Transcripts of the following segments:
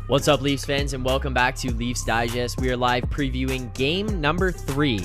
What's up, Leafs fans, and welcome back to Leafs Digest. We are live previewing game number 3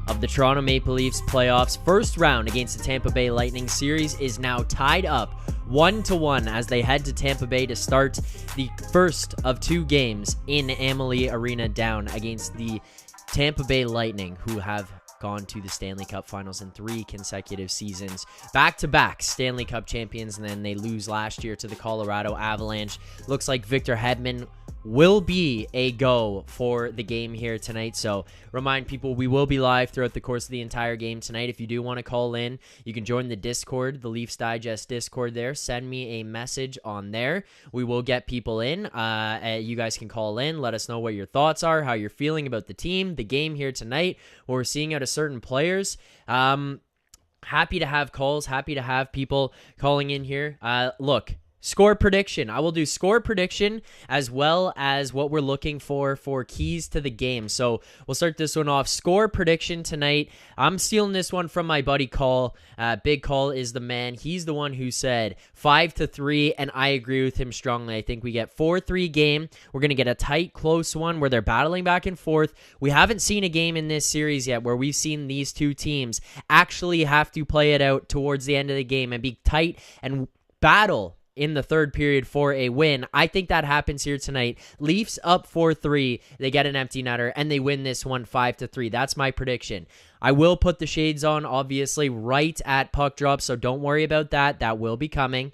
of the Toronto Maple Leafs playoffs. First round against the Tampa Bay Lightning. Series is now tied up 1-1 as they head to Tampa Bay to start the first of 2 games in Amalie Arena down against the Tampa Bay Lightning, who have gone to the Stanley Cup Finals in 3 consecutive seasons. Back-to-back Stanley Cup champions, and then they lose last year to the Colorado Avalanche. Looks like Victor Hedman will be a go for the game here tonight. So remind people, we will be live throughout the course of the entire game tonight. If you do want to call in, you can join the Discord, the Leafs Digest Discord there. Send me a message on there. We will get people in. You guys can call in. Let us know what your thoughts are, how you're feeling about the team, the game here tonight, what we're seeing out of certain players. Happy to have calls. Happy to have people calling in here. Look, score prediction. I will do score prediction as well as what we're looking for keys to the game. So we'll start this one off. Score prediction tonight. I'm stealing this one from my buddy Call. Big Call is the man. He's the one who said 5-3, and I agree with him strongly. I think we get 4-3 game. We're going to get a tight, close one where they're battling back and forth. We haven't seen a game in this series yet where we've seen these two teams actually have to play it out towards the end of the game and be tight and battle in the third period for a win. I think that happens here tonight. Leafs up 4-3. They get an empty netter, and they win this one 5-3. That's my prediction. I will put the shades on, obviously, right at puck drop, so don't worry about that. That will be coming.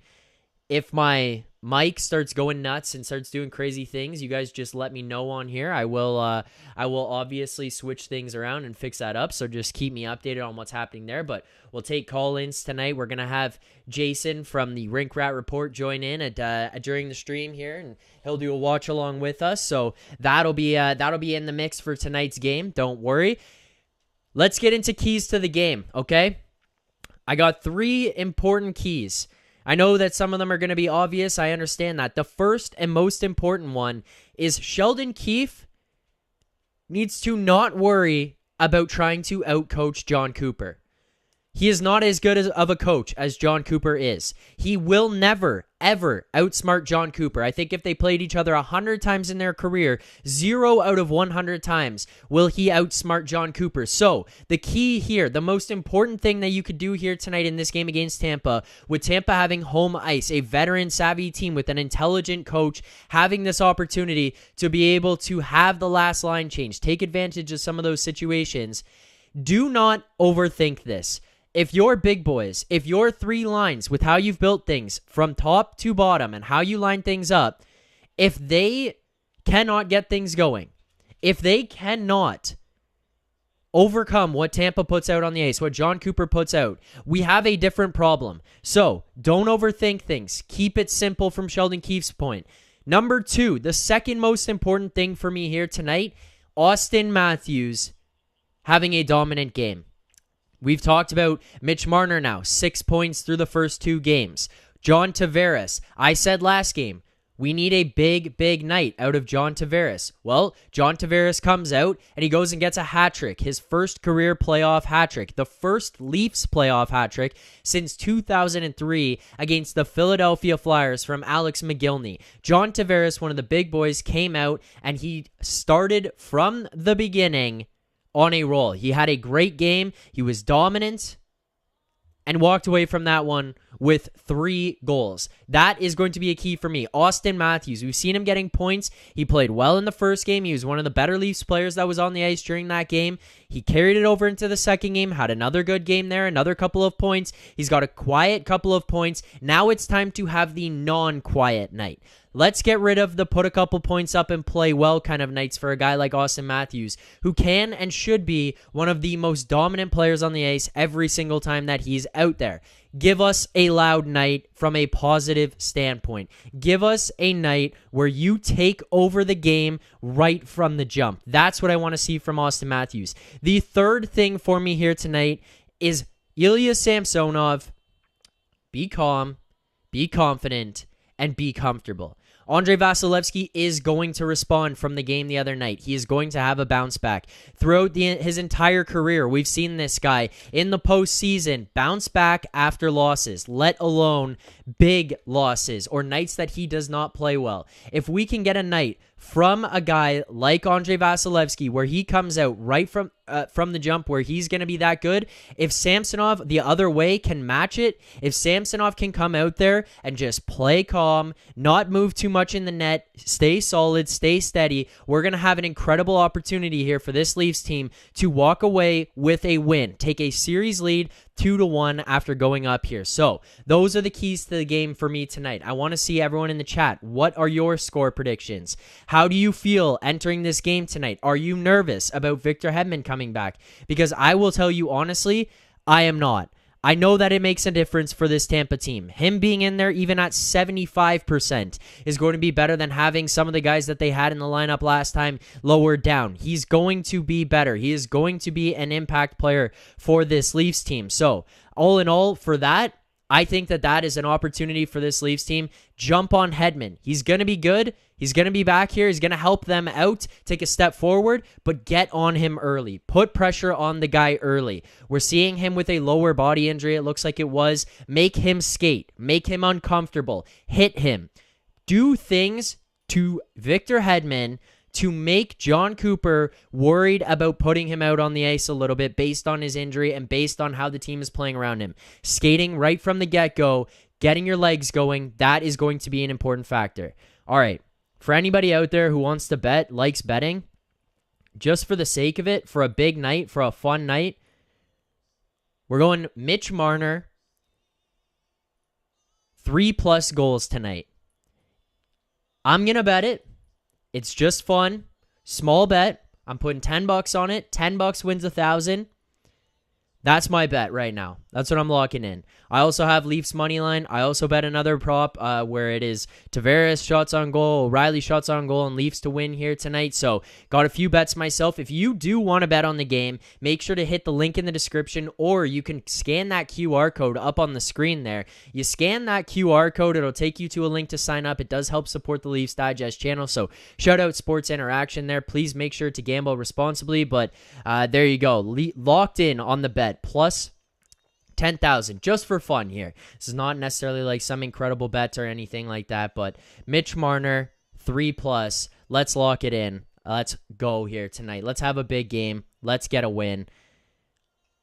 If my mic starts going nuts and starts doing crazy things, you guys just let me know on here. I will obviously switch things around and fix that up, so just keep me updated on what's happening there. But we'll take call-ins tonight. We're going to have Jason from the Rink Rat Report join in during the stream here, and he'll do a watch-along with us. So that'll be in the mix for tonight's game. Don't worry. Let's get into keys to the game, okay? I got 3 important keys. I know that some of them are going to be obvious. I understand that. The first and most important one is Sheldon Keefe needs to not worry about trying to outcoach John Cooper. He is not as good of a coach as John Cooper is. He will never, ever outsmart John Cooper. I think if they played each other 100 times in their career, 0 out of 100 times will he outsmart John Cooper. So the key here, the most important thing that you could do here tonight in this game against Tampa, with Tampa having home ice, a veteran savvy team with an intelligent coach, having this opportunity to be able to have the last line change, take advantage of some of those situations. Do not overthink this. If your big boys, if your 3 lines with how you've built things from top to bottom and how you line things up, if they cannot get things going, if they cannot overcome what Tampa puts out on the ice, what John Cooper puts out, we have a different problem. So don't overthink things. Keep it simple from Sheldon Keefe's point. Number 2, the second most important thing for me here tonight, Austin Matthews having a dominant game. We've talked about Mitch Marner now, 6 points through the first 2 games. John Tavares, I said last game, we need a big night out of John Tavares. Well, John Tavares comes out and he goes and gets a hat trick, his first career playoff hat trick, the first Leafs playoff hat trick since 2003 against the Philadelphia Flyers from Alex McGillney. John Tavares, one of the big boys, came out and he started from the beginning on a roll. He had a great game. He was dominant and walked away from that one with 3 goals. That is going to be a key for me. Austin Matthews, we've seen him getting points. He played well in the first game. He was one of the better Leafs players that was on the ice during that game. He carried it over into the second game, had another good game there, another couple of points. He's got a quiet couple of points. Now it's time to have the non-quiet night. Let's get rid of the put a couple points up and play well kind of nights for a guy like Austin Matthews, who can and should be one of the most dominant players on the ice every single time that he's out there. Give us a loud night from a positive standpoint. Give us a night where you take over the game right from the jump. That's what I want to see from Austin Matthews. The third thing for me here tonight is Ilya Samsonov. Be calm, be confident, and be comfortable. Andrei Vasilevskiy is going to respond from the game the other night. He is going to have a bounce back. Throughout his entire career, we've seen this guy in the postseason bounce back after losses, let alone big losses or nights that he does not play well. If we can get a night from a guy like Andrei Vasilevskiy where he comes out right from the jump where he's going to be that good, if Samsonov the other way can match it, if Samsonov can come out there and just play calm, not move too much in the net, stay solid, stay steady, we're going to have an incredible opportunity here for this Leafs team to walk away with a win, take a series lead 2-1 after going up here. So those are the keys to the game for me tonight. I want to see everyone in the chat. What are your score predictions? How do you feel entering this game tonight? Are you nervous about Victor Hedman coming back? Because I will tell you honestly, I am not. I know that it makes a difference for this Tampa team. Him being in there even at 75% is going to be better than having some of the guys that they had in the lineup last time lowered down. He's going to be better. He is going to be an impact player for this Leafs team. So, all in all, for that, I think that is an opportunity for this Leafs team. Jump on Hedman. He's going to be good. He's going to be back here. He's going to help them out, take a step forward, but get on him early. Put pressure on the guy early. We're seeing him with a lower body injury, it looks like it was. Make him skate. Make him uncomfortable. Hit him. Do things to Victor Hedman to make John Cooper worried about putting him out on the ice a little bit based on his injury and based on how the team is playing around him. Skating right from the get-go, getting your legs going, that is going to be an important factor. All right, for anybody out there who wants to bet, likes betting, just for the sake of it, for a big night, for a fun night, we're going Mitch Marner, 3+ goals tonight. I'm going to bet it. It's just fun. Small bet. I'm putting $10 on it. $10 wins 1,000. That's my bet right now. That's what I'm locking in. I also have Leafs money line. I also bet another prop where it is Tavares shots on goal, O'Reilly shots on goal, and Leafs to win here tonight. So got a few bets myself. If you do want to bet on the game, make sure to hit the link in the description, or you can scan that QR code up on the screen there. You scan that QR code, it'll take you to a link to sign up. It does help support the Leafs Digest channel. So shout out Sports Interaction there. Please make sure to gamble responsibly. But there you go. Locked in on the bet. Plus 10,000 just for fun here. This is not necessarily like some incredible bet or anything like that, but Mitch Marner 3+. Let's lock it in. Let's go here tonight. Let's have a big game. Let's get a win.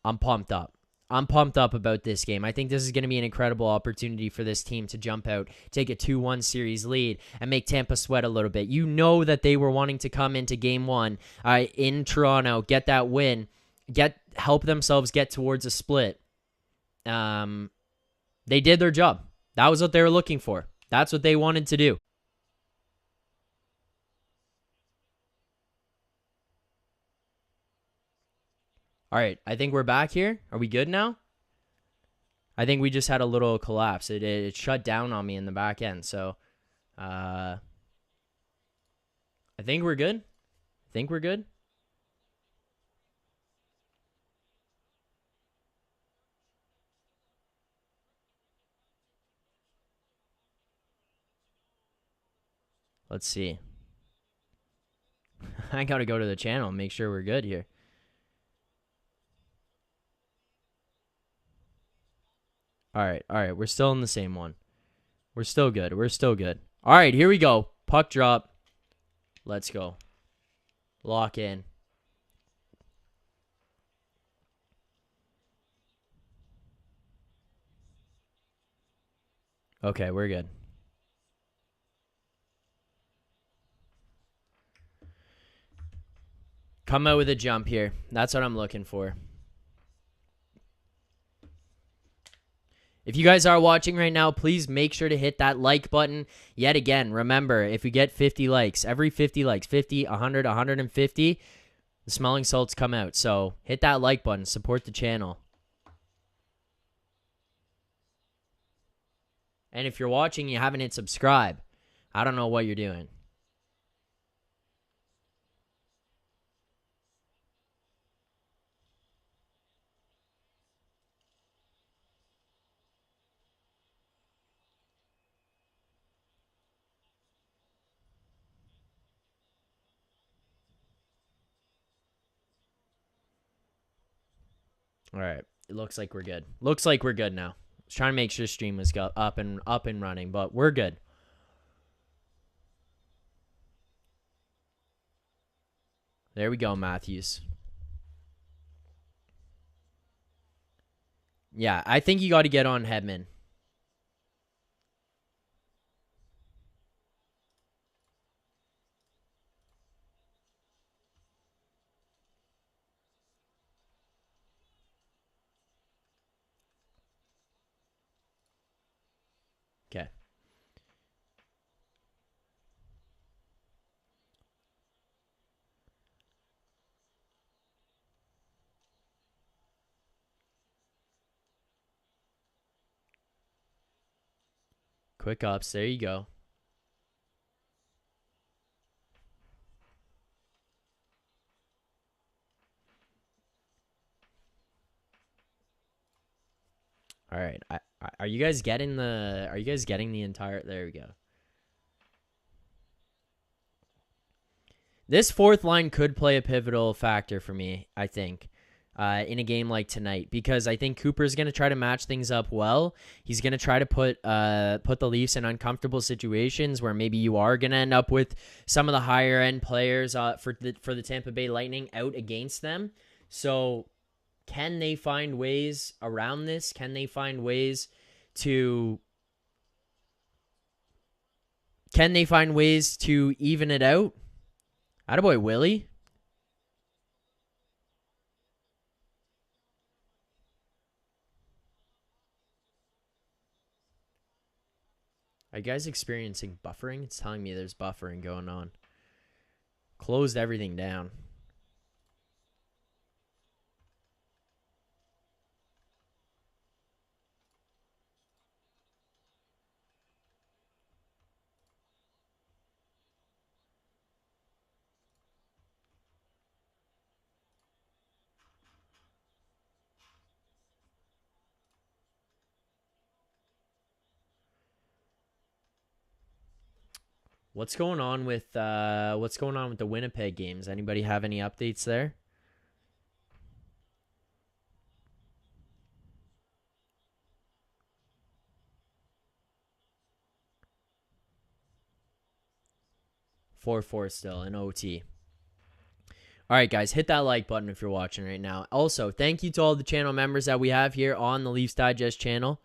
I'm pumped up. I'm pumped up about this game. I think this is going to be an incredible opportunity for this team to jump out, take a 2-1 series lead, and make Tampa sweat a little bit. You know that they were wanting to come into game one in Toronto, get that win, help themselves get towards a split. They did their job. That was what they were looking for. That's what they wanted to do. All right, I think we're back here. Are we good now? I think we just had a little collapse. It shut down on me in the back end. So, I think we're good. Let's see. I got to go to the channel and make sure we're good here. All right. We're still in the same one. We're still good. All right, here we go. Puck drop. Let's go. Lock in. Okay, we're good. Come out with a jump here. That's what I'm looking for. If you guys are watching right now, please make sure to hit that like button. Yet again, remember, if we get 50 likes, every 50 likes, 50, 100, 150, the smelling salts come out. So hit that like button. Support the channel. And if you're watching, you haven't hit subscribe, I don't know what you're doing. All right. It looks like we're good. Looks like we're good now. I was trying to make sure stream was up and running, but we're good. There we go, Matthews. Yeah, I think you got to get on Hedman. Okay. Quick ups. There you go. All right. Are you guys getting the? Are you guys getting the entire? There we go. This fourth line could play a pivotal factor for me, I think, in a game like tonight, because I think Cooper's going to try to match things up well. He's going to try to put the Leafs in uncomfortable situations where maybe you are going to end up with some of the higher end players for the Tampa Bay Lightning out against them. So can they find ways around this? Can they find ways to even it out? Attaboy, Willie. Are you guys experiencing buffering? It's telling me there's buffering going on. Closed everything down. What's going on with the Winnipeg games? Anybody have any updates there? Four still in OT. All right, guys, hit that like button if you're watching right now. Also, thank you to all the channel members that we have here on the Leafs Digest channel.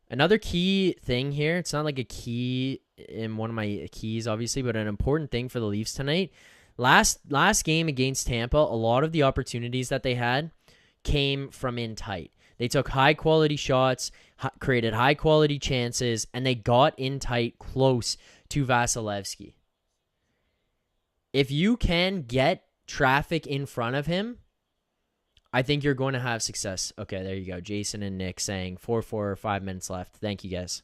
Another key thing here, it's not like a key in one of my keys, obviously, but an important thing for the Leafs tonight. Last game against Tampa, a lot of the opportunities that they had came from in tight. They took high-quality shots, created high-quality chances, and they got in tight close to Vasilevsky. If you can get traffic in front of him, I think you're going to have success. Okay, there you go. Jason and Nick saying 4-4, 5 minutes left. Thank you, guys.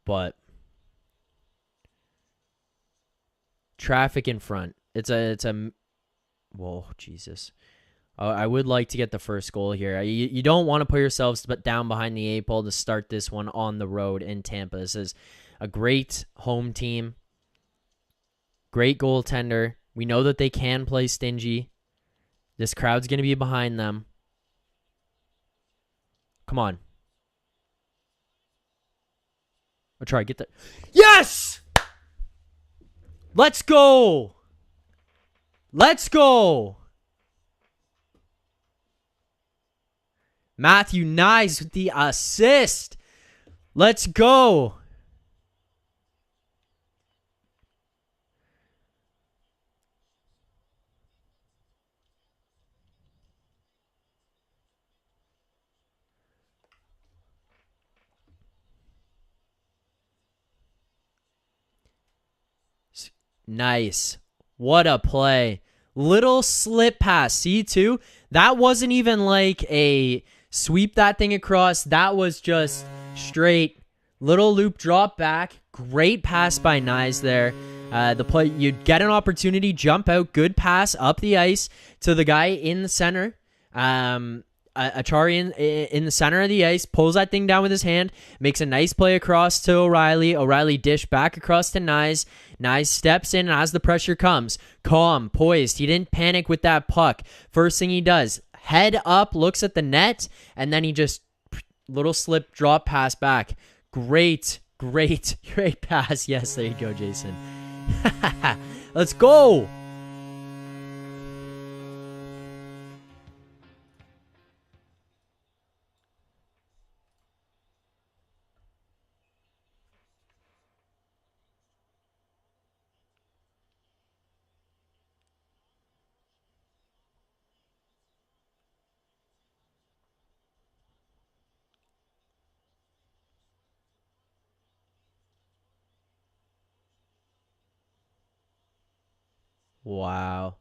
But traffic in front. It's a whoa, Jesus. I would like to get the first goal here. You don't want to put yourselves down behind the 8 ball to start this one on the road in Tampa. This is a great home team. Great goaltender. We know that they can play stingy. This crowd's going to be behind them. Come on. I'll try to get that. Yes! Let's go! Let's go! Matthew Nyes with the assist. Let's go. Nice. What a play. Little slip pass. See, too? That wasn't even like a sweep that thing across. That was just straight. Little loop drop back. Great pass by Nyes there. The play, you'd get an opportunity, jump out, good pass up the ice to the guy in the center. Achari in the center of the ice, pulls that thing down with his hand, makes a nice play across to O'Reilly. O'Reilly dish back across to Nyes. Nyes steps in, and as the pressure comes, calm, poised. He didn't panic with that puck. First thing he does, head up, looks at the net, and then he just little slip, drop, pass back. Great pass. Yes, there you go, Jason. Let's go. Wow.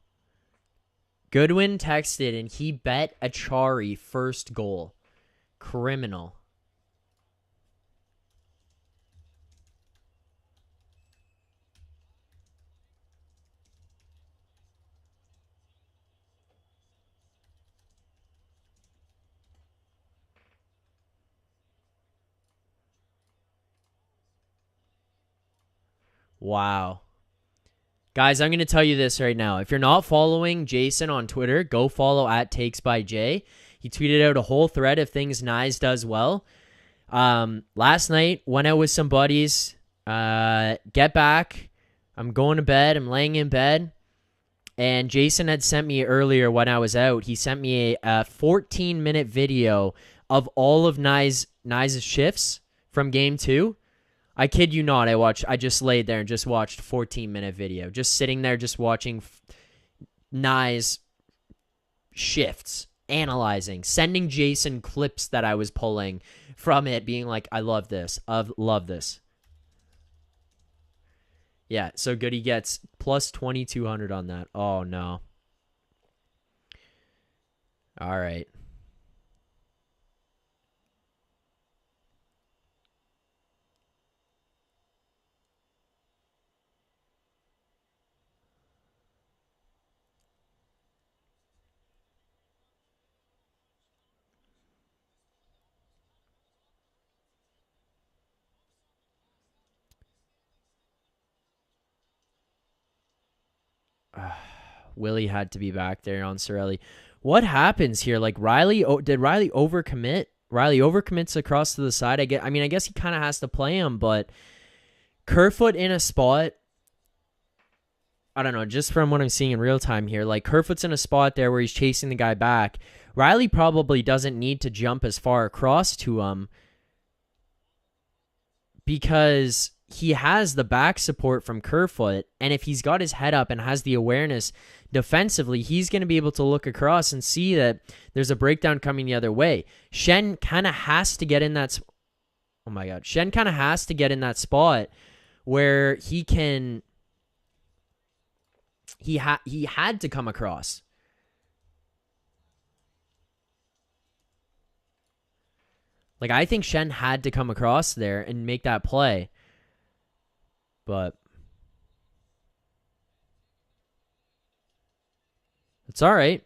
Goodwin texted and he bet Achari first goal. Criminal. Wow. Guys, I'm going to tell you this right now. If you're not following Jason on Twitter, go follow at TakesByJ. He tweeted out a whole thread of things Nyes does well. Last night, went out with some buddies. Get back. I'm going to bed. I'm laying in bed. And Jason had sent me earlier when I was out, he sent me a 14-minute video of all of Nyes' shifts from Game 2. I kid you not, I just laid there and just watched a 14-minute video. Just sitting there just watching Nyes' shifts, analyzing, sending Jason clips that I was pulling from it, being like, I love this. I love this. Yeah, so Goody gets plus 2,200 on that. Oh, no. All right. Willie had to be back there on Cirelli. What happens here? Like, did Riley overcommit? Riley overcommits across to the side. I guess he kind of has to play him, but Kerfoot in a spot. I don't know, just from what I'm seeing in real time here, like Kerfoot's in a spot there where he's chasing the guy back. Riley probably doesn't need to jump as far across to him because he has the back support from Kerfoot, and if he's got his head up and has the awareness defensively, he's going to be able to look across and see that there's a breakdown coming the other way. Shen kind of has to get in that. Oh my God, Shen kind of has to get in that spot where he can. He had to come across. Like, I think Shen had to come across there and make that play. But it's all right.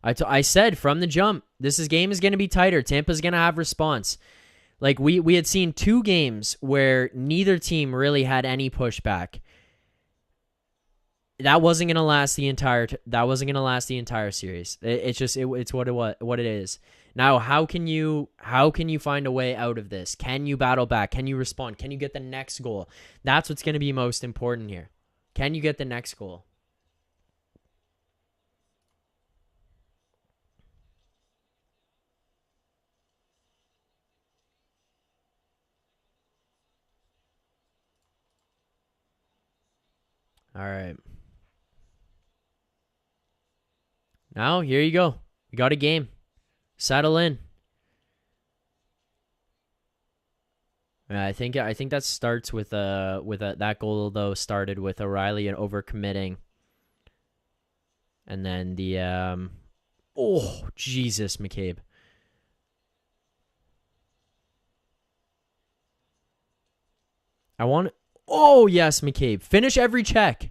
I said from the jump, game is going to be tighter. Tampa's going to have response. Like, we had seen 2 games where neither team really had any pushback. That wasn't going to last the entire series. It's what it is. Now, how can you find a way out of this? Can you battle back? Can you respond? Can you get the next goal? That's what's going to be most important here. Can you get the next goal? All right. Now, here you go. We got a game. Settle in. Yeah, I think that starts with that goal though started with O'Reilly and overcommitting, and then the oh Jesus McCabe. Oh yes McCabe, finish every check.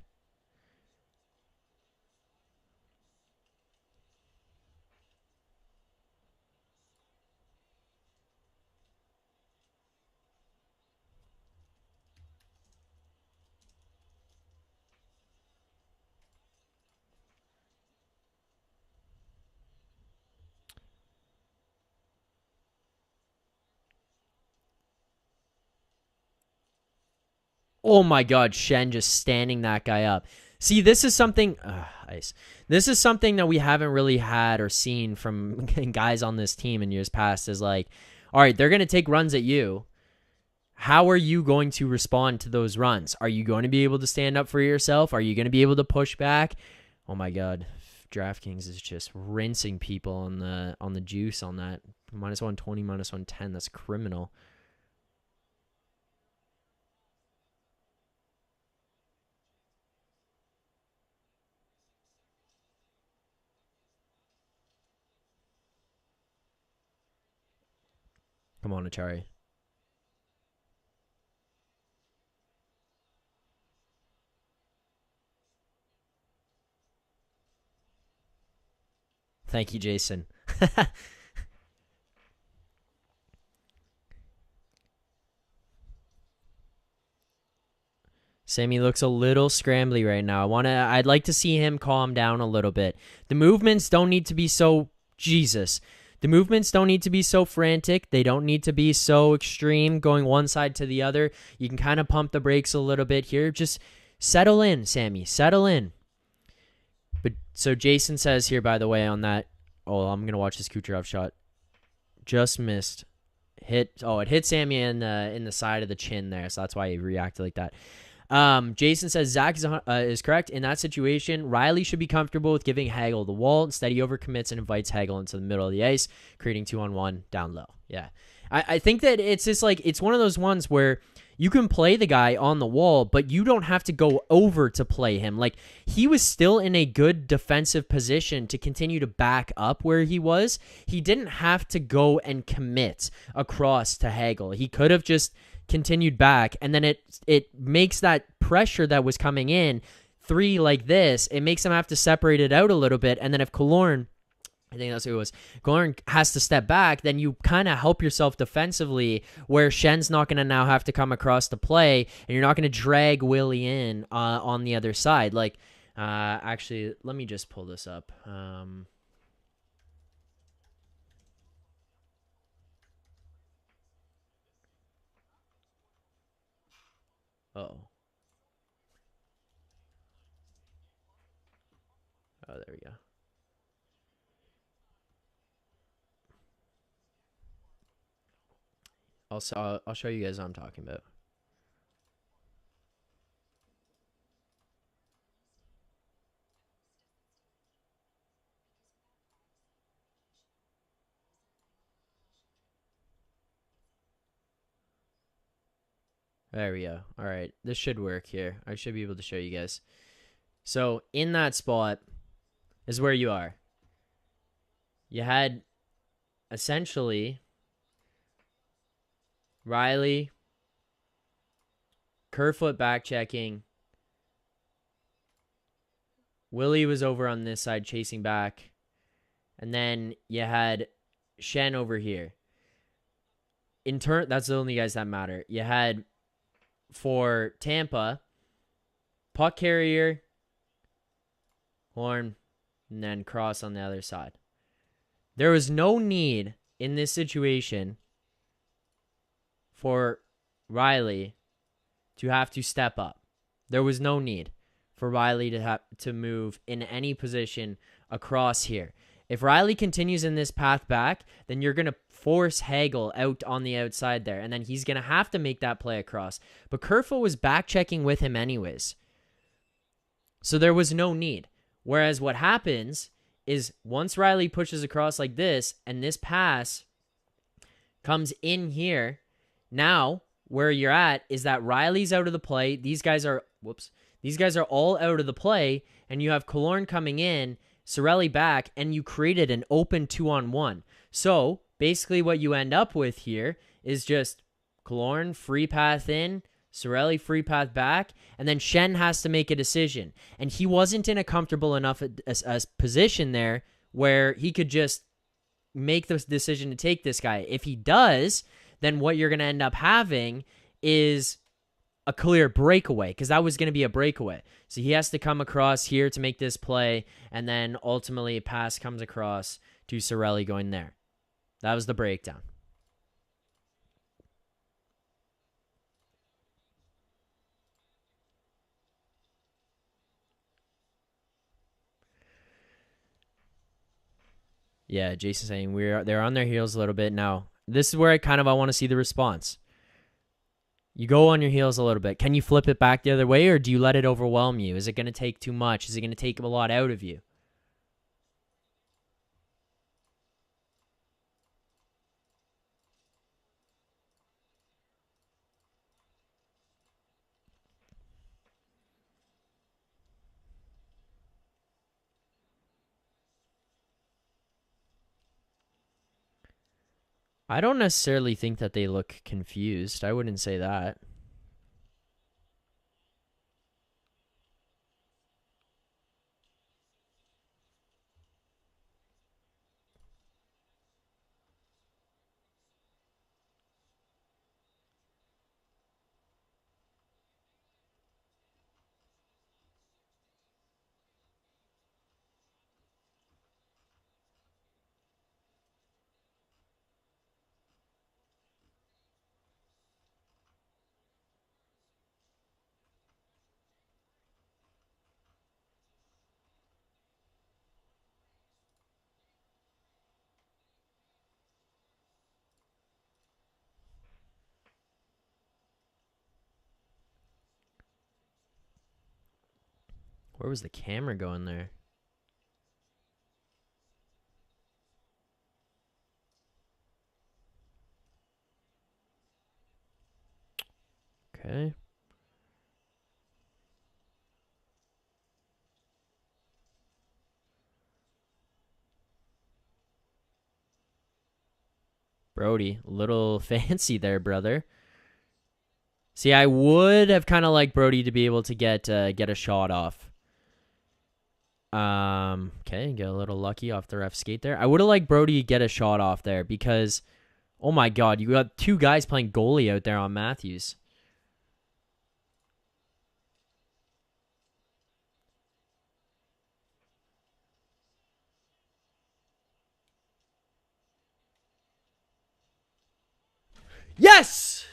Oh my God, Shen just standing that guy up. See, this is something... ice. This is something that we haven't really had or seen from guys on this team in years past is like, all right, they're going to take runs at you. How are you going to respond to those runs? Are you going to be able to stand up for yourself? Are you going to be able to push back? Oh my God, DraftKings is just rinsing people on the juice on that. -120, -110. That's criminal. Come on, Achari. Thank you, Jason. Sammy looks a little scrambly right now. I'd like to see him calm down a little bit. The movements don't need to be so The movements don't need to be so frantic. They don't need to be so extreme, going one side to the other. You can kind of pump the brakes a little bit here. Just settle in, Sammy. Settle in. But so Jason says here, by the way, on that. Oh, I'm gonna watch this Kucherov shot. Just missed. It hit Sammy in the side of the chin there, so that's why he reacted like that. Jason says Zack is correct. In that situation, Riley should be comfortable with giving Hagel the wall. Instead, he overcommits and invites Hagel into the middle of the ice, creating 2-on-1 down low. Yeah. I think that it's just like, it's one of those ones where you can play the guy on the wall, but you don't have to go over to play him. Like, he was still in a good defensive position to continue to back up where he was. He didn't have to go and commit across to Hagel. He could have just continued back, and then it makes that pressure that was coming in three like this, it makes him have to separate it out a little bit, and then if Killorn, I think that's who it was, Killorn has to step back, then you kind of help yourself defensively, where Shen's not going to now have to come across to play, and you're not going to drag Willie in on the other side. Like, actually, let me just pull this up. Oh, there we go. I'll show you guys what I'm talking about. There we go. All right, this should work here. I should be able to show you guys. So in that spot is where you are. You had essentially Riley, Kerfoot back checking. Willie was over on this side chasing back. And then you had Shen over here. In turn, that's the only guys that matter. You had, for Tampa, puck carrier, Horn, and then Cross on the other side. There was no need in this situation for Riley to have to step up. There was no need for Riley to have to move in any position across here. If Riley continues in this path back, then you're going to force Hagel out on the outside there, and then he's going to have to make that play across. But Kerfoot was back checking with him anyways. So there was no need. Whereas what happens is once Riley pushes across like this, and this pass comes in here, now where you're at is that Riley's out of the play. These guys are all out of the play, and you have Killorn coming in, Cirelli back, and you created an open 2-on-1. So basically what you end up with here is just Killorn free path in, Cirelli free path back, and then Shen has to make a decision. And he wasn't in a comfortable enough a position there where he could just make the decision to take this guy. If he does, then what you're going to end up having is a clear breakaway, because that was going to be a breakaway. So he has to come across here to make this play, and then ultimately a pass comes across to Cirelli going there. That was the breakdown. Yeah, Jason's saying they're on their heels a little bit now. This is where I want to see the response. You go on your heels a little bit. Can you flip it back the other way, or do you let it overwhelm you? Is it going to take too much? Is it going to take a lot out of you? I don't necessarily think that they look confused. I wouldn't say that. Where was the camera going there? Okay. Brody, a little fancy there, brother. See, I would have kind of liked Brody to be able to get a shot off. Okay, get a little lucky off the ref skate there. I would have liked Brody to get a shot off there because, oh my God, you got two guys playing goalie out there on Matthews. Yes!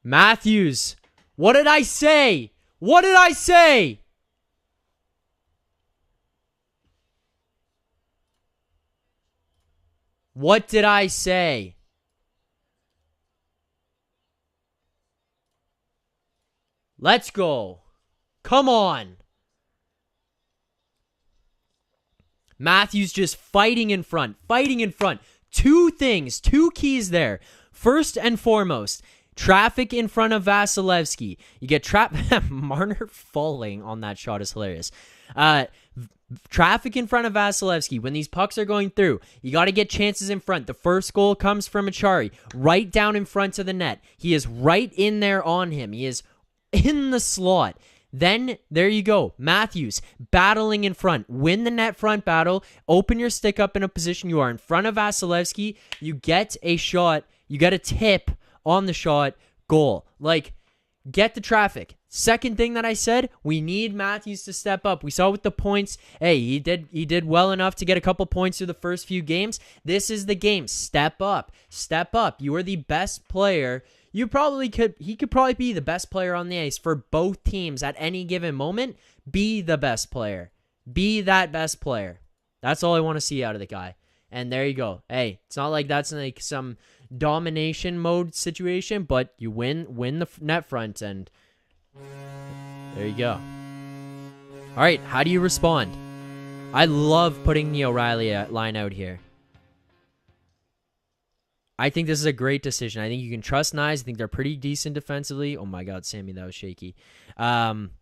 Matthews. What did I say? What did I say? What did I say? Let's go. Come on. Matthews just fighting in front. Fighting in front. Two things. Two keys there. First and foremost, traffic in front of Vasilevsky. You get Marner falling on that shot is hilarious. Traffic in front of Vasilevsky. When these pucks are going through, you got to get chances in front. The first goal comes from Achari, right down in front of the net. He is right in there on him. He is in the slot. Then, there you go. Matthews, battling in front. Win the net front battle. Open your stick up in a position. You are in front of Vasilevsky. You get a shot. You get a tip on the shot. Goal. Like, get the traffic. Second thing that I said, we need Matthews to step up. We saw with the points. Hey, he did well enough to get a couple points through the first few games. This is the game. Step up. Step up. You are the best player. He could probably be the best player on the ice for both teams at any given moment. Be the best player. Be that best player. That's all I want to see out of the guy. And there you go. Hey, it's not like that's like some domination mode situation, but you win the net front, and there you go. All right, how do you respond? I love putting the O'Reilly line out here. I think this is a great decision. I think you can trust Knies. I think they're pretty decent defensively. Oh my God, Sammy, that was shaky. Don't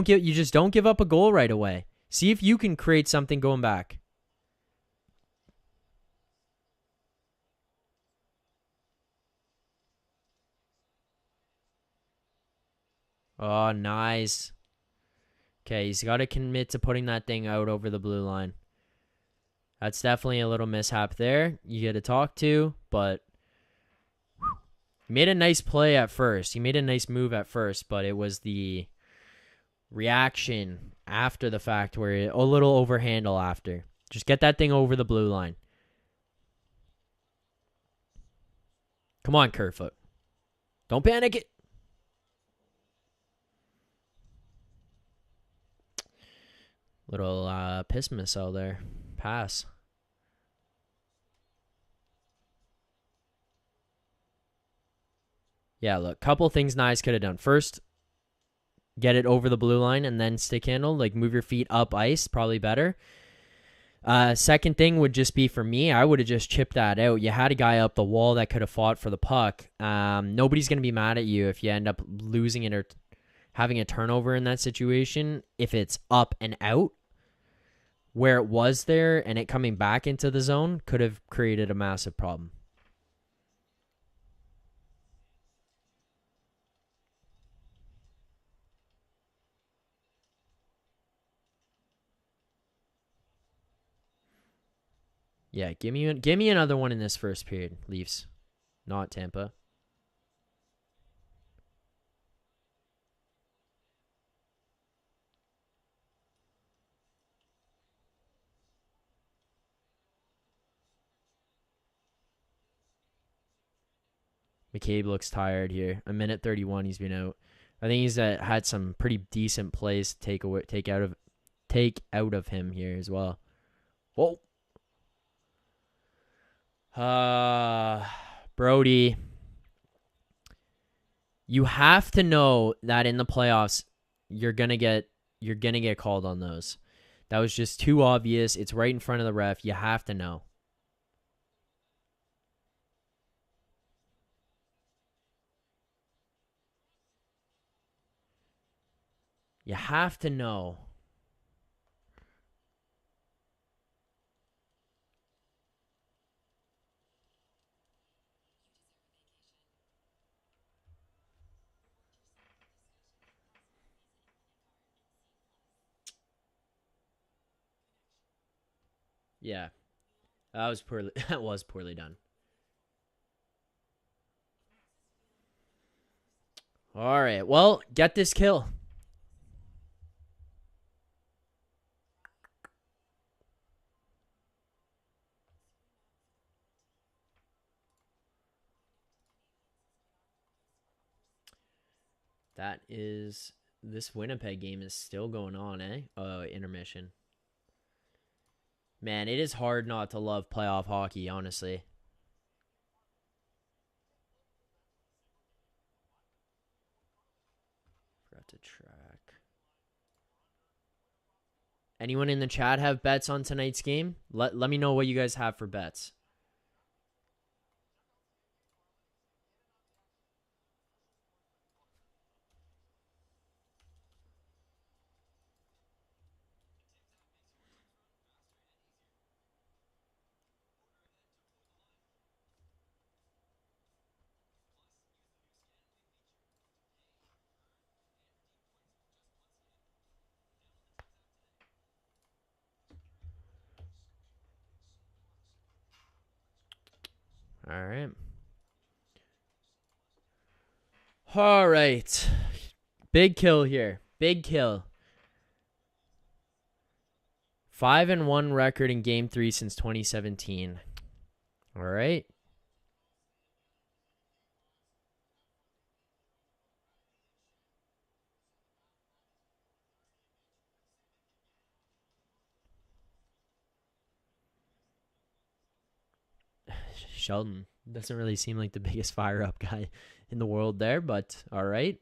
give up a goal right away. See if you can create something going back. Oh, nice. Okay, he's got to commit to putting that thing out over the blue line. That's definitely a little mishap there. You get to talk to, but he made a nice play at first. He made a nice move at first, but it was the reaction after the fact where a little overhandle after. Just get that thing over the blue line. Come on, Kerfoot. Don't panic it. Little piss missile there. Pass. Yeah, look, couple things Nyes could have done. First, get it over the blue line and then stick handle. Like, move your feet up ice, probably better. Second thing would just be for me, I would have just chipped that out. You had a guy up the wall that could have fought for the puck. Nobody's going to be mad at you if you end up losing it or having a turnover in that situation. If it's up and out, where it was there and it coming back into the zone could have created a massive problem. Yeah, give me another one in this first period, Leafs, not Tampa. McCabe looks tired here. A minute 31, he's been out. I think he's had some pretty decent plays to take out of him here as well. Whoa. Brody, you have to know that in the playoffs you're gonna get called on those. That was just too obvious. It's right in front of the ref. You have to know. You have to know. Yeah. That was poorly done. All right. Well, get this kill. This Winnipeg game is still going on, eh? Intermission. Man, it is hard not to love playoff hockey, honestly. Forgot to track. Anyone in the chat have bets on tonight's game? Let me know what you guys have for bets. All right. All right. Big kill here. Big kill. 5-1 record in Game 3 since 2017. All right. Sheldon doesn't really seem like the biggest fire-up guy in the world there, but all right.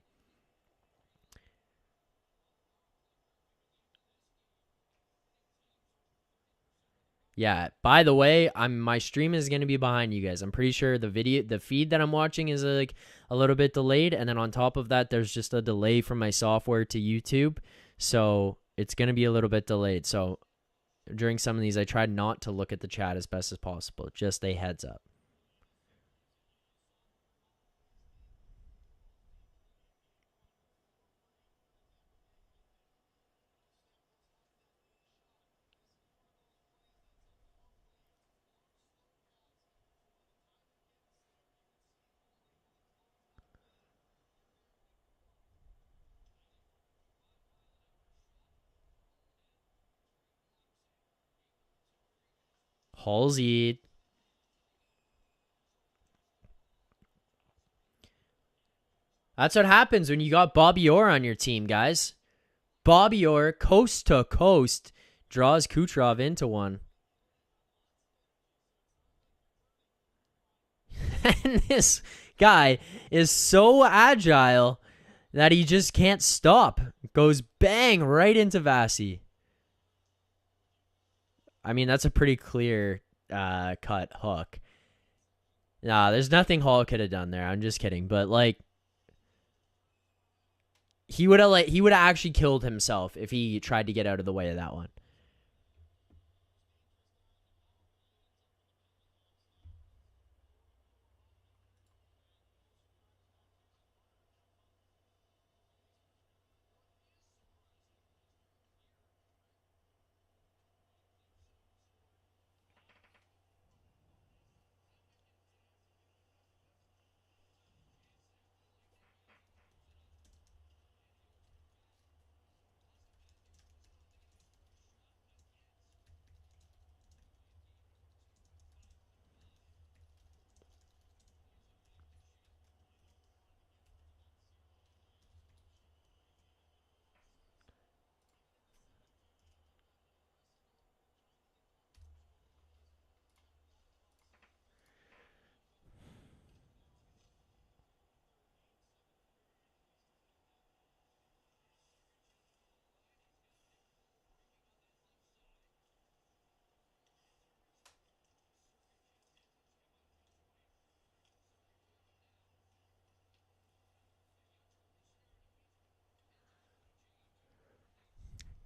Yeah, by the way, my stream is going to be behind you guys. I'm pretty sure the feed that I'm watching is like a little bit delayed, and then on top of that there's just a delay from my software to YouTube. So, it's going to be a little bit delayed. So, during some of these I tried not to look at the chat as best as possible. Just a heads up. Halsey. That's what happens when you got Bobby Orr on your team, guys. Bobby Orr, coast to coast, draws Kucherov into one. And this guy is so agile that he just can't stop. Goes bang right into Vasi. I mean, that's a pretty clear cut hook. Nah, there's nothing Hall could have done there. I'm just kidding. But, like, he would have actually killed himself if he tried to get out of the way of that one.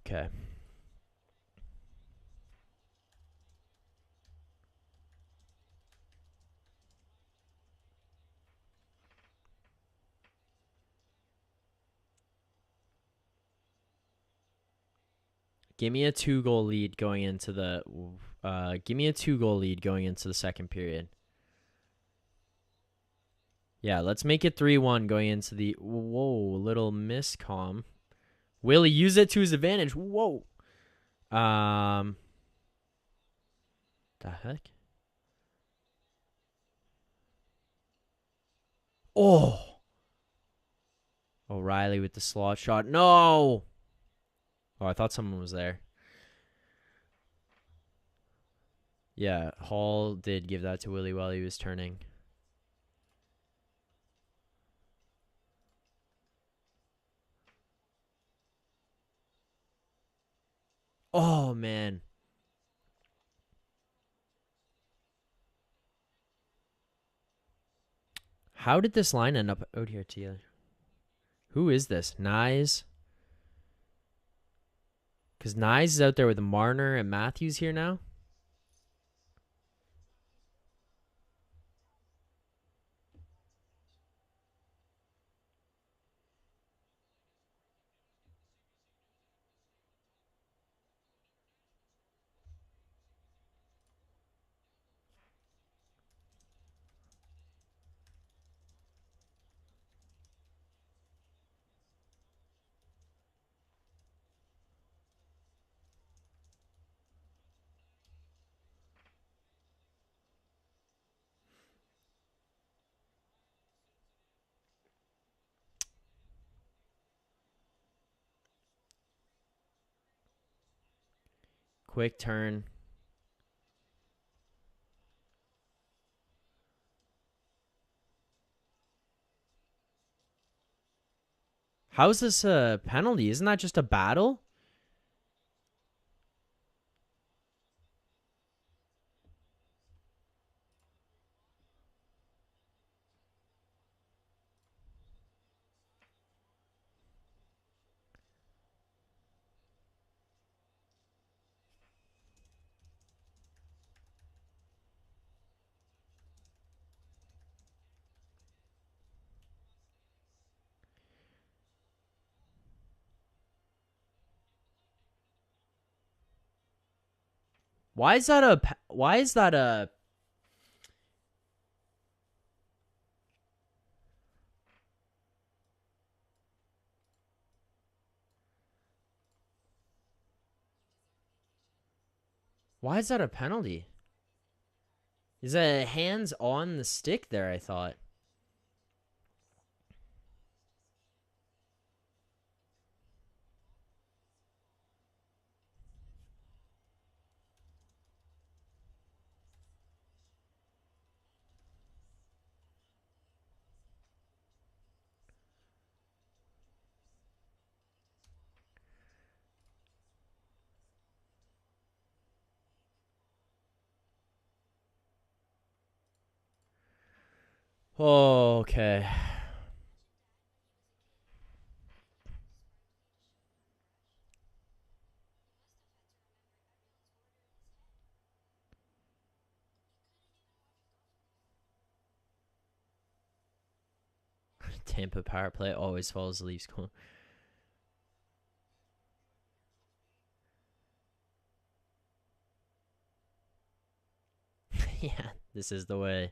Okay. Give me a 2-goal lead going into the second period. Yeah, let's make it 3-1 going into the little miscomm. Will he use it to his advantage? Whoa. The heck? Oh. O'Reilly with the slot shot. No. Oh, I thought someone was there. Yeah, Hall did give that to Willie while he was turning. Oh, man. How did this line end up out here, Tia? Who is this? Nyes? Because Nyes is out there with Marner and Matthews here now. Quick turn. How's this a penalty? Isn't that just a battle? Why is that a... Why is that a... Why is that a penalty? Is that hands on the stick there, I thought. Okay. Tampa power play always follows the Leafs goal. Yeah, this is the way.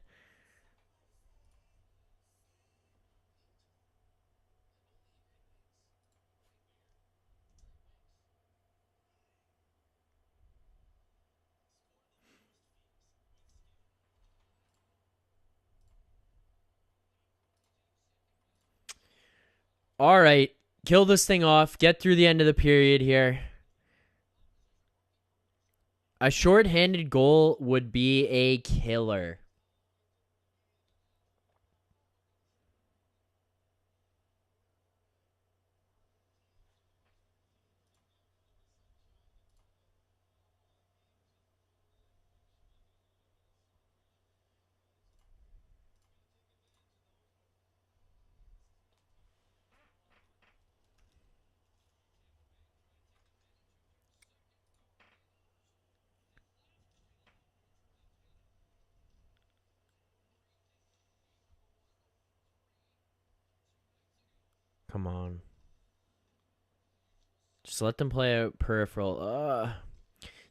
All right. Kill this thing off. Get through the end of the period here. A shorthanded goal would be a killer. Come on. Just let them play out peripheral.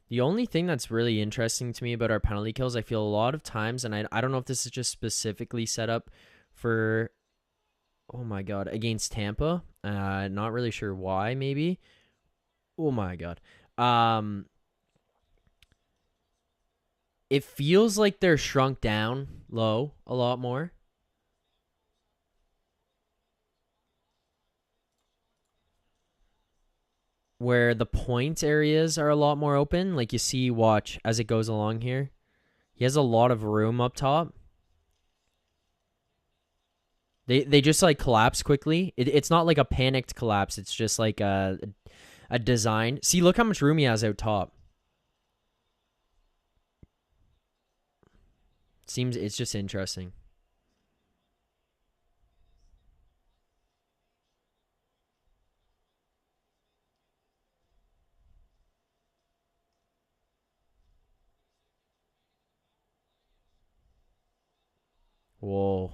The only thing that's really interesting to me about our penalty kills, I feel a lot of times, and I don't know if this is just specifically set up for, oh my God, against Tampa. Not really sure why, maybe. Oh my God. It feels like they're shrunk down low a lot more. Where the point areas are a lot more open. Like you see, watch as it goes along here. He has a lot of room up top. They just like collapse quickly. It's not like a panicked collapse. It's just like a design. See, look how much room he has out top. Seems it's just interesting. Whoa.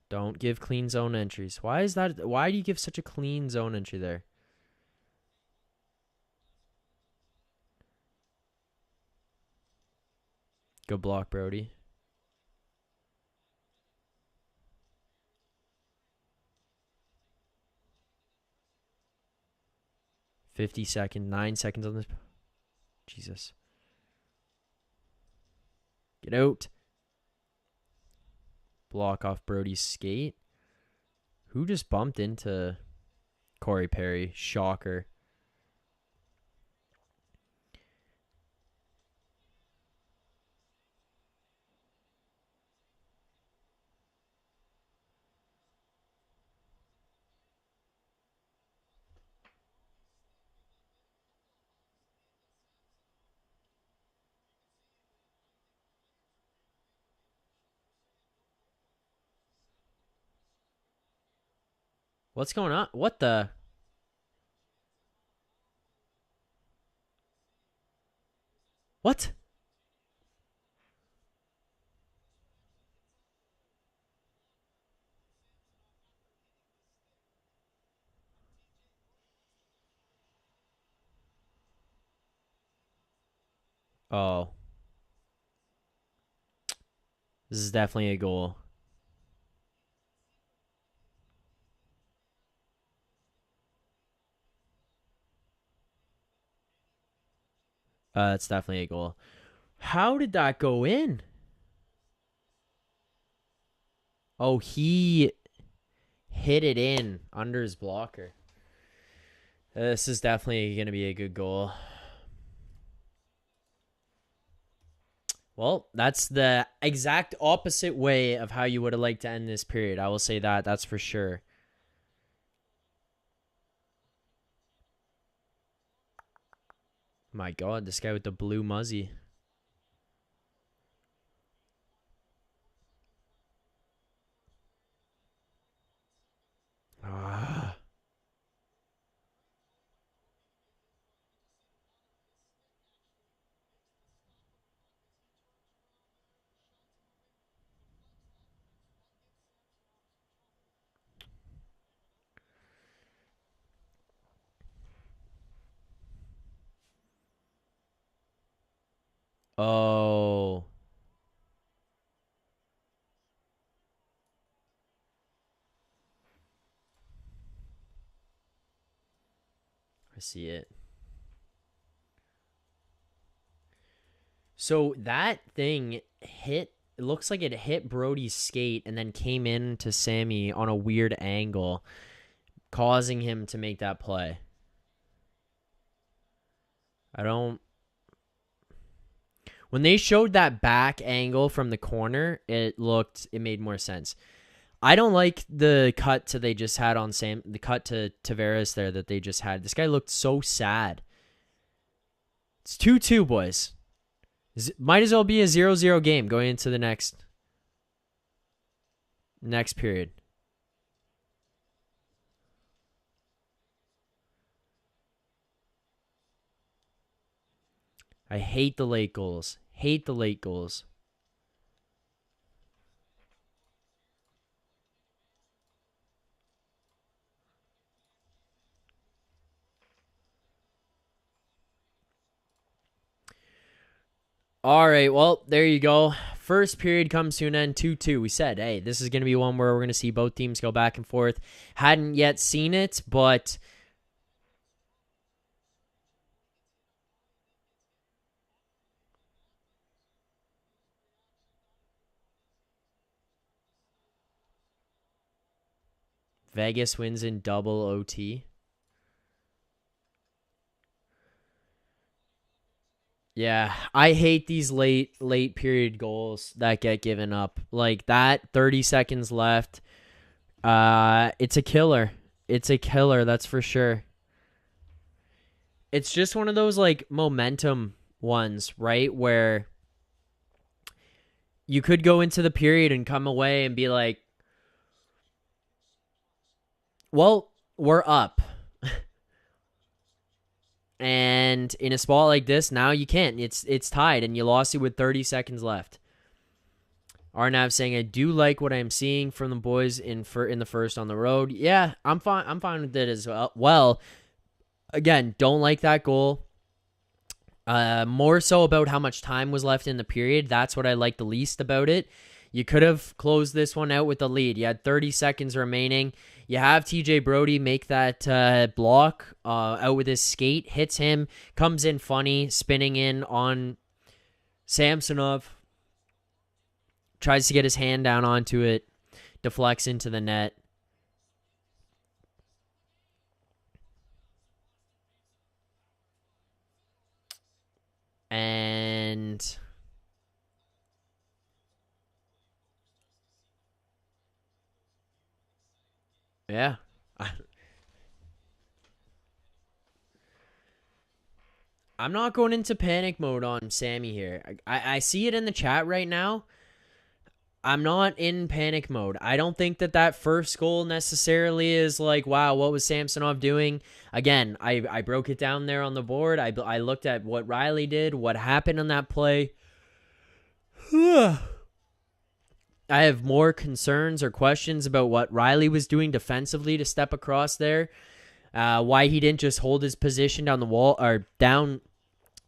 Don't give clean zone entries. Why is that? Why do you give such a clean zone entry there? Good block, Brody. 50 seconds, 9 seconds on this. Jesus. Get out. Block off Brody's skate. Who just bumped into Corey Perry? Shocker. What's going on? What the? What? Oh. This is definitely a goal. It's definitely a goal. How did that go in? Oh, he hit it in under his blocker. This is definitely going to be a good goal. Well, that's the exact opposite way of how you would have liked to end this period. I will say that. That's for sure. My God, this guy with the blue muzzy. Ah. Oh. I see it. So that thing hit, it looks like it hit Brody's skate and then came in to Sammy on a weird angle, causing him to make that play. I don't. When they showed that back angle from the corner, it made more sense. I don't like the cut to they just had on Sam, the cut to Tavares there that they just had. This guy looked so sad. It's 2-2, boys. Might as well be a 0-0 game going into the next period. I hate the late goals. Hate the late goals. All right, well, there you go. First period comes to an end, 2-2. We said, hey, this is going to be one where we're going to see both teams go back and forth. Hadn't yet seen it, but Vegas wins in double OT. Yeah, I hate these late period goals that get given up. Like that 30 seconds left. It's a killer. It's a killer, that's for sure. It's just one of those like momentum ones, right? Where you could go into the period and come away and be like, well, we're up. And in a spot like this, now you can't. It's tied, and you lost it with 30 seconds left. Arnav saying, I do like what I'm seeing from the boys in the first on the road. Yeah, I'm fine. I'm fine with it as well. Well, again, don't like that goal. More so about how much time was left in the period. That's what I like the least about it. You could have closed this one out with a lead. You had 30 seconds remaining. You have TJ Brody make that block out with his skate, hits him, comes in funny, spinning in on Samsonov, tries to get his hand down onto it, deflects into the net. And yeah. I'm not going into panic mode on Sammy here. I see it in the chat right now. I'm not in panic mode. I don't think that first goal necessarily is like, wow, what was Samsonov doing? Again, I broke it down there on the board. I looked at what Riley did, what happened on that play. I have more concerns or questions about what Riley was doing defensively to step across there. Why he didn't just hold his position down the wall or down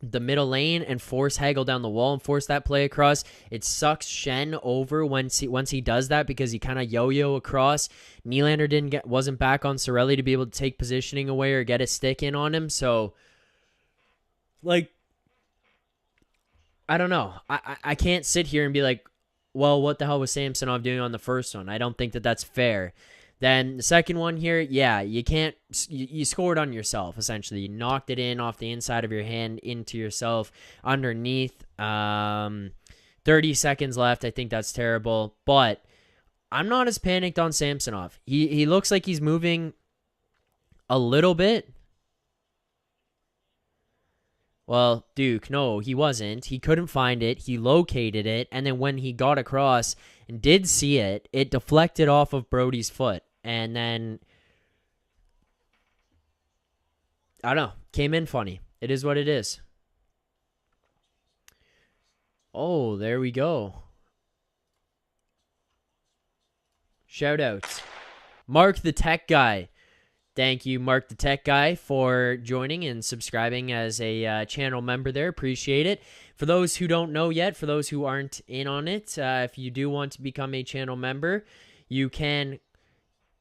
the middle lane and force Hagel down the wall and force that play across. It sucks Shen over once he does that because he kind of yo-yo across. Nylander wasn't back on Cirelli to be able to take positioning away or get a stick in on him. So, like, I don't know. I can't sit here and be like, well, what the hell was Samsonov doing on the first one? I don't think that's fair. Then the second one here, yeah, you can't. You scored on yourself, essentially. You knocked it in off the inside of your hand into yourself underneath. 30 seconds left. I think that's terrible. But I'm not as panicked on Samsonov. He looks like he's moving a little bit. Well, Duke, no, he wasn't. He couldn't find it. He located it, and then when he got across and did see it, it deflected off of Brody's foot, and then I don't know, came in funny. It is what it is. Oh, there we go. Shout outs. Mark the Tech Guy. Thank you, Mark the Tech Guy, for joining and subscribing as a channel member there. Appreciate it. For those who don't know yet, for those who aren't in on it, if you do want to become a channel member, you can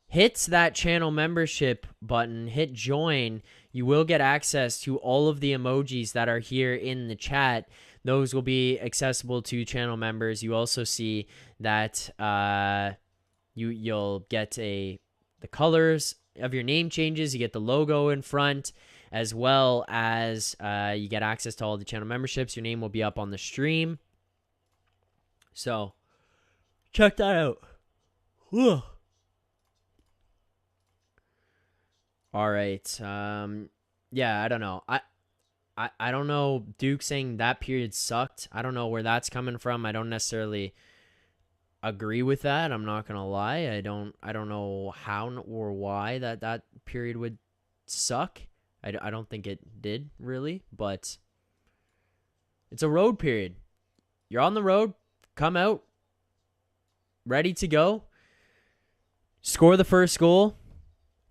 hit that channel membership button, hit join. You will get access to all of the emojis that are here in the chat. Those will be accessible to channel members. You also see that you'll get the colors of your name changes. You get the logo in front, as well as you get access to all the channel memberships. Your name will be up on the stream. So check that out. Whew. All right. Yeah, I don't know. I don't know. Duke saying that period sucked. I don't know where that's coming from. I don't necessarily agree with that. I'm not gonna lie. I don't know how or why that period would suck. I don't think it did really, but it's a road period. You're on the road. Come out ready to go. Score the first goal.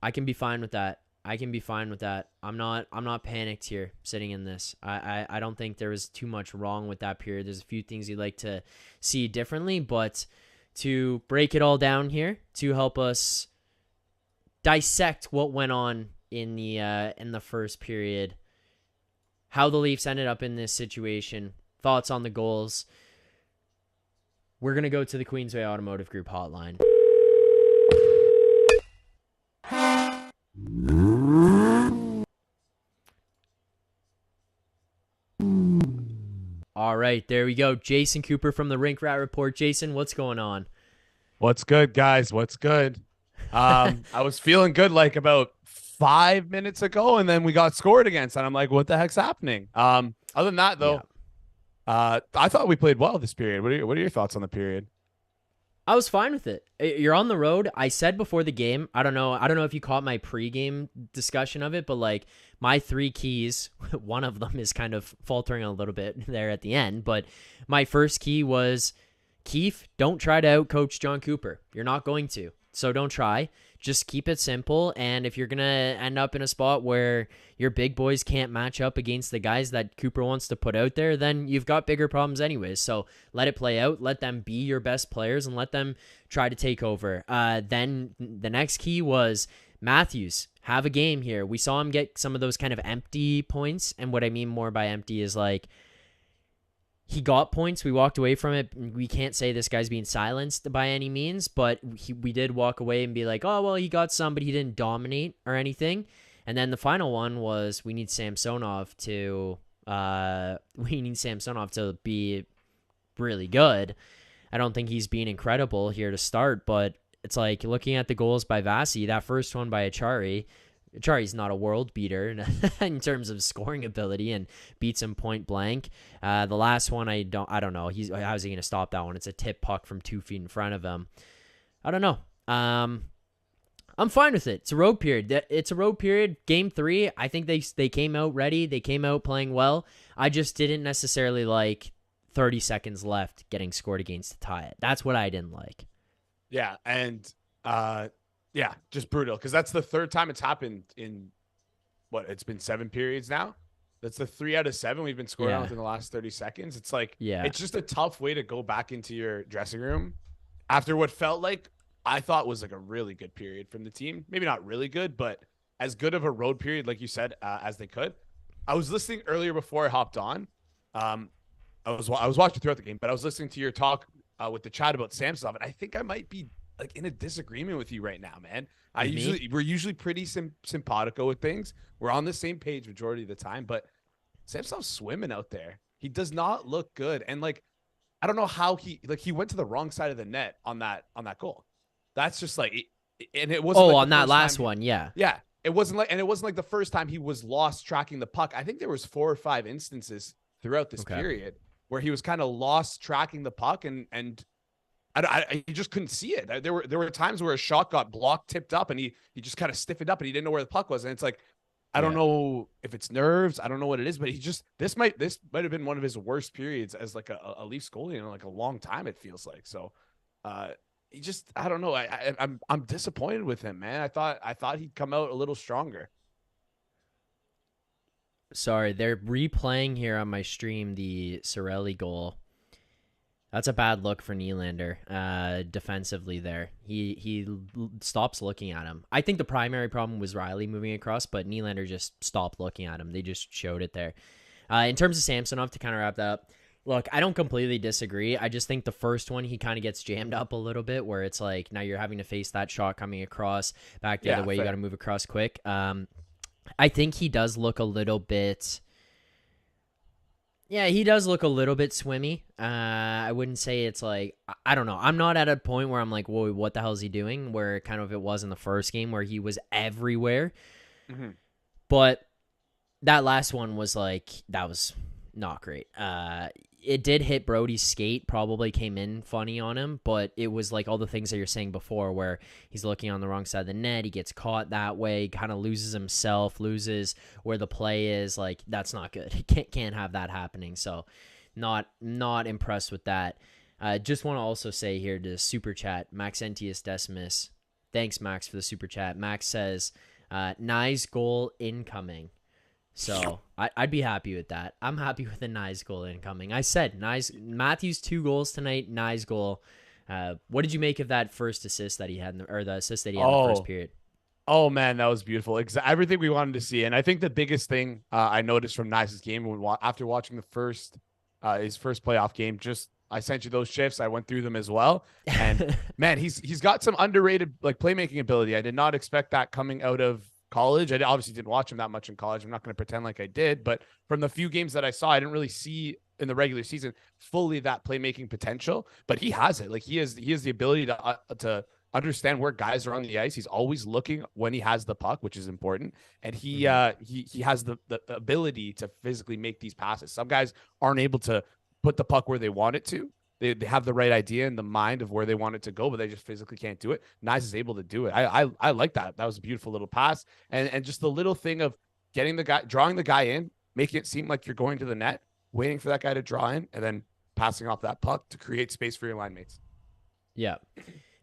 I can be fine with that. I'm not panicked here sitting in this. I don't think there was too much wrong with that period. There's a few things you'd like to see differently, but to break it all down here, to help us dissect what went on in the first period, how the Leafs ended up in this situation, thoughts on the goals, we're going to go to the Queensway Automotive Group hotline. All right, there we go. Jason Cooper from the Rink Rat Report. Jason, what's going on? What's good, guys? What's good? I was feeling good like about 5 minutes ago, and then we got scored against, and I'm like, what the heck's happening? Other than that, though, I thought we played well this period. What are your thoughts on the period? I was fine with it. You're on the road. I said before the game, I don't know if you caught my pregame discussion of it, but like my 3 keys, one of them is kind of faltering a little bit there at the end, but my first key was, Keefe, don't try to outcoach John Cooper. You're not going to. So don't try. Just keep it simple. And if you're going to end up in a spot where your big boys can't match up against the guys that Cooper wants to put out there, then you've got bigger problems anyways. So let it play out. Let them be your best players and let them try to take over. Then the next key was Matthews. Have a game here. We saw him get some of those kind of empty points. And what I mean more by empty is like, he got points. We walked away from it. We can't say this guy's being silenced by any means, but we did walk away and be like, oh, well, he got some, but he didn't dominate or anything. And then the final one was we need Samsonov to be really good. I don't think he's being incredible here to start, but it's like looking at the goals by Vasi, that first one by Achari. Achari's not a world beater in terms of scoring ability and beats him point blank. The last one, I don't know. How's he going to stop that one? It's a tip puck from 2 feet in front of him. I don't know. I'm fine with it. It's a road period. Game 3, I think they came out ready. They came out playing well. I just didn't necessarily like 30 seconds left getting scored against to tie it. That's what I didn't like. Yeah, and yeah, just brutal, because that's the third time it's happened in it's been 7 periods now. That's the 3 out of 7 we've been scoring on within the last 30 seconds. It's like, it's just a tough way to go back into your dressing room after what felt like, I thought was like a really good period from the team. Maybe not really good, but as good of a road period, like you said, as they could. I was listening earlier before I hopped on. I was watching throughout the game, but I was listening to your talk with the chat about Samsonov, and I think I might be like in a disagreement with you right now, man. We're usually pretty simpatico with things. We're on the same page majority of the time, but Samsonov's swimming out there. He does not look good, and like I don't know how he went to the wrong side of the net on that goal. That's just like, and it wasn't. On that last one, yeah. Yeah, it wasn't like the first time he was lost tracking the puck. I think there was 4 or 5 instances throughout this period where he was kind of lost tracking the puck, and I just couldn't see it. There were times where a shot got blocked, tipped up, and he just kind of stiffened up and he didn't know where the puck was. And it's like, I don't know if it's nerves. I don't know what it is, but this might have been one of his worst periods as like a Leafs goalie in like a long time, it feels like. So I don't know. I'm disappointed with him, man. I thought he'd come out a little stronger. Sorry, they're replaying here on my stream the Cirelli goal. That's a bad look for Nylander defensively there. He stops looking at him. I think the primary problem was Riley moving across, but Nylander just stopped looking at him. They just showed it there. In terms of Samsonov, to kind of wrap that up, look, I don't completely disagree. I just think the first one, he kind of gets jammed up a little bit, where it's like, now you're having to face that shot coming across back the other way. Fair. You got to move across quick. I think he does look a little bit... Yeah, he does look a little bit swimmy. I wouldn't say it's like, I don't know. I'm not at a point where I'm like, whoa, what the hell is he doing? Where kind of it was in the first game where he was everywhere. Mm-hmm. But that last one was like, that was not great. It did hit Brody's skate, probably came in funny on him, but it was like all the things that you're saying before, where he's looking on the wrong side of the net, he gets caught that way, kind of loses himself, loses where the play is. Like, that's not good. He can't have that happening. So not impressed with that. Just want to also say here to super chat, Maxentius Decimus. Thanks, Max, for the super chat. Max says, nice goal incoming. So I'd be happy with that. I'm happy with a nice goal incoming. I said nice. Matthews 2 goals tonight. Nice goal. What did you make of that first assist that he had, or the assist that he had in the first period? Oh man, that was beautiful. Everything we wanted to see. And I think the biggest thing I noticed from Nice's game after watching his first playoff game, I sent you those shifts. I went through them as well. And man, he's got some underrated like playmaking ability. I did not expect that coming out of college. I obviously didn't watch him that much in college. I'm not going to pretend like I did, but from the few games that I saw, I didn't really see in the regular season fully that playmaking potential, but he has it. Like he has the ability to understand where guys are on the ice. He's always looking when he has the puck, which is important. And he has the ability to physically make these passes. Some guys aren't able to put the puck where they want it to. They have the right idea in the mind of where they want it to go, but they just physically can't do it. Nice is able to do it. I like that. That was a beautiful little pass. And just the little thing of drawing the guy in, making it seem like you're going to the net, waiting for that guy to draw in, and then passing off that puck to create space for your line mates. Yeah.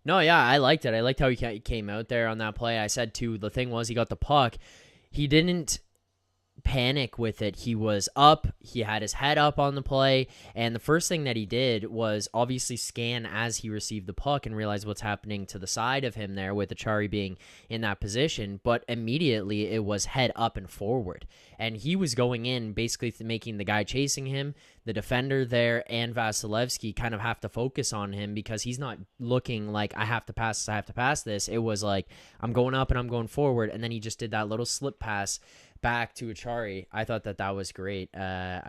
No, yeah, I liked it. I liked how he came out there on that play. I said, too, the thing was he got the puck. He didn't panic with it. He was up, he had his head up on the play, and the first thing that he did was obviously scan as he received the puck and realize what's happening to the side of him there, with Achari being in that position, but immediately it was head up and forward, and he was going in basically making the guy chasing him, the defender there, and Vasilevsky kind of have to focus on him, because he's not looking like I have to pass this. It was like, I'm going up and I'm going forward, and then he just did that little slip pass back to Achari. I thought that was great. Yeah.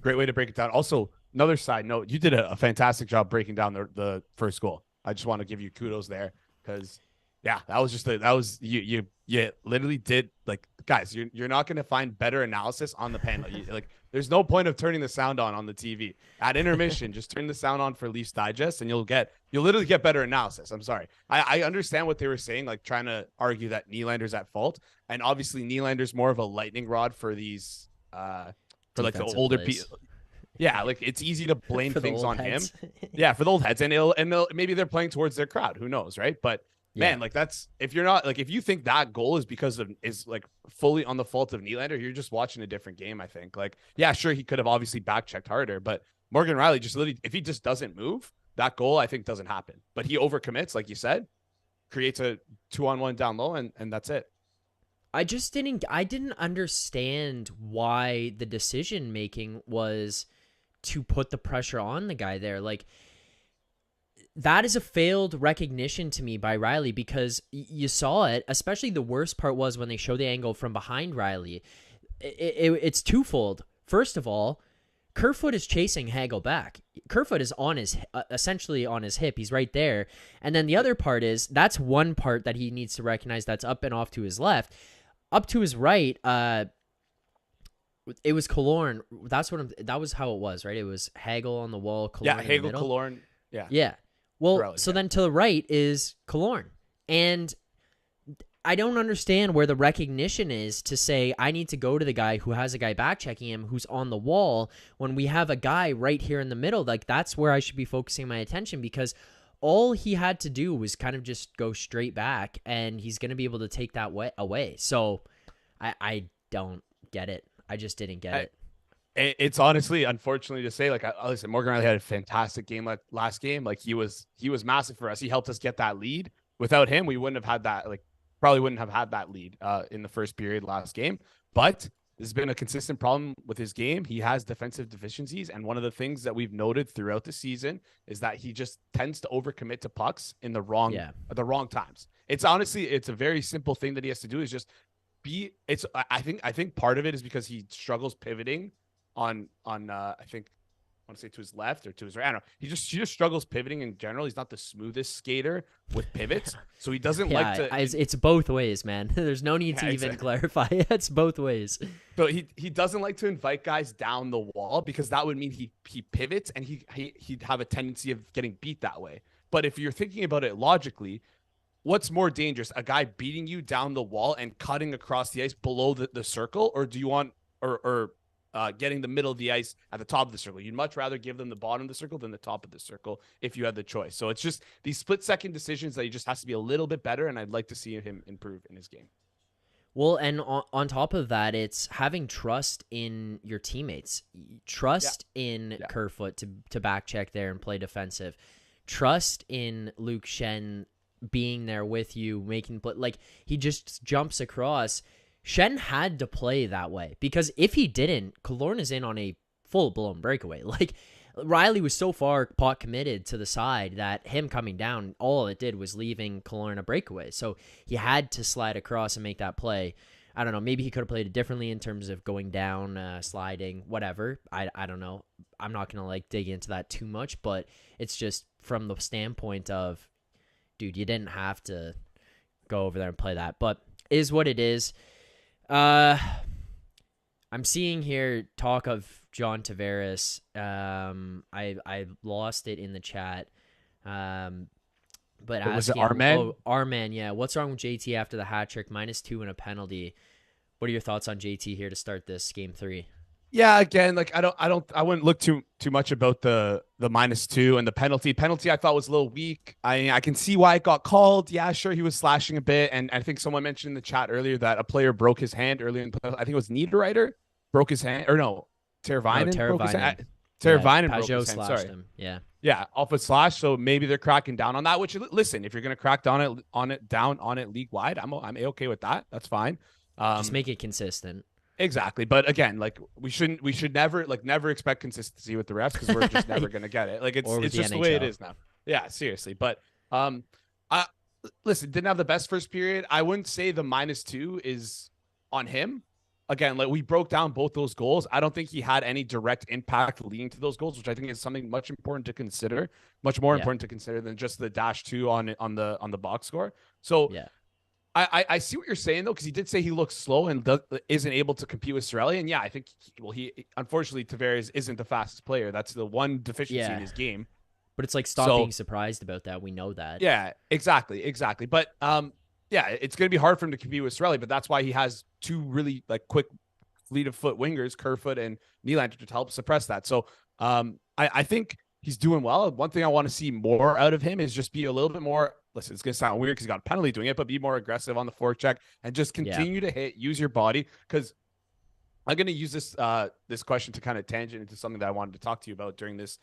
Great way to break it down. Also, another side note, you did a fantastic job breaking down the first goal. I just want to give you kudos there, because you literally did, like, guys, you're not going to find better analysis on the panel. There's no point of turning the sound on the TV at intermission. Just turn the sound on for Leafs Digest, and you'll literally get better analysis. I'm sorry. I understand what they were saying, like trying to argue that Nylander's at fault, and obviously Nylander's more of a lightning rod for these for like the older people. Yeah, like it's easy to blame things on him. Yeah, for the old heads, and maybe they're playing towards their crowd. Who knows, right? But man, like that's, if you think that goal is fully on the fault of Nylander, you're just watching a different game, I think. Like, yeah, sure, he could have obviously back checked harder, but Morgan Riley just literally, if he just doesn't move, that goal I think doesn't happen. But he overcommits, like you said, creates a 2-on-1 down low, and that's it. I didn't understand why the decision making was to put the pressure on the guy there. Like, that is a failed recognition to me by Riley, because you saw it, especially the worst part was when they show the angle from behind Riley. It's twofold. First of all, Kerfoot is chasing Hagel back. Kerfoot is on his essentially on his hip. He's right there. And then the other part is that's one part that he needs to recognize that's up and off to his left. Up to his right, it was Killorn. That was how it was, right? It was Hagel on the wall, Killorn in the Hagel, middle. Killorn. Yeah. Well, Pirelli, so then to the right is Killorn. And I don't understand where the recognition is to say I need to go to the guy who has a guy back checking him who's on the wall when we have a guy right here in the middle. Like, that's where I should be focusing my attention, because all he had to do was kind of just go straight back, and he's going to be able to take that away. So I don't get it. I just didn't get it. It's honestly, unfortunately to say, like, listen, Morgan Riley had a fantastic game last game. Like, he was massive for us. He helped us get that lead. Without him, we wouldn't have had that, probably wouldn't have had that lead in the first period last game. But this has been a consistent problem with his game. He has defensive deficiencies. And one of the things that we've noted throughout the season is that he just tends to overcommit to pucks in the wrong times. It's a very simple thing that he has to do is just I think part of it is because he struggles pivoting on I think I want to say to his left or to his right. I don't know. He just struggles pivoting in general. He's not the smoothest skater with pivots, so he doesn't like to. It's both ways, man. There's no need to even clarify. It's both ways. So he doesn't like to invite guys down the wall, because that would mean he pivots, and he'd have a tendency of getting beat that way. But if you're thinking about it logically, what's more dangerous, a guy beating you down the wall and cutting across the ice below the circle, or do you want getting the middle of the ice at the top of the circle? You'd much rather give them the bottom of the circle than the top of the circle if you had the choice. So it's just these split-second decisions that he just has to be a little bit better, and I'd like to see him improve in his game. Well, and on top of that, it's having trust in your teammates. Trust in Kerfoot to back check there and play defensive. Trust in Luke Schenn being there with you, making play. Like, he just jumps across. Schenn had to play that way, because if he didn't, Killorn is in on a full-blown breakaway. Like, Riley was so far pot committed to the side that him coming down, all it did was leaving Killorn a breakaway. So he had to slide across and make that play. I don't know. Maybe he could have played it differently in terms of going down, sliding, whatever. I don't know. I'm not going to dig into that too much, but it's just from the standpoint of, dude, you didn't have to go over there and play that. But is what it is. I'm seeing here talk of John Tavares. I lost it in the chat. But was it Arman? Arman, yeah. What's wrong with JT after the hat trick? -2 and a penalty. What are your thoughts on JT here to start this game 3? Yeah, again, I wouldn't look too much about the -2 and the penalty. Penalty I thought was a little weak. I can see why it got called. Yeah, sure, he was slashing a bit, and I think someone mentioned in the chat earlier that a player broke his hand earlier in the play. I think it was Niederreiter broke his hand, or no, Teravainen broke his hand. Teravainen broke his hand. Sorry. Him. Yeah, off a slash. So maybe they're cracking down on that. Which, listen, if you're gonna crack down on it league wide, I'm okay with that. That's fine. Just make it consistent. Exactly. But again, we should never expect consistency with the refs, because we're just never going to get it. It's just the way it is now. Yeah, seriously. But listen, didn't have the best first period. I wouldn't say the -2 is on him. Again, we broke down both those goals. I don't think he had any direct impact leading to those goals, which I think is something much important to consider, much more important to consider than just the -2 on the box score. So yeah. I see what you're saying, though, because he did say he looks slow and isn't able to compete with Cirelli. And yeah, I think he unfortunately, Tavares isn't the fastest player. That's the one deficiency in his game. But it's stop being surprised about that. We know that. Yeah, exactly. But yeah, it's going to be hard for him to compete with Cirelli, but that's why he has two really quick fleet of foot wingers, Kerfoot and Nylander, to help suppress that. So I think he's doing well. One thing I want to see more out of him is just be a little bit more. Listen, it's going to sound weird because he got a penalty doing it, but be more aggressive on the forecheck and just continue to hit, use your body. Because I'm going to use this question to kind of tangent into something that I wanted to talk to you about during this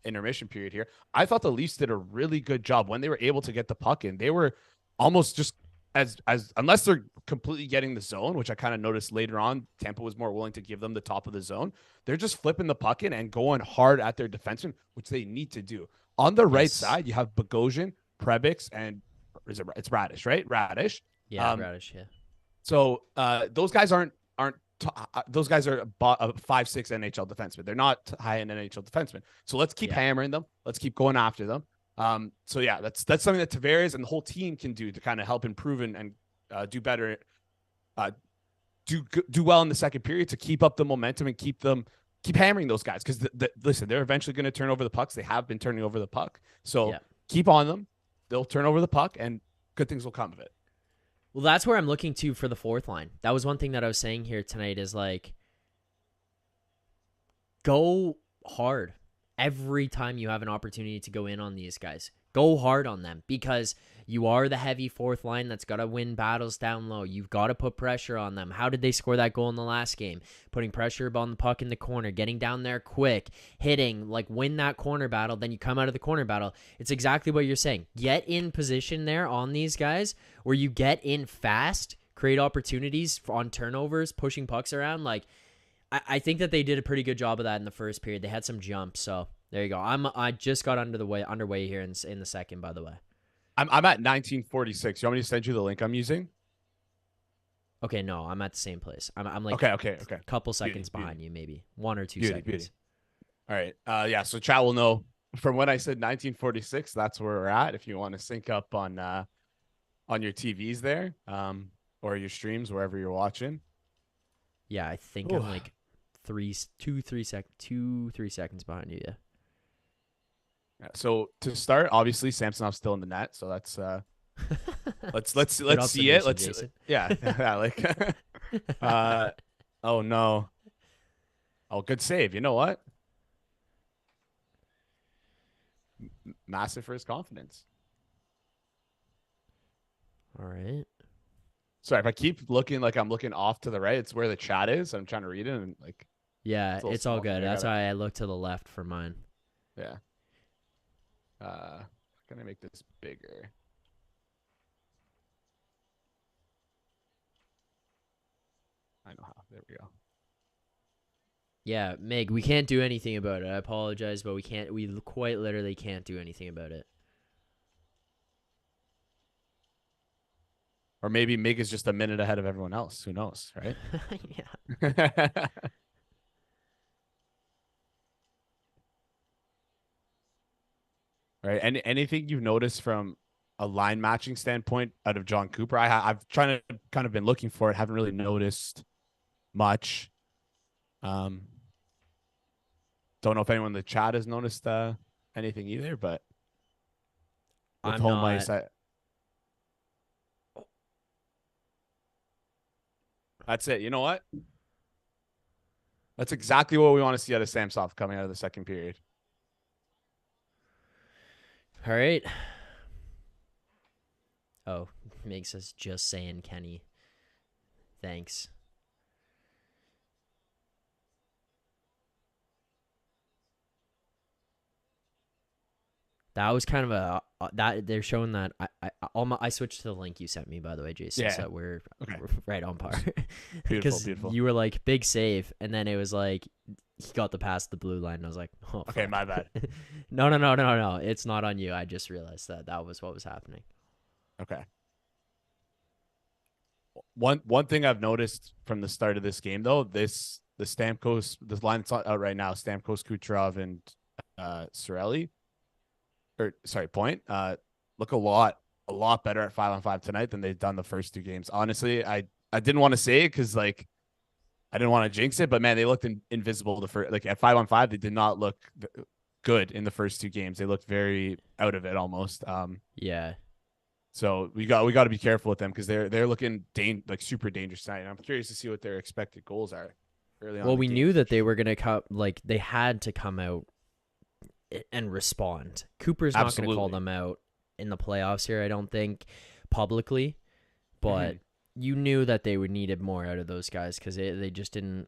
intermission period here. I thought the Leafs did a really good job when they were able to get the puck in. They were almost just as unless they're completely getting the zone, which I kind of noticed later on, Tampa was more willing to give them the top of the zone. They're just flipping the puck in and going hard at their defenseman, which they need to do. On the right side, you have Bogosian, Prebix, and it's Radish, right? Radish. Yeah, Radish, yeah. So those guys aren't those guys are 5-6 NHL defensemen. They're not high-end NHL defensemen. So let's keep hammering them. Let's keep going after them. So yeah, that's something that Tavares and the whole team can do to kind of help improve and do better, do well in the second period to keep up the momentum and keep hammering those guys. Because listen, they're eventually going to turn over the pucks. They have been turning over the puck. So keep on them. They'll turn over the puck and good things will come of it. Well, that's where I'm looking to for the fourth line. That was one thing that I was saying here tonight is like, go hard every time you have an opportunity to go in on these guys. Go hard on them because you are the heavy fourth line that's got to win battles down low. You've got to put pressure on them. How did they score that goal in the last game? Putting pressure on the puck in the corner, getting down there quick, hitting, like win that corner battle, then you come out of the corner battle. It's exactly what you're saying. Get in position there on these guys where you get in fast, create opportunities on turnovers, pushing pucks around. Like, I think that they did a pretty good job of that in the first period. They had some jumps, so there you go. I just got underway here in the second, by the way. I'm at 1946. You want me to send you the link I'm using? Okay, no, I'm at the same place. I'm like okay. A couple seconds behind you, maybe 1 or 2 seconds. All right. Yeah. So chat will know from when I said 1946. That's where we're at. If you want to sync up on your TVs there, or your streams wherever you're watching. Yeah, I think I'm like 3 seconds behind you. Yeah. So to start, obviously Samsonov's still in the net, so that's let's see it. Let's like oh no. Oh, good save. You know what? Massive for his confidence. All right. Sorry, if I keep looking like I'm looking off to the right, it's where the chat is. I'm trying to read it and like. Yeah, it's all good. That's why I look to the left for mine. Yeah. Can I make this bigger? I know how. There we go. Yeah, Meg, we can't do anything about it. I apologize, but we quite literally can't do anything about it. Or maybe Mig is just a minute ahead of everyone else. Who knows, right? Yeah. Right. Anything you've noticed from a line matching standpoint out of John Cooper? I've trying to kind of been looking for it. Haven't really noticed much. Don't know if anyone in the chat has noticed anything either, but with I'm home not... ice, that's it. You know what? That's exactly what we want to see out of Samsonov coming out of the second period. All right. Oh, makes us just saying Kenny. Thanks. That was kind of a that they're showing that I switched to the link you sent me, by the way, Jason. Yeah. So we're right on par. Beautiful. You were like big save, and then it was like he got the pass the blue line, and I was like, oh, okay, fuck. my bad. No. It's not on you. I just realized that was what was happening. Okay. One thing I've noticed from the start of this game, though, the Stamkos, this line that's out right now, Stamkos, Kucherov, and Cirelli. Point, look a lot better at 5-on-5 tonight than they've done the first 2 games. Honestly, I didn't want to say it because like I didn't want to jinx it, but man, they looked invisible the first, like at 5-on-5, they did not look good in the first 2 games. They looked very out of it almost. Yeah. So we got to be careful with them because they're looking like super dangerous tonight. And I'm curious to see what their expected goals are early on. Well, we knew that they were gonna come, like they had to come out and respond. Cooper's not going to call them out in the playoffs here, I don't think, publicly, but you knew that they would needed more out of those guys because they just didn't.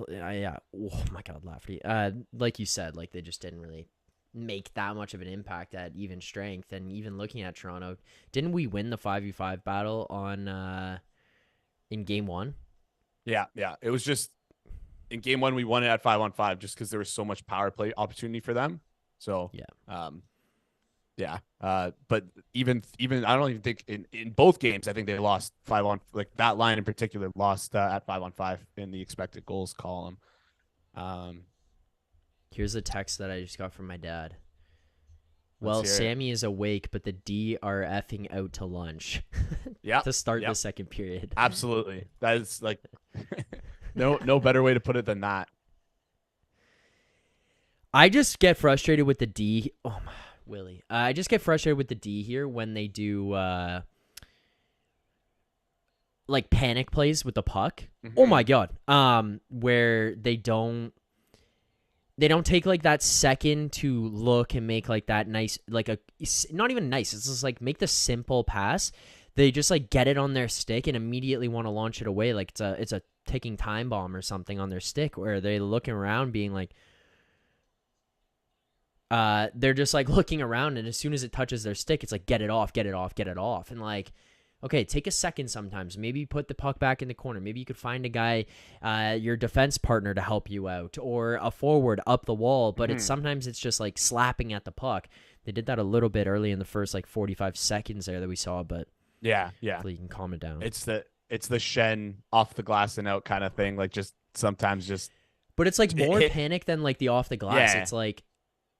Yeah. Oh my God, Lafferty. Like you said, like they just didn't really make that much of an impact at even strength. And even looking at Toronto, didn't we win the 5v5 battle on in game 1? Yeah. It was just. In game 1, we won it at 5-on-5 just because there was so much power play opportunity for them. So, Yeah. But even I don't even think in both games, I think they lost 5 on, like that line in particular lost at 5-on-5 in the expected goals column. Um, Here's a text that I just got from my dad. let's Well, hear it. Sammy is awake, but the D are effing out to lunch Yep. to start the Yep. second period. Absolutely. That is like no better way to put it than that. I just get frustrated with the D. Oh my, Willie. I just get frustrated with the D here when they do like panic plays with the puck. Mm-hmm. Oh my god. Where they don't take like that second to look and make like that nice, like a not even nice. It's just like make the simple pass. They just like get it on their stick and immediately want to launch it away like it's a ticking time bomb or something on their stick. Where they're looking around, being like, they're just like looking around, and as soon as it touches their stick, it's like get it off, get it off, get it off, and like. Okay, take a second sometimes. Maybe put the puck back in the corner. Maybe you could find a guy, your defense partner, to help you out, or a forward up the wall. But sometimes it's just like slapping at the puck. They did that a little bit early in the first like 45 seconds there that we saw, but Yeah. hopefully you can calm it down. It's the Shen off the glass and out kind of thing. Like just sometimes just But it's like more hit. panic than like the off the glass. Yeah.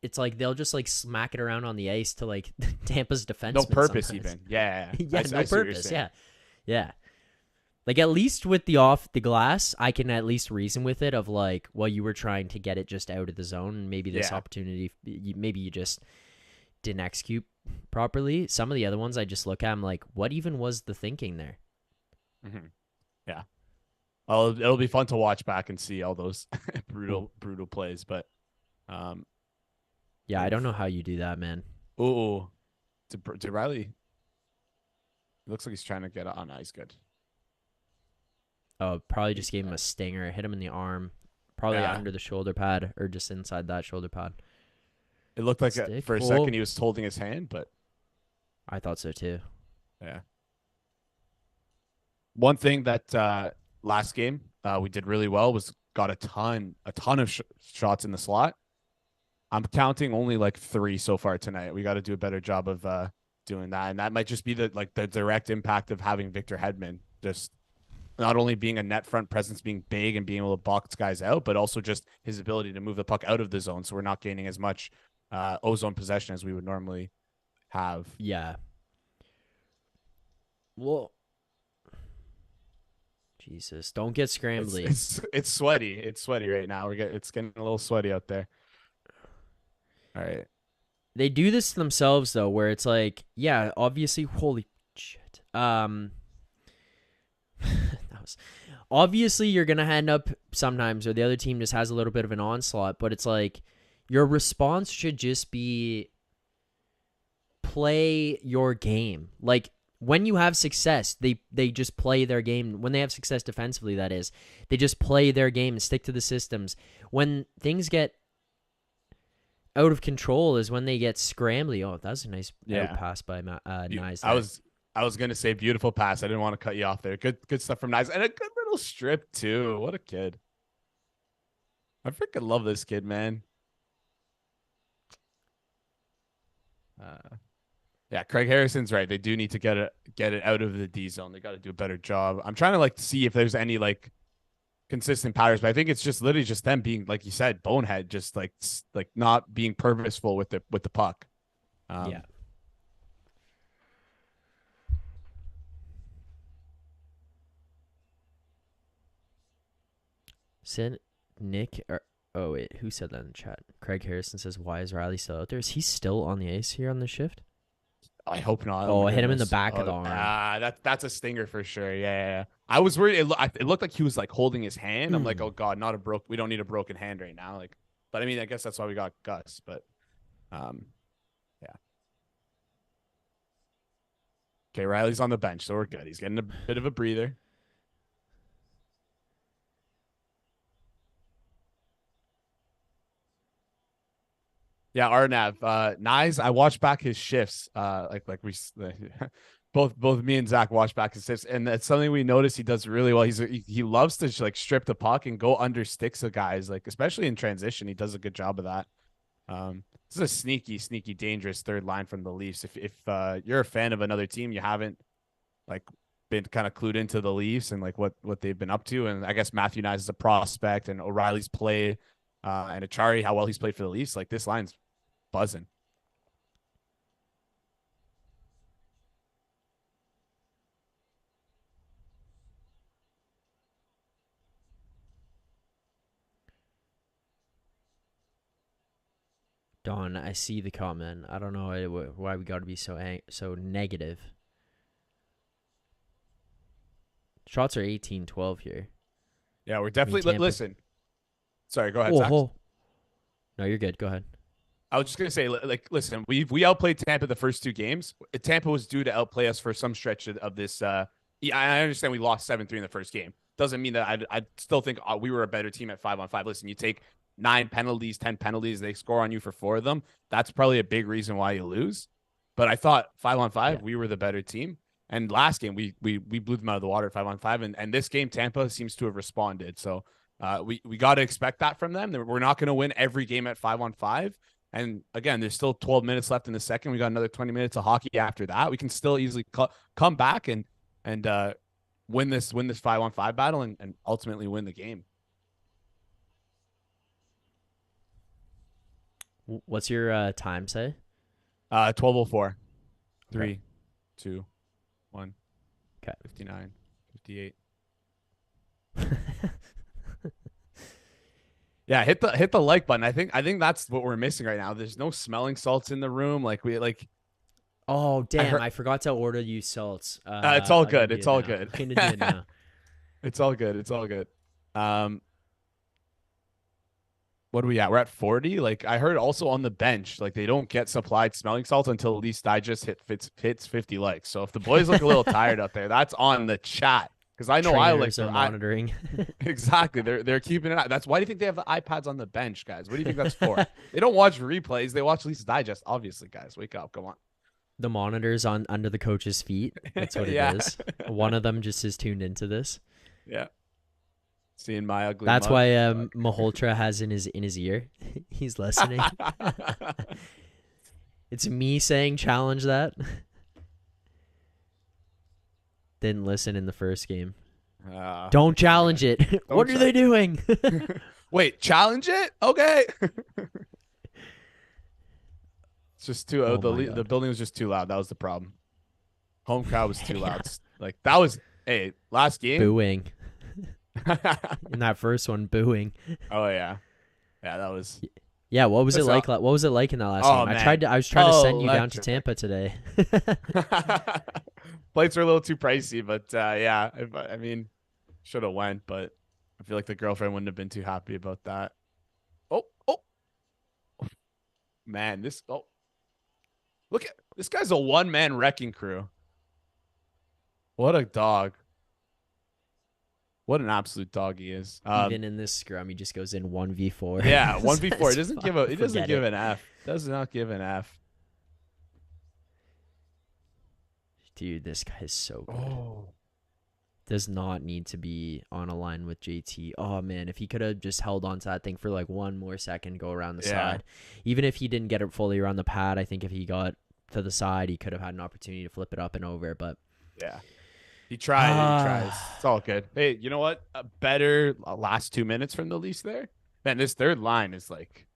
It's like they'll just like smack it around on the ice to like Tampa's defenseman. No purpose sometimes. even. Yeah. Yeah, I no see what you're purpose. saying. Yeah. Like at least with the off the glass, I can at least reason with it of like, well, you were trying to get it just out of the zone, and maybe this Yeah. opportunity, maybe you just didn't execute properly. Some of the other ones I just look at, I'm like, what even was the thinking there? Mm-hmm. Yeah. Well, it'll be fun to watch back and see all those brutal plays. But Yeah, I don't know how you do that, man. ooh, to Riley. It looks like he's trying to get it. Oh, no, he's good. Oh, probably just gave him a stinger, hit him in the arm, probably Yeah. under the shoulder pad or just inside that shoulder pad. It looked like Stick. for a Oh. second he was holding his hand, but I thought so too. yeah. One thing that last game we did really well was got a ton of shots in the slot. I'm counting only like 3 so far tonight. We got to do a better job of doing that, and that might just be the direct impact of having Victor Hedman just not only being a net front presence, being big and being able to box guys out, but also just his ability to move the puck out of the zone, so we're not gaining as much ozone possession as we would normally have. Yeah. Well, Jesus, don't get scrambly. It's sweaty. It's sweaty right now. It's getting a little sweaty out there. All right. They do this to themselves though, where it's like, yeah, obviously, holy shit. That was obviously you're gonna end up sometimes, or the other team just has a little bit of an onslaught, but it's like your response should just be play your game. Like when you have success, they just play their game. When they have success defensively, that is, they just play their game and stick to the systems. When things get out of control is when they get scrambly. Oh, that was a nice out pass by Nyes. I was gonna say beautiful pass. I didn't want to cut you off there. Good stuff from Nyes, and a good little strip too. What a kid! I freaking love this kid, man. Yeah, Craig Harrison's right. They do need to get it out of the D zone. They got to do a better job. I'm trying to like see if there's any like consistent patterns, but I think it's just literally just them being, like you said, bonehead, just like not being purposeful with the puck. Yeah. Said Nick. Oh wait, who said that in the chat? Craig Harrison says, "Why is Riley still out there? Is he still on the ice here on the shift?" I hope not. Oh, hit him in the back of the arm. That's a stinger for sure. Yeah. I was worried. It looked like he was like holding his hand. I'm like, oh god, we don't need a broken hand right now. Like, but I mean, I guess that's why we got Gus. But, yeah. Okay, Riley's on the bench, so we're good. He's getting a bit of a breather. Yeah, Arnav. Nyes, I watched back his shifts. Both me and Zack watched back his shifts, and that's something we noticed he does really well. He loves to like strip the puck and go under sticks of guys, like especially in transition. He does a good job of that. This is a sneaky, dangerous third line from the Leafs. If you're a fan of another team, you haven't like been kind of clued into the Leafs and like what they've been up to. And I guess Matthew Nyes is a prospect, and O'Reilly's play, and Achari, how well he's played for the Leafs. Like this line's buzzing. Don, I see the comment. I don't know why we got to be so negative. Shots are 18-12 here. Yeah, we're definitely listen. Sorry, go ahead, Oh, Zach. oh. No, you're good. Go ahead. I was just gonna say, like, listen, we outplayed Tampa the first 2 games. Tampa was due to outplay us for some stretch of this. Yeah, I understand we lost 7-3 in the first game. Doesn't mean that I still think we were a better team at 5-on-5. Listen, you take 9 penalties, 10 penalties, they score on you for 4 of them. That's probably a big reason why you lose. But I thought 5-on-5, we were the better team. And last game, we blew them out of the water at 5-on-5. And this game, Tampa seems to have responded. So we got to expect that from them. We're not going to win every game at 5-on-5. And again, there's still 12 minutes left in the second. We got another 20 minutes of hockey after that. We can still easily come back and win this 5-on-5 battle and ultimately win the game. What's your time say? 12:04. 3, Okay. 2, 1. Okay. 59, 58. Yeah, hit the like button. I think that's what we're missing right now. There's no smelling salts in the room. Oh damn! I forgot to order you salts. It's all good. It's all good. I'm gonna do it now. It's all good. It's all good. What are we at? We're at 40. Like I heard also on the bench, like they don't get supplied smelling salts until at least Digest hits 50 likes. So if the boys look a little tired out there, that's on the chat. Because I know Trainers are monitoring. Exactly. They're keeping it out. That's why do you think they have the iPads on the bench, guys? What do you think that's for? They don't watch replays. They watch Leafs Digest. Obviously, guys. Wake up. Come on. The monitors under the coach's feet. That's what it is. One of them just is tuned into this. Yeah. Seeing my ugly. That's why Maholtra has in his ear. He's listening. It's me saying challenge that. Didn't listen in the first game. Don't challenge it. What are they doing? Wait, challenge it? Okay. It's just too. The building was just too loud. That was the problem. Home crowd was too loud. Like that was last game. Booing. In that first one, booing. Oh yeah, that was. Yeah, what was it like? What was it like in that last game? Man. I was trying to send you down to Tampa today. Flights are a little too pricey, but yeah, I mean, should have went, but I feel like the girlfriend wouldn't have been too happy about that. Oh, man, look at this guy's a one-man wrecking crew. What a dog. What an absolute dog he is. Even in this scrum, he just goes in 1v4. Yeah, 1v4. It doesn't give it. an F. Does not give an F. Dude, this guy is so good. Oh. Does not need to be on a line with JT. Oh, man, if he could have just held on to that thing for like one more second, go around the side. Even if he didn't get it fully around the pad, I think if he got to the side, he could have had an opportunity to flip it up and over. But yeah. He tried. He tries. It's all good. Hey, you know what? A better last 2 minutes from the Leafs there. Man, this third line is like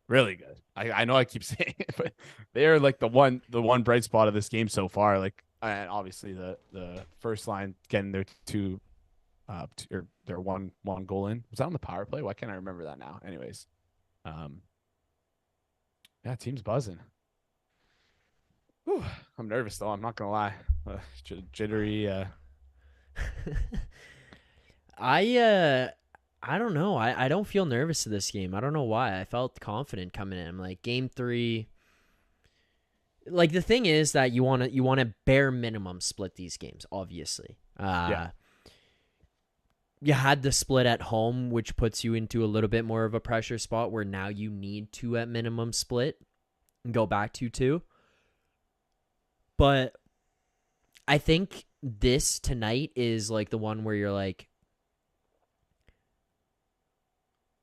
really good. I know I keep saying it, but they're like the one bright spot of this game so far. Like, and obviously the first line getting their their one goal in. Was that on the power play? Why can't I remember that now? Anyways, yeah, team's buzzing. Whew, I'm nervous though. I'm not gonna lie. Jittery. I don't know. I don't feel nervous to this game. I don't know why. I felt confident coming in. I'm like game 3. Like the thing is that you want to bare minimum split these games. Obviously, You had the split at home, which puts you into a little bit more of a pressure spot where now you need to at minimum split and go back 2-2. But I think this tonight is like the one where you're like,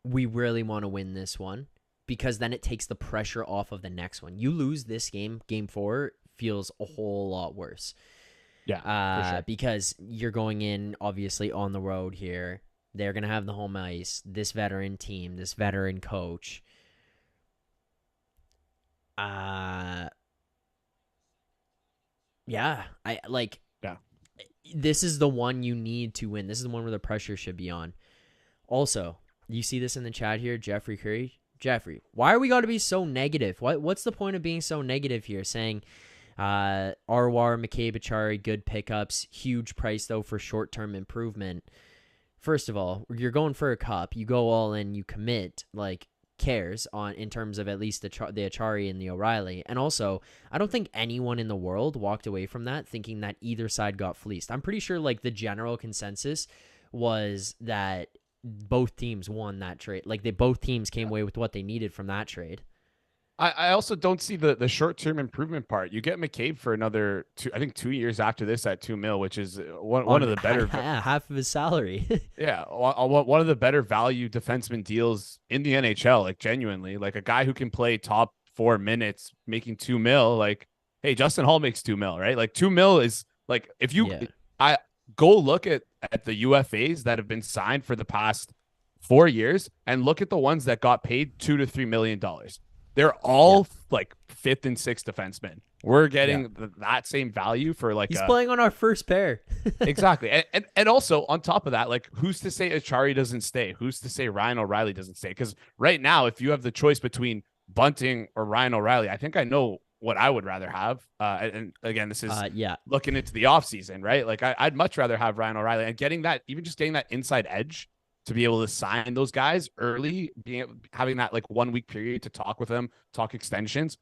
we really want to win this one. because then it takes the pressure off of the next one. You lose this game, game 4 feels a whole lot worse. Yeah, for sure. Because you're going in obviously on the road here. They're going to have the home ice, this veteran team, this veteran coach. Yeah, this is the one you need to win. This is the one where the pressure should be on. Also, you see this in the chat here, Jeffrey Curry. Jeffrey, why are we got to be so negative? What's the point of being so negative here? Saying Arwar, McCabe, Achari, good pickups, huge price though for short-term improvement. First of all, you're going for a cup. You go all in, you commit, cares on in terms of at least the Achari and the O'Reilly. And also, I don't think anyone in the world walked away from that thinking that either side got fleeced. I'm pretty sure the general consensus was that both teams won that trade. Both teams came away with what they needed from that trade. I also don't see the short-term improvement part. You get McCabe for another 2 years after this at $2 million, which is one of the better half of his salary. Yeah, one of the better value defenseman deals in the NHL. Genuinely, a guy who can play top 4 minutes, making $2 million. Hey, Justin Hall makes $2 million, right? $2 million is if you I go look at the UFAs that have been signed for the past 4 years and look at the ones that got paid $2 to $3 million. They're all fifth and sixth defensemen. We're getting that same value for he's playing on our first pair. Exactly. And also on top of that, who's to say Achari doesn't stay? Who's to say Ryan O'Reilly doesn't stay? Because right now, if you have the choice between Bunting or Ryan O'Reilly, I think I know what I would rather have. And again, this is looking into the offseason, right? I'd much rather have Ryan O'Reilly and getting that inside edge to be able to sign those guys early, having that 1 week period to talk with them, talk extensions.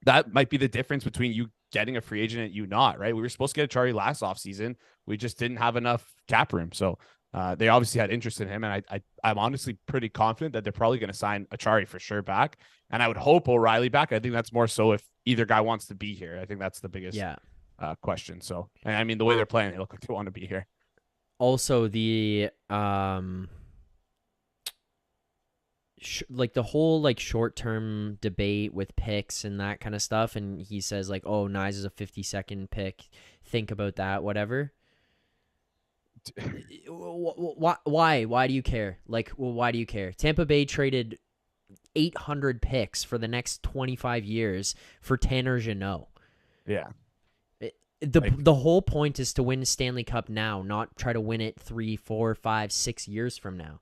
That might be the difference between you getting a free agent and you not, right? We were supposed to get Achari last offseason. We just didn't have enough cap room. So they obviously had interest in him. And I'm honestly pretty confident that they're probably going to sign Achari for sure back. And I would hope O'Reilly back. I think that's more so if either guy wants to be here. I think that's the biggest question. So, I mean, the way they're playing, they look like they want to be here. Also, the the whole short-term debate with picks and that kind of stuff, and he says oh, Nyes is a 52nd pick. Think about that, whatever. Why do you care? Why do you care? Tampa Bay traded 800 picks for the next 25 years for Tanner Jeannot. Yeah. The whole point is to win the Stanley Cup now, not try to win it 3, 4, 5, 6 years from now.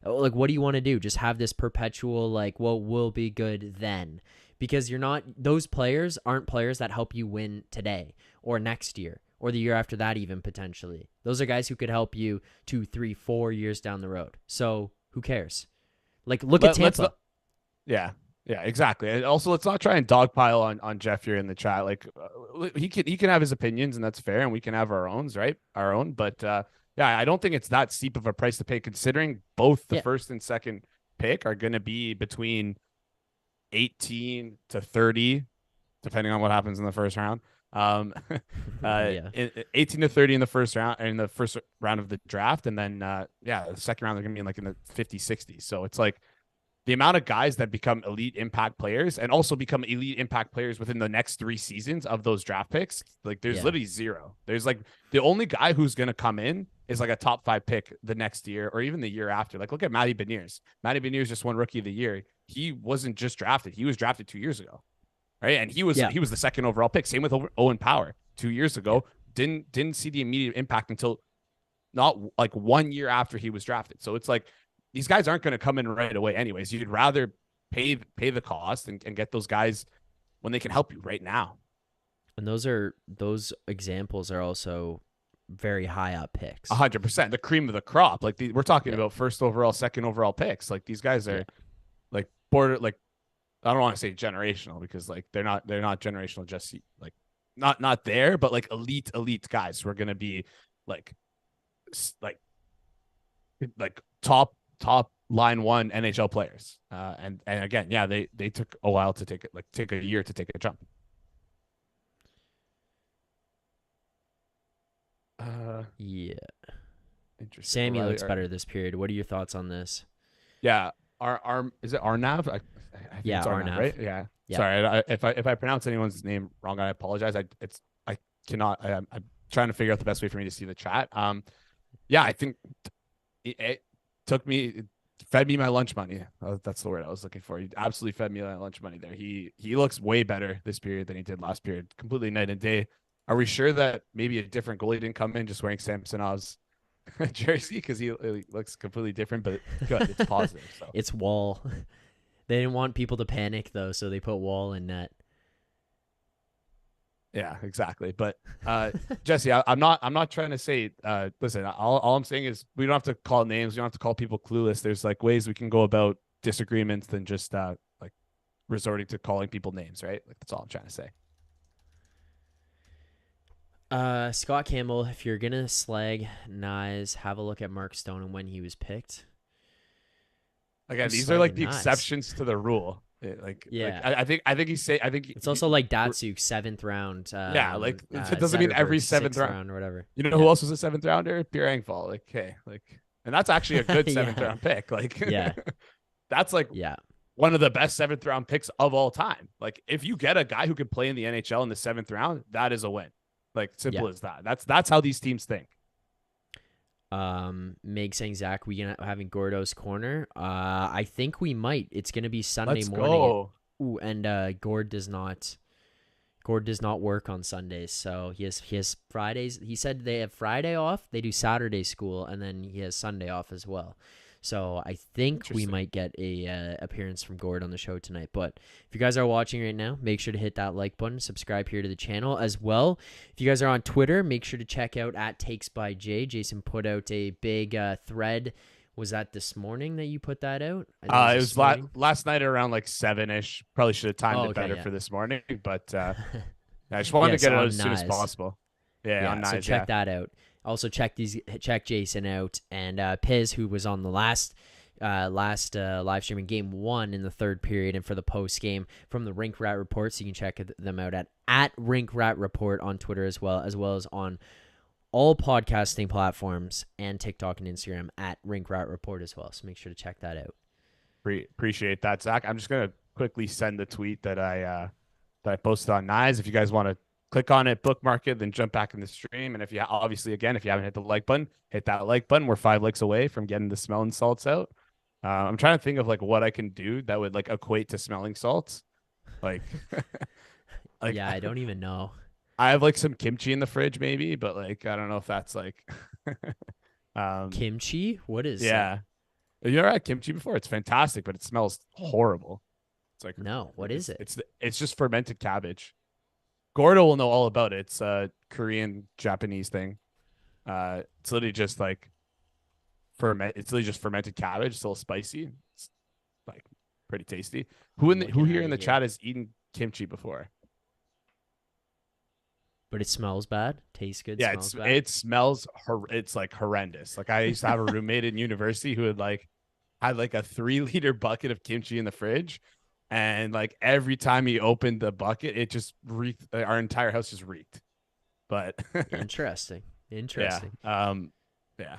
What do you want to do? Just have this perpetual we'll be good then, because those players aren't players that help you win today or next year or the year after that, even potentially. Those are guys who could help you 2, 3, 4 years down the road. So who cares? Look at Tampa. Yeah, exactly. And also, let's not try and dogpile on Jeff here in the chat. He can have his opinions, and that's fair, and we can have our own, right? Our own. But I don't think it's that steep of a price to pay, considering both the first and second pick are going to be between 18 to 30, depending on what happens in the first round. 18 to 30 in the first round of the draft, and then the second round they're going to be in the 50s, 60s. So it's the amount of guys that become elite impact players and also become elite impact players within the next 3 seasons of those draft picks, there's literally zero. There's the only guy who's going to come in is a top 5 pick the next year or even the year after. Look at Matty Beniers. Matty Beniers just won Rookie of the Year. He wasn't just drafted. He was drafted 2 years ago, right? And he was the second overall pick. Same with Owen Power 2 years ago. Didn't see the immediate impact until not 1 year after he was drafted. So it's these guys aren't going to come in right away anyways. You'd rather pay the cost and get those guys when they can help you right now. And those examples are also very high up picks. 100%. The cream of the crop. We're talking about first overall, second overall picks. These guys are border, I don't want to say generational because they're not generational, just not there, but elite guys who are going to be top line 1 NHL players. And again, they took a while to take a year to take a jump. Interesting. Sammy looks better this period. What are your thoughts on this? Yeah. Is it Arnav? I think Yeah, it's Arnav, Arnav. right? Yeah. Yeah. Sorry, if I pronounce anyone's name wrong, I apologize. I cannot. I'm trying to figure out the best way for me to see the chat. Yeah, I think it took me, it fed me my lunch money. That's the word I was looking for. He absolutely fed me my lunch money there. He looks way better this period than he did last period. Completely night and day. Are we sure that maybe a different goalie didn't come in just wearing Samsonov's jersey because he looks completely different? But good, it's positive. So It's Wall. They didn't want people to panic though, so they put Wall in net. yeah, exactly. But Jesse, I'm not trying to say listen, all I'm saying is we don't have to call names, we don't have to call people clueless. There's like ways we can go about disagreements than just like resorting to calling people names, right? Like that's all I'm trying to say. Scott Campbell, if you're gonna slag Nyes, have a look at Mark Stone and when he was picked. Again, Who's these are like slagging the Nyes? exceptions to the rule. Yeah. I think he's say I think It's also like Datsuk, 7th round. yeah, like it doesn't mean every Zetterberg, seventh sixth round. round or whatever. You know Yeah. who else was a seventh rounder? Pierre Engvall. Like, hey, like, and that's actually a good seventh Yeah. round pick. Like, Yeah. that's like Yeah. one of the best seventh round picks of all time. Like, if you get a guy who can play in the NHL in the seventh round, that is a win. Like, simple Yeah. as that. That's how these teams think. Meg saying Zack, we gonna having Gordo's corner. I think we might. It's gonna be Sunday Let's morning. go. Ooh, and Gord does not work on Sundays, so he has Fridays. He said they have Friday off, they do Saturday school, and then he has Sunday off as well. So I think we might get a appearance from Gord on the show tonight. But if you guys are watching right now, make sure to hit that like button, subscribe here to the channel as well. If you guys are on Twitter, make sure to check out @takesbyjay. Jason put out a big thread. Was that this morning that you put that out? It was last night around like 7-ish. Probably should have timed it better for this morning, but I just wanted to get it out as soon as possible. Yeah, on Nyes, so check that out. Also check Jason out and Piz, who was on the last live streaming game 1 in the third period and for the post game from the Rink Rat Report. So you can check them out at Rink Rat Report on Twitter as well as on all podcasting platforms and TikTok and Instagram at Rink Rat Report as well. So make sure to check that out. Appreciate that, Zach. I'm just gonna quickly send the tweet that I posted on Nyes. If you guys want to click on it, bookmark it, then jump back in the stream. And if you obviously, again, if you haven't hit the like button, hit that like button. We're 5 likes away from getting the smelling salts out. I'm trying to think of like what I can do that would like equate to smelling salts. Like, yeah, I don't even know. I have like some kimchi in the fridge, maybe, but like I don't know if that's like kimchi. What is? Yeah, have you ever had kimchi before? It's fantastic, but it smells horrible. It's like no. What is it? It's just fermented cabbage. Gordo will know all about it. It's a Korean Japanese thing. It's literally just like It's literally just fermented cabbage. It's a little spicy. It's like pretty tasty. Who here in the chat has eaten kimchi before? But it smells bad. Tastes good. Yeah, smells bad. It smells. It's like horrendous. Like I used to have a roommate in university who had like a 3-liter bucket of kimchi in the fridge, and like every time he opened the bucket, it just reeked. Our entire house just reeked. But interesting. Yeah. Yeah.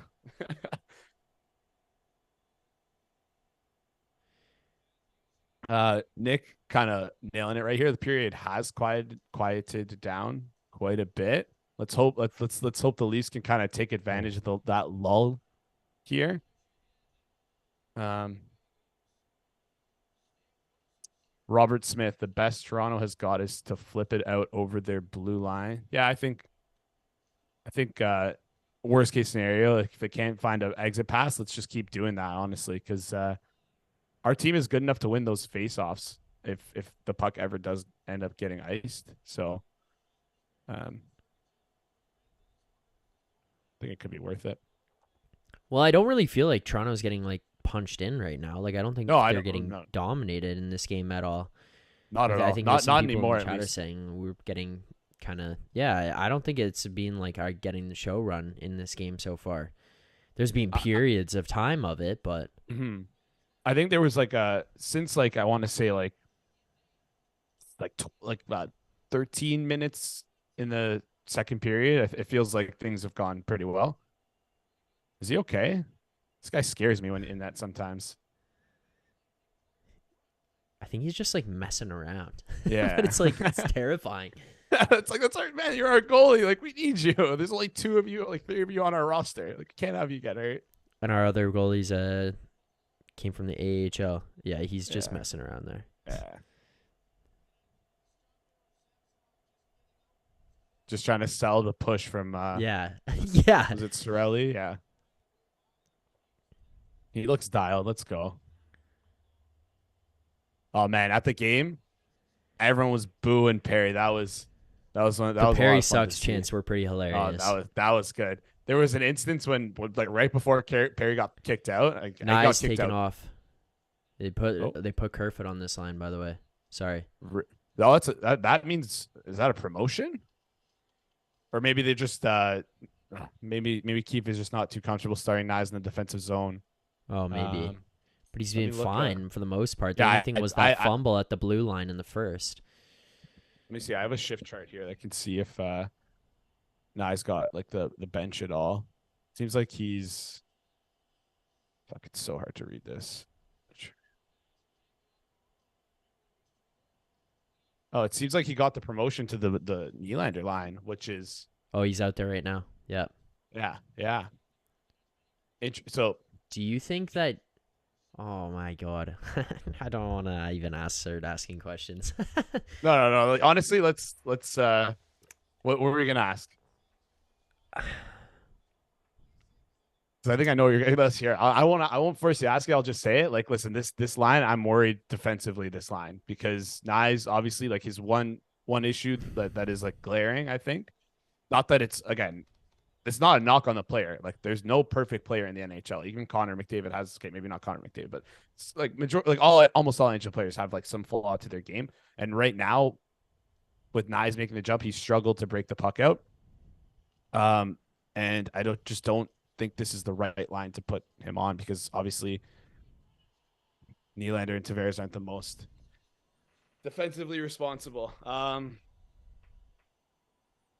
Nick kind of nailing it right here. The period has quieted down quite a bit. Let's hope the Leafs can kind of take advantage of that lull here. Robert Smith, the best Toronto has got is to flip it out over their blue line. Yeah, I think worst case scenario, if they can't find an exit pass, let's just keep doing that, honestly, because our team is good enough to win those faceoffs if the puck ever does end up getting iced. So I think it could be worth it. Well, I don't really feel like Toronto's getting like punched in right now. Like I don't think they're getting dominated in this game at all. Not at all. I think not anymore. In the chat are saying we're getting kind of I don't think it's been like getting the show run in this game so far. There's been periods of time of it, but I think there was like since like I want to say like 13 minutes in the second period, it feels like things have gone pretty well. Is he okay? This guy scares me when in that sometimes. I think he's just like messing around. Yeah. But it's like it's terrifying. It's like, that's our man. You're our goalie. Like, we need you. There's only 2 of you, like 3 of you on our roster. Like, can't have you get hurt. And our other goalies came from the AHL. Yeah, he's just Yeah. messing around there. Yeah. Just trying to sell the push from Yeah. Yeah. was it Sorelli? Yeah. He looks dialed. Let's go. Oh man, at the game, everyone was booing Perry. That was one. That The was a lot Perry of fun to sucks see. chants were pretty Oh, hilarious. that was good. There was an instance when like right before Perry got kicked out. Nice got kicked taken out. off. They put Kerfoot on this line, by the way. Sorry. Oh, that means, is that a promotion? Or maybe they just maybe Keefe is just not too comfortable starting Nyes in the defensive zone. Oh, maybe. But he's been look fine for the most part. The Yeah, only thing was that fumble at the blue line in the first. Let me see. I have a shift chart here that can see if Nyes got like the bench at all. Seems like he's. Fuck, it's so hard to read this. Oh, it seems like he got the promotion to the Nylander line, which is. Oh, he's out there right now. Yeah. Yeah. So. Do you think that? Oh my god, I don't want to even start asking questions. No. Like, honestly, let's. What were we gonna ask? Because I think I know what you're. Let's hear. I won't force you to ask it. I'll just say it. Like, listen, this line, I'm worried defensively. This line, because Nyes obviously like his one issue that is like glaring. I think, not that it's, again, it's not a knock on the player. Like, there's no perfect player in the NHL. Even Connor McDavid has. Okay, maybe not Connor McDavid, but it's like almost all NHL players have like some flaw to their game. And right now, with Nyes making the jump, he struggled to break the puck out. And I don't think this is the right line to put him on, because obviously Nylander and Tavares aren't the most defensively responsible.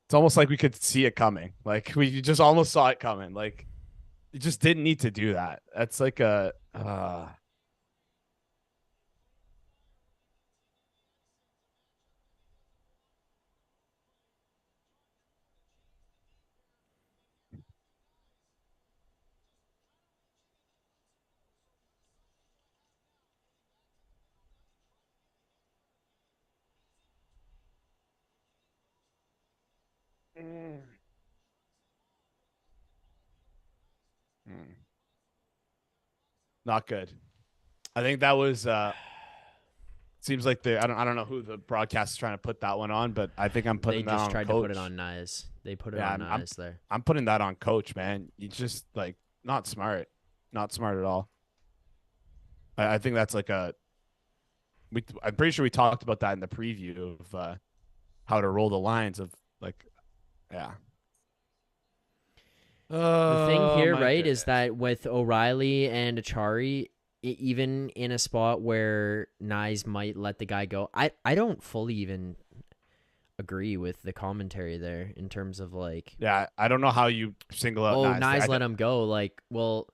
It's almost like we could see it coming. Like, we just almost saw it coming. Like, you just didn't need to do that. That's like a not good. I think that was seems like I don't know who the broadcast is trying to put that one on, but I think I'm putting that on Coach. They just tried to put it on Nyes. They put it on Nyes there. I'm putting that on Coach, man. You just like not smart at all. I think that's like I'm pretty sure we talked about that in the preview of how to roll the lines of like, yeah. The thing here, right, goodness. is that with O'Reilly and Achari, even in a spot where Nyes might let the guy go, I don't fully even agree with the commentary there in terms of like, yeah, I don't know how you single out Nyes let him go. Like, well,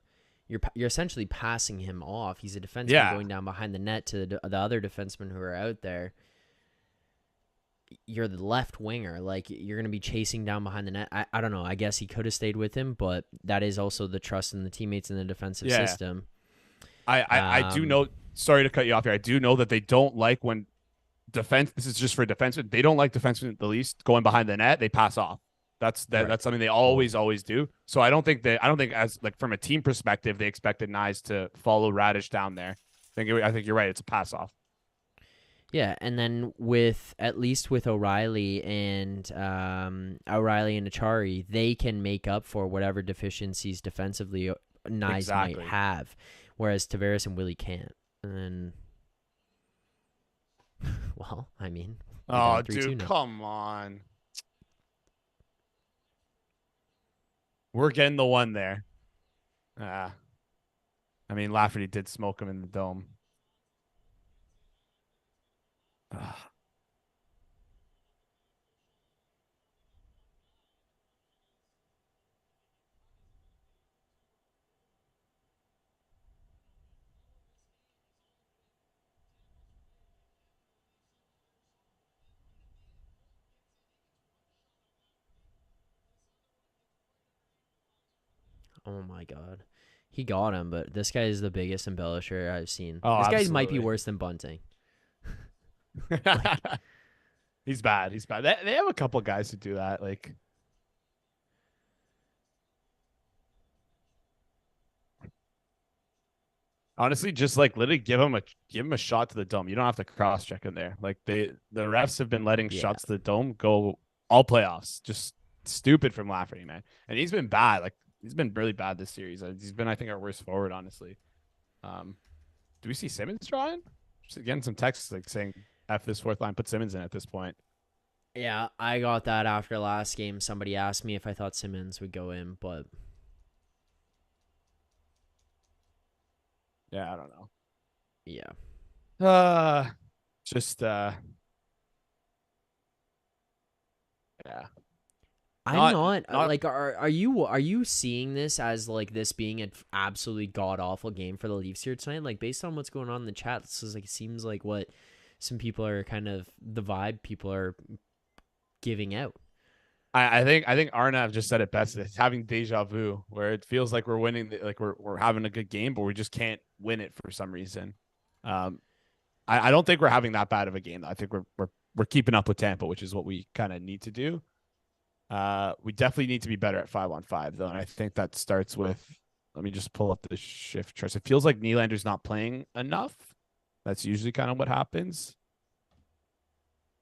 you're essentially passing him off. He's a defenseman going down behind the net to the other defensemen who are out there. You're the left winger. Like, you're going to be chasing down behind the net. I don't know. I guess he could have stayed with him, but that is also the trust in the teammates in the defensive system. I do know. Sorry to cut you off here. I do know that they don't like when defense. This is just for defensemen. They don't like defensemen at the least going behind the net. They pass off. That's something they always do. So I don't think as like from a team perspective they expected Nyes to follow Radish down there. I think you're right. It's a pass off. Yeah, and then at least with O'Reilly and Achari, they can make up for whatever deficiencies defensively Nyes might have, whereas Tavares and Willie can't. And well, I mean, oh, dude, come on. We're getting the one there. I mean, Lafferty did smoke him in the dome. Oh my God. He got him, but this guy is the biggest embellisher I've seen. Oh, This guy might be absolutely. worse than Bunting. Like, He's bad. He's bad. They have a couple guys who do that. Like, honestly, just like literally give him a shot to the dome. You don't have to cross check him there. Like the refs have been letting yeah. shots to the dome go all playoffs. Just stupid from Lafferty, man. And he's been bad. Like he's been really bad this series. He's been, I think, our worst forward, honestly. Do we see Simmons trying? Just getting some texts like saying F this fourth line, put Simmons in at this point. Yeah, I got that after last game. Somebody asked me if I thought Simmons would go in, but Yeah, I don't know. yeah. Just yeah. I'm not Not like are you seeing this as like this being an absolutely god awful game for the Leafs here tonight? Like based on what's going on in the chat, this is like it seems like what some people are kind of the vibe people are giving out. I think Arnav just said it best. It's having deja vu where it feels like we're winning, like we're having a good game, but we just can't win it for some reason. I don't think we're having that bad of a game. I think we're keeping up with Tampa, which is what we kind of need to do. We definitely need to be better at 5-on-5 though, and I think that starts with. Let me just pull up the shift charts. It feels like Nylander's not playing enough. That's usually kind of what happens.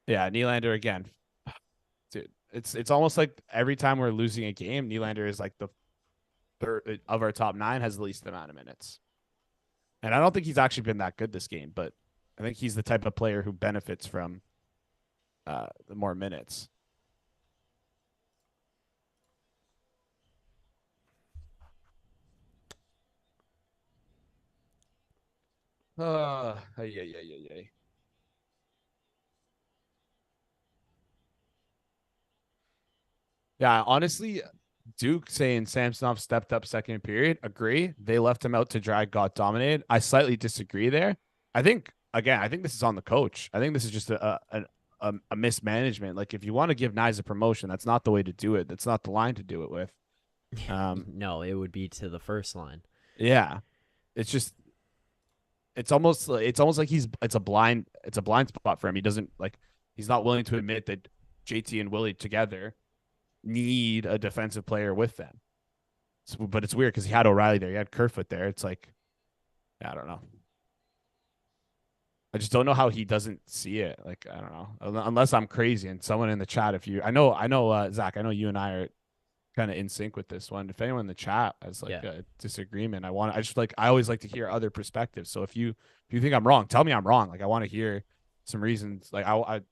Yeah, Nylander again. Dude, it's almost like every time we're losing a game, Nylander is like the third of our top 9, has the least amount of minutes. And I don't think he's actually been that good this game, but I think he's the type of player who benefits from the more minutes. Yeah. Yeah, honestly, Duke saying Samsonov stepped up second period. Agree. They left him out to dry, got dominated. I slightly disagree there. I think this is on the coach. I think this is just a mismanagement. Like if you want to give Nyes a promotion, that's not the way to do it. That's not the line to do it with. No, it would be to the first line. Yeah, it's just it's almost like it's a blind spot for him. He doesn't like he's not willing to admit that JT and Willie together need a defensive player with them. So, but it's weird because he had O'Reilly there, he had Kerfoot there. It's like I don't know. I just don't know how he doesn't see it. Like I don't know, unless I'm crazy. And someone in the chat, if you, I know, Zach, I know you and I are kind of in sync with this one. If anyone in the chat has like a disagreement, I always like to hear other perspectives. So if you think I'm wrong, tell me I'm wrong. Like I want to hear some reasons. Like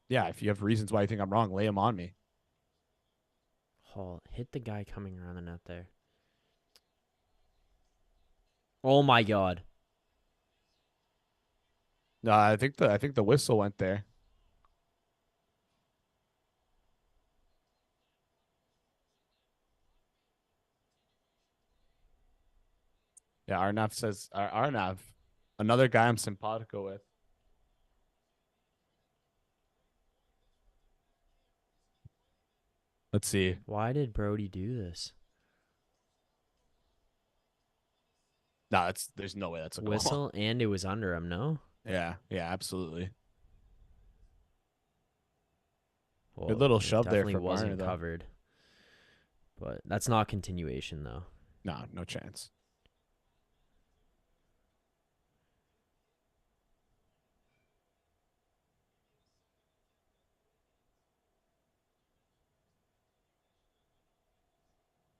if you have reasons why you think I'm wrong, lay them on me. Oh, hit the guy coming around the net there. Oh my God. No, I think the whistle went there. Yeah, Arnav says Arnav, another guy I'm simpatico with. Let's see. Why did Brody do this? No, there's no way that's a whistle, goal. And it was under him. No. Yeah, absolutely. Well, Good little it shove there definitely for wasn't Marner, covered. But that's not continuation though. No chance.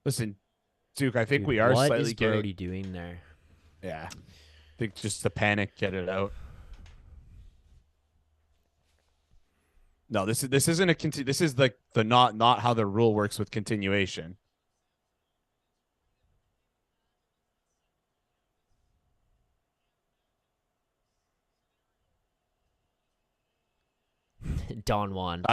Listen, Duke, I think we are what slightly is Brody getting. doing there? Yeah, I think just the panic, get it out. No, this isn't a continue. This is like the not how the rule works with continuation. Don Juan.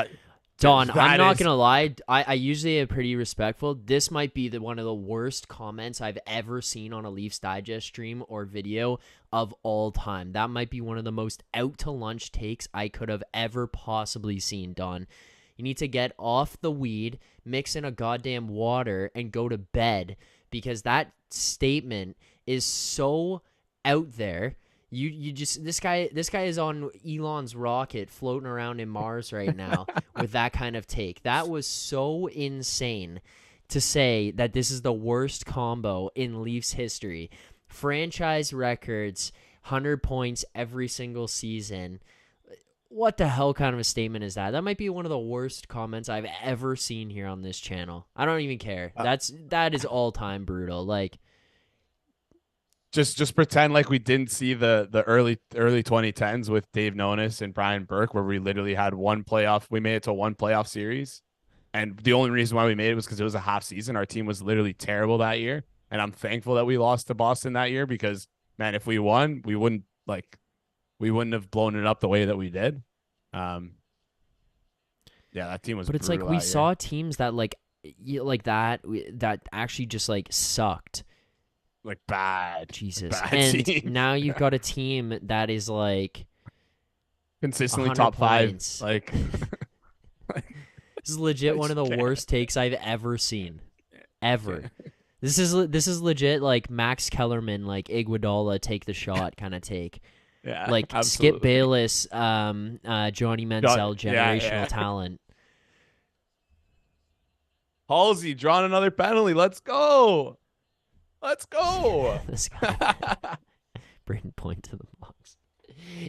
Don, I'm not going to lie. I usually am pretty respectful. This might be one of the worst comments I've ever seen on a Leafs Digest stream or video of all time. That might be one of the most out-to-lunch takes I could have ever possibly seen, Don. You need to get off the weed, mix in a goddamn water, and go to bed because that statement is so out there. You just this guy is on Elon's rocket floating around in Mars right now with that kind of take. That was so insane to say that this is the worst combo in Leafs history. Franchise records, 100 points every single season. What the hell kind of a statement is that? That might be one of the worst comments I've ever seen here on this channel. I don't even care. That is all-time brutal. Like, just pretend like we didn't see the early 2010s with Dave Nonis and Brian Burke, where we literally had we made it to one playoff series. And the only reason why we made it was because it was a half season. Our team was literally terrible that year. And I'm thankful that we lost to Boston that year because, man, if we won, we wouldn't have blown it up the way that we did. Yeah, that team was. But it's like we saw teams that that actually just like sucked. Like bad. Jesus. Bad and team. Now you've got a team that is like consistently top points. 5. Like this is legit one of the worst takes I've ever seen. Ever. This is legit like Max Kellerman, like Iguodala take the shot kind of take. Yeah. Like absolutely. Skip Bayless, Johnny Manziel generational talent. Halsey drawing another penalty. Let's go. This guy. Brayden point to the box.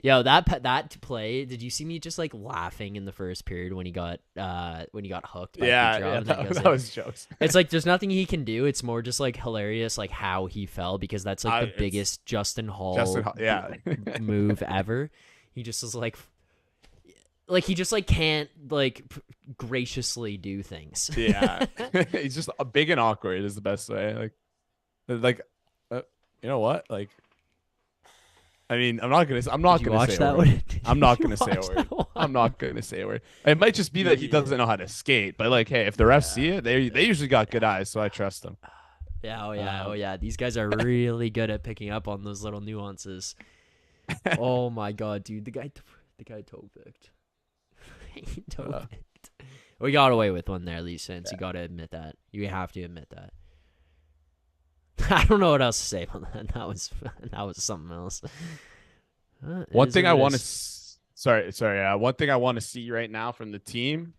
Yo, that play. Did you see me just like laughing in the first period when he got hooked? By that was jokes. It's like there's nothing he can do. It's more just like hilarious, like how he fell because that's like the biggest Justin Hall move ever. He just is like he just like can't like graciously do things. Yeah, he's just big and awkward is the best way. Like, you know what? Like, I mean, I'm not gonna say a word. I'm not gonna say a word. I'm not gonna say a word. It might just be that he doesn't know how to skate. But like, hey, if the refs see it, they usually got good eyes, so I trust them. Yeah, oh yeah. These guys are really good at picking up on those little nuances. Oh my god, dude, the guy toe picked. He toe picked. We got away with one there, at least. Since you got to admit that. You have to admit that. I don't know what else to say about that. That was something else. One thing I want to one thing I want to see right now from the team.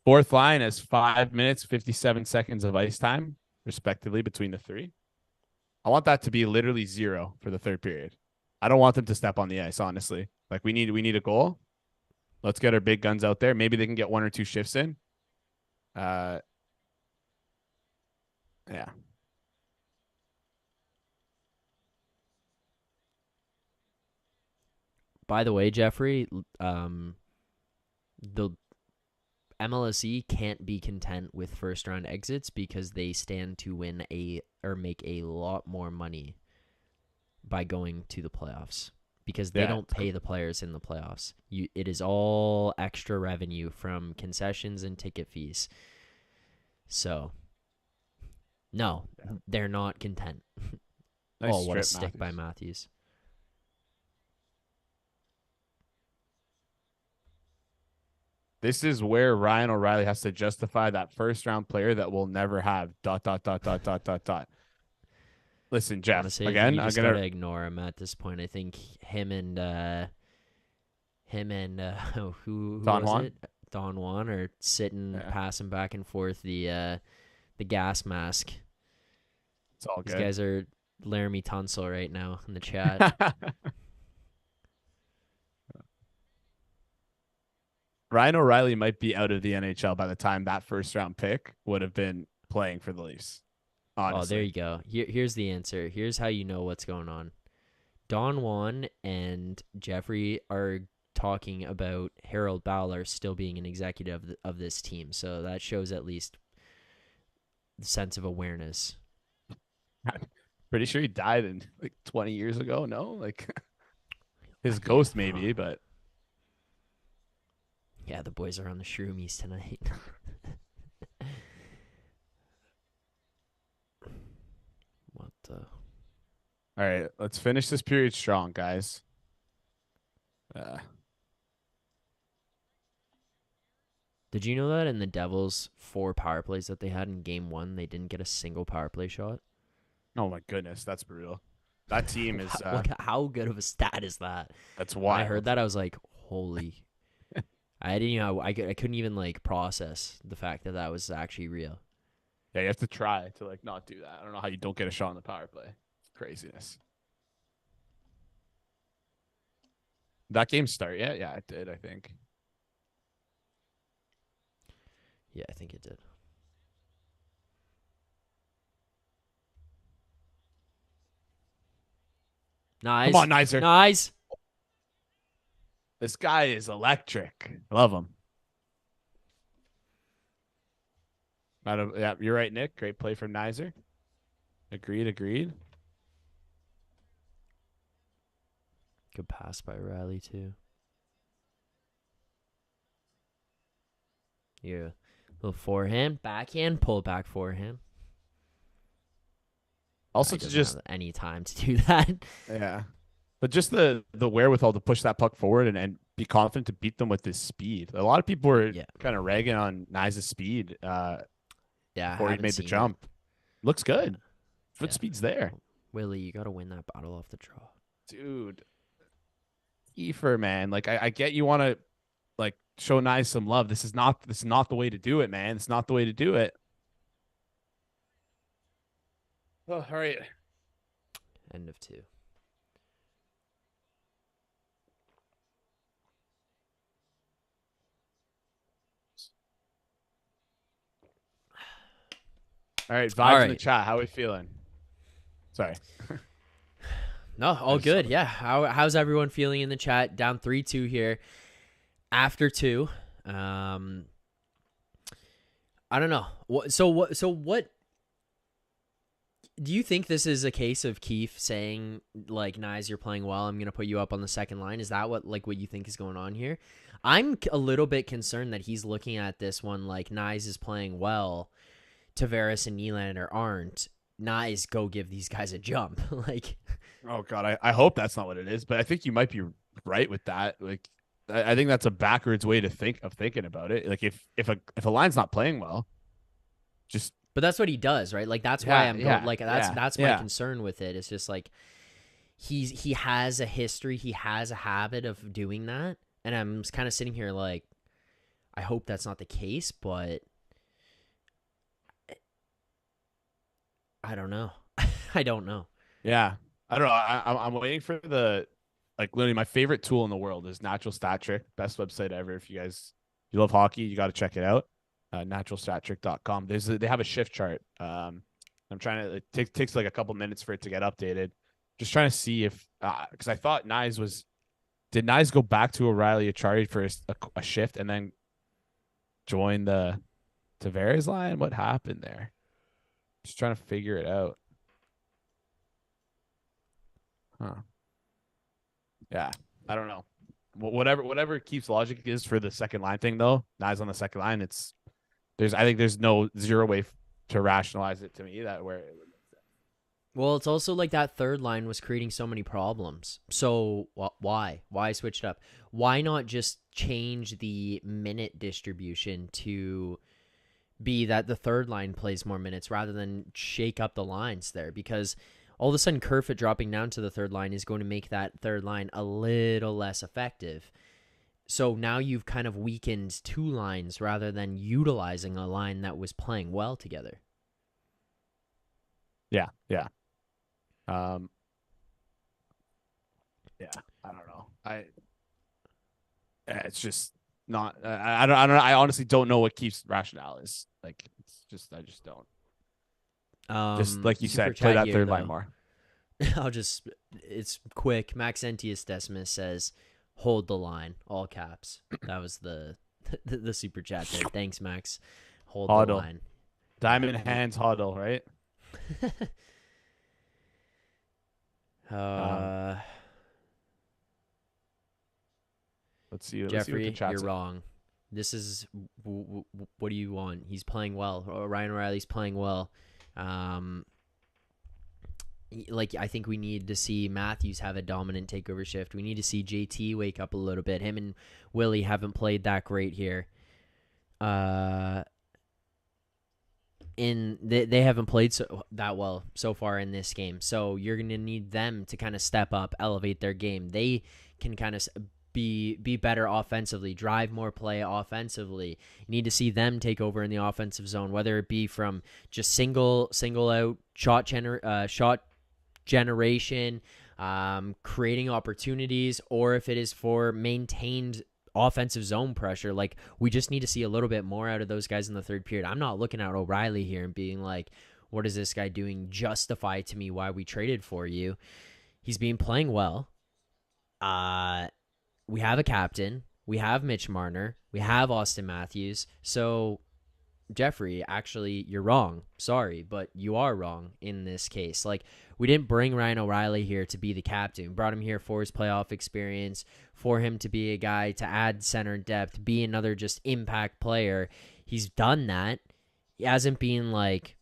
Fourth line has 5 minutes 57 seconds of ice time, respectively, between the three. I want that to be literally 0 for the third period. I don't want them to step on the ice, honestly. Like we need a goal. Let's get our big guns out there. Maybe they can get 1 or 2 shifts in. Yeah. By the way, Jeffrey, the MLSE can't be content with first round exits because they stand to win make a lot more money by going to the playoffs because they don't pay the players in the playoffs. It is all extra revenue from concessions and ticket fees. So, no, they're not content. Nice what a stick Matthews. by Matthews. This is where Ryan O'Reilly has to justify that first round player that we'll never have. ... Listen, Jeff. Honestly, again, you I'm just gonna gotta ignore him at this point. I think him and who Don was Juan? it? Don Juan are sitting, passing back and forth the gas mask. It's all These good. guys are Laramie Tunsil right now in the chat. Ryan O'Reilly might be out of the NHL by the time that first round pick would have been playing for the Leafs. Honestly. Oh, there you go. Here's the answer. Here's how you know what's going on. Don Juan and Jeffrey are talking about Harold Ballard still being an executive of this team. So that shows at least the sense of awareness. Pretty sure he died in like 20 years ago. No, like his ghost maybe, but yeah, the boys are on the shroomies tonight. What the? All right, let's finish this period strong, guys. Did you know that in the Devils' 4 power plays that they had in Game 1, they didn't get a single power play shot? Oh my goodness, that's brutal. That team is How good of a stat is that? that's When I wild. heard that, I was like, holy. I didn't, I couldn't even like process the fact that that was actually real. Yeah, you have to try to like not do that. I don't know how you don't get a shot on the power play. It's craziness. That game start yet? Yeah, it did, I think. Yeah, I think it did. Nice. Come on, Nizer. Nice. This guy is electric. I love him. Yeah, you're right, Nick. Great play from Nizer. Agreed. Good pass by Riley, too. Yeah. Little forehand, backhand, pull back forehand. Also, He to doesn't just have any time to do that. yeah, but just the wherewithal to push that puck forward and be confident to beat them with his speed. A lot of people were kind of ragging on Nice's speed. Before he made the jump, looks good. Foot speed's there. Willie, you gotta win that battle off the draw, dude. Kiefer, man, like I get you want to like show Nice some love. This is not the way to do it, man. It's not the way to do it. Oh, all right. End of 2. All right, vibes in the chat. How are we feeling? Sorry. No, all good. Yeah. How's everyone feeling in the chat? Down 3-2 here. After 2. I don't know. So what do you think this is a case of Keefe saying like, Nyes, you're playing well, I'm gonna put you up on the second line? Is that what you think is going on here? I'm a little bit concerned that he's looking at this one like Nyes is playing well, Tavares and Nylander aren't. Nyes, go give these guys a jump. Like, oh god, I hope that's not what it is, but I think you might be right with that. Like, I think that's a backwards way to thinking about it. Like, if a line's not playing well, just. But that's what he does, right? Like, that's why that's my concern with it. It's just like he has a history, he has a habit of doing that, and I'm kind of sitting here like, I hope that's not the case, but I don't know. I don't know. Yeah, I don't know. I'm waiting for the literally my favorite tool in the world is Natural Stat Trick, best website ever. If you love hockey, you got to check it out. Naturalstattrick.com. They have a shift chart. I'm trying to. It takes like a couple minutes for it to get updated. Just trying to see if because I thought did Nyes go back to O'Reilly Achari for a shift and then join the Tavares line? What happened there? Just trying to figure it out. Huh. Yeah, I don't know. Whatever Keith's logic is for the second line thing, though, Nyes on the second line, I think there's zero way to rationalize it to me that where it would make sense. Well, it's also like that third line was creating so many problems. So why switch it up? Why not just change the minute distribution to be that the third line plays more minutes rather than shake up the lines there? Because all of a sudden Kerfoot dropping down to the third line is going to make that third line a little less effective. So now you've kind of weakened 2 lines rather than utilizing a line that was playing well together. Yeah. Yeah, I don't know. It's just not. I don't know. I honestly don't know what Keith's rationale is. Like, I just don't. Just like you said, play that third line more. It's quick. Maxentius Decimus says, hold the line, all caps. That was the super chat there. Thanks, Max. Hold the line. Diamond hands huddle, right? Let's see. Jeffrey, you're wrong. This is what do you want? He's playing well. Ryan O'Reilly's playing well. I think we need to see Matthews have a dominant takeover shift. We need to see JT wake up a little bit. Him and Willie haven't played that great here. uh, they haven't played that well so far in this game. So you're going to need them to kind of step up, elevate their game. They can kind of be better offensively, drive more play offensively. You need to see them take over in the offensive zone, whether it be from just single out shot generation, creating opportunities, or if it is for maintained offensive zone pressure. Like, we just need to see a little bit more out of those guys in the third period. I'm not looking at O'Reilly here and being like, what is this guy doing? Justify to me why we traded for you. He's been playing well. We have a captain. We have Mitch Marner. We have Austin Matthews. So, Jeffrey, actually, you're wrong. Sorry, but you are wrong in this case. Like, we didn't bring Ryan O'Reilly here to be the captain. We brought him here for his playoff experience, for him to be a guy to add center depth, be another just impact player. He's done that. He hasn't been like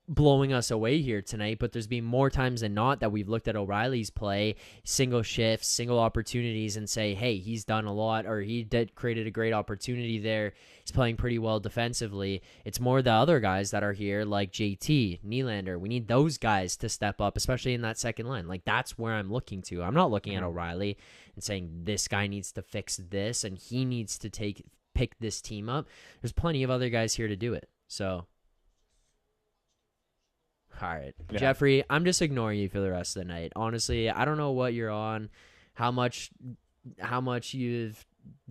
blowing us away here tonight, but there's been more times than not that we've looked at O'Reilly's play, single shifts, single opportunities, and say, hey, he's done a lot, or he created a great opportunity there. He's playing pretty well defensively. It's more the other guys that are here, like JT, Nylander. We need those guys to step up, especially in that second line. Like, that's where I'm looking to. I'm not looking at O'Reilly and saying this guy needs to fix this and he needs to pick this team up. There's plenty of other guys here to do it. So, all right. Yeah. Jeffrey, I'm just ignoring you for the rest of the night. Honestly, I don't know what you're on, how much you've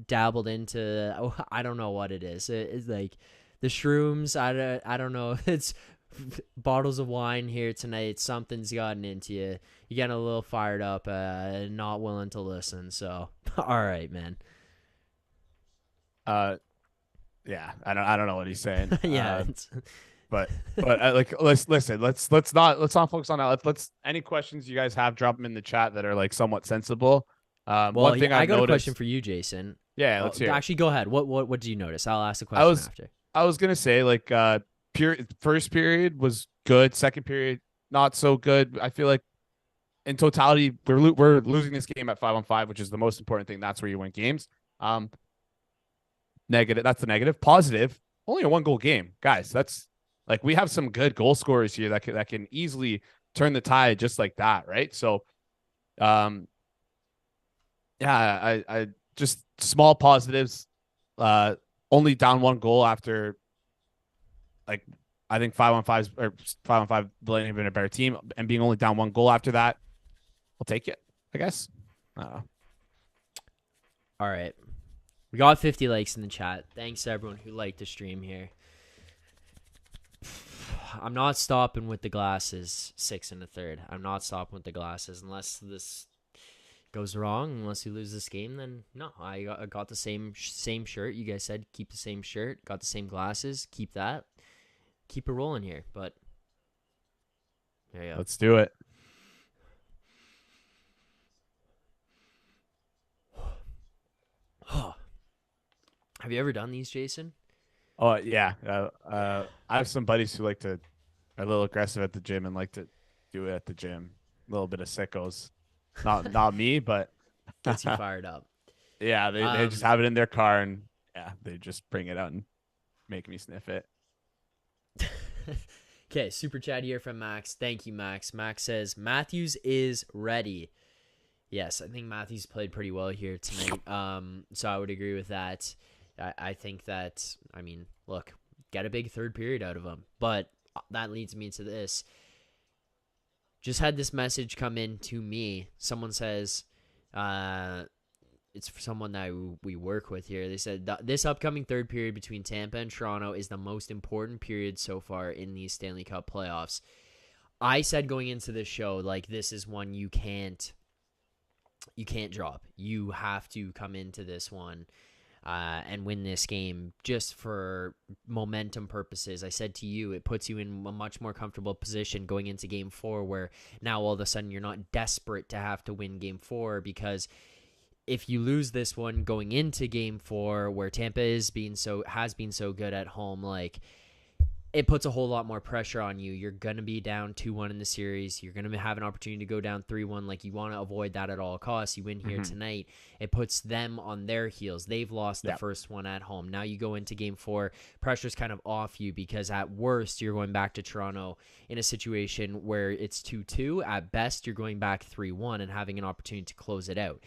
dabbled into. Oh, I don't know what it is. It's like the shrooms. I don't know. It's bottles of wine here tonight. Something's gotten into you. You're getting a little fired up, not willing to listen. So, all right, man. Yeah, I don't know what he's saying. Yeah. But like, let's not focus on that. Let's any questions you guys have, drop them in the chat that are like somewhat sensible. One thing I got a question for you, Jason. Yeah, let's hear. Actually, go ahead. What did you notice? I'll ask the question after. I was gonna say, like, first period was good. Second period, not so good. I feel like in totality, we're losing this game at 5-on-5, which is the most important thing. That's where you win games. Negative. That's the negative. Positive. Only a 1-goal game, guys. That's like, we have some good goal scorers here that can easily turn the tide just like that, right? So, yeah, I just small positives. Only down 1 goal after, like, I think 5-on-5 Delaney have been a better team, and being only down 1 goal after that, I'll take it, I guess. I don't know. All right. We got 50 likes in the chat. Thanks to everyone who liked the stream here. I'm not stopping with the glasses 6 1/3. I'm not stopping with the glasses unless this goes wrong. Unless we lose this game, then no. I got the same shirt. You guys said keep the same shirt. Got the same glasses. Keep that. Keep it rolling here. But there you go. Let's do it. Have you ever done these, Jason? Oh, yeah. I have some buddies who are a little aggressive at the gym and like to do it at the gym. A little bit of sickos. Not me, but gets you fired up. Yeah, they just have it in their car, and yeah, they just bring it out and make me sniff it. Okay, super chat here from Max. Thank you, Max. Max says Matthews is ready. Yes, I think Matthews played pretty well here tonight. So I would agree with that. I think that, I mean, look, get a big third period out of him. But that leads me to this. Just had this message come in to me. Someone says, it's for someone that we work with here. They said, this upcoming third period between Tampa and Toronto is the most important period so far in these Stanley Cup playoffs. I said going into this show, like, this is one you can't drop. You have to come into this one and win this game just for momentum purposes. I said to you, it puts you in a much more comfortable position going into game 4, where now all of a sudden you're not desperate to have to win game 4, because if you lose this one going into game 4, where Tampa has been so good at home, like, it puts a whole lot more pressure on you. You're going to be down 2-1 in the series. You're going to have an opportunity to go down 3-1. Like, you want to avoid that at all costs. You win here tonight. It puts them on their heels. They've lost the first one at home. Now you go into game 4. Pressure's kind of off you because at worst, you're going back to Toronto in a situation where it's 2-2. At best, you're going back 3-1 and having an opportunity to close it out.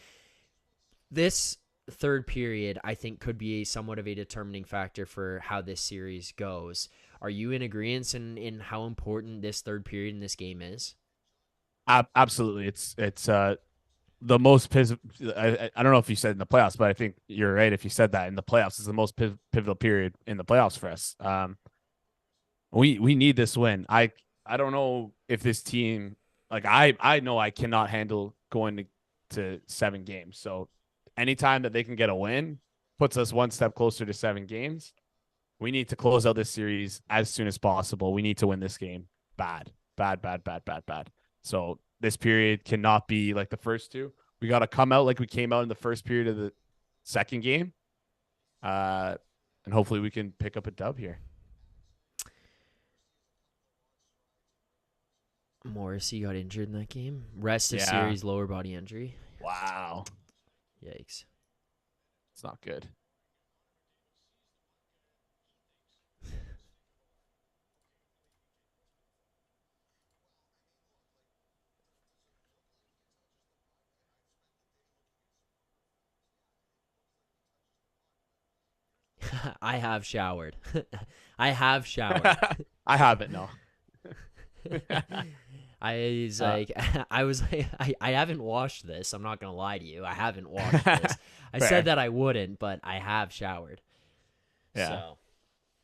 This third period, I think, could be somewhat of a determining factor for how this series goes. Are you in agreement in how important this third period in this game is? Absolutely. It's the most I don't know if you said in the playoffs, but I think you're right if you said that in the playoffs. It's the most pivotal period in the playoffs for us. We need this win. I don't know if this team, like, I know I cannot handle going to 7 games. So anytime that they can get a win puts us one step closer to 7 games. We need to close out this series as soon as possible. We need to win this game bad. So this period cannot be like the first 2. We got to come out like we came out in the first period of the second game. And hopefully we can pick up a dub here. Morrissey got injured in that game. Rest of series, lower body injury. Wow. Yikes. It's not good. I have showered. I have showered. I haven't, no. I haven't washed this. I'm not going to lie to you. I haven't washed this. I said that I wouldn't, but I have showered. Yeah. So.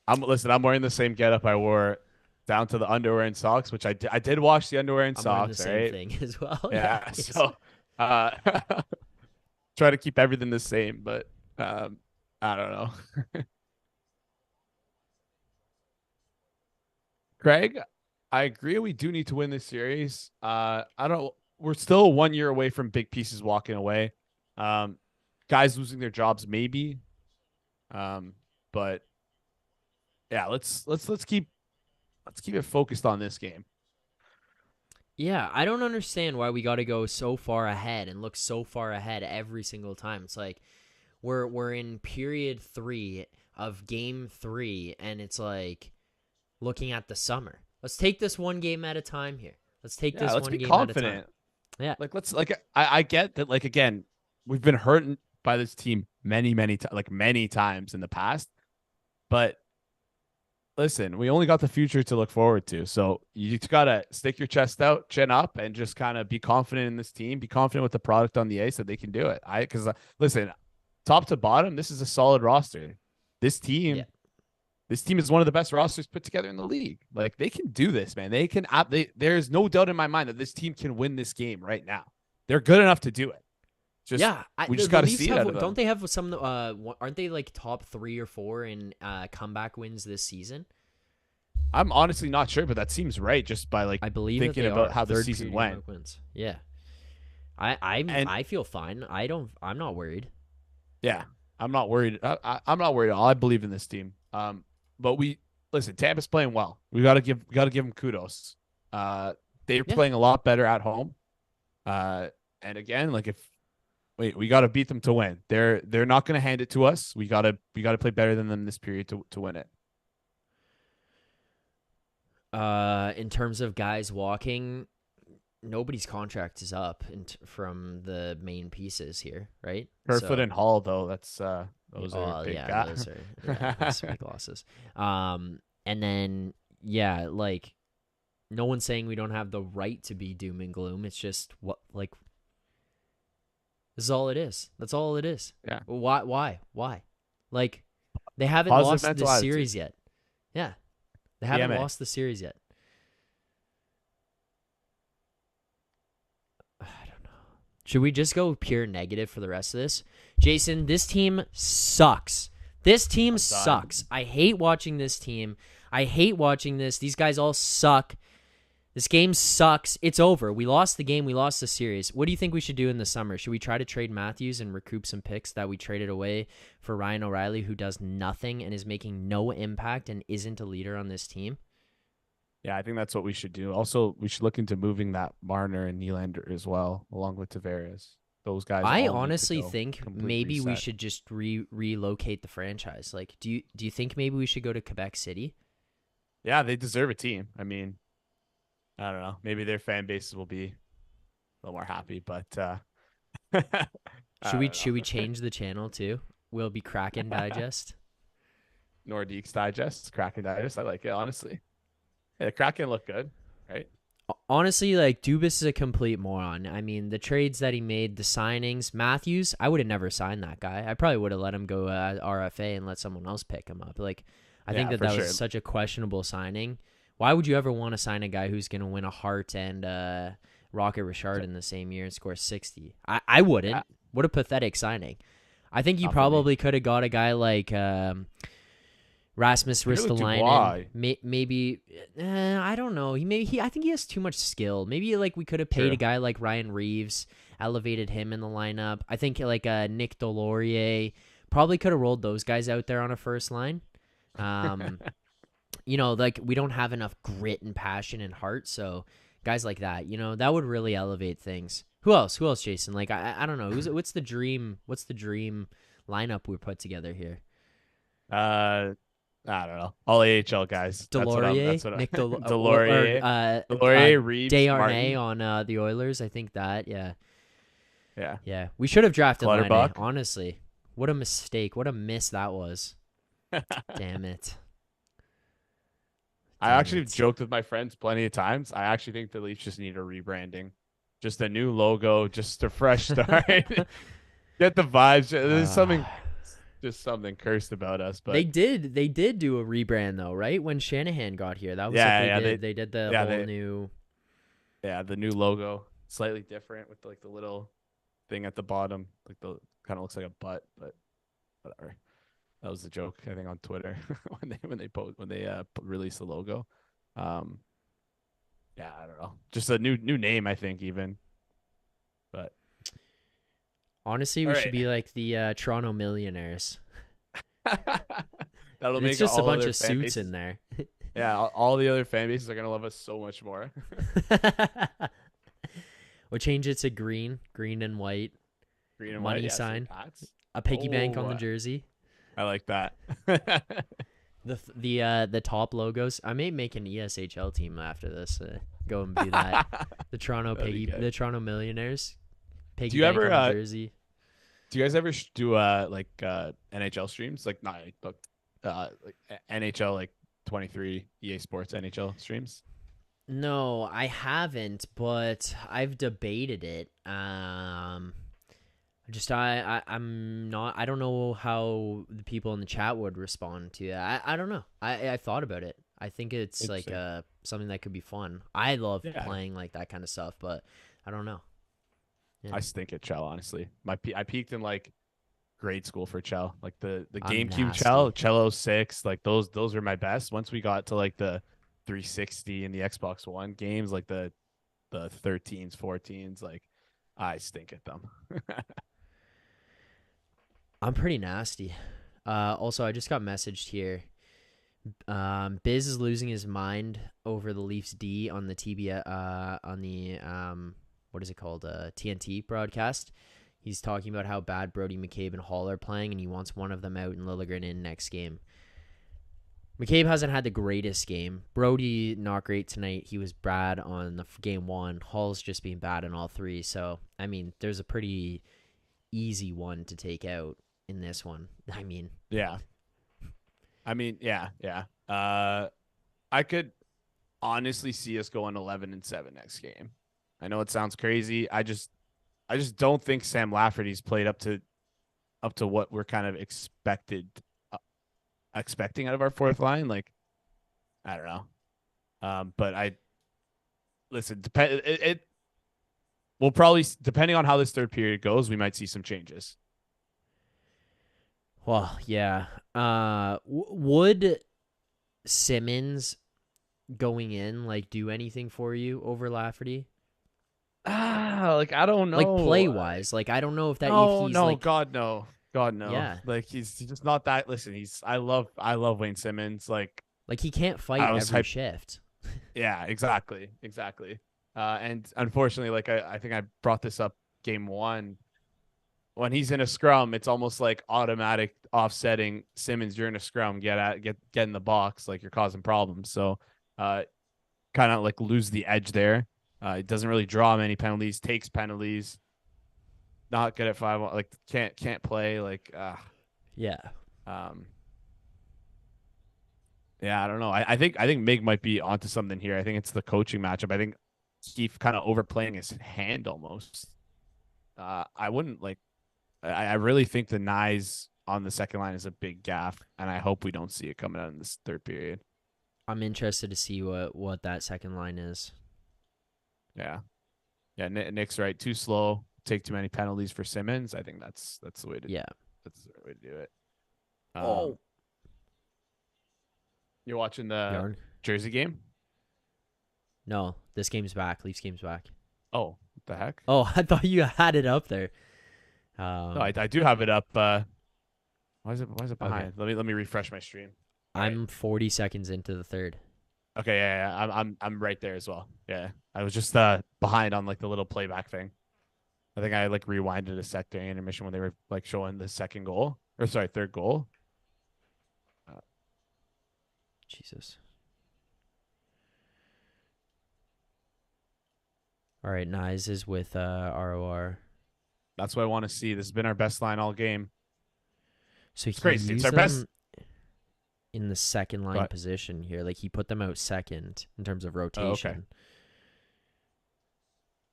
I'm wearing the same getup I wore down to the underwear and socks, which I did wash the underwear and socks. The same thing as well. Yeah. So try to keep everything the same, but I don't know. Craig, I agree. We do need to win this series. We're still 1 year away from big pieces walking away. Guys losing their jobs, maybe. But yeah, let's keep it focused on this game. Yeah, I don't understand why we got to go so far ahead and look so far ahead every single time. It's like we're in period 3 of game 3, and it's like looking at the summer. Let's take this one game at a time here. Let's take this one game confident. at a time. Yeah. I get that, like, again, we've been hurt by this team many times in the past. But listen, we only got the future to look forward to. So you just got to stick your chest out, chin up, and just kind of be confident in this team, be confident with the product on the ice that they can do it. Because listen, top to bottom, this is a solid roster. This team is one of the best rosters put together in the league. Like, they can do this, man. They can. There's no doubt in my mind that this team can win this game right now. They're good enough to do it. We just got to see it out of them. Don't they have some? Aren't they like top 3 or 4 in comeback wins this season? I'm honestly not sure, but that seems right. Just by I believe thinking about how the season went. Wins. Yeah, I feel fine. I'm not worried. Yeah, I'm not worried. I'm not worried at all. I believe in this team. But listen. Tampa's playing well. We got to give them kudos. They're playing a lot better at home. And again, we got to beat them to win. They're not going to hand it to us. We got to play better than them this period to win it. In terms of guys walking, nobody's contract is up from the main pieces here, right? Kerfoot and Hall, though, those are big guys. Those are big losses. And then like, no one's saying we don't have the right to be doom and gloom. It's just this is all it is. That's all it is. Yeah. Why? Like, they haven't lost this series yet. Yeah. They haven't lost the series yet. I don't know. Should we just go pure negative for the rest of this? Jason, this team sucks. This team sucks. I hate watching this team. I hate watching this. These guys all suck. This game sucks. It's over. We lost the game. We lost the series. What do you think we should do in the summer? Should we try to trade Matthews and recoup some picks that we traded away for Ryan O'Reilly, who does nothing and is making no impact and isn't a leader on this team? Yeah, I think that's what we should do. Also, we should look into moving that Marner and Nylander as well, along with Tavares. Those guys. I all need to honestly go. think Complete maybe we reset. should just relocate the franchise. Like, do you think maybe we should go to Quebec City? Yeah, they deserve a team. I mean, I don't know. Maybe their fan bases will be a little more happy, but I don't Should we know. change the channel too? Will it be Kraken Digest? Nordiques Digest, Kraken Digest. I like it, honestly. Yeah, the Kraken look good, right? Honestly, like Dubas is a complete moron. I mean, the trades that he made, the signings, Matthews, I would have never signed that guy. I probably would have let him go RFA and let someone else pick him up. Like, I think Yeah, for that sure. was such a questionable signing. Why would you ever want to sign a guy who's going to win a Hart and Rocket Richard in the same year and score 60? I wouldn't. Yeah, What a pathetic signing. I think you not for me. probably could have got a guy like Rasmus Could've looked Ristolainen, Dubois. maybe I don't know. I think he has too much skill. Maybe like we could have paid True. a guy like Ryan Reeves, elevated him in the lineup. I think like Nick Delorier probably could have rolled those guys out there on a first line. Like we don't have enough grit and passion and heart, so guys like that, that would really elevate things. Who else? Jason? Like I don't know. What's the dream? What's the dream lineup we put together here? I don't know. All AHL guys. Delorier, Nick Delorier, Delorier, Reeves, Desharnais Martin. on the Oilers. I think that, Yeah. yeah. We should have drafted Laine, Clutterbuck. honestly. What a mistake. What a miss that was. Damn it. I Damn actually it. joked with my friends plenty of times. I actually think the Leafs just need a rebranding, just a new logo, just a fresh start. Get the vibes. There's something cursed about us, but They did do a rebrand though, right? When Shanahan got here, that was Yeah, what they yeah, did. They did the yeah, whole new. yeah, the new logo, slightly different with like the little thing at the bottom, like the kind of looks like a butt, but whatever. That was the joke, I think, on Twitter when they released the logo. Yeah, I don't know, just a new name, I think, even. But Honestly, we All should right. be like the Toronto Millionaires. that'll It's make just a all bunch other of fan suits bases- in there. Yeah, all the other fan bases are gonna love us so much more. We'll change it to green and white. Green and Money white, yeah, sign. Pats. A piggy bank on the Oh, jersey. I like that. The top logos. I may make an ESHL team after this. Go and do that. The Toronto That'd be good. the Toronto Millionaires. Piggy Do you bank ever, on the jersey. Do you guys ever do NHL streams, like not like NHL, like 23 EA Sports NHL streams? No, I haven't, but I've debated it. I'm not. I don't know how the people in the chat would respond to that. I don't know. I thought about it. I think it's like Interesting. something that could be fun. I love Yeah. playing like that kind of stuff, but I don't know. Yeah. I stink at Chell, honestly. I peaked in like grade school for Chell, like the I'm GameCube nasty. Cello 6, like those are my best. Once we got to like the 360 and the Xbox One games, like the 13s, 14s, like I stink at them. I'm pretty nasty. Also, I just got messaged here. Biz is losing his mind over the Leafs D on the on the what is it called? TNT broadcast. He's talking about how bad Brody McCabe and Hall are playing, and he wants one of them out and Liljegren in next game. McCabe hasn't had the greatest game. Brody, not great tonight. He was bad on the game one. Hall's just been bad in all three. So, I mean, there's a pretty easy one to take out in this one. Yeah. Yeah. I could honestly see us going 11-7 next game. I know it sounds crazy. I just don't think Sam Lafferty's played up to what we're kind of expecting out of our fourth line. Like, I don't know. But I listen. It will probably, depending on how this third period goes, we might see some changes. Well, yeah. Would Simmons going in like do anything for you over Lafferty? Like I don't Like know. play wise, like I don't know if that if No, he's no, like God, no, God, no. yeah, Like he's just not that. Listen, I love Wayne Simmons. Like like he can't I fight was every hyped. shift. Yeah, exactly. And unfortunately, like I think I brought this up game one. When he's in a scrum, it's almost like automatic offsetting Simmons. You're in a scrum, get in the box, like you're causing problems. So, uh, kind of like lose the edge there. It doesn't really draw many penalties, takes penalties. Not good at 5, like can't play. Like, Yeah. um, yeah, I don't know. I think Mig might be onto something here. I think it's the coaching matchup. I think Keith kind of overplaying his hand almost. I wouldn't like. I really think the Nyes on the second line is a big gaff, and I hope we don't see it coming out in this third period. I'm interested to see what that second line is. Yeah, yeah. Nick's right. Too slow. Take too many penalties for Simmons. I think that's the way to Yeah. that's the way to do it. Oh, You're watching the Yarn. Jersey game? No, this game's back. Leafs game's back. Oh, what the heck? Oh, I thought you had it up there. No, I do have it up. Why is it Okay. behind? Let me refresh my stream. All right. I'm 40 seconds into the third. Okay, yeah. I'm right there as well. Yeah. I was just behind on like the little playback thing. I think I like rewinded a sec during intermission when they were like showing the second goal. Or sorry, third goal. Jesus. All right, Nyes is with ROR. That's what I want to see. This has been our best line all game. So It's he crazy. It's used our best. them in the second line But position here. Like he put them out second in terms of rotation. okay.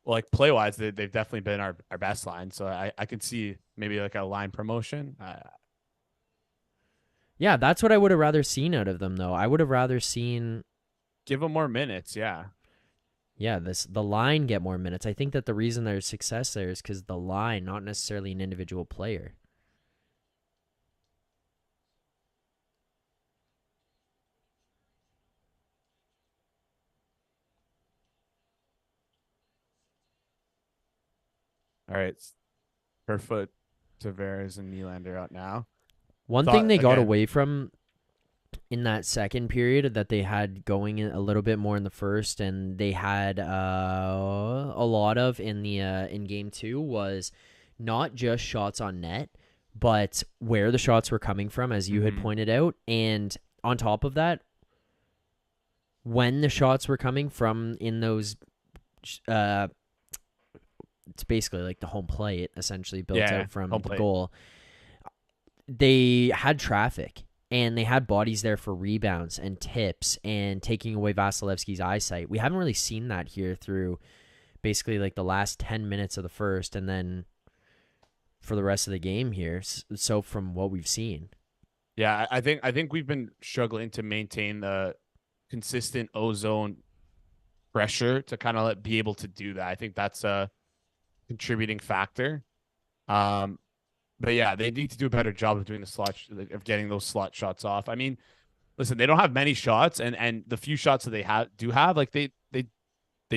Well, like play wise, they've definitely been our best line. So I could see maybe like a line promotion. Yeah, that's what I would have rather seen out of them, though. I would have rather seen, Give them more minutes. Yeah. yeah, the line get more minutes. I think that the reason there's success there is because the line, not necessarily an individual player. All right. Kerfoot, Tavares, and Nylander out now. One thing Thought they got again. away from in that second period that they had going a little bit more in the first, and they had a lot of in the in game two was not just shots on net, but where the shots were coming from, as you had pointed out, and on top of that, when the shots were coming from in those, it's basically like the home plate essentially built Yeah, out from home the plate. goal. They had traffic and they had bodies there for rebounds and tips and taking away Vasilevsky's eyesight. We haven't really seen that here through basically like the last 10 minutes of the first and then for the rest of the game here. So from what we've seen. Yeah, I think we've been struggling to maintain the consistent ozone pressure to kind of be able to do that. I think that's a contributing factor. But yeah, they need to do a better job of doing the slot of getting those slot shots off. I mean, listen, they don't have many shots, and the few shots that they have, like they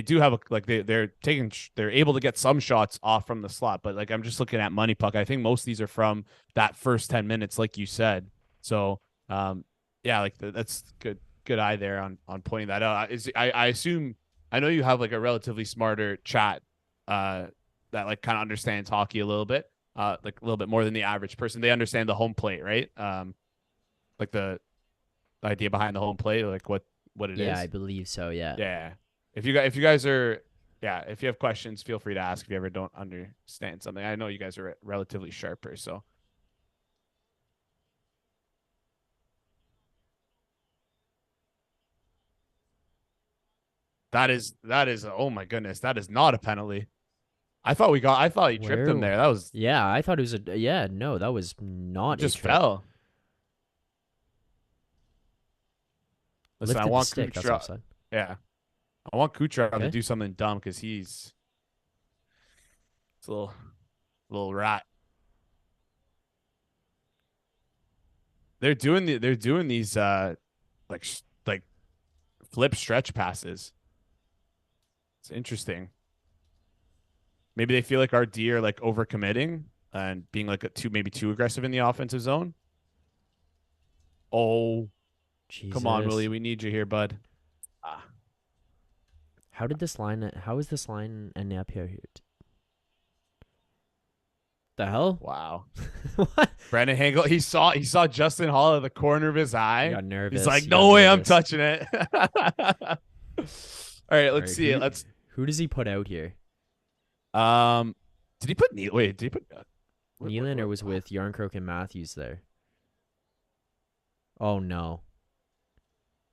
do have they're able to get some shots off from the slot. But like I'm just looking at Money Puck. I think most of these are from that first 10 minutes, like you said. So yeah, like that's good eye there on pointing that out. I assume I know you have like a relatively smarter chat that like kind of understands hockey a little bit, like a little bit more than the average person. They understand the home plate, right? Like the idea behind the home plate, like what it Yeah, is. I believe so. Yeah. Yeah. If you guys are, yeah, if you have questions, feel free to ask if you ever don't understand something. I know you guys are relatively sharper, so that is oh my goodness, that is not a penalty. I thought he tripped him Where? there. That was Yeah, I thought it was a. Yeah, no, that was he not a just trip. fell. Listen, I Lifted the want stick. That's Kucherov. offside. Yeah, I want Kucherov to Okay. do something dumb because it's a little rat. They're doing these like flip stretch passes. It's interesting. Maybe they feel like our D are like overcommitting and being like maybe too aggressive in the offensive zone. Oh, Jesus. Come on, Willie. We need you here, bud. How is this line end up here? The hell? Wow. What? Brandon Hagel, he saw Justin Hall at the corner of his eye. He got nervous. He's like, no way I'm touching it. All right, let's see it. Who does he put out here? Did he put Nylander was with Yarncroke and Matthews there. Oh no.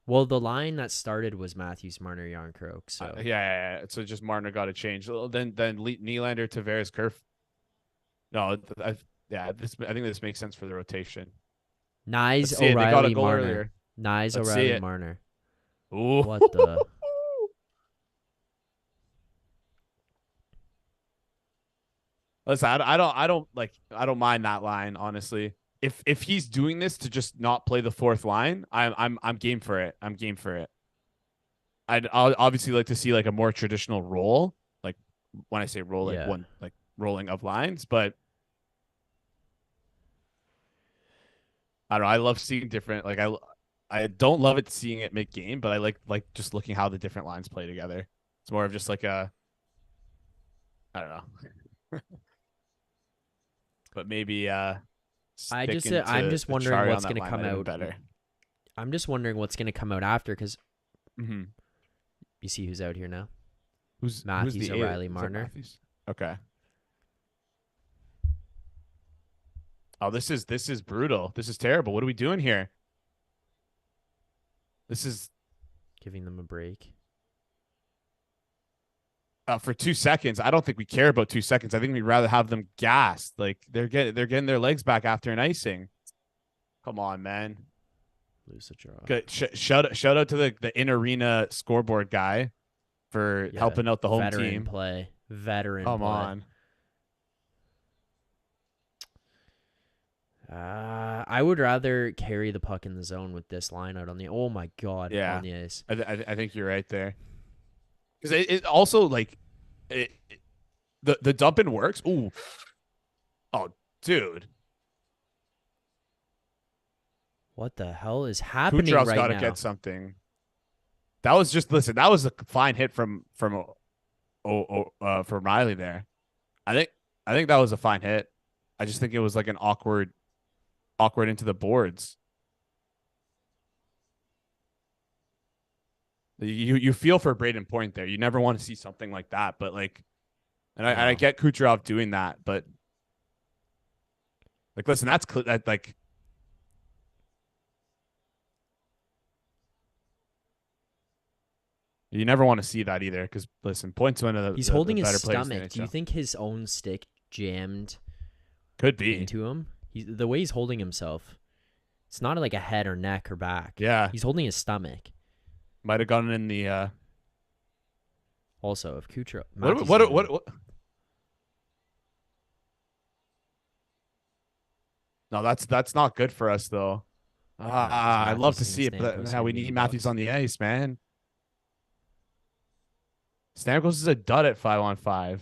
Well, the line that started was Matthews, Marner, Yarncroke. So yeah. So just Marner got to change. Then Nylander, Tavares, Kerf. No, I think this makes sense for the rotation. Nyes, O'Reilly, Marner. Earlier. Nyes, O'Reilly, Marner. Ooh. What the? Listen, I don't mind that line, honestly. If he's doing this to just not play the fourth line, I'm game for it. I'm game for it. I'll obviously like to see like a more traditional roll, like when I say roll, like one like rolling of lines, but I don't know. I love seeing different. Like I don't love it seeing it mid game, but I like just looking how the different lines play together. It's more of just like I don't know. But maybe I'm just wondering what's going to come out. Better. I'm just wondering what's going to come out after because you see who's out here now. Who's Matthews, O'Reilly, Marner. Okay. Oh, this is brutal. This is terrible. What are we doing here? This is giving them a break. For 2 seconds. I don't think we care about 2 seconds. I think we'd rather have them gassed. Like they're getting their legs back after an icing. Come on, man. Lose a draw. Good. Shout out to the in arena scoreboard guy for helping out the home team. Veteran Come play. on. I would rather carry the puck in the zone with this line out on the. Oh my god! Yeah, on the ice. I think you're right there. Because it also like the dump in works. Ooh, oh, dude, what the hell is happening Kucherov's right gotta now? Get something. That was that was a fine hit from Riley there. I think that was a fine hit. I just think it was like an awkward into the boards. You feel for Brayden Point there. You never want to see something like that, but like, and I get Kucherov doing that, but like, listen, that like. You never want to see that either, because listen, Point's one of the he's holding better his players stomach. Do you think his own stick jammed? Could be into him. The way he's holding himself, it's not like a head or neck or back. Yeah, he's holding his stomach. Might have gotten in the. Also, if Kucherov. What? No, that's not good for us though. I'd love to see it, but now we need Matthews on the ice, man. Stamkos is a dud at 5-on-5.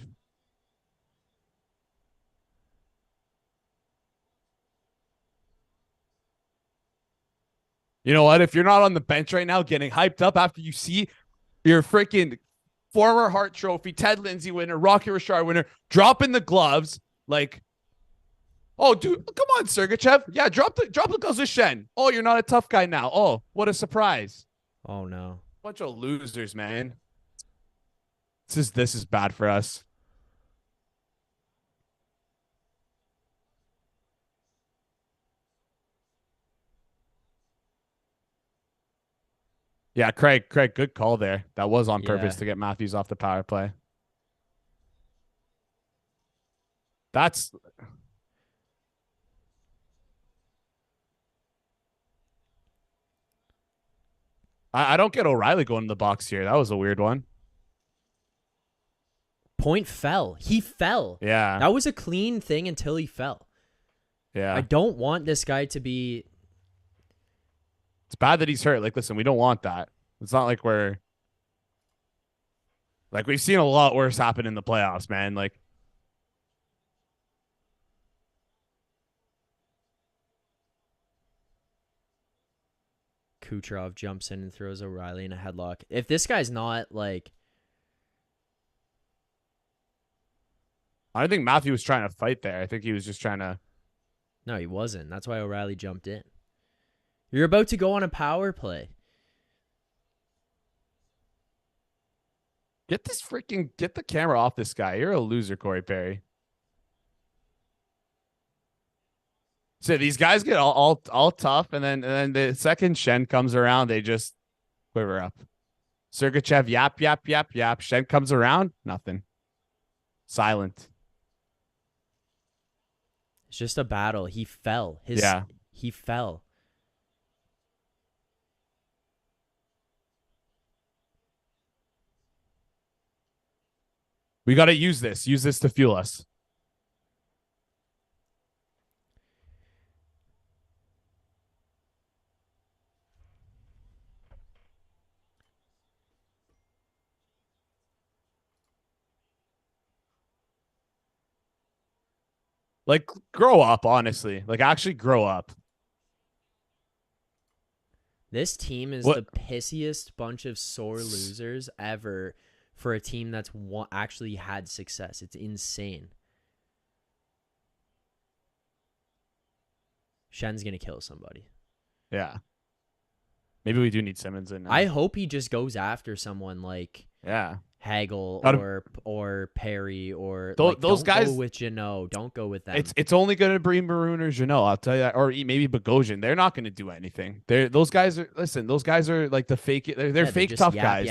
You know what? If you're not on the bench right now getting hyped up after you see your freaking former Hart Trophy, Ted Lindsay winner, Rocky Richard winner, dropping the gloves, like, oh, dude, come on, Sergachev. Yeah, drop the gloves with Shen. Oh, you're not a tough guy now. Oh, what a surprise. Oh, no. Bunch of losers, man. This is bad for us. Yeah, Craig, good call there. That was on purpose to get Matthews off the power play. I don't get O'Reilly going in the box here. That was a weird one. Point fell. He fell. Yeah. That was a clean thing until he fell. Yeah. I don't want this guy to be. It's bad that he's hurt. Like, listen, we don't want that. It's not like we've seen a lot worse happen in the playoffs, man. Like, Kucherov jumps in and throws O'Reilly in a headlock. If this guy's not like, I don't think Matthew was trying to fight there. I think he was just trying to. no, he wasn't. That's why O'Reilly jumped in. You're about to go on a power play. Get the camera off this guy. You're a loser, Corey Perry. So these guys get all tough, and then the second Shen comes around, they just quiver up. Sergachev, yap, yap, yap, yap. Shen comes around, nothing. Silent. It's just a battle. He fell. He fell. We got to use this. Use this to fuel us. Like, grow up, honestly. Like, actually grow up. This team is the pissiest bunch of sore losers ever for a team that's actually had success. It's insane. Shen's going to kill somebody. Yeah. Maybe we do need Simmons in now. I hope he just goes after someone like Hagel or Perry or those guys. Don't go with Jeannot. Don't go with them. It's only going to be Maroon or Jeannot. I'll tell you that. Or maybe Bogosian. They're not going to do anything. Those guys are like the fake. They're fake tough guys.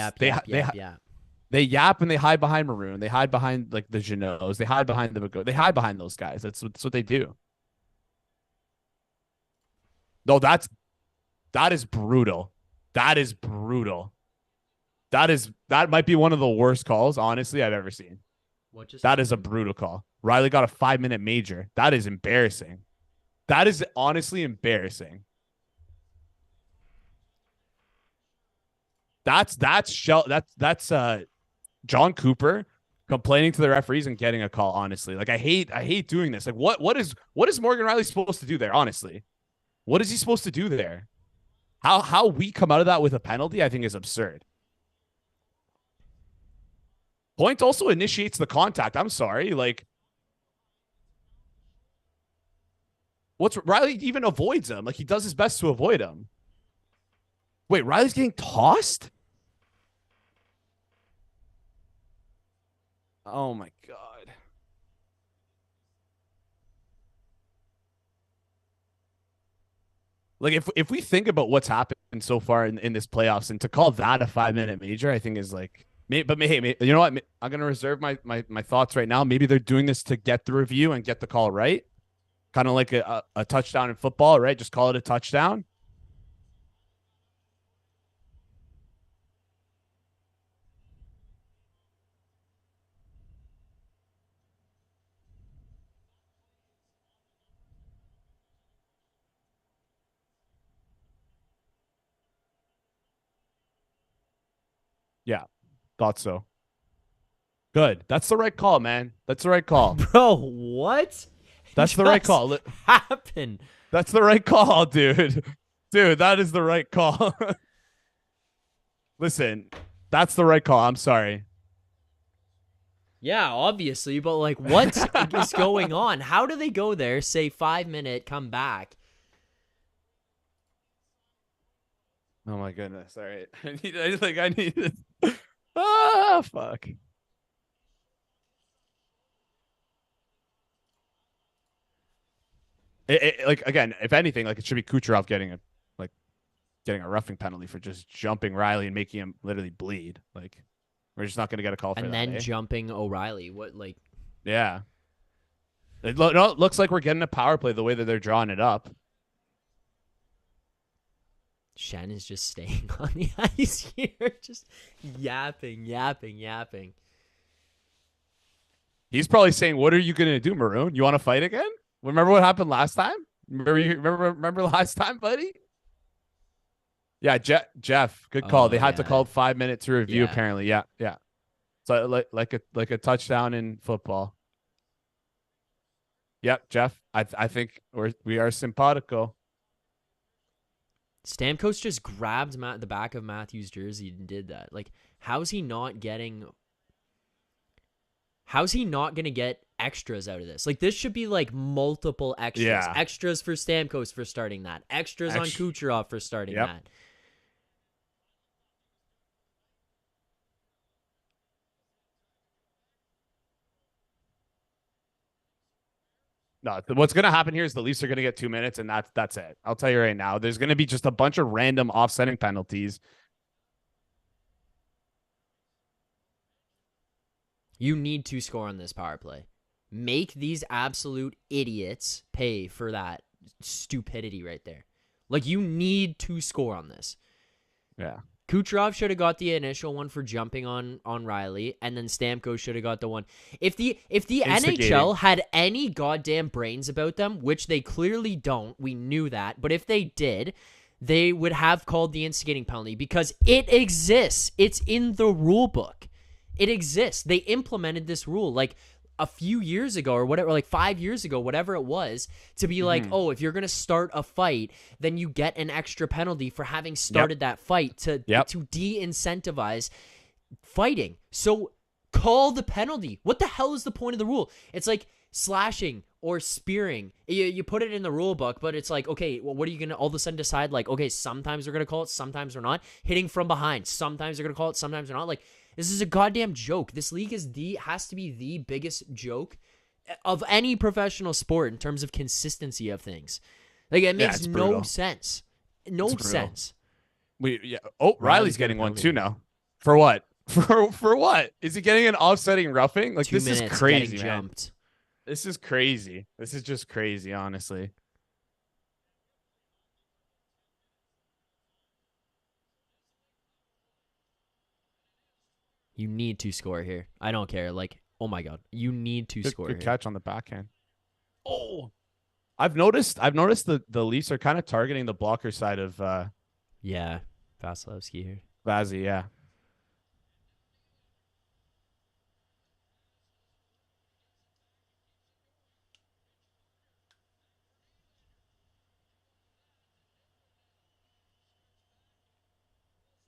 They yap and they hide behind Maroon. They hide behind like the Jeannots. They hide behind the Bogosian. They hide behind those guys. That's what they do. No, that is brutal. That is brutal. That might be one of the worst calls, honestly, I've ever seen. That is a brutal call. Riley got a 5-minute major. That is embarrassing. That is honestly embarrassing. That's John Cooper complaining to the referees and getting a call, honestly. Like I hate doing this. Like what is Morgan Riley supposed to do there, honestly? What is he supposed to do there? How we come out of that with a penalty, I think is absurd. Point also initiates the contact. I'm sorry. Like, Riley even avoids him? Like, he does his best to avoid him. Wait, Riley's getting tossed? Oh, my God. Like, if we think about what's happened so far in this playoffs, and to call that a 5-minute major, I think is like... But hey, you know what? I'm going to reserve my thoughts right now. Maybe they're doing this to get the review and get the call right. Kind of like a touchdown in football, right? Just call it a touchdown. Yeah. Thought so. Good. That's the right call, man. That's the right call. Bro, what? That's the right call. Happened. That's the right call, dude. Dude, that is the right call. Listen, that's the right call. I'm sorry. Yeah, obviously, but like what is going on? How do they go there, say 5-minute, come back? Oh my goodness. All right. I need this. Ah, fuck. Like, again, if anything, like, it should be Kucherov getting a roughing penalty for just jumping Riley and making him literally bleed. Like, we're just not going to get a call for that. And then jumping O'Reilly. What, like? Yeah. It looks like we're getting a power play the way that they're drawing it up. Shen is just staying on the ice here, just yapping. He's probably saying, "What are you going to do, Maroon? You want to fight again? Remember what happened last time? Remember last time, buddy? Yeah, Jeff, good call. Oh They had to yeah, call 5 minute to review. yeah. Apparently, yeah, yeah. So like a touchdown in football. Yep, Jeff. I think we are simpatico. Stamkos just grabbed the back of Matthews' jersey and did that. Like, how's he not getting? How's he not gonna get extras out of this? Like, this should be like multiple extras. Yeah. Extras for Stamkos for starting that. Extras on Kucherov for starting Yep. that. No, what's going to happen here is the Leafs are going to get 2 minutes, and that's it. I'll tell you right now. There's going to be just a bunch of random offsetting penalties. You need to score on this power play. Make these absolute idiots pay for that stupidity right there. Like, you need to score on this. Yeah. Kucherov should have got the initial one for jumping on Riley, and then Stamkos should have got the one. If the NHL had any goddamn brains about them, which they clearly don't, we knew that, but if they did, they would have called the instigating penalty because it exists. It's in the rule book. It exists. They implemented this rule like a few years ago or whatever, like 5 years ago, whatever it was, to be like, oh, if you're going to start a fight, then you get an extra penalty for having started that fight to de-incentivize fighting. So call the penalty. What the hell is the point of the rule? It's like slashing or spearing. You put it in the rule book, but it's like, okay, well, what are you going to all of a sudden decide? Like, okay, sometimes we're going to call it, sometimes we're not. Hitting from behind, sometimes they're going to call it, sometimes they're not. Like, this is a goddamn joke. This league has to be the biggest joke of any professional sport in terms of consistency of things. Like, it makes no sense. No sense. Riley's getting one too now. For what? For what? Is he getting an offsetting roughing? Like, 2 this is minutes crazy, getting man. jumped. This is crazy. This is just crazy, honestly. You need to score here. I don't care. Like, oh my god, you need to score. Good here. catch on the backhand. Oh, I've noticed the Leafs are kind of targeting the blocker side of yeah, Vasilevsky here. Vazzy, yeah.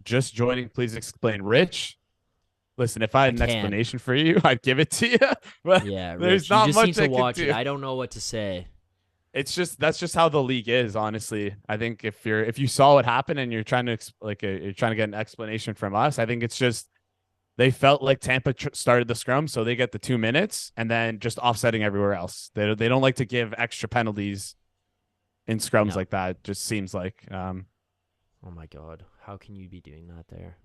Just joining, please explain. Rich, listen, if I had an explanation for you, I'd give it to you. But yeah, there's Rich, not you just much need to I watch can it. do. I don't know what to say. That's just how the league is, honestly. I think if you saw what happened and you're trying to you're trying to get an explanation from us, I think it's just they felt like Tampa started the scrum, so they get the 2 minutes and then just offsetting everywhere else. They don't like to give extra penalties in scrums like that. It just seems like. Oh my god, how can you be doing that there?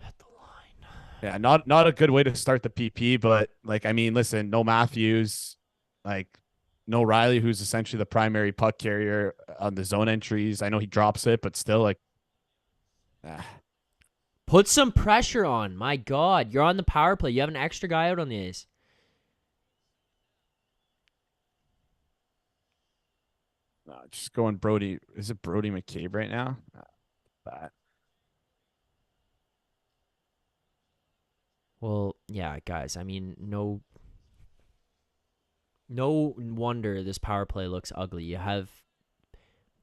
At the line. Yeah, not a good way to start the PP, but like, I mean, listen, no Matthews, like no Riley, who's essentially the primary puck carrier on the zone entries. I know he drops it, but still, like, put some pressure on. My god, you're on the power play. You have an extra guy out on the ice. Just going Brody. Is it Brody McCabe right now? That. Well, yeah, guys. I mean, no wonder this power play looks ugly. You have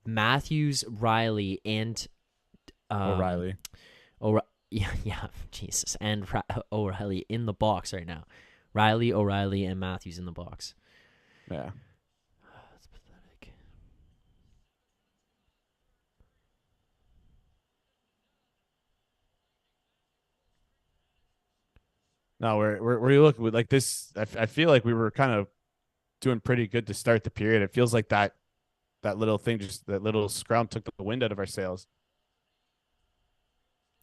Matthews, Riley, and O'Reilly. Yeah, Jesus, and O'Reilly in the box right now. Riley, O'Reilly, and Matthews in the box. Yeah. That's pathetic. No, we're looking with like this. I feel like we were kind of doing pretty good to start the period. It feels like that little thing, just that little scrum took the wind out of our sails.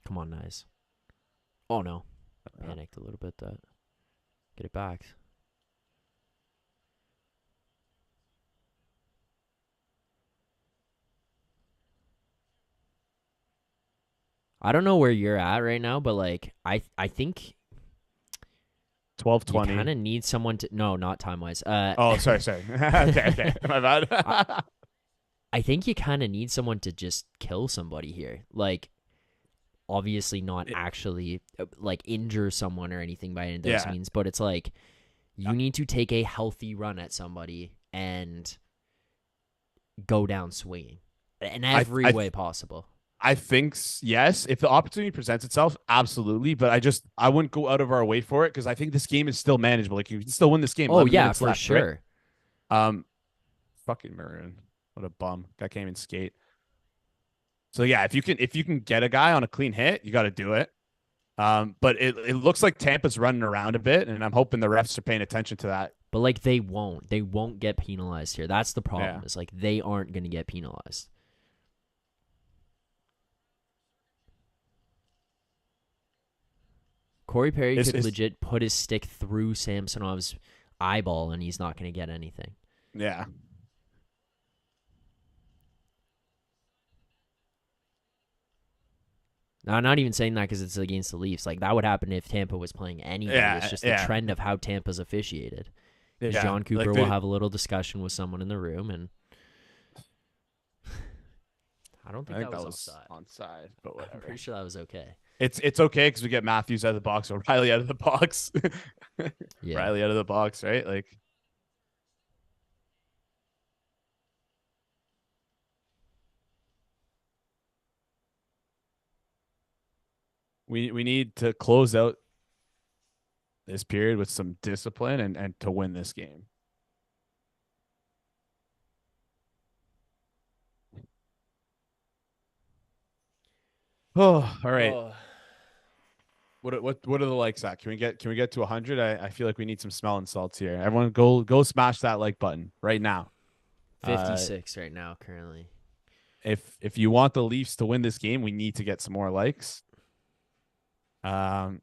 Come on, nice. Oh no, panicked a little bit. That get it back. I don't know where you're at right now, but like I think 12:20. You kind of need someone to. No, not time wise. Oh, sorry. Okay, my bad. I think you kind of need someone to just kill somebody here. Like, obviously not actually like injure someone or anything by any of those Yeah. means, but it's like you need to take a healthy run at somebody and go down swinging in every way possible. I think yes, if the opportunity presents itself, absolutely. But I wouldn't go out of our way for it because I think this game is still manageable. Like you can still win this game. Oh 11 yeah, minutes for left, sure. right? Fucking Maroon, what a bum. Guy can't even skate. So yeah, if you can get a guy on a clean hit, you got to do it. But it looks like Tampa's running around a bit, and I'm hoping the refs are paying attention to that. But like they won't get penalized here. That's the problem. Yeah. Is like they aren't going to get penalized. Corey Perry could legit put his stick through Samsonov's eyeball and he's not going to get anything. Yeah. Now, I'm not even saying that because it's against the Leafs. Like, that would happen if Tampa was playing anybody. Yeah, It's just the trend of how Tampa's officiated. Yeah. John Cooper Like will have a little discussion with someone in the room, and I don't think, that was onside, but whatever. I'm pretty sure that was okay. It's okay because we get Matthews out of the box or Riley out of the box. Yeah. Riley out of the box, right? Like we need to close out this period with some discipline and to win this game. Oh, all right. Oh. What are the likes at? Can we get to 100? I feel like we need some smelling salts here. Everyone go smash that like button right now. 56 right now currently. If you want the Leafs to win this game, we need to get some more likes. All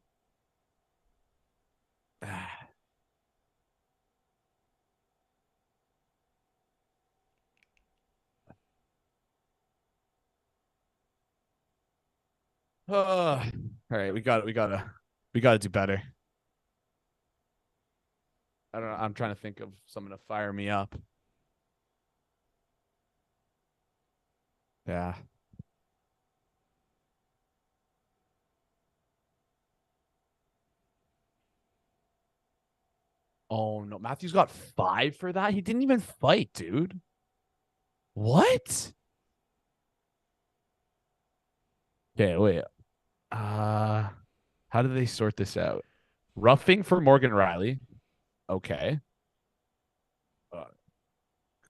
right, we gotta do better. I don't know. I'm trying to think of someone to fire me up. Yeah. Oh no, Matthews got 5 for that. He didn't even fight, dude. What? Okay, wait. How do they sort this out? Roughing for Morgan Riley. Okay.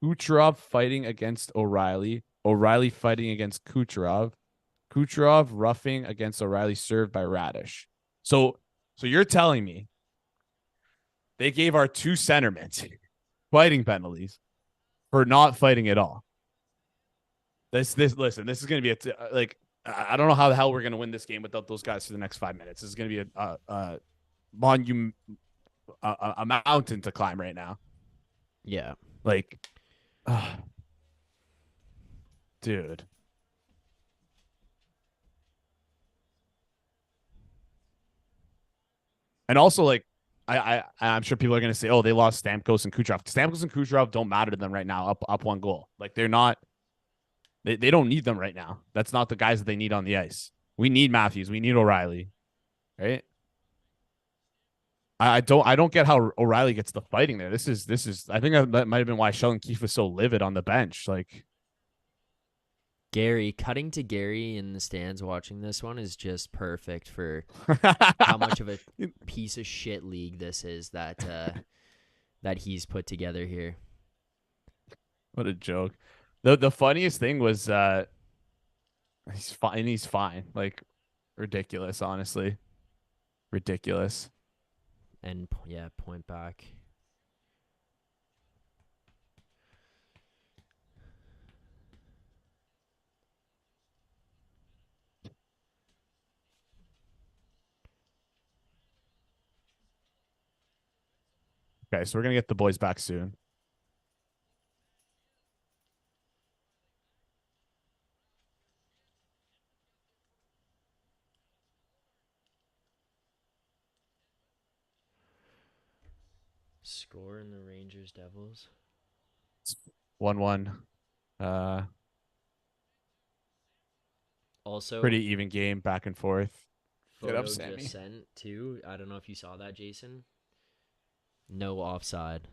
Kucherov fighting against O'Reilly. O'Reilly fighting against Kucherov. Kucherov roughing against O'Reilly served by Radish. So you're telling me they gave our 2 centermen fighting penalties for not fighting at all. Listen, this is going to be like I don't know how the hell we're going to win this game without those guys for the next 5 minutes. This is going to be a mountain to climb right now. Yeah. Like dude. And also, like, I'm sure people are going to say, oh, they lost Stamkos and Kucherov. Stamkos and Kucherov don't matter to them right now, up 1 goal. Like, they're not, they don't need them right now. That's not the guys that they need on the ice. We need Matthews. We need O'Reilly, right? I don't get how O'Reilly gets the fighting there. This is, I think that might have been why Sheldon Keefe was so livid on the bench. Like, cutting to Gary in the stands watching this one is just perfect for how much of a piece of shit league this is that he's put together here. What a joke. The funniest thing was he's fine. He's fine. Like, ridiculous, honestly. Ridiculous. And yeah, point back. Okay, so we're gonna get the boys back soon. Score in the Rangers Devils. 1-1. Also, Pretty even game back and forth. Get up, photo just Sammy. sent too. I don't know if you saw that, Jason. No offside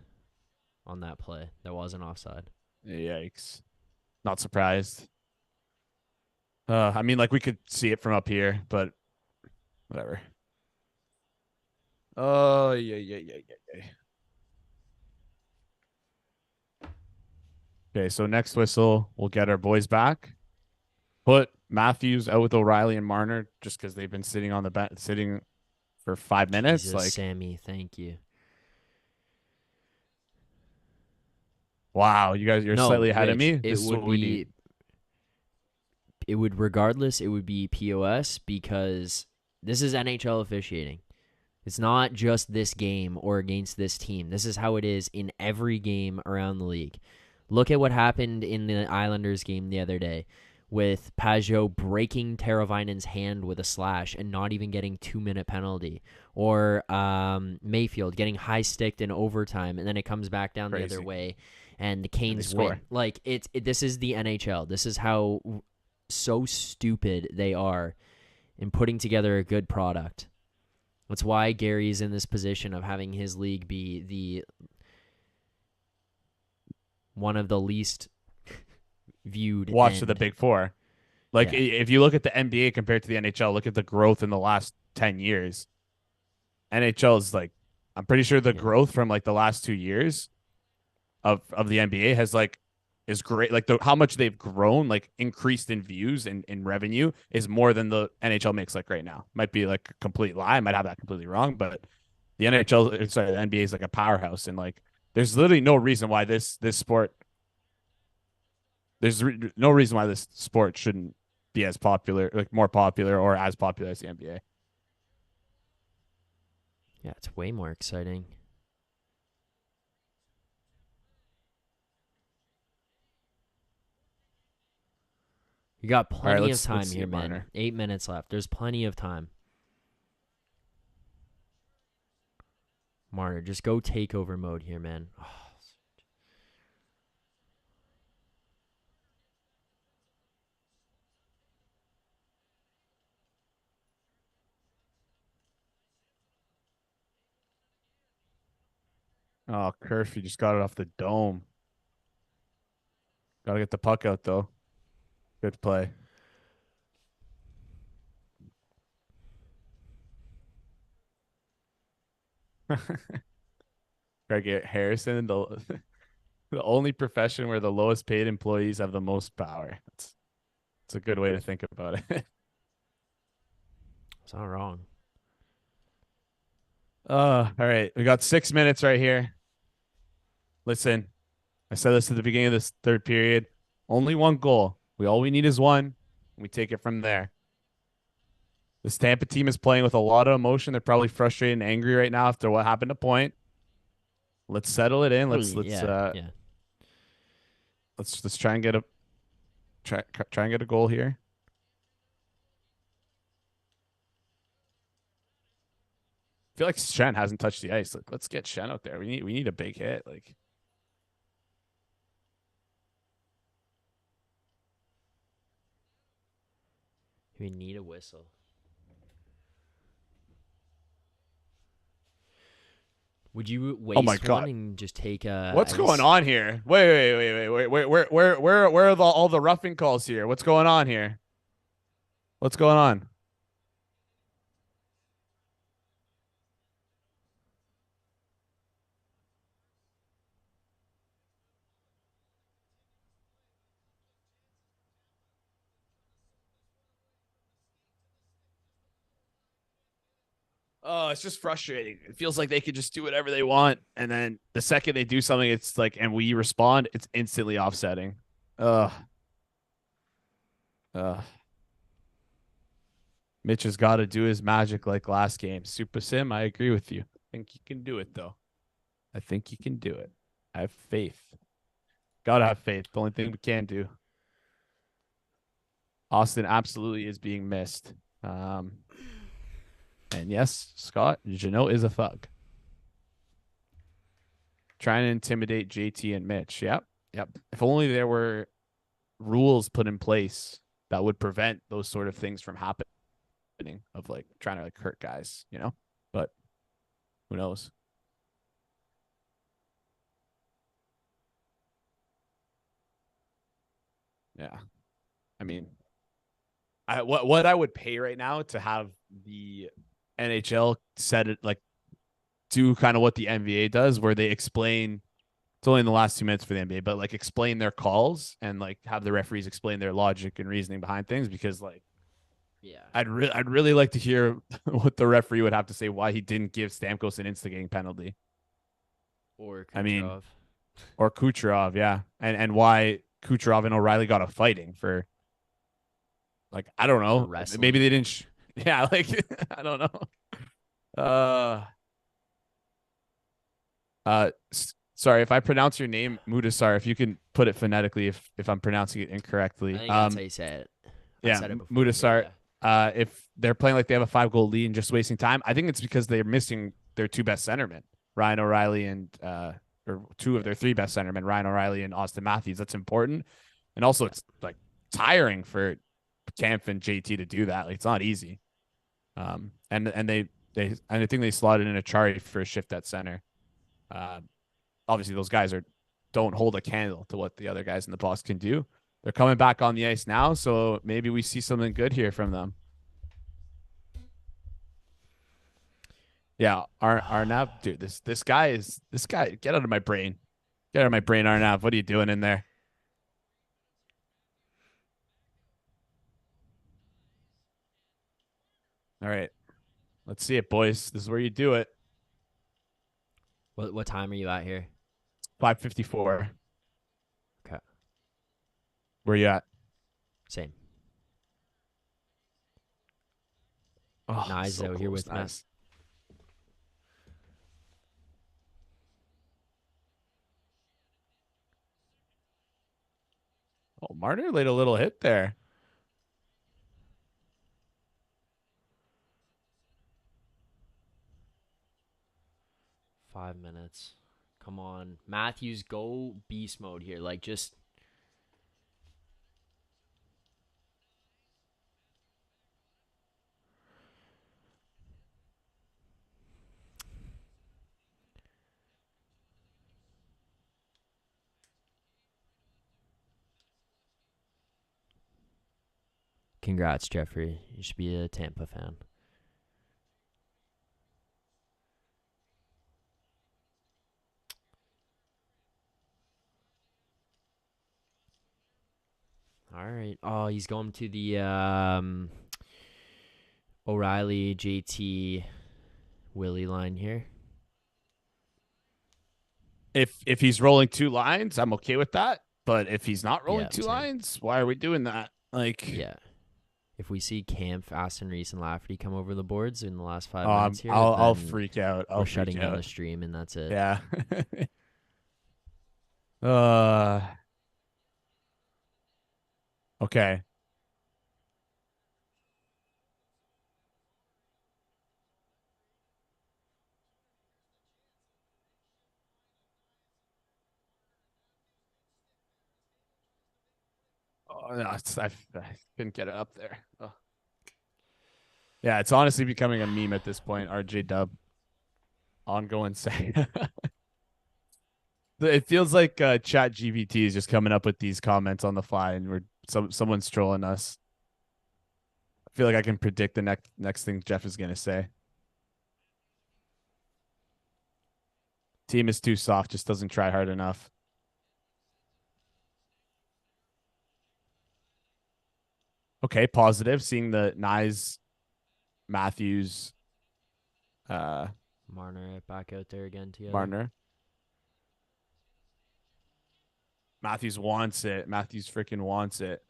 on that play. There wasn't offside. Yikes. Not surprised. I mean, like we could see it from up here, but whatever. Oh, yeah. Okay, so next whistle, we'll get our boys back. Put Matthews out with O'Reilly and Marner just because they've been sitting on the bench, sitting for 5 minutes. Jesus, Like, Sammy, thank you. wow, you're No, slightly ahead of Rich, me. it This is would what we need. be. It would regardless. It would be POS because this is NHL officiating. It's not just this game or against this team. This is how it is in every game around the league. Look at what happened in the Islanders game the other day with Pajot breaking Teravainen's hand with a slash and not even getting 2-minute penalty. Or Mayfield getting high-sticked in overtime, and then it comes back down the other way, and the Canes win. Like, this is the NHL. This is how so stupid they are in putting together a good product. That's why Gary's in this position of having his league be the one of the least viewed. Watch the Big Four. Like, if you look at the NBA compared to the NHL, look at the growth in the last 10 years. NHL is like, I'm pretty sure the growth from like the last 2 years of the NBA is great. Like how much they've grown, like increased in views and in revenue is more than the NHL makes like right now. Might be like a complete lie. I might have that completely wrong, but the NBA is like a powerhouse, and like there's literally no reason why this sport. No reason why this sport shouldn't be as popular, like more popular or as popular as the NBA. Yeah, it's way more exciting. You got plenty of time here, man. 8 minutes left. There's plenty of time. Marner, just go takeover mode here, man. Oh, Kerf, you just got it off the dome. Got to get the puck out, though. Good play. Greg Harrison, the only profession where the lowest paid employees have the most power. It's a good way to think about it. It's not wrong. All right. We got 6 minutes right here. Listen, I said this at the beginning of this third period. Only one goal. All we need is one. We take it from there. This Tampa team is playing with a lot of emotion. They're probably frustrated and angry right now after what happened to Point. Let's settle it in. Let's try and get a goal here. I feel like Shen hasn't touched the ice. Let's get Shen out there. We need a big hit. Like, we need a whistle. Would you waste one and just take a? What's going on here? Wait. Where are all the roughing calls here? What's going on here? What's going on? Oh, it's just frustrating. It feels like they could just do whatever they want, and then the second they do something, it's like, and we respond, it's instantly offsetting. Ugh. Mitch has got to do his magic like last game. Super Sim, I agree with you. I think you can do it, though. I think you can do it. I have faith. Gotta have faith. The only thing we can do. Austin absolutely is being missed. And yes, Scott, Jeannot is a thug. Trying to intimidate JT and Mitch. Yep. If only there were rules put in place that would prevent those sort of things from happening, of like trying to like hurt guys, you know? But who knows? Yeah. I mean, what I would pay right now to have the NHL set it like do kind of what the NBA does, where they explain. It's only in the last 2 minutes for the NBA, but like explain their calls and like have the referees explain their logic and reasoning behind things, because like Yeah. I'd really like to hear what the referee would have to say why he didn't give Stamkos an instigating penalty. Or Kucherov. I mean, or Kucherov, yeah, and why Kucherov and O'Reilly got a fighting for, like, I don't know, maybe they didn't. Yeah, like I don't know. Sorry if I pronounce your name, Mudasar. If you can put it phonetically, if I'm pronouncing it incorrectly. I think that's how you say it. Yeah, Mudasar. Yeah. If they're playing like they have a 5-goal lead and just wasting time, I think it's because they're missing their two best centermen, Ryan O'Reilly and or two of their three best centermen, Ryan O'Reilly and Austin Matthews. That's important, and also it's like tiring for Kampf and JT to do that. Like, it's not easy. And they I think they slotted in Achari for a shift at center. Obviously those guys don't hold a candle to what the other guys in the box can do. They're coming back on the ice now, so maybe we see something good here from them. Yeah, Arnav, dude, this guy, get out of my brain. Get out of my brain, Arnav. What are you doing in there? All right. Let's see it, boys. This is where you do it. What time are you at here? 5:54. Okay. Where you at? Same. Oh, nice so out here with nice. Oh, Marner laid a little hit there. Five minutes. Come on. Matthews, go beast mode here. Like, just... Congrats, Jeffrey. You should be a Tampa fan. All right. Oh, he's going to the O'Reilly, JT, Willie line here. If he's rolling two lines, I'm okay with that. But if he's not rolling two same. lines, why are we doing that? Like, yeah. If we see Kampf, Aston Reese, and Lafferty come over the boards in the last 5 minutes here, I'll freak out. We're shutting down the stream, and that's it. Yeah. Okay. Oh, no, I couldn't get it up there. Oh. Yeah, it's honestly becoming a meme at this point. RJ Dub, ongoing say. It feels like Chat GPT is just coming up with these comments on the fly, and someone's trolling us. I feel like I can predict the next thing Jeff is gonna say. Team is too soft, just doesn't try hard enough. Okay, positive. Seeing the Nyes, Matthews, Marner back out there again together. Marner. Matthews wants it. Matthews freaking wants it.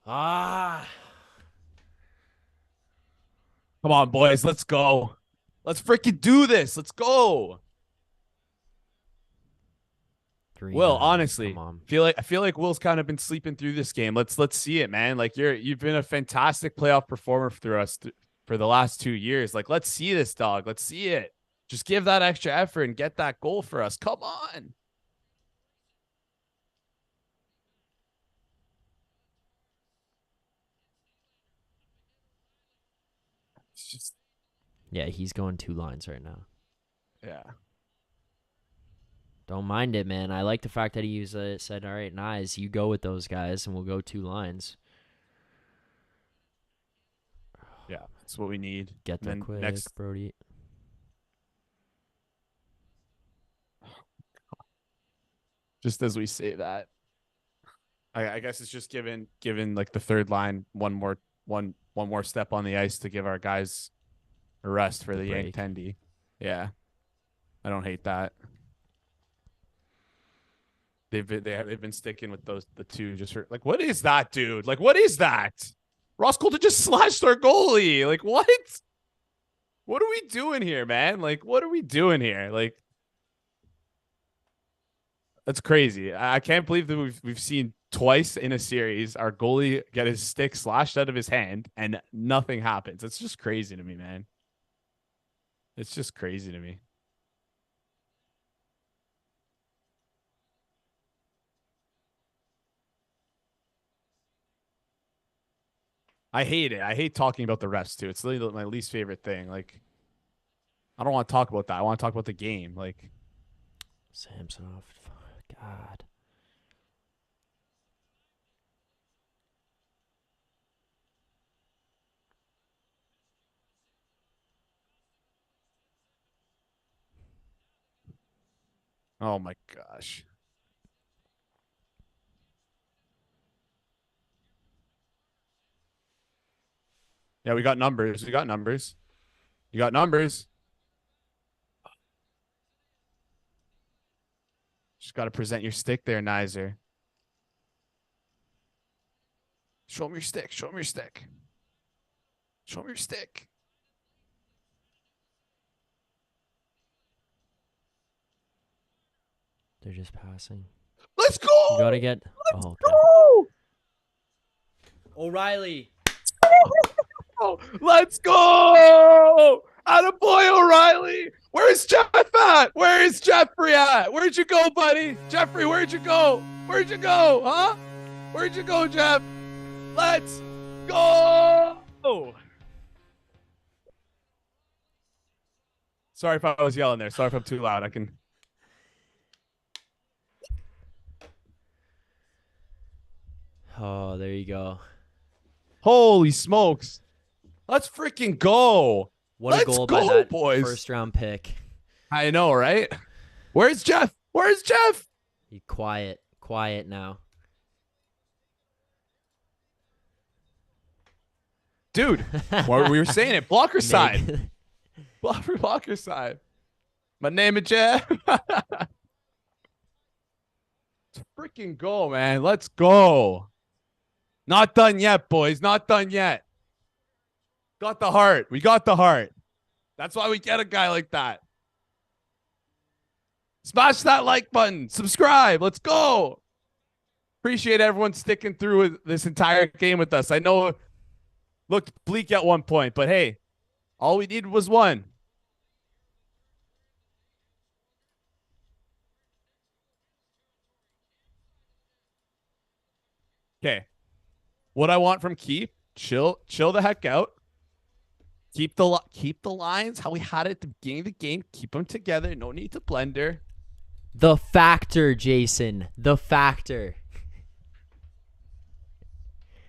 Ah. Come on, boys. Let's go. Let's freaking do this. Let's go. Will, 3-9. honestly, Come on. I feel like Will's kind of been sleeping through this game. Let's see it, man. Like you've been a fantastic playoff performer through us for the last 2 years. Like, let's see this, dog. Let's see it. Just give that extra effort and get that goal for us. Come on. It's just, Yeah, he's going 2 lines right now. yeah. Don't mind it, man. I like the fact that he said, all right, nice. You go with those guys, and we'll go 2 lines. Yeah, that's what we need. Get there quick, next, Brody. just as we say that, I guess it's just given like the third line one more step on the ice to give our guys a rest for the yank tendy. Yeah, I don't hate that. They've been sticking with the two just for like, what is that, dude? Like, what is that? Ross Colton just slashed our goalie. Like, what? What are we doing here, man? Like, what are we doing here? Like, that's crazy. I can't believe that we've seen twice in a series our goalie get his stick slashed out of his hand and nothing happens. It's just crazy to me, man. It's just crazy to me. I hate it. I hate talking about the refs too. It's literally my least favorite thing. Like, I don't want to talk about that. I want to talk about the game. Like, Samsonov. God. oh my gosh. Yeah, we got numbers. We got numbers. You got numbers. Just got to present your stick there, Nizer. Show him your stick. Show him your stick. Show him your stick. They're just passing. Let's go. You got to get... Let's okay. go. O'Reilly. Let's go. Attaboy, O'Reilly. Where's Jeff at? Where is Jeffrey at? Where'd you go, buddy? Jeffrey, where'd you go? Where'd you go? Huh? Where'd you go, Jeff? Let's go. Sorry if I was yelling there. Sorry if I'm too loud. I can. Oh, there you go. Holy smokes. Let's freaking go. What a goal by that first round pick. I know, right? Where's Jeff? Where's Jeff? Be quiet. Quiet now. Dude, what we were saying it. Blocker side. Blocker side. My name is Jeff. Let's freaking go, man. Let's go. Not done yet, boys. Not done yet. Got the heart. We got the heart. That's why we get a guy like that. Smash that like button. Subscribe. Let's go. Appreciate everyone sticking through with this entire game with us. I know it looked bleak at one point, but hey, all we needed was one. Okay. What I want from Keith, chill the heck out. Keep the lines how we had it at the beginning of the game. Keep them together. No need to blender. The factor, Jason. The factor.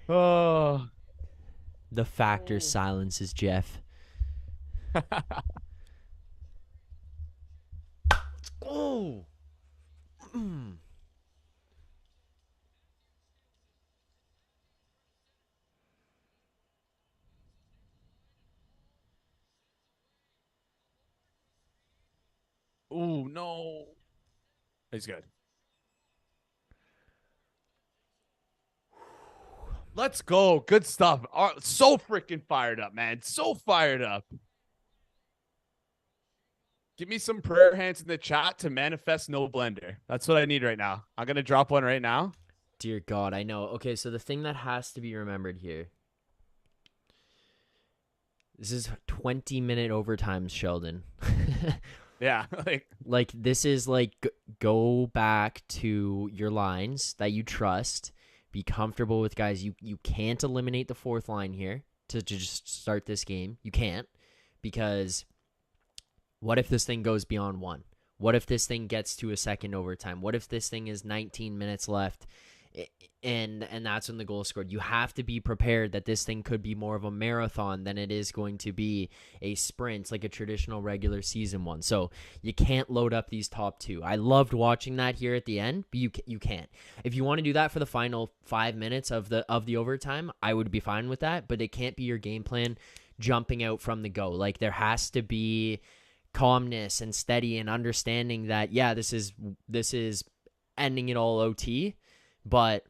Oh. The factor silences Jeff. Let's go. Oh, no. He's good. Let's go. Good stuff. So freaking fired up, man. So fired up. Give me some prayer hands in the chat to manifest no blender. That's what I need right now. I'm going to drop one right now. Dear God, I know. Okay, so the thing that has to be remembered here. This is 20-minute overtimes, Sheldon. Yeah. Like this is like go back to your lines that you trust. Be comfortable with guys. You can't eliminate the fourth line here to just start this game. You can't, because what if this thing goes beyond one? What if this thing gets to a second overtime? What if this thing is 19 minutes left and that's when the goal is scored? You have to be prepared that this thing could be more of a marathon than it is going to be a sprint, like a traditional regular season one. So you can't load up these top two. I loved watching that here at the end, but you can't. If you want to do that for the final 5 minutes of the overtime, I would be fine with that, but it can't be your game plan jumping out from the go. Like there has to be calmness and steady and understanding that, yeah, this is ending it all OT, but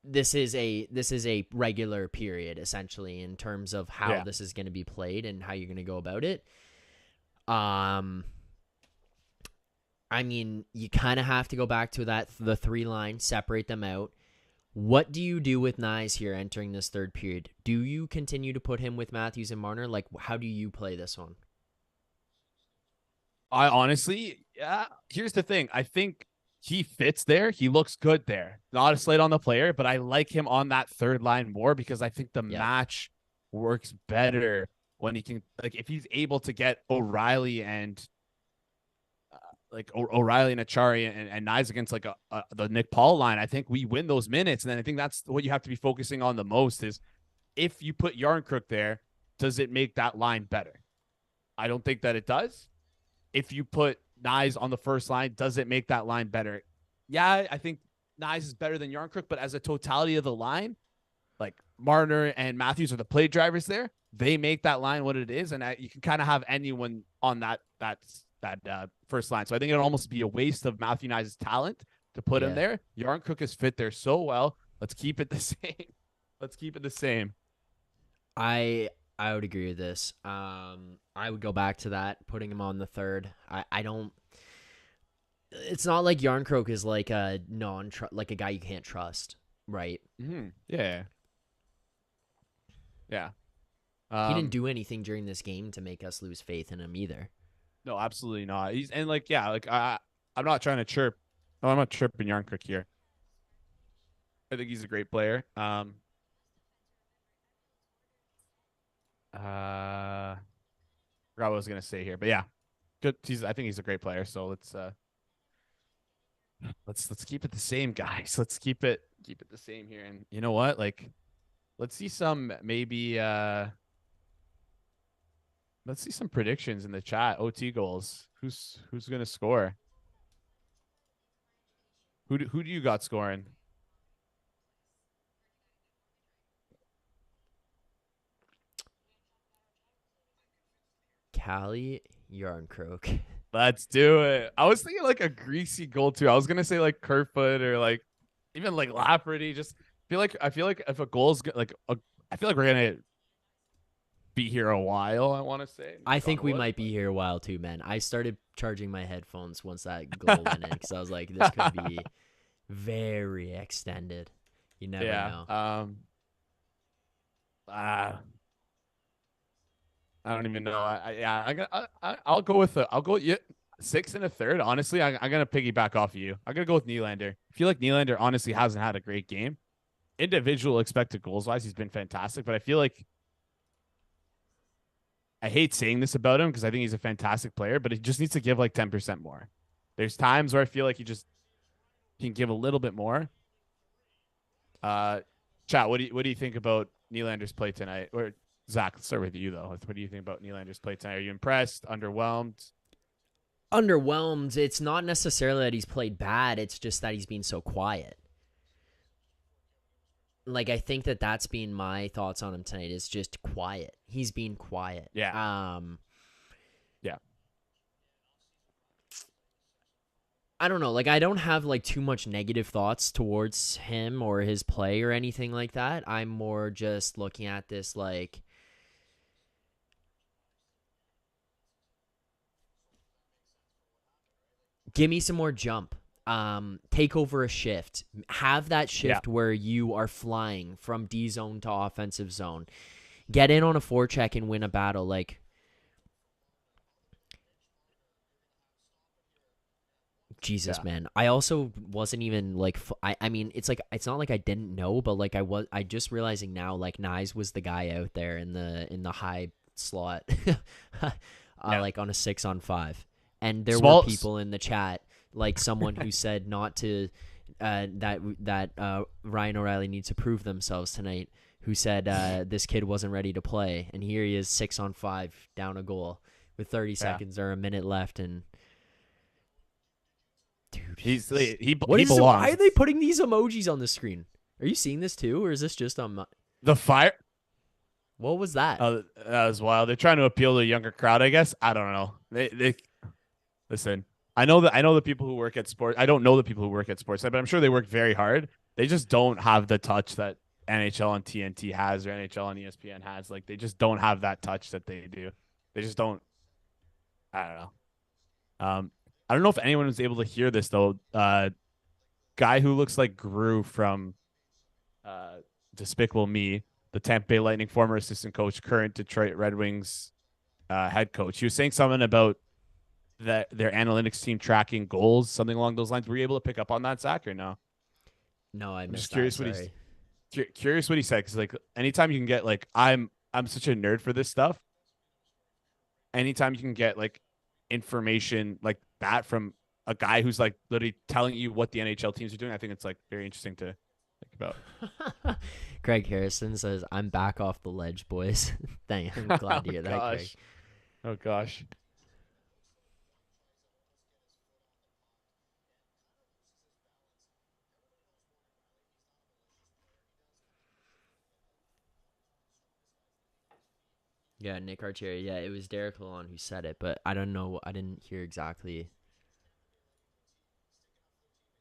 this is a regular period essentially in terms of how this is going to be played and how you're going to go about it. I mean, you kind of have to go back to the three line, separate them out. What do you do with Nyes here entering this third period? Do you continue to put him with Matthews and Marner? Like, how do you play this one? I honestly, here's the thing. I think he fits there. He looks good there. Not a slate on the player, but I like him on that third line more because I think the match works better when he can, like, if he's able to get O'Reilly and O'Reilly and Achari and Nyes against like the Nick Paul line, I think we win those minutes. And then I think that's what you have to be focusing on the most is if you put Yarncrook there, does it make that line better? I don't think that it does. If you put Nyes on the first line, does it make that line better? Yeah, I think Nyes is better than Yarncrook, but as a totality of the line, like Marner and Matthews are the play drivers there. They make that line what it is, and you can kind of have anyone on that first line. So I think it'd almost be a waste of Matthew Nyes' talent to put him there. Yarncrook is fit there so well. Let's keep it the same. Let's keep it the same. I would agree with this. I would go back to that, putting him on the third. I don't. It's not like Yarncroke is like a like a guy you can't trust, right? Mm-hmm. Yeah. Yeah. He didn't do anything during this game to make us lose faith in him either. No, absolutely not. I'm not trying to chirp. No, I'm not chirping Yarncrook here. I think he's a great player. Forgot what I was gonna say here, but yeah, good. I think he's a great player. So let's keep it the same, guys. Let's keep it the same here. And you know what? Like, let's see some let's see some predictions in the chat. OT goals. Who's gonna score? Who do you got scoring? Callie Yarncroke. Let's do it. I was thinking like a greasy goal too. I was gonna say like Kerfoot or like even like Lafferty. Just I feel like if a goal's like I feel like we're gonna be here a while. I want to say. I think we might be here a while too, man. I started charging my headphones once that goal went in because I was like, this could be very extended. You never know. I don't even know. I'll go with 6 and a third. Honestly, I'm gonna piggyback off of you. I'm gonna go with Nylander. I feel like Nylander honestly hasn't had a great game. Individual expected goals wise, he's been fantastic, but I feel like I hate saying this about him because I think he's a fantastic player, but he just needs to give like 10% more. There's times where I feel like he just can give a little bit more. Chat, what do you think about Nylander's play tonight? Or Zach, let's start with you though. What do you think about Nylander's play tonight? Are you impressed? Underwhelmed? Underwhelmed. It's not necessarily that he's played bad. It's just that he's been so quiet. Like, I think that's been my thoughts on him tonight is just quiet. He's been quiet. Yeah. Yeah. I don't know. Like, I don't have like too much negative thoughts towards him or his play or anything like that. I'm more just looking at this like Give me some more jump. Take over a shift. Have that shift where you are flying from D zone to offensive zone. Get in on a forecheck and win a battle. Like, Jesus, man. I also wasn't even like, I mean, it's like, it's not like I didn't know, but like I just realizing now, like Nyes was the guy out there in the high slot, like on a 6-on-5. And there were people in the chat, like someone who said not to, that Ryan O'Reilly needs to prove themselves tonight, who said this kid wasn't ready to play. And here he is 6-on-5 down a goal with 30 seconds or a minute left. And dude, he belongs. Why are they putting these emojis on the screen? Are you seeing this too? Or is this just on the fire? What was that? That was wild. They're trying to appeal to a younger crowd, I guess. I don't know. They listen. I know the people who work at sports. I don't know the people who work at sports, but I'm sure they work very hard. They just don't have the touch that NHL on TNT has or NHL on ESPN has. Like, they just don't have that touch that they do. They just don't. I don't know. I don't know if anyone was able to hear this though. Guy who looks like Gru from Despicable Me, the Tampa Bay Lightning former assistant coach, current Detroit Red Wings head coach. He was saying something about that their analytics team tracking goals, something along those lines. Were you able to pick up on that, Zach, or no? No, I'm just curious curious what he said, because like anytime you can get like I'm such a nerd for this stuff. Anytime you can get like information like that from a guy who's like literally telling you what the NHL teams are doing, I think it's like very interesting to think about. Craig Harrison says, "I'm back off the ledge, boys." Thank you. I'm glad to hear that, Craig. Oh gosh. Yeah, Nick Archeri. Yeah, it was Derek Lalonde who said it, but I don't know. I didn't hear exactly.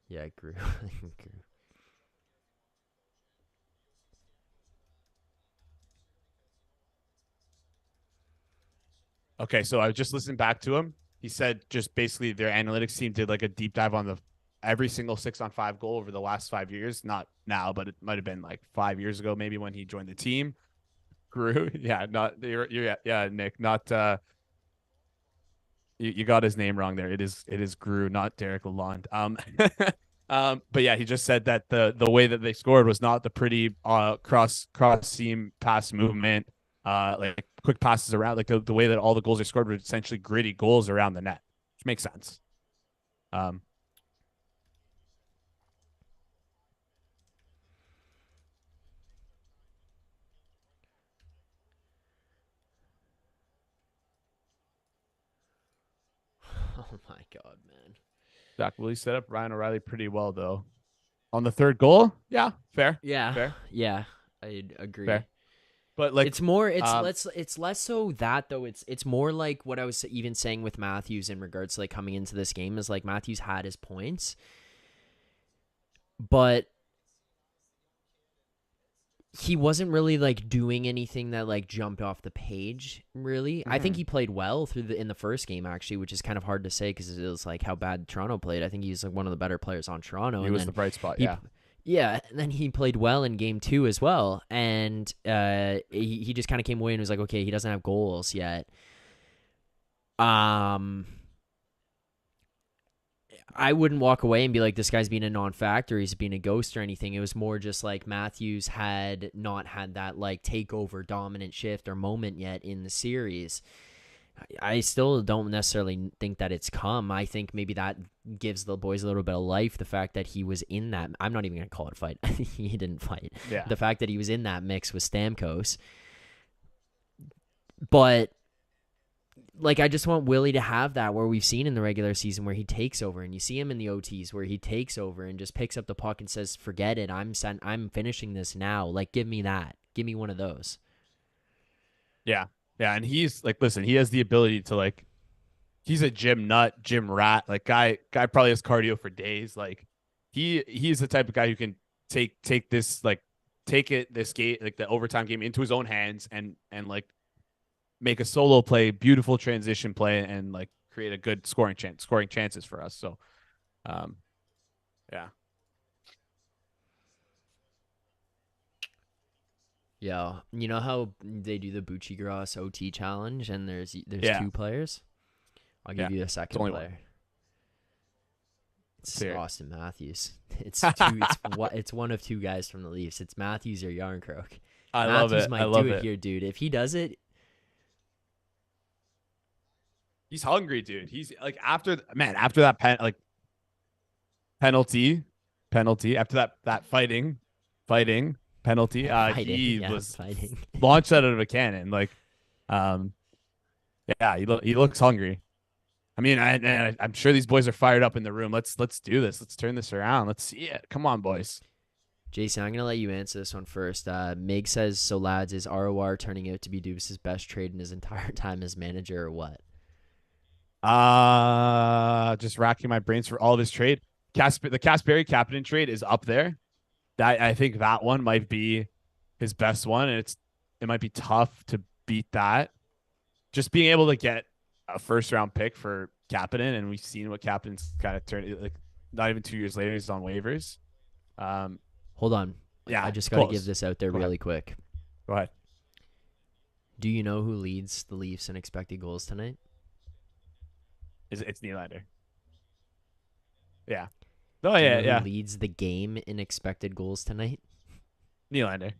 Yeah, it grew. Okay, so I just listened back to him. He said just basically their analytics team did like a deep dive on every single 6-on-5 goal over the last 5 years. Not now, but it might have been like 5 years ago, maybe, when he joined the team. Grew, yeah, Nick, not you got his name wrong there. It is Grew, not Derek Lalonde. But yeah, he just said that the way that they scored was not the pretty cross seam pass movement, like quick passes around, like the way that all the goals are scored were essentially gritty goals around the net, which makes sense. Oh my God, man. Zach Willie set up Ryan O'Reilly pretty well though. On the third goal, yeah, fair. Yeah, fair. Yeah, I'd agree. Fair. But like, it's more, it's less so that though. It's more like what I was even saying with Matthews in regards to like coming into this game is like Matthews had his points, but he wasn't really like doing anything that like jumped off the page. Really, I think he played well in the first game actually, which is kind of hard to say because it was like how bad Toronto played. I think he's like one of the better players on Toronto. He was the bright spot. Yeah, and then he played well in game 2 as well, and he just kind of came away and was like, okay, he doesn't have goals yet. I wouldn't walk away and be like, this guy's being a non-factor, he's being a ghost or anything. It was more just like Matthews had not had that like takeover dominant shift or moment yet in the series. I still don't necessarily think that it's come. I think maybe that gives the boys a little bit of life. The fact that he was in that, I'm not even going to call it a fight. He didn't fight. Yeah. The fact that he was in that mix with Stamkos. But like, I just want Willie to have that where we've seen in the regular season where he takes over, and you see him in the OTs where he takes over and just picks up the puck and says, forget it. I'm finishing this now. Like, give me that. Give me one of those. Yeah. Yeah, and he's like, listen, he has the ability to like, he's a gym nut, gym rat. Like guy probably has cardio for days. Like he's the type of guy who can take this this game, like the overtime game, into his own hands and like make a solo play, beautiful transition play, and like create a good scoring chances for us. So, yeah. Yeah, you know how they do the Bucci Gross OT challenge, and there's Yeah. 2 players. I'll give you a second only player. It's Fair. Austin Matthews. It's two. It's one of 2 guys from the Leafs. It's Matthews or Yarncroke. I Matthews love it. might do it here, dude. If he does it, he's hungry, dude. He's like after that penalty after that fighting penalty. He was fighting. launched out of a cannon. Like, yeah, he looks hungry. I mean, I'm sure these boys are fired up in the room. Let's do this. Let's turn this around. Let's see it. Come on, boys. Jason, I'm going to let you answer this one first. Mig says, so lads, is ROR turning out to be Dubas' best trade in his entire time as manager or what? Just racking my brains for all of his trade. The Kasperi Kapanen trade is up there. I think that one might be his best one, and it might be tough to beat that. Just being able to get a first-round pick for Kapanen, and we've seen what Kapanen's kind of turned. Like, not even 2 years later, he's on waivers. Hold on. Yeah, I just got to give this out there really quick. Go ahead. Do you know who leads the Leafs in expected goals tonight? It's Nylander. Yeah. Oh, yeah. Who leads the game in expected goals tonight? Nylander.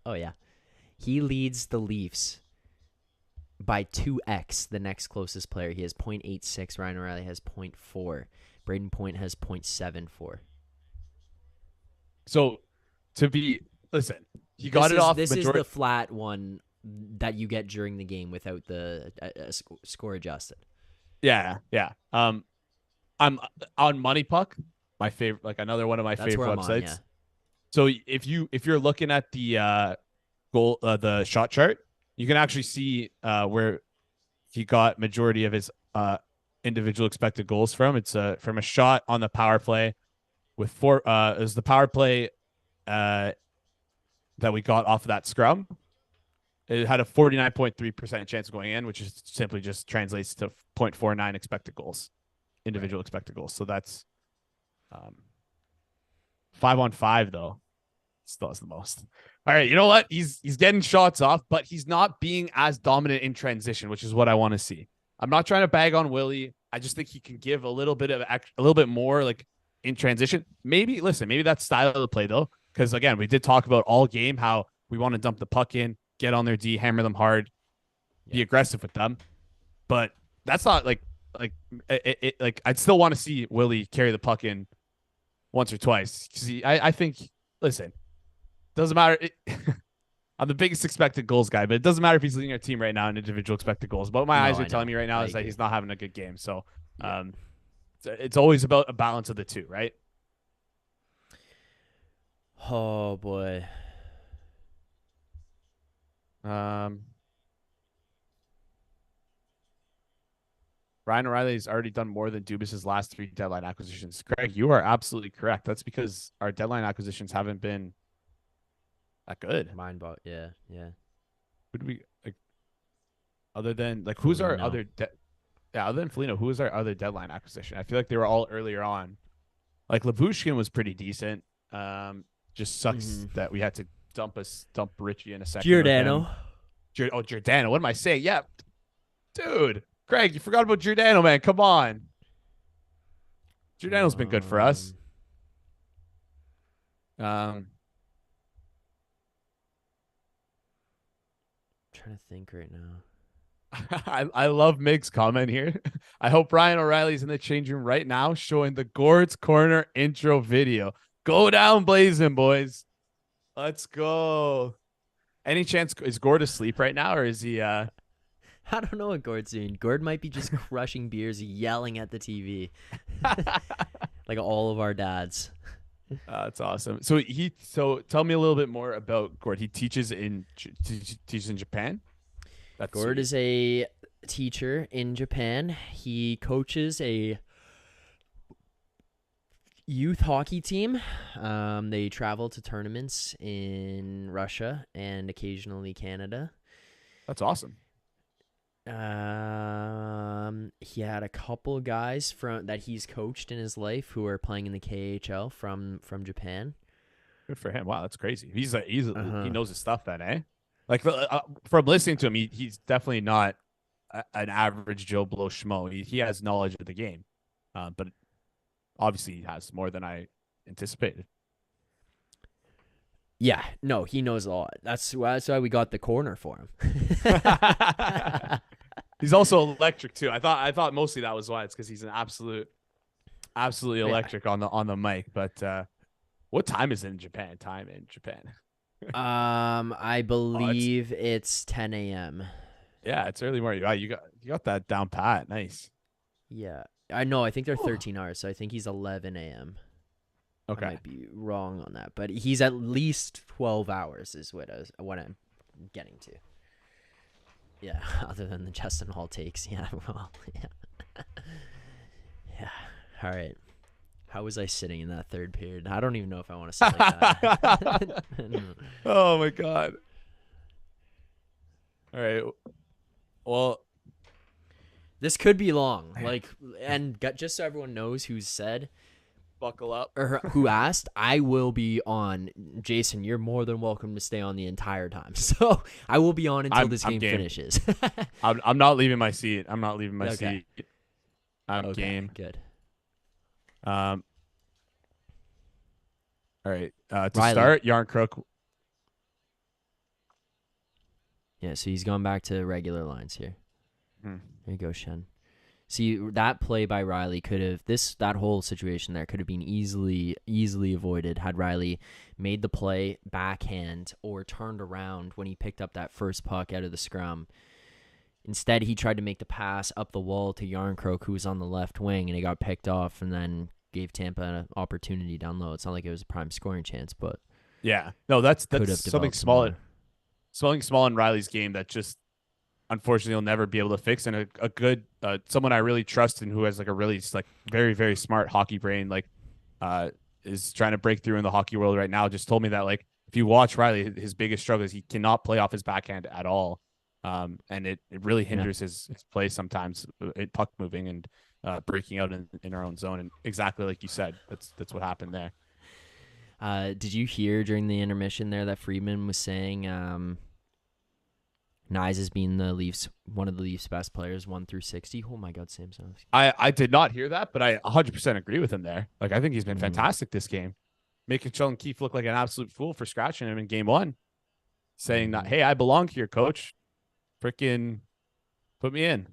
Oh, yeah. He leads the Leafs by 2x the next closest player. He has 0.86. Ryan O'Reilly has 0.4. Brayden Point has 0.74. So, listen, he got it off. This is the flat one that you get during the game without the score adjusted. Yeah. I'm on Money Puck, my favorite, like another one of my favorite websites. Yeah. So if you're looking at the goal, the shot chart, you can actually see where he got majority of his individual expected goals from. It's from a shot on the power play with 4. It was the power play that we got off of that scrum. It had a 49.3% chance of going in, which is simply just translates to 0.49 expected goals, individual expected goals. So that's 5-on-5 though. Still has the most. All right, you know what? He's getting shots off, but he's not being as dominant in transition, which is what I want to see. I'm not trying to bag on Willie. I just think he can give a little bit more like in transition. Maybe that's style of the play though, because again, we did talk about all game how we want to dump the puck in, get on their D, hammer them hard, be aggressive with them. But that's not like I'd still want to see Willie carry the puck in once or twice. Because I think, listen, doesn't matter. I'm the biggest expected goals guy, but it doesn't matter if he's leading our team right now in individual expected goals. But what my eyes are telling me right now is that he's not having a good game. So it's always about a balance of the two, right? Oh, boy. Ryan O'Reilly's already done more than Dubas' last 3 deadline acquisitions. Greg, you are absolutely correct. That's because our deadline acquisitions haven't been that good. Yeah. Would we like other than like who's our other other than Foligno, who was our other deadline acquisition? I feel like they were all earlier on. Like Labushkin was pretty decent. Just sucks that we had to dump Richie in a second. Giordano. Giordano. What am I saying? Yeah. Dude. Craig, you forgot about Giordano, man. Come on. Giordano's been good for us. Trying to think right now. I love Mig's comment here. I hope Ryan O'Reilly's in the change room right now showing the Gord's Corner intro video. Go down blazing, boys. Let's go. Any chance, is Gord asleep right now, or is he I don't know what Gord's doing. Gord might be just crushing beers, yelling at the TV. Like all of our dads. That's awesome. So tell me a little bit more about Gord. He teaches in Japan. Gord is a teacher in Japan. He coaches a youth hockey team. They travel to tournaments in Russia and occasionally Canada. That's awesome. He had a couple guys from that he's coached in his life who are playing in the KHL from Japan. Good for him. Wow, that's crazy. He Uh-huh. knows his stuff then, eh? Like from listening to him, he's definitely not an average Joe Blow schmo. He has knowledge of the game, but obviously he has more than I anticipated. Yeah, no, he knows a lot. That's why we got the corner for him. He's also electric too. I thought mostly that was why. It's because he's an absolutely Yeah. electric on the mic. But what time is it in Japan? Time in Japan? I Oh, it's believe it's 10 a.m. yeah, it's early morning. Wow, you got that down pat. Nice. Yeah, I know. I think they're Oh, 13 hours, so I think he's 11 a.m. I okay. might be wrong on that, but he's at least 12 hours is what I'm getting to. Yeah, other than the Justin Hall takes. Yeah, well, yeah. Yeah. All right. How was I sitting in that third period? I don't even know if I want to sit like that. Oh my god. All right. Well, This could be long. Just so everyone knows who's said buckle up. or who asked, I will be on. Jason, you're more than welcome to stay on the entire time. So I will be on until this I'm game game. finishes. I'm not leaving my seat. I'm not leaving my Okay. seat. I'm Okay, game. good. All right. To Riley. start, Yarn Crook. Yeah, so he's gone back to regular lines here. Hmm. There you go, Shen. See, that play by Riley that whole situation there could have been easily avoided had Riley made the play backhand or turned around when he picked up that first puck out of the scrum. Instead, he tried to make the pass up the wall to Yarncroke, who was on the left wing, and he got picked off and then gave Tampa an opportunity down low. It's not like it was a prime scoring chance, but Yeah. No, that's could have something developed some more. something small in Riley's game that just unfortunately he'll never be able to fix. And a good someone I really trust and who has like a really like very very smart hockey brain is trying to break through in the hockey world right now. Just told me that like if you watch Riley, his biggest struggle is he cannot play off his backhand at all. And it really hinders his play sometimes, puck moving and breaking out in our own zone. And exactly like you said, that's what happened there. Did you hear during the intermission there that Friedman was saying Nyes as being one of the Leafs' best players, 1 through 60? Oh my God, Samson. I did not hear that, but I 100% agree with him there. Like I think he's been fantastic this game, making Sheldon Keefe look like an absolute fool for scratching him in game one, saying that, hey, I belong here, coach. Freaking put me in.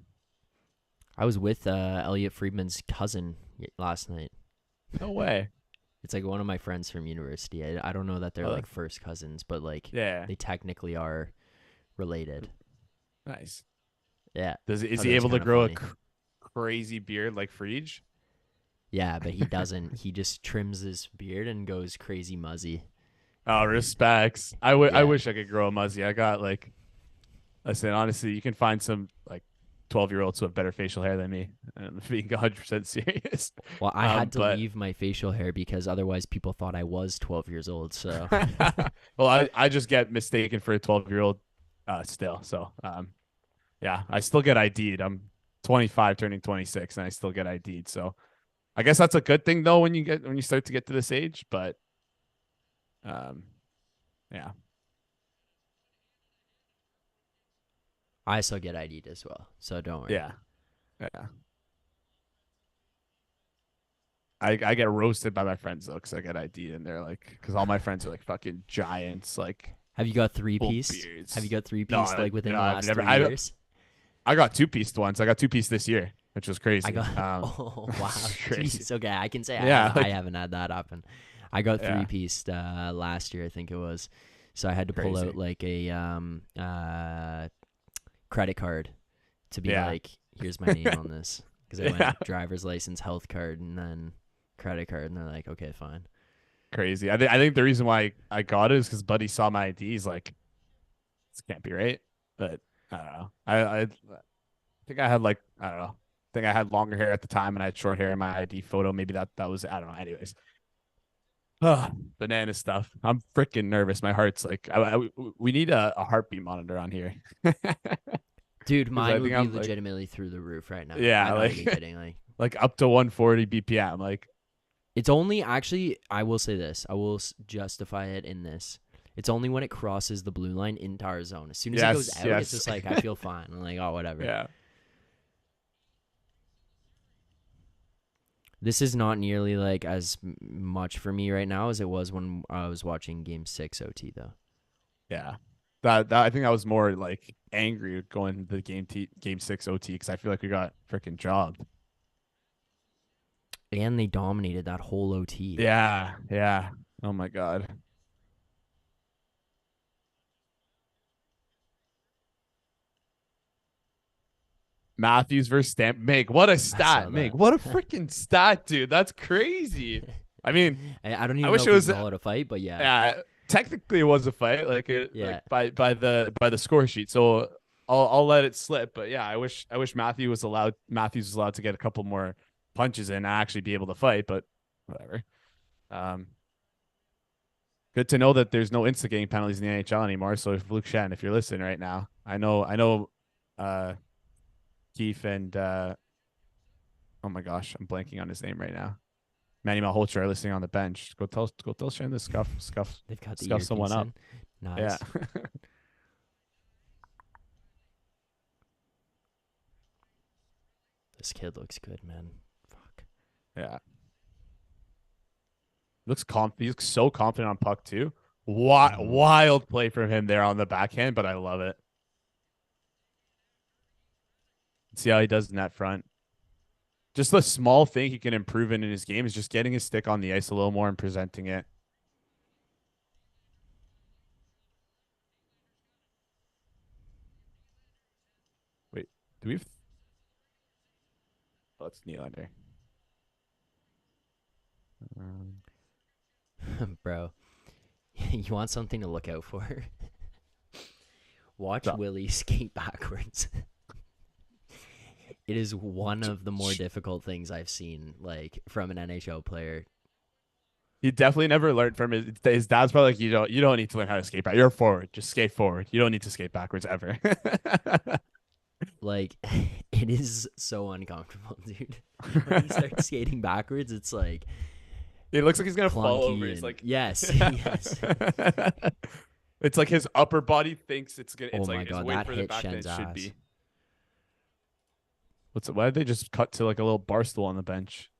I was with Elliot Friedman's cousin last night. No way. It's like one of my friends from university. I don't know that they're like first cousins, but like they technically are related. Nice. Yeah. Is he able to grow a crazy beard like Frege? Yeah, but he doesn't. He just trims his beard and goes crazy muzzy. Oh, respects. I wish I could grow a muzzy. I got like, listen, honestly, you can find some like 12-year-olds who have better facial hair than me. I'm being 100% serious. Well, I had to leave my facial hair because otherwise people thought I was 12 years old. So, well, I just get mistaken for a 12-year-old still. So, yeah, I still get ID'd. I'm 25, turning 26, and I still get ID'd. So, I guess that's a good thing though when you start to get to this age. But, yeah. I still get ID'd as well, so don't worry. Yeah. I get roasted by my friends though because I get ID'd and they're like, because all my friends are like fucking giants. Like, have you got three-piece? Have you got three-piece like within the last 3 years? I got two-pieced once. I got two-piece this year, which was crazy. I got oh wow, crazy. Jeez, okay, I can say yeah, I haven't had that happen. I got three-pieced last year, I think it was. So I had to pull out like a credit card to be like, here's my name on this, because I went driver's license, health card, and then credit card, and they're like, okay, fine. Crazy. I think the reason why I got it is because Buddy saw my ID. He's like, this can't be right. But I don't know. I think I had like, I don't know. I think I had longer hair at the time and I had short hair in my ID photo. Maybe that was, I don't know. Anyways. Banana stuff. I'm freaking nervous. My heart's like, we need a heartbeat monitor on here. Dude, because I mine would think be I'm like, legitimately through the roof right now. yeah, I'm not even like kidding. Like, like up to 140 BPM. Like, it's only actually, I will say this. I will justify it in this. It's only when it crosses the blue line into our zone. As soon as it goes yes, out, it's yes, just like, I feel fine. I'm like, oh, whatever. yeah. This is not nearly like as much for me right now as it was when I was watching Game 6 OT, though. Yeah. That I think I was more like angry going to the game 6 OT because I feel like we got freaking jobbed. And they dominated that whole OT. Yeah, yeah. Oh my god. Matthews versus Stamp. Meg, what a I saw stat. Meg, that. what a freaking stat, dude. That's crazy. I mean, I don't I even know wish if it we was can call it a fight, but yeah. technically it was a fight, like Yeah. by the score sheet. So I'll let it slip. But yeah, I wish Matthews was allowed to get a couple more punches in and actually be able to fight, but whatever. Um Good to know that there's no instigating penalties in the NHL anymore. So if Luke Shen, if you're listening right now, I know uh Keith and oh my gosh, I'm blanking on his name right now. Manny Malhotra are listening on the bench. Go tell Shen to They've got the scuff someone earpiece up. in. Nice. Yeah. This kid looks good, man. Fuck. Yeah. He looks so confident on puck too. Mhm. Wild play from him there on the backhand, but I love it. See how he does in that front. Just the small thing he can improve in his game is just getting his stick on the ice a little more and presenting it. Wait, do we have? Oh, it's Nylander. Bro, you want something to look out for? Watch So, Willie skate backwards. It is one of the more difficult things I've seen, like, from an NHL player. he definitely never learned from his dad's probably like, you don't need to learn how to skate back. You're a forward. Just skate forward. You don't need to skate backwards ever. Like, it is so uncomfortable, dude. When he starts skating backwards, it's like It looks like he's gonna fall clunky. over. And, He's like, yes, yes. it's like his upper body thinks it's gonna. Oh It's my like it's god, way that further hit back than it Shen's should ass. be. Why did they just cut to like a little bar stool on the bench?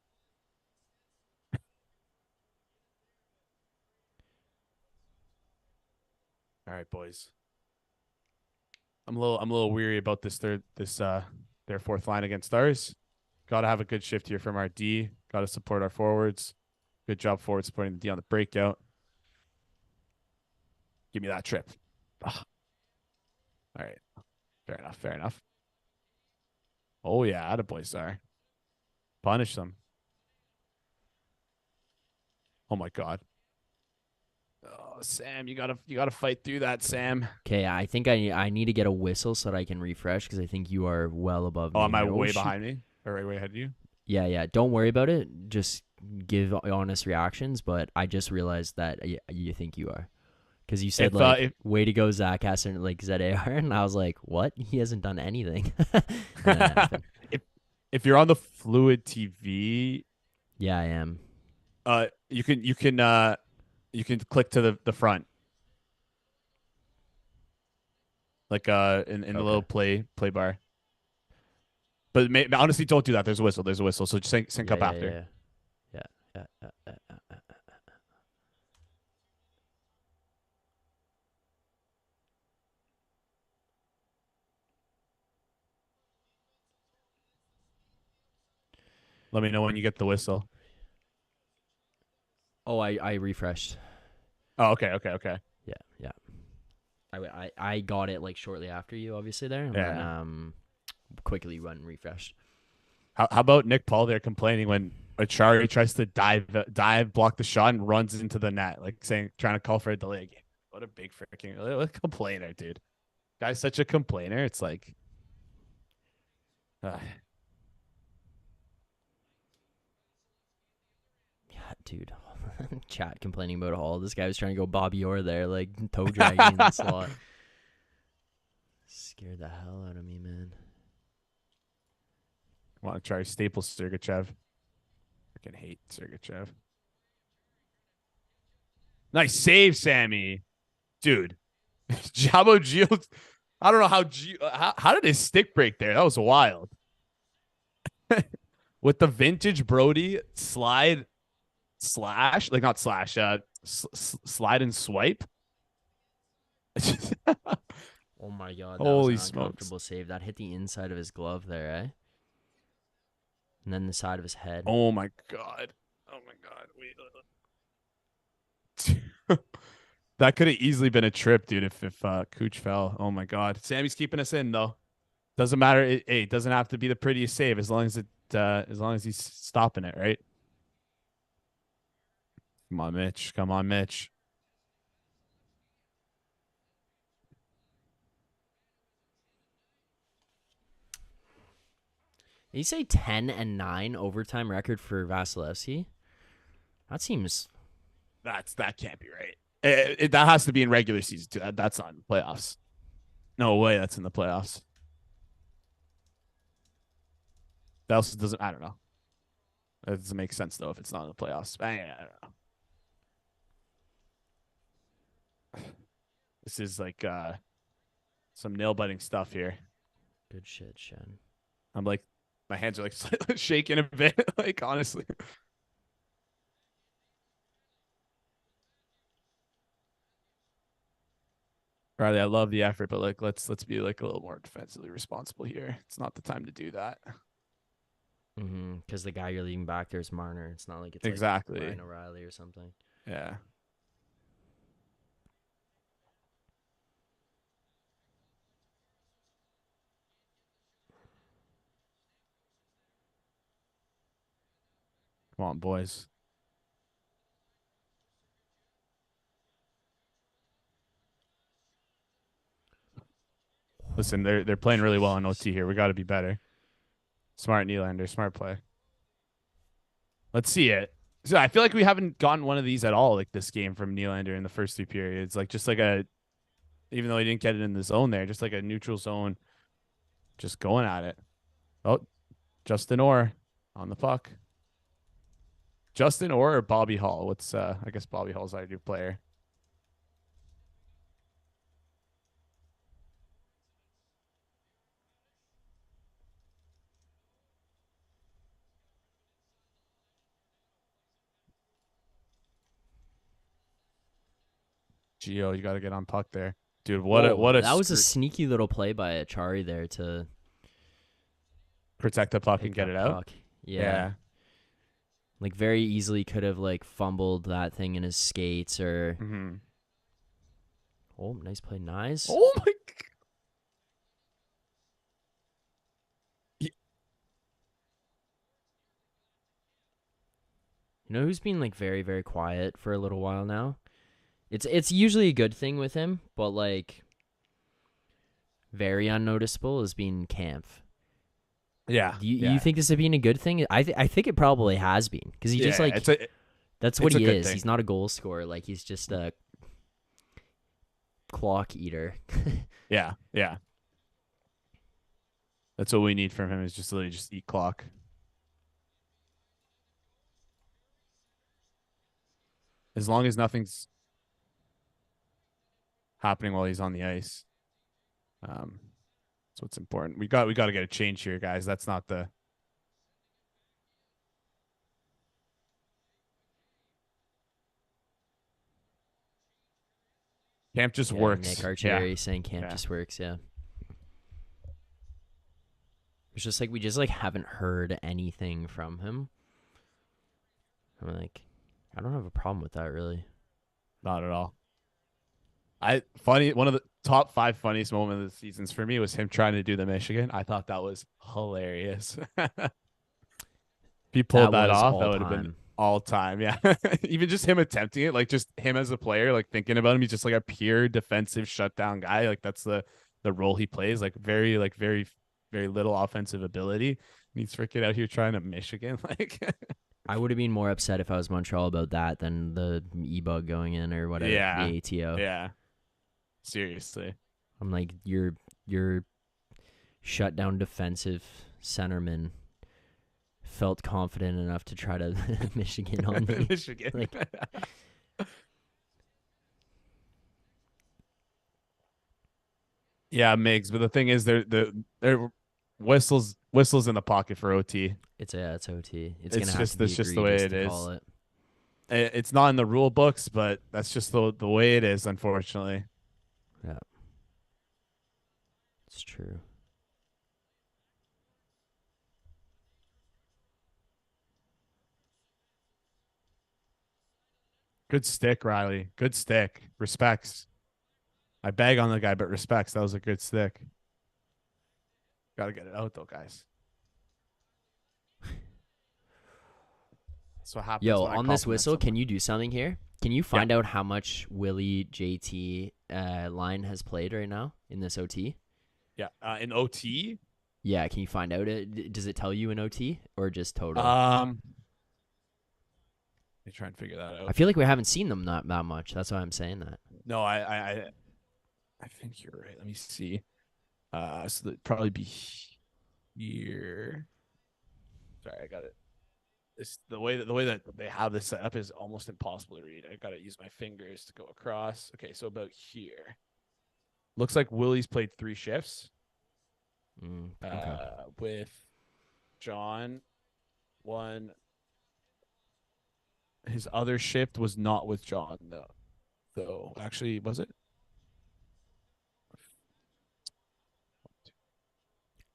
All right, boys. I'm a little weary about their fourth line against ours. Got to have a good shift here from our D. Got to support our forwards. Good job forward supporting the D on the breakout. Give me that trip. Ugh. All right. Fair enough. Fair enough. Oh yeah, attaboy, Sar. Punish them. Oh my god. Oh, Sam, you gotta fight through that, Sam. Okay, I think I need to get a whistle so that I can refresh because I think you are well above Oh, me am I here. Oh, way shoot. behind me? Or way ahead of you? Yeah, yeah. Don't worry about it. Just give honest reactions. But I just realized that you think you are. Because you said, like, way to go, Zack, hasn't, like, ZAR. And I was like, what? He hasn't done anything. if if you're on the Fluid TV, Yeah, I am. you can click to the front. Like in the little play bar. But honestly, don't do that. There's a whistle. There's a whistle. So just sync up after. Yeah. Yeah. Yeah. Let me know when you get the whistle. Oh, I refreshed. Oh, okay. Yeah, yeah. I got it, like, shortly after you, obviously, there. And Yeah. then quickly run refreshed. How about Nick Paul there complaining when Achari tries to dive, block the shot, and runs into the net, like trying to call for a delay game. What a big freaking what a complainer, dude. Guy's such a complainer. It's like, Yeah, dude. Chat complaining about all this guy was trying to go Bobby Orr there, like toe dragging in the slot. Scared the hell out of me, man. Want to try Staples Sergachev? Freaking hate Sergachev. Nice save, Sammy. Dude. Jabo Gio. I don't know how did his stick break there? That was wild. With the vintage Brody slide slash, like not slash, slide and swipe. Oh my god, that Holy was an uncomfortable smokes. save. That hit the inside of his glove there, eh? And then the side of his head. Oh my god. Oh my god. Wait. That could have easily been a trip, dude, if Cooch fell. Oh my god. Sammy's keeping us in though. Doesn't matter. It doesn't have to be the prettiest save as long as he's stopping it, right? Come on, Mitch. Come on, Mitch. Did you say 10-9 overtime record for Vasilevsky? That seems... That can't be right. That has to be in regular season too. That's not in the playoffs. No way that's in the playoffs. That also doesn't, I don't know. That doesn't make sense though if it's not in the playoffs. I don't know. This is like some nail biting stuff here. Good shit, Shen. I'm like, my hands are like slightly shaking a bit. Like honestly. Riley, I love the effort, but like let's be like a little more defensively responsible here. It's not the time to do that. Because the guy you're leaving back there is Marner. It's not like it's exactly like Ryan O'Reilly or something. Yeah. Come on, boys. Listen, they're playing really well in OT here. We got to be better. Smart Nylander, smart play. Let's see it. So I feel like we haven't gotten one of these at all, like this game from Nylander in the first 3 periods. Like just like even though he didn't get it in the zone there, just like a neutral zone, just going at it. Oh, Justin Orr on the puck. Justin Orr or Bobby Hall? What's I guess Bobby Hall's our new player. Gio, you got to get on puck there, dude. What a that was a sneaky little play by Achari there to protect the puck and get it out. Yeah. Like very easily could have like fumbled that thing in his skates or. Oh, nice play, nice. Oh my. You know who's been like very, very quiet for a little while now? It's usually a good thing with him, but like very unnoticeable has been Kampf. Yeah. Do you think this has been a good thing? I think it probably has been because he just like that's what he is. He's not a goal scorer. Like he's just a clock eater. Yeah. That's what we need from him is just literally just eat clock. As long as nothing's happening while he's on the ice. That's what's important. We got to get a change here, guys. That's not the Camp just works. Nick Archeri saying Camp just works, yeah. It's just like we just like haven't heard anything from him. I'm like, I don't have a problem with that really. Not at all. One of the top 5 funniest moments of the seasons for me was him trying to do the Michigan. I thought that was hilarious. If he pulled that off, that would have been all time. Yeah. Even just him attempting it, like just him as a player, like thinking about him, he's just like a pure defensive shutdown guy. Like that's the role he plays. Like very, very little offensive ability. And he's freaking out here trying to Michigan. Like I would have been more upset if I was Montreal about that than the e-bug going in or whatever. Yeah. The ATO. Yeah. Seriously. I'm like, you're your shutdown defensive centerman felt confident enough to try to Michigan on me. Michigan. Like, yeah, Migs. But the thing is, they're whistles in the pocket for OT. it's OT. It's It's gonna have just to be that's just the way egregious it to is. call it. It's not in the rule books, but that's just the way it is, unfortunately. Yeah, it's true. Good stick, Riley. Good stick. Respects. I bag on the guy, but respects. That was a good stick. Got to get it out, though, guys. That's what happens Yo, when I on this compliment whistle, someone. can you do something here? Can you find out how much Willie JT line has played right now in this OT? Yeah. In OT? Yeah, can you find out it? Does it tell you in OT or just total? Let me try and figure that I out. feel like we haven't seen them that much. That's why I'm saying that. No, I think you're right. Let me see. So that'd probably be here. Sorry, I got it. It's the way that they have this set up is almost impossible to read. I gotta use my fingers to go across. Okay, so about here. Looks like Willie's played 3 shifts. Okay. With John, one. His other shift was not with John though. So actually, was it?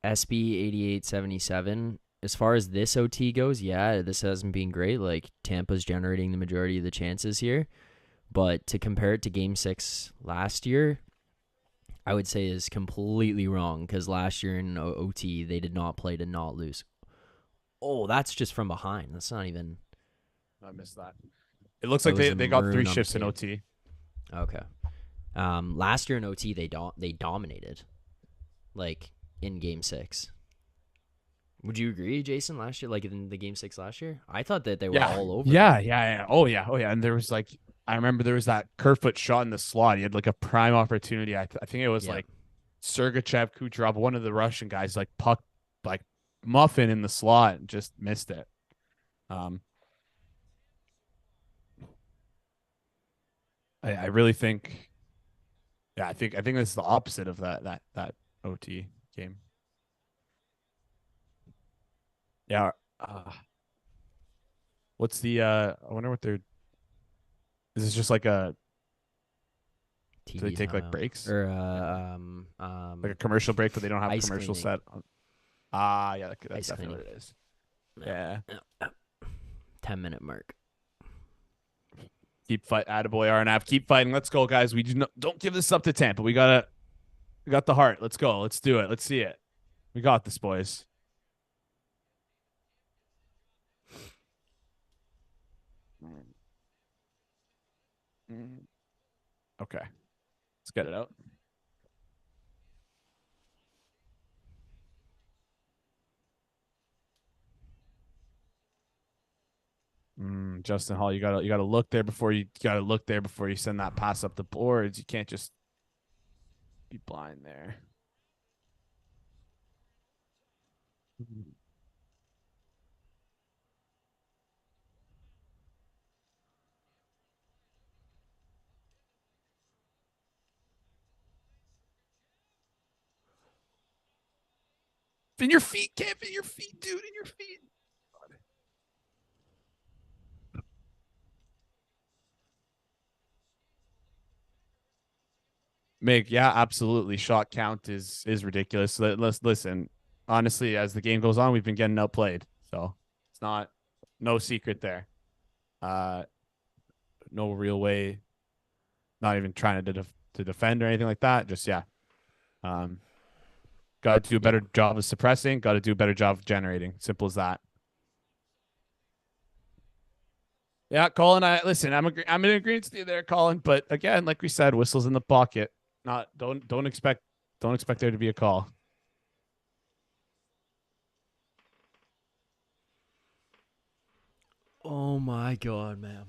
SB 8877. As far as this OT goes, yeah, this hasn't been great. Like, Tampa's generating the majority of the chances here. But to compare it to Game 6 last year, I would say is completely wrong, because last year in OT, they did not play to not lose. Oh, that's just from behind. That's not even... I missed that. It looks like they got 3 shifts in OT. Okay. Last year in OT, they dominated, like, in Game 6. Would you agree, Jason, last year, like in the Game 6 last year? I thought that they were all over. Yeah. Oh, yeah. And there was like, I remember there was that Kerfoot shot in the slot. He had like a prime opportunity. I think it was like Sergachev, Kucherov, one of the Russian guys, like puck, like muffin in the slot and just missed it. I really think, I think this is the opposite of that OT game. Yeah. What's the I wonder what they're is this just like a TV do they take like timeout. breaks? Or like a commercial break, but they don't have ice commercial cleaning. set. Yeah, that's Ice definitely cleaning. what it is. Yeah. 10-minute mark. Keep fight, attaboy, RNF. Keep fighting. Let's go, guys. We don't give this up to Tampa. We got the heart. Let's go. Let's do it. Let's see it. We got this, boys. Okay. Let's get it out. Justin Hall, you gotta look there before you send that pass up the boards. You can't just be blind there. In your feet, Camp, in your feet, dude, in your feet. Meg, yeah, absolutely. Shot count is ridiculous. Let's listen. Honestly, as the game goes on, we've been getting outplayed, so it's no secret there. No real way. Not even trying to defend or anything like that. Just got to do a better job of suppressing. Got to do a better job of generating. Simple as that. Yeah, Colin. I'm in agreement with you there, Colin. But again, like we said, whistles in the pocket. Don't expect there to be a call. Oh my god, man.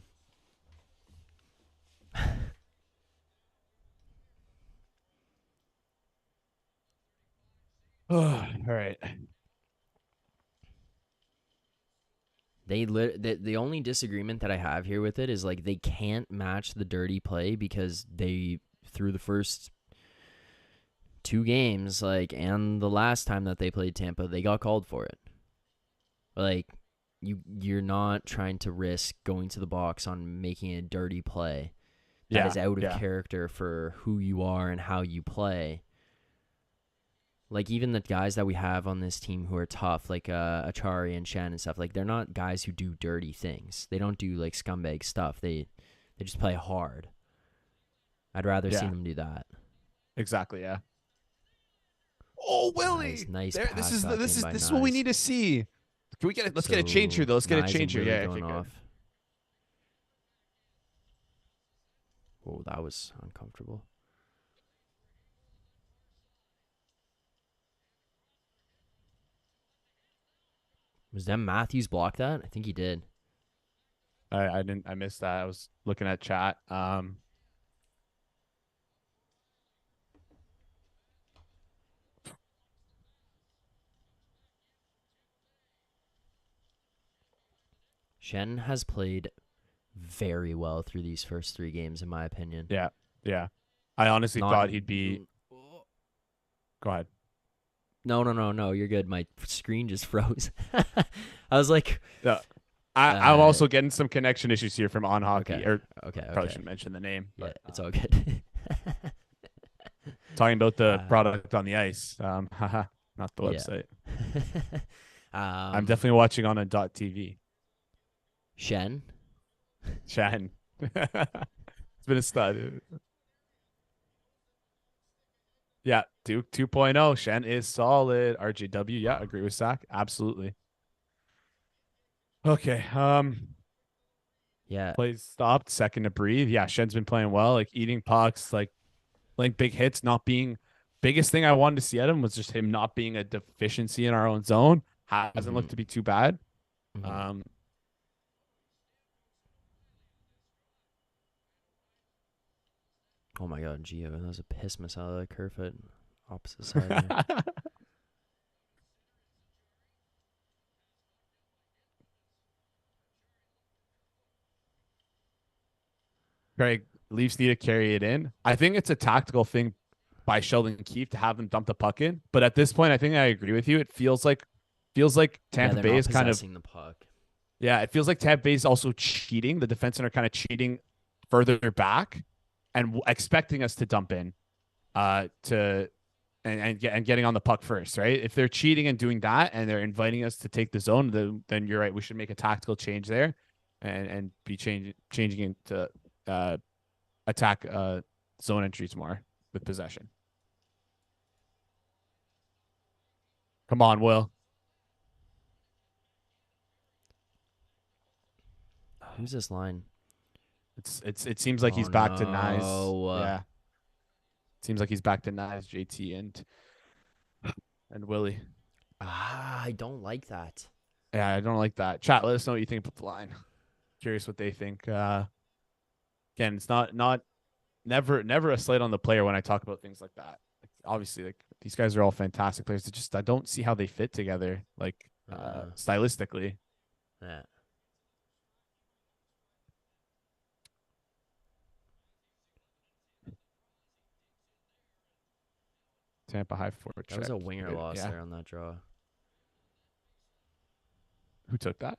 All right. The only disagreement that I have here with it is like they can't match the dirty play because they through the first two games and the last time that they played Tampa, they got called for it. Like you're not trying to risk going to the box on making a dirty play that is out of character for who you are and how you play. Like, even the guys that we have on this team who are tough, like Achari and Shen and stuff, like, they're not guys who do dirty things. They don't do, like, scumbag stuff. They just play hard. I'd rather see them do that. Exactly, yeah. Oh, Willie! Nice there, pass. This is what we need to see. Can we get it? Let's get a change here, though. Let's get a change here. Yeah, going off. Oh, that was uncomfortable. Was Dem Matthews block that? I think he did. I didn't. I missed that. I was looking at chat. Shen has played very well through these first three games, in my opinion. Yeah. I honestly thought he'd be. Go ahead. No. You're good. My screen just froze. I was like, I'm also getting some connection issues here from On Hockey. Okay. Probably shouldn't mention the name. Yeah, but, it's all good. Talking about the product on the ice. Not the website. I'm definitely watching on a .tv. Shen. It's been a stud. Yeah, Duke 2.0. Shen is solid. RJW, yeah, agree with Zack. Absolutely. Okay. Yeah. Plays stopped, second to breathe. Yeah, Shen's been playing well, like eating pucks, like big hits, not being biggest thing I wanted to see at him was just him not being a deficiency in our own zone. Hasn't looked to be too bad. Oh my god, Gio, that was a piss miss out of the Kerfoot opposite side. Craig, Leafs need to carry it in. I think it's a tactical thing by Sheldon Keefe to have them dump the puck in. But at this point, I think I agree with you. It feels like Tampa Bay is kind of the puck. Yeah, it feels like Tampa Bay is also cheating. The defensemen are kind of cheating further back and expecting us to dump in and getting on the puck first, right? If they're cheating and doing that and they're inviting us to take the zone, then you're right. We should make a tactical change there and be changing into attack zone entries more with possession. Come on, Will. Who's this line? It seems like he's back to Nyes. Yeah. It seems like he's back to Nyes, JT, and Willie. I don't like that. Yeah, I don't like that. Chat, let us know what you think about the line. Curious what they think. Again, it's never a slight on the player when I talk about things like that. Like, obviously, like these guys are all fantastic players. I don't see how they fit together, like stylistically. Yeah. Tampa high forward. That was a winger loss there on that draw. Who took that?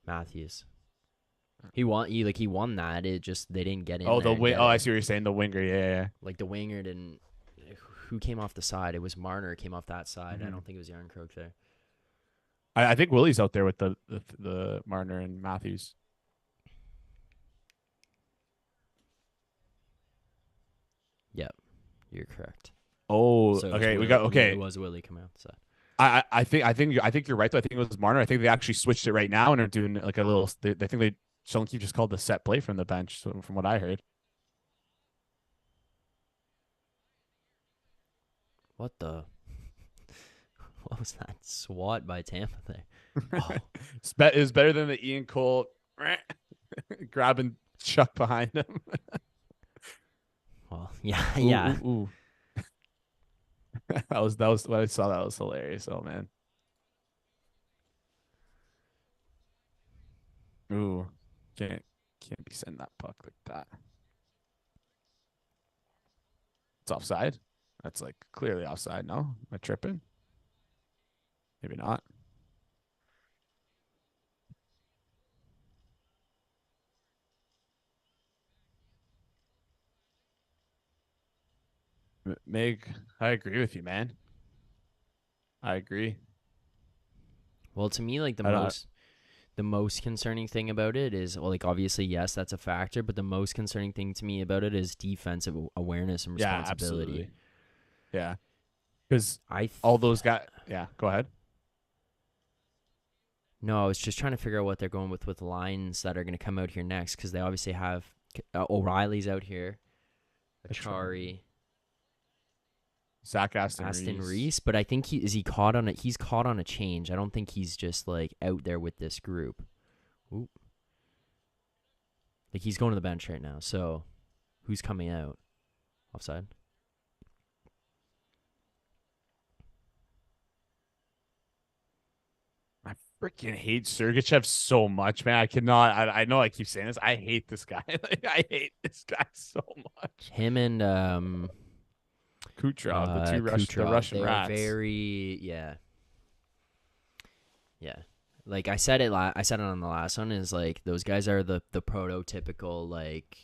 Matthews. He won that. It just they didn't get in. Oh, I see what you're saying. The winger, yeah. Like the winger didn't. Who came off the side? It was Marner came off that side. I don't think it was Yarncroke there. I think Willie's out there with the Marner and Matthews. Yep, you're correct. Oh, so okay. It was Willie coming out the side. I think you're right though. I think it was Marner. I think they actually switched it right now and are doing like a little. I think Sheldon Keefe just called the set play from the bench. So from what I heard. What the? What was that swat by Tampa there? Oh. It was better than the Ian Cole grabbing Chuck behind him. Well, yeah. Ooh. That was when I saw that was hilarious. Oh man. Ooh, can't be sending that puck like that. It's offside. That's like clearly offside. No, am I tripping? Maybe not. Meg, I agree with you, man. I agree. Well, to me, like I don't. the most concerning thing about it is, well, like obviously yes, that's a factor, but the most concerning thing to me about it is defensive awareness and Yeah, responsibility. absolutely. Yeah, because I th- all those guys. Yeah, go ahead. no, I was just trying to figure out what they're going with the lines that are going to come out here next, because they obviously have O'Reilly's out here, Achari, Zack Aston Aston Reese. Reese, but I think he caught on it. He's caught on a change. I don't think he's just like out there with this group. Oop. Like he's going to the bench right now. So who's coming out? Offside. I freaking hate Sergachev so much, man. I cannot. I know I keep saying this. I hate this guy. Like, I hate this guy so much. Him and Kucherov, the Kucherov. Russian They are rats. yeah. Like I said it on the last one, is like those guys are the prototypical, like,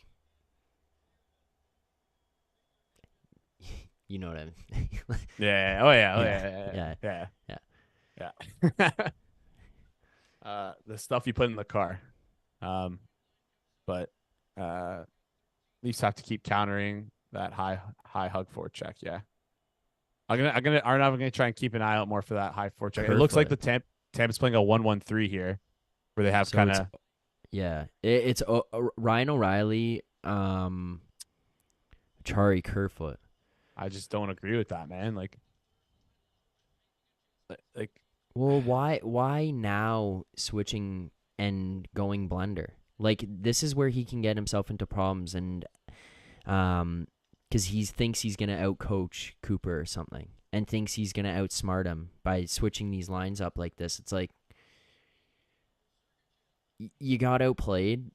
you know what I mean? Yeah. Oh yeah. Oh Yeah. yeah. Yeah. The stuff you put in the car. But Leafs have to keep countering that high hug forecheck. Yeah. I'm gonna try and keep an eye out more for that high forecheck. It looks like Kerfoot. the Tampa's playing a 1-1-3 here, where they have So kind of it's Ryan O'Reilly, Chari Kerfoot. I just don't agree with that, man. Like Well, why now switching and going blender? Like this is where he can get himself into problems, and because he thinks he's gonna outcoach Cooper or something, and thinks he's gonna outsmart him by switching these lines up like this. It's like you got outplayed.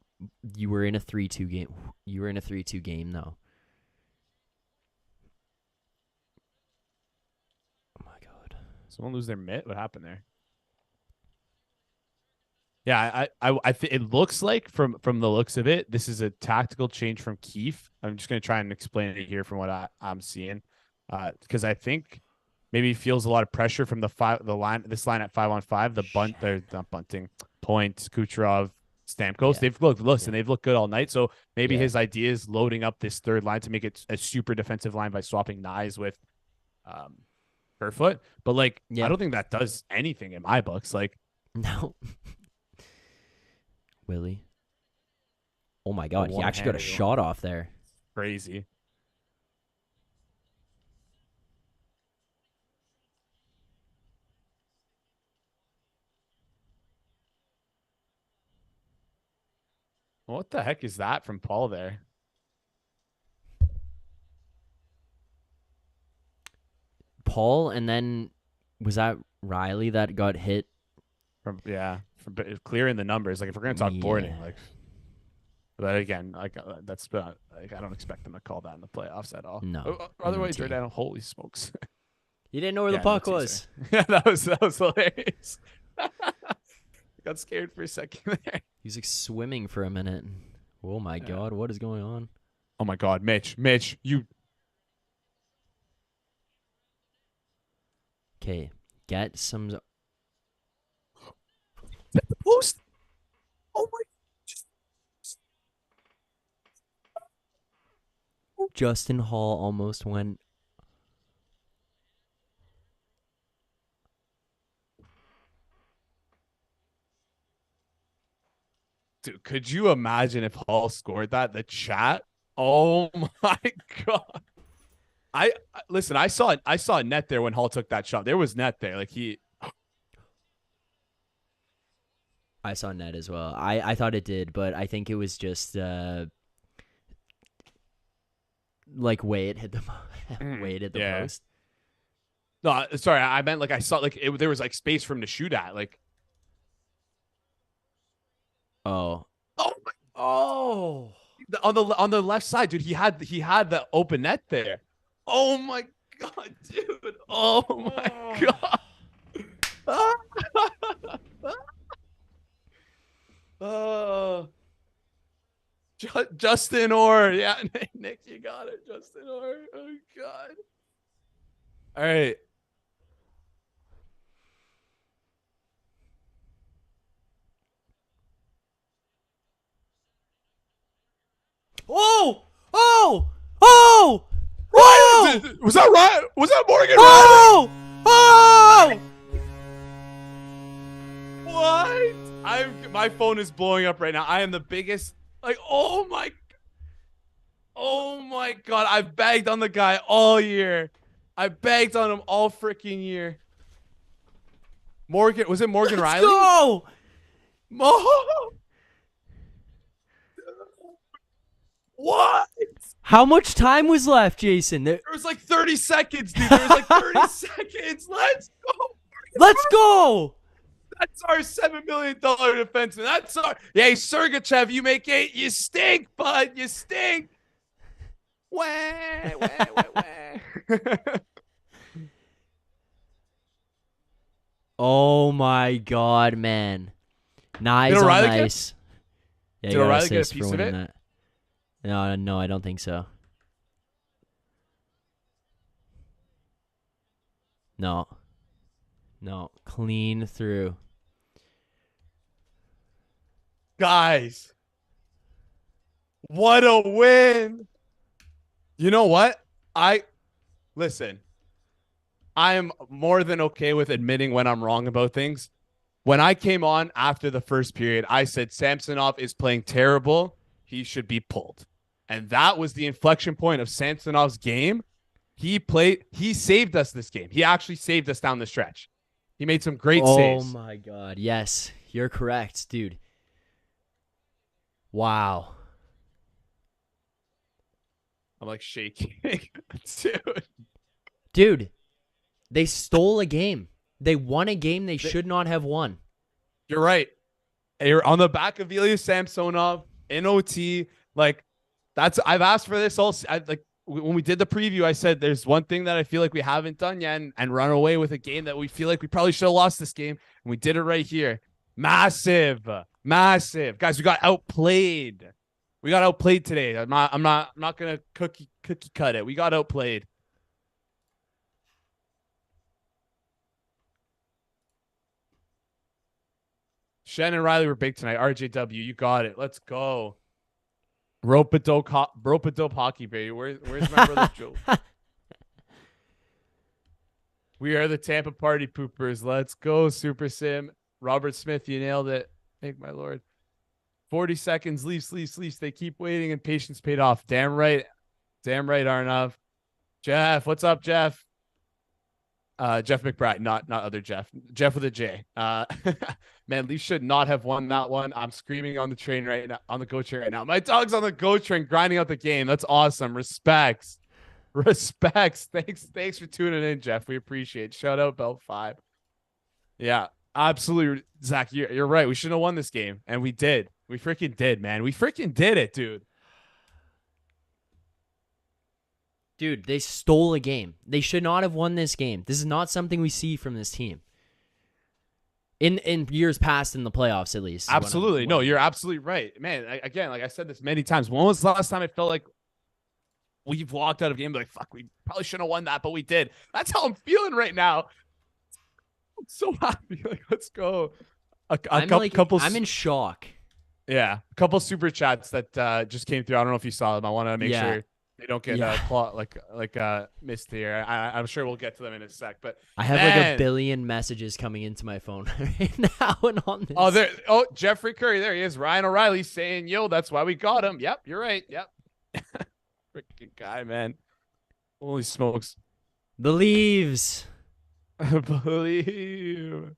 You were in a 3-2 game. You were in a 3-2 game though. Oh my god! someone lose their mitt. What happened there? Yeah, I think it looks like from the looks of it, this is a tactical change from Keefe. I'm just gonna try and explain it here from what I'm seeing, because I think maybe he feels a lot of pressure from this line at 5-on-5. The bunt, they're not bunting. Point Kucherov, Stamkos. Yeah. They've looked good all night. So maybe Yeah. his idea is loading up this third line to make it a super defensive line by swapping Nyes with Kerfoot. But like, Yeah. I don't think that does anything in my books. Like, No. Willie. Oh my god, he actually got a shot off there. crazy. What the heck is that from Paul there? Paul, and then was that Riley that got hit? From clearing the numbers. Like if we're gonna talk boarding, like, but again, like that's like I don't expect them to call that in the playoffs at all. No. Otherwise, Jordan, holy smokes! You didn't know where the puck was. Yeah, that was hilarious. Got scared for a second there. He was like swimming for a minute. Oh my god, what is going on? Oh my god, Mitch, you. Okay, get some. Post. Oh my. Justin Hall almost went. Dude, could you imagine if Hall scored that? The chat. Oh my god. Listen. I saw a net there when Hall took that shot. There was net there. Like he. I saw net as well. I thought it did, but I think it was just like way it hit the post. No, sorry, I meant like I saw like there was like space for him to shoot at. Like, Oh. oh my, Oh. on the left side, dude. He had the open net there. Oh my god, dude. Oh my god. Oh. Justin Orr. Yeah, Nick, you got it. Justin Orr. Oh god. All right. Oh! Oh! Oh! Oh! Was that right? Was that Morgan Oh! Oh! Riley? What? My phone is blowing up right now. I am the biggest. Like, oh my god. I've bagged on the guy all year. I bagged on him all freaking year. Morgan, was it Morgan Let's Riley? Go! Oh. What? How much time was left, Jason? There was like 30 seconds, dude. There was like 30 seconds. Let's go. Let's go. That's our $7 million defenseman. That's our. Hey, Sergachev, you make 8. You stink, bud. You stink. Wah, wah, wah, wah. Oh my god, man. Nice on ice. Yeah, Did O'Reilly get a piece of it? That. No, I don't think so. No, clean through. Guys, what a win. You know what? Listen, I am more than okay with admitting when I'm wrong about things. When I came on after the first period, I said Samsonov is playing terrible. He should be pulled. And that was the inflection point of Samsonov's game. He saved us this game. He actually saved us down the stretch. He made some great saves. Oh my god. Yes, you're correct, dude. Wow. I'm like shaking. Dude, they stole a game. They won a game they should not have won. You're right. You're on the back of Ilya Samsonov in OT. Like, I've asked for this all. When we did the preview, I said there's one thing that I feel like we haven't done yet and run away with a game that we feel like we probably should have lost this game. And we did it right here. Massive. Guys, we got outplayed. We got outplayed today. I'm not gonna cookie cut it. We got outplayed. Shen and Riley were big tonight. RJW, you got it. Let's go. Rope-a-dope hockey, baby. Where's my brother Joe? We are the Tampa Party Poopers. Let's go, Super Sim. Robert Smith, you nailed it. Thank my Lord. 40 seconds. Leafs. They keep waiting and patience paid off. Damn right, Arnav. Jeff, what's up, Jeff? Jeff McBride, not other Jeff. Jeff with a J. Man, Leafs should not have won that one. I'm screaming on the train right now, on the GO train right now. My dog's on the GO train grinding out the game. That's awesome. Respects. Thanks for tuning in, Jeff. We appreciate it. Shout out Belt 5. Yeah, absolutely. Zach, you're right. We shouldn't have won this game. And we did. We freaking did, man. We freaking did it, dude. Dude, they stole a game. They should not have won this game. This is not something we see from this team. In years past, in the playoffs, at least. Absolutely. No, you're absolutely right. Man, again, like I said this many times, when was the last time it felt like we've walked out of a game like, fuck, we probably shouldn't have won that, but we did. That's how I'm feeling right now. I'm so happy. Like, let's go. I'm in shock. Yeah. A couple super chats that just came through. I don't know if you saw them. I want to make sure they don't get missed here. I'm sure we'll get to them in a sec. But I have like a billion messages coming into my phone right now and on this. Jeffrey Curry, there he is. Ryan O'Reilly saying, "Yo, that's why we got him." Yep, you're right. Yep. Freaking guy, man. Holy smokes. The Leaves. I believe.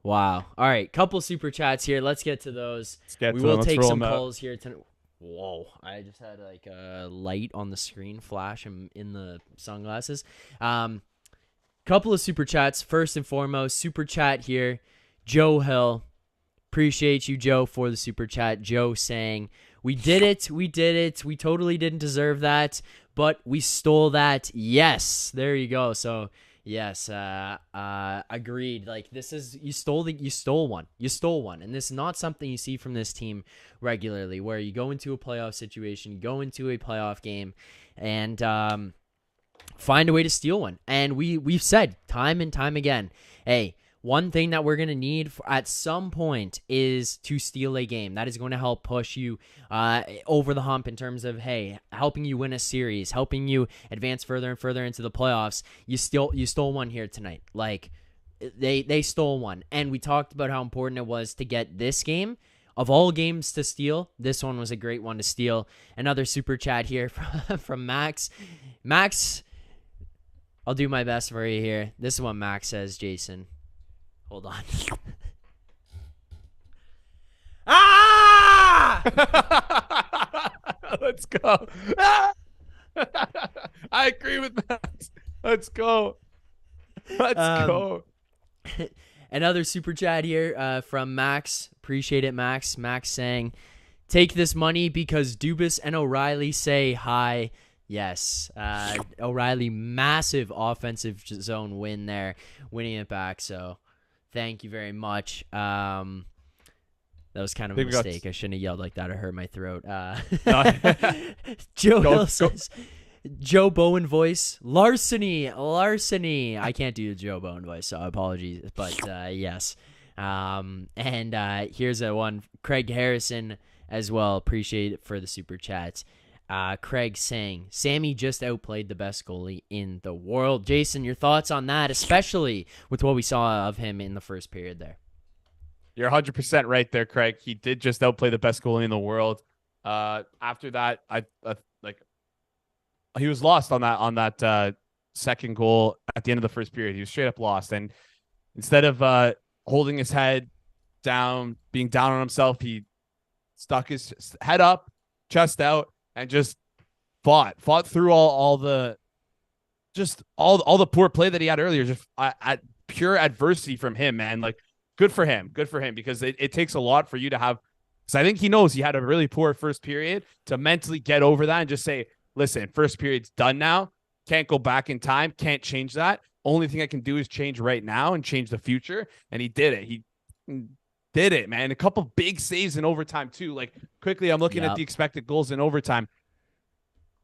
Wow. All right, couple super chats here. Let's get to those. We will take some calls here tonight. Whoa, I just had like a light on the screen flash in the sunglasses. Couple of super chats. First and foremost, super chat here. Joe Hill. Appreciate you, Joe, for the super chat. Joe saying, we did it. We did it. We totally didn't deserve that, but we stole that. Yes. There you go. So yes, agreed. Like, this is, you stole one. You stole one. And this is not something you see from this team regularly, where you go into a playoff situation, you go into a playoff game, and find a way to steal one. And we've said time and time again, hey, one thing that we're going to need at some point is to steal a game. That is going to help push you over the hump in terms of, hey, helping you win a series, helping you advance further and further into the playoffs. You stole one here tonight. Like, they stole one. And we talked about how important it was to get this game. Of all games to steal, this one was a great one to steal. Another super chat here from Max. Max, I'll do my best for you here. This is what Max says, Jason. Hold on. Ah! Let's go. I agree with Max. Let's go. Let's go. Another super chat here from Max. Appreciate it, Max. Max saying, take this money because Dubas and O'Reilly say hi. Yes. O'Reilly, massive offensive zone win there, winning it back. So thank you very much. That was kind of a mistake. I shouldn't have yelled like that. It hurt my throat. Joe Hill says, Joe Bowen voice, larceny. I can't do the Joe Bowen voice, so apologies. But yes. And here's a one, Craig Harrison as well. Appreciate it for the super chats. Craig saying, Sammy just outplayed the best goalie in the world. Jason, your thoughts on that, especially with what we saw of him in the first period there? You're 100% right there, Craig. He did just outplay the best goalie in the world. After that, he was lost on that second goal at the end of the first period. He was straight up lost. And instead of holding his head down, being down on himself, he stuck his head up, chest out, and just fought through all the poor play that he had earlier, just at pure adversity from him, man. Like, good for him, because it takes a lot for you to have, because I think he knows he had a really poor first period, to mentally get over that and just say, listen, first period's done now. Can't go back in time. Can't change that. Only thing I can do is change right now and change the future. And he did it. He did it, man. A couple big saves in overtime too. Like, quickly, I'm looking at the expected goals in overtime.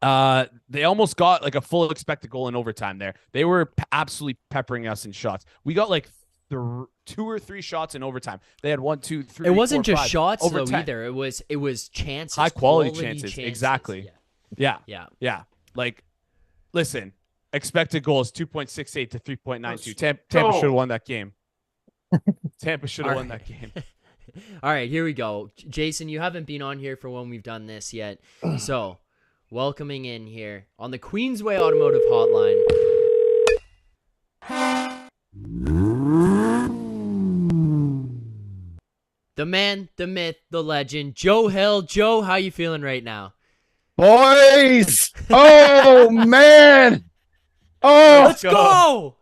They almost got like a full expected goal in overtime there. They were absolutely peppering us in shots. We got like 2 or 3 shots in overtime. They had 1, 2, 3. It wasn't 4, just 5, shots over though 10. Either. It was chances, high quality chances. Exactly. Yeah. Like, listen, expected goals 2.68 to 3.92. Tampa should have won that game. Tampa should have won that game. All right, here we go. Jason, you haven't been on here for when we've done this yet. So, welcoming in here on the Queensway Automotive Hotline. The man, the myth, the legend, Joe Hill. Joe, how you feeling right now? Boys! Oh, man! Oh, let's go!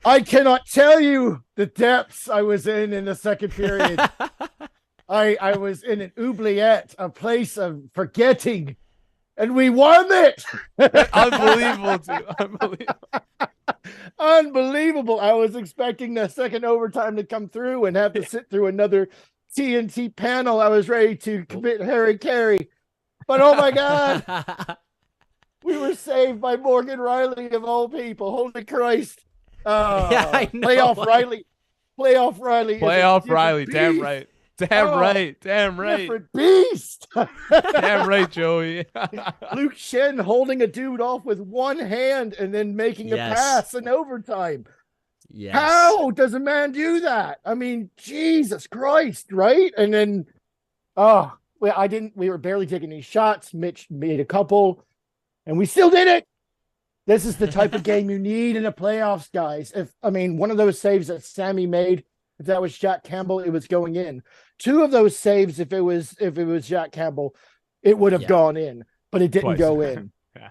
I cannot tell you the depths I was in the second period. I was in an oubliette, a place of forgetting, and we won it! Unbelievable, dude. Unbelievable. I was expecting the second overtime to come through and have to sit through another TNT panel. I was ready to commit Harry Carey. But oh my God, we were saved by Morgan Riley of all people. Holy Christ. Yeah, I know. Playoff Riley. Playoff Riley. Damn right. Damn right. Different beast. Damn right, Joey. Luke Shen holding a dude off with one hand and then making a pass in overtime. Yes. How does a man do that? I mean, Jesus Christ, right? And then, we were barely taking these shots. Mitch made a couple, and we still did it. This is the type of game you need in the playoffs, guys. One of those saves that Sammy made, if that was Jack Campbell, it was going in. 2 of those saves, if it was Jack Campbell, it would have Yeah. gone in, but it didn't Twice. go in. Yeah.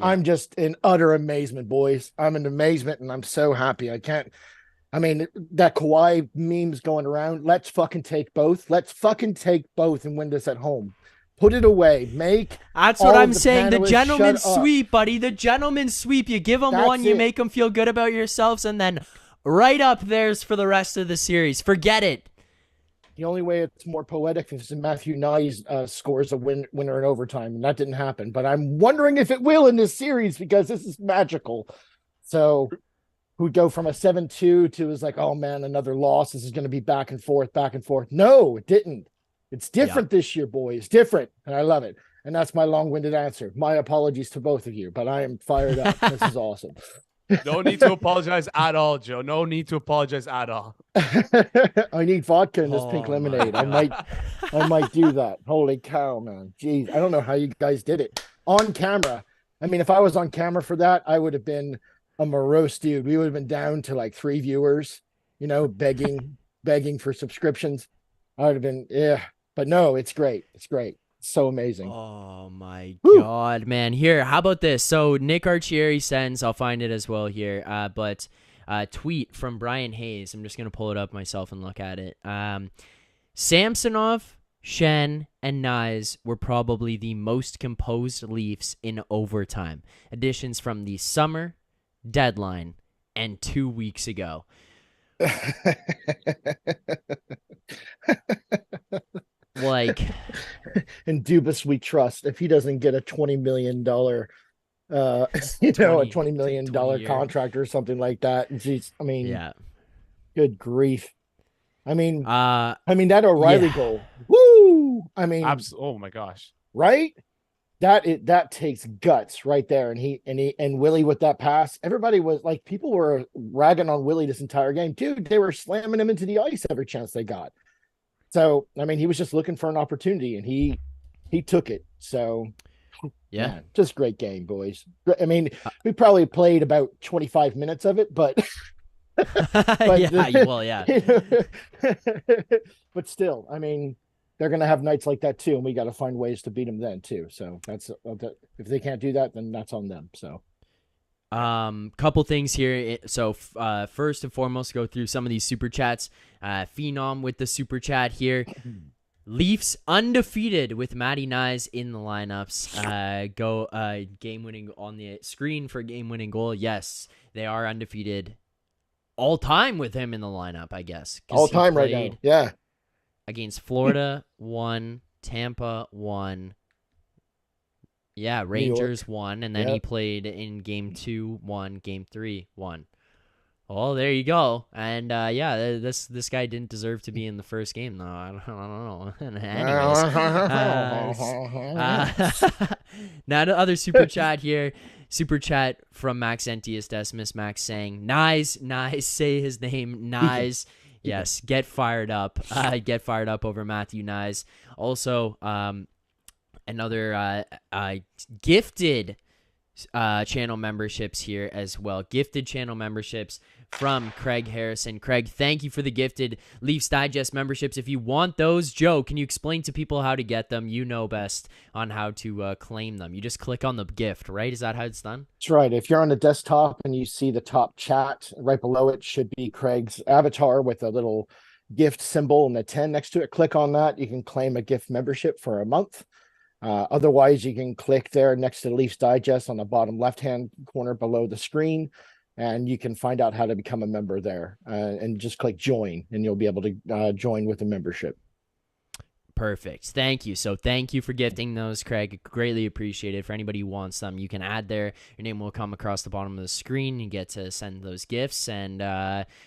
I'm just in utter amazement, boys. I'm in amazement, and I'm so happy. I mean, that Kawhi meme's going around. Let's fucking take both. Let's fucking take both and win this at home. Put it away. That's what all I'm the saying. The panelists gentleman's shut up. sweep, buddy. The gentleman's sweep. You give them That's one, you it. make them feel good about yourselves, and then right up there's for the rest of the series. Forget it. The only way it's more poetic is if Matthew Nyes scores a winner in overtime, and that didn't happen. But I'm wondering if it will in this series because this is magical. So who'd go from a 7-2 to is like, oh man, another loss. This is going to be back and forth, back and forth. No, it didn't. It's different this year, boys. Different. And I love it. And that's my long-winded answer. My apologies to both of you, but I am fired up. This is awesome. No need to apologize at all, Joe. No need to apologize at all. I need vodka in this pink Oh, my lemonade. I might do that. Holy cow, man. Jeez. I don't know how you guys did it on camera. I mean, if I was on camera for that, I would have been a morose dude. We would have been down to like 3 viewers, begging for subscriptions. I would have been, yeah. But no, it's great. It's great. It's so amazing. Oh my Woo. God, man. Here, how about this? So Nick Archieri sends, I'll find it as well here, but tweet from Brian Hayes. I'm just going to pull it up myself and look at it. Samsonov, Shen, and Nyes were probably the most composed Leafs in overtime. Additions from the summer, deadline, and 2 weeks ago. Like, in Dubas we trust. If he doesn't get a $20 million a $20 million 20 contract or something like that, and geez, I mean, yeah. good grief. I mean Uh, that O'Reilly yeah. goal. Woo! I mean, Oh my gosh. right? That takes guts right there. And Willie with that pass, everybody was like, people were ragging on Willie this entire game. Dude, they were slamming him into the ice every chance they got. So, I mean, he was just looking for an opportunity, and he took it. So, yeah. man, just great game, boys. I mean, we probably played about 25 minutes of it, but yeah, well, yeah. But still, I mean, they're going to have nights like that too, and we got to find ways to beat them then too. So that's if they can't do that, then that's on them. So, couple things here. So first and foremost, go through some of these super chats. Phenom with the super chat here. Leafs undefeated with Matty Nyes in the lineups. Game winning on the screen for game winning goal. Yes, they are undefeated all time with him in the lineup, I guess. All time right now. Yeah. Against Florida, 1, Tampa, 1. Yeah, Rangers 1, and then he played in game 2, 1, game 3, 1. Well, there you go. And this guy didn't deserve to be in the first game, though. I don't know. Anyways, now the other super chat here. Super chat from Max Entius Decimus. Max saying, "Nice, say his name, nice." Yes, get fired up. Get fired up over Matthew Nyes. Also, another gifted channel memberships here as well. Gifted channel memberships from Craig Harrison. Craig, thank you for the gifted Leafs Digest memberships. If you want those, Joe, can you explain to people how to get them? You know best on how to claim them. You just click on the gift, right? Is that how it's done? That's right. If you're on the desktop and you see the top chat, right below it should be Craig's avatar with a little gift symbol and the 10 next to it. Click on that. You can claim a gift membership for a month. Otherwise, you can click there next to the Leafs Digest on the bottom left-hand corner below the screen, and you can find out how to become a member there. And just click join, and you'll be able to join with a membership. Perfect. Thank you. So thank you for gifting those, Craig. Greatly appreciated. For anybody who wants them, you can add there. Your name will come across the bottom of the screen. You get to send those gifts, and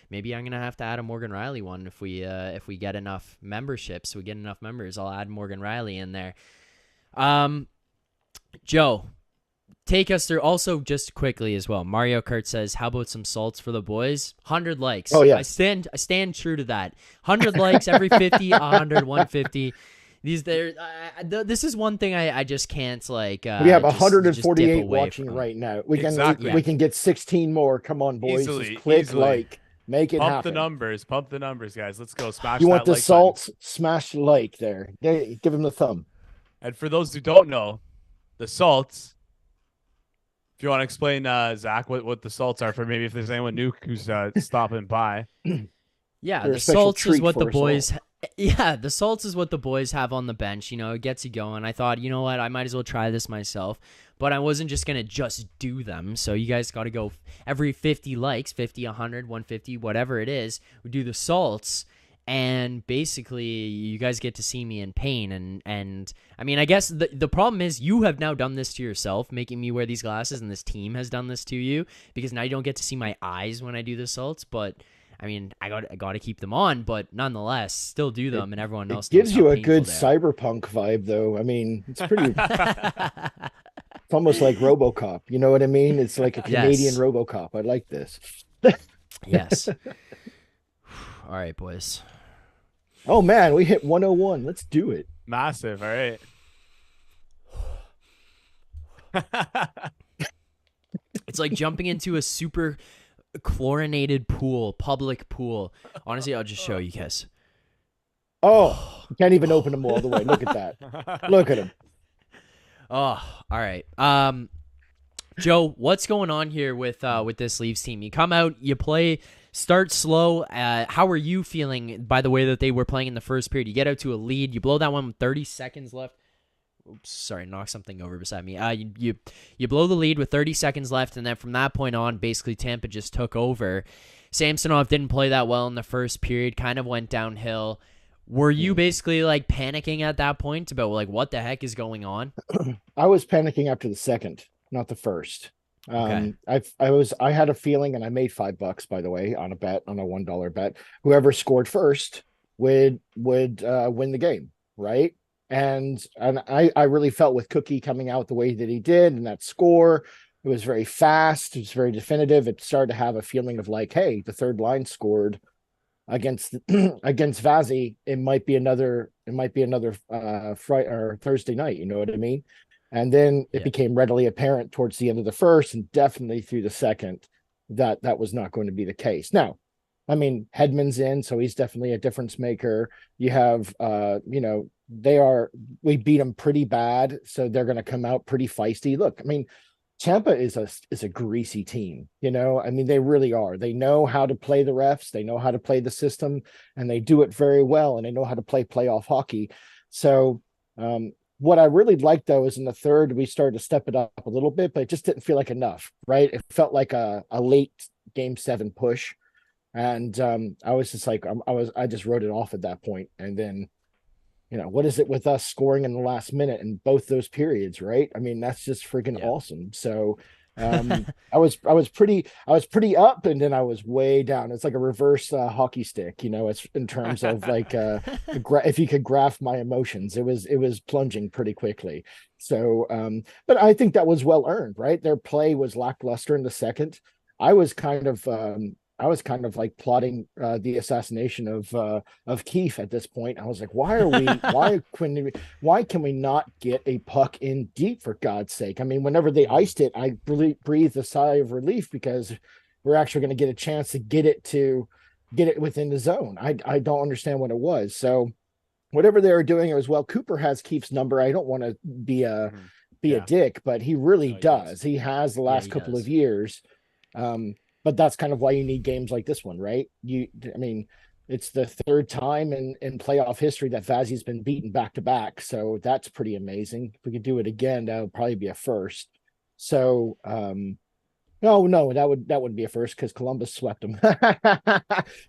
maybe I'm gonna have to add a Morgan Riley one if we get enough memberships. We get enough members. I'll add Morgan Riley in there. Joe, take us through also just quickly as well. Mario Kart says, how about some salts for the boys? 100 likes. Oh, yeah. I stand true to that. 100 likes every 50, 100, 150. This is one thing I just can't like. We have 148 just watching right now. We Exactly. can we can get 16 more. Come on, boys. Easily, just click easily. like. Make it Pump happen. Pump the numbers, guys. Let's go. Smash You that want the like salts? Smash like there. Give him the thumb. And for those who don't know, the salts. If you want to explain, Zach, what the salts are for maybe if there's anyone new who's stopping by. Yeah, They're the a special salts is treat what for the us all. boys. Yeah, the salts is what the boys have on the bench. You know, it gets you going. I thought, you know what, I might as well try this myself. But I wasn't just gonna just do them. So you guys got to go every 50 likes, 50, 100, 150, whatever it is. We do the salts, and basically you guys get to see me in pain. And I mean, I guess the problem is you have now done this to yourself, making me wear these glasses, and this team has done this to you because now you don't get to see my eyes when I do the salts. But I mean, I got to keep them on, but nonetheless, still do them, and everyone else It gives knows you how a good painful they cyberpunk vibe, though. I mean, it's pretty. are. It's almost like RoboCop. You know what I mean? It's like a Canadian Yes. RoboCop. I like this. Yes. All right, boys. Oh man, we hit 101. Let's do it. Massive. All right. It's like jumping into a super chlorinated pool, public pool. Honestly, I'll just show you guys. Oh, you can't even open them all the way. Look at that. Look at them. Oh, all right. Joe, what's going on here with this Leafs team? You come out, you play, start slow. How are you feeling by the way that they were playing in the first period? You get out to a lead, you blow that one with 30 seconds left. Oops, sorry, knocked something over beside me. You blow the lead with 30 seconds left, and then from that point on, basically Tampa just took over. Samsonov didn't play that well in the first period, kind of went downhill. Were you basically like panicking at that point about like what the heck is going on? I was panicking after the second, not the first. Okay. I had a feeling, and I made $5, by the way, on a bet, on a $1 bet. Whoever scored first would win the game, right? And I really felt with Cookie coming out the way that he did, and that score, it was very fast, it was very definitive. It started to have a feeling of like, hey, the third line scored against against Vazzy. It might be another Friday or Thursday night, you know what I mean? And then it became readily apparent towards the end of the first and definitely through the second that that was not going to be the case. Now, I mean, Hedman's in, so he's definitely a difference maker. You have, we beat them pretty bad, so they're going to come out pretty feisty. Look, I mean, Tampa is a greasy team, you know. I mean, they really are. They know how to play the refs, they know how to play the system, and they do it very well, and they know how to play playoff hockey. So, what I really liked though is in the third we started to step it up a little bit, but it just didn't feel like enough, right? It felt like a late game 7 push. And I was just like, I just wrote it off at that point. And then, you know, what is it with us scoring in the last minute in both those periods, right? I mean, that's just freaking awesome. So I was pretty up, and then I was way down. It's like a reverse hockey stick, you know. It's in terms of like if you could graph my emotions, it was plunging pretty quickly. So, but I think that was well earned, right? Their play was lackluster in the second. I was kind of like plotting the assassination of Keefe at this point. I was like, why can we not get a puck in deep, for God's sake? I mean, whenever they iced it, I really breathed a sigh of relief because we're actually going to get a chance to get it within the zone. I don't understand what it was. So whatever they were doing, it was well. Cooper has Keefe's number. I don't want to be a dick, but he really does. He has the last couple of years. But that's kind of why you need games like this one, right? I mean, it's the third time in playoff history that Vazzy's been beaten back to back. So that's pretty amazing. If we could do it again, that would probably be a first. So, no, that wouldn't be a first because Columbus swept him.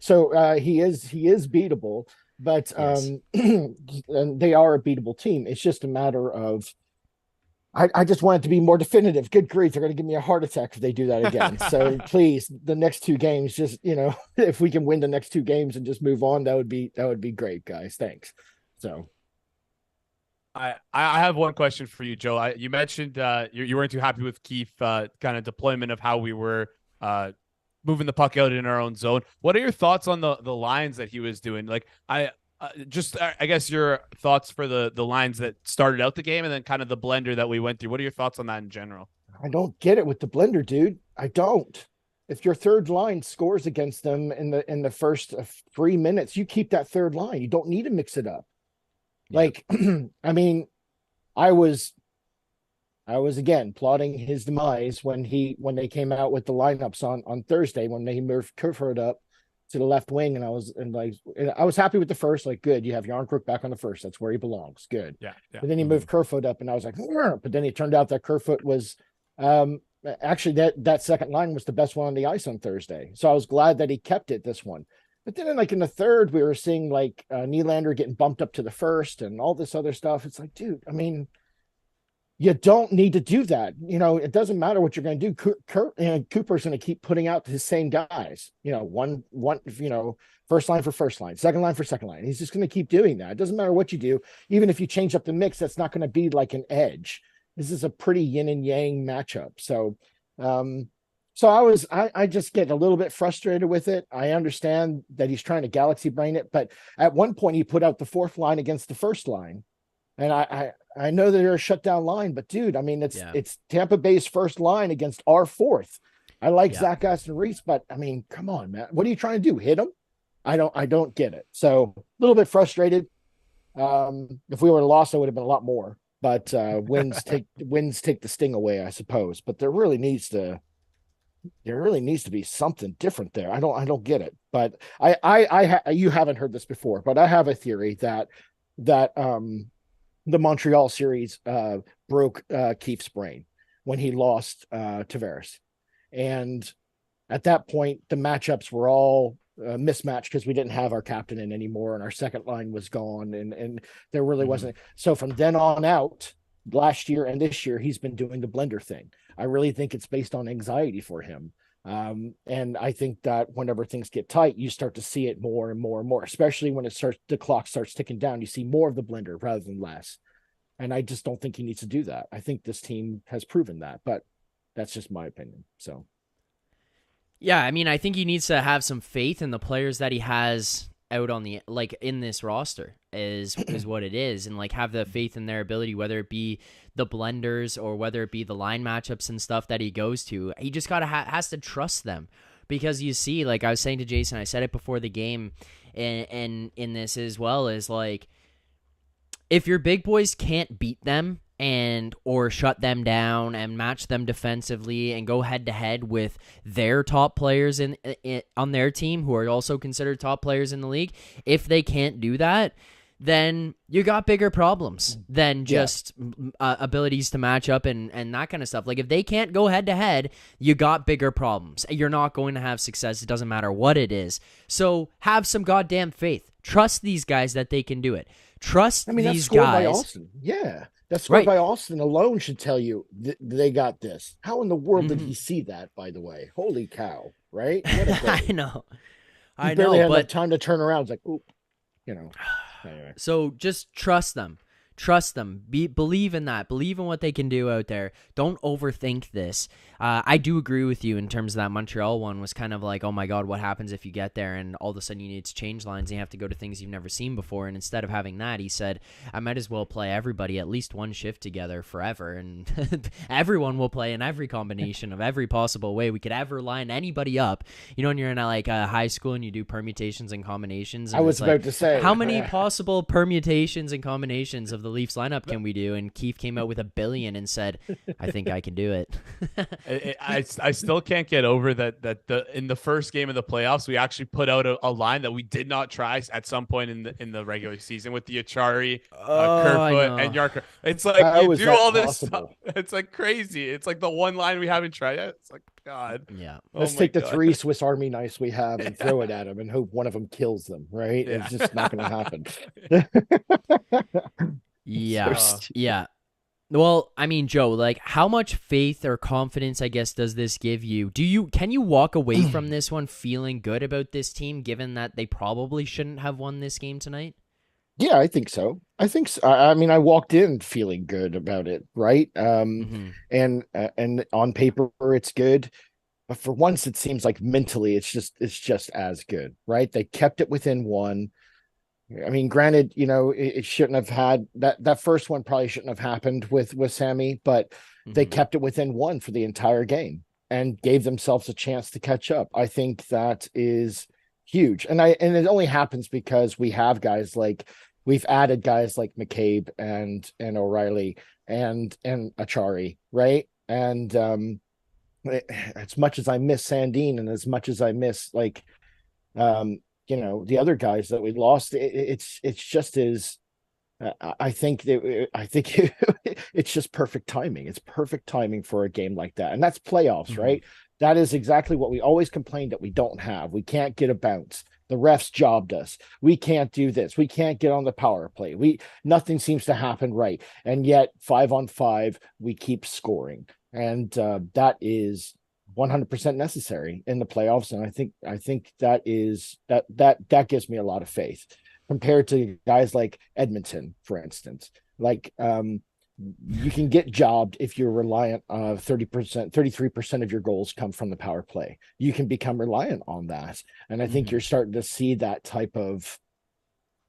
So he is beatable, but and they are a beatable team. It's just a matter of, I just want it to be more definitive. Good grief, they're going to give me a heart attack if they do that again. So please, the next 2 games, just, you know, if we can win the next 2 games and just move on, that would be great, guys. Thanks. So, I have one question for you, Joe. You mentioned you weren't too happy with Keefe kind of deployment of how we were moving the puck out in our own zone. What are your thoughts on the lines that he was doing? Like I guess your thoughts for the lines that started out the game and then kind of the blender that we went through. What are your thoughts on that in general? I don't get it with the blender, dude. I don't. If your third line scores against them in the first 3 minutes, you keep that third line. You don't need to mix it up. Yeah. Like, I mean, I was again plotting his demise when they came out with the lineups on Thursday when they moved Kerfoot up to the left wing, and I was happy with the first. Like, good, you have Yarncrook back on the first. That's where he belongs. Good. Yeah. But then he moved Kerfoot up, and I was like, but then it turned out that Kerfoot was actually that second line was the best one on the ice on Thursday. So I was glad that he kept it this one. But then in the third, we were seeing like Nylander getting bumped up to the first and all this other stuff. It's like, dude, I mean, you don't need to do that. It doesn't matter what you're going to do. Cooper's going to keep putting out his same guys, one, first line for first line, second line for second line. He's just going to keep doing that. It doesn't matter what you do. Even if you change up the mix, that's not going to be like an edge. This is a pretty yin and yang matchup. So I just get a little bit frustrated with it. I understand that he's trying to galaxy brain it, but at one point he put out the fourth line against the first line. And I know that they're a shutdown line, but dude, I mean, it's Tampa Bay's first line against our fourth. I like Zack and Reese, but I mean, come on, man. What are you trying to do? Hit him? I don't get it. So a little bit frustrated. If we would have lost, it would have been a lot more, but wins take the sting away, I suppose. But there really needs to be something different there. I don't get it, but you haven't heard this before, but I have a theory that the Montreal series broke Keith's brain when he lost Tavares. And at that point, the matchups were all mismatched because we didn't have our captain in anymore and our second line was gone. And there really wasn't. So from then on out, last year and this year, he's been doing the blender thing. I really think it's based on anxiety for him. And I think that whenever things get tight, you start to see it more and more and more, especially when the clock starts ticking down. You see more of the blender rather than less. And I just don't think he needs to do that. I think this team has proven that, but that's just my opinion. So, yeah, I mean, I think he needs to have some faith in the players that he has out on the, like, in this roster is what it is. And like have the faith in their ability, whether it be the blenders or whether it be the line matchups and stuff that he goes to. He just has to trust them, because you see, like I was saying to Jason, I said it before the game and in this as well, is like, if your big boys can't beat them or shut them down and match them defensively and go head to head with their top players on their team, who are also considered top players in the league, if they can't do that, then you got bigger problems than just abilities to match up and that kind of stuff. Like, if they can't go head to head, you got bigger problems. You're not going to have success. It doesn't matter what it is. So have some goddamn faith. Trust these guys that they can do it. Trust these guys. By Austin. Yeah. That score by Austin alone should tell you they got this. How in the world did he see that, by the way? Holy cow, right? I know. He barely had enough time to turn around. It's like, oop, Anyway. So just trust them. Trust them. Believe in that. Believe in what they can do out there. Don't overthink this. I do agree with you in terms of that Montreal one was kind of like, oh my God, what happens if you get there and all of a sudden you need to change lines and you have to go to things you've never seen before. And instead of having that, he said, I might as well play everybody at least one shift together forever. And everyone will play in every combination of every possible way we could ever line anybody up. You know, when you're in high school and you do permutations and combinations. And I was about to say, how many possible permutations and combinations of the Leafs lineup can we do? And Keith came out with 1 billion and said, I think I can do it. I still can't get over that in the first game of the playoffs, we actually put out a line that we did not try at some point in the regular season with the Achari, Kerfoot, and Yarker. It's like you do all this stuff. It's like crazy. It's like the one line we haven't tried yet. It's like, God. Yeah. Let's take the 3 Swiss Army knives we have and throw it at them and hope one of them kills them, right? Yeah. It's just not going to happen. Yeah. Well, I mean, Joe, like, how much faith or confidence, I guess, does this give you? Can you walk away from this one feeling good about this team, given that they probably shouldn't have won this game tonight? Yeah, I think so. I mean, I walked in feeling good about it, right? And on paper, it's good. But for once, it seems like mentally, it's just as good, right? They kept it within 1. I mean, granted, it shouldn't have had that first one probably shouldn't have happened with Sammy, but they kept it within 1 for the entire game and gave themselves a chance to catch up. I think that is huge. And it only happens because we have guys like we've added guys like McCabe and O'Reilly and Achari, right? And as much as I miss Sandine and as much as I miss the other guys that we lost, it's just as I think it's just perfect timing. It's perfect timing for a game like that, and that's playoffs, right? That is exactly what we always complained that we don't have. We can't get a bounce. The refs jobbed us. We can't do this. We can't get on the power play. Nothing seems to happen right, and yet 5-on-5 we keep scoring, and that is 100% necessary in the playoffs. And I think that gives me a lot of faith compared to guys like Edmonton, for instance. You can get jobbed if you're reliant on 30%, 33% of your goals come from the power play. You can become reliant on that. And I think you're starting to see that type of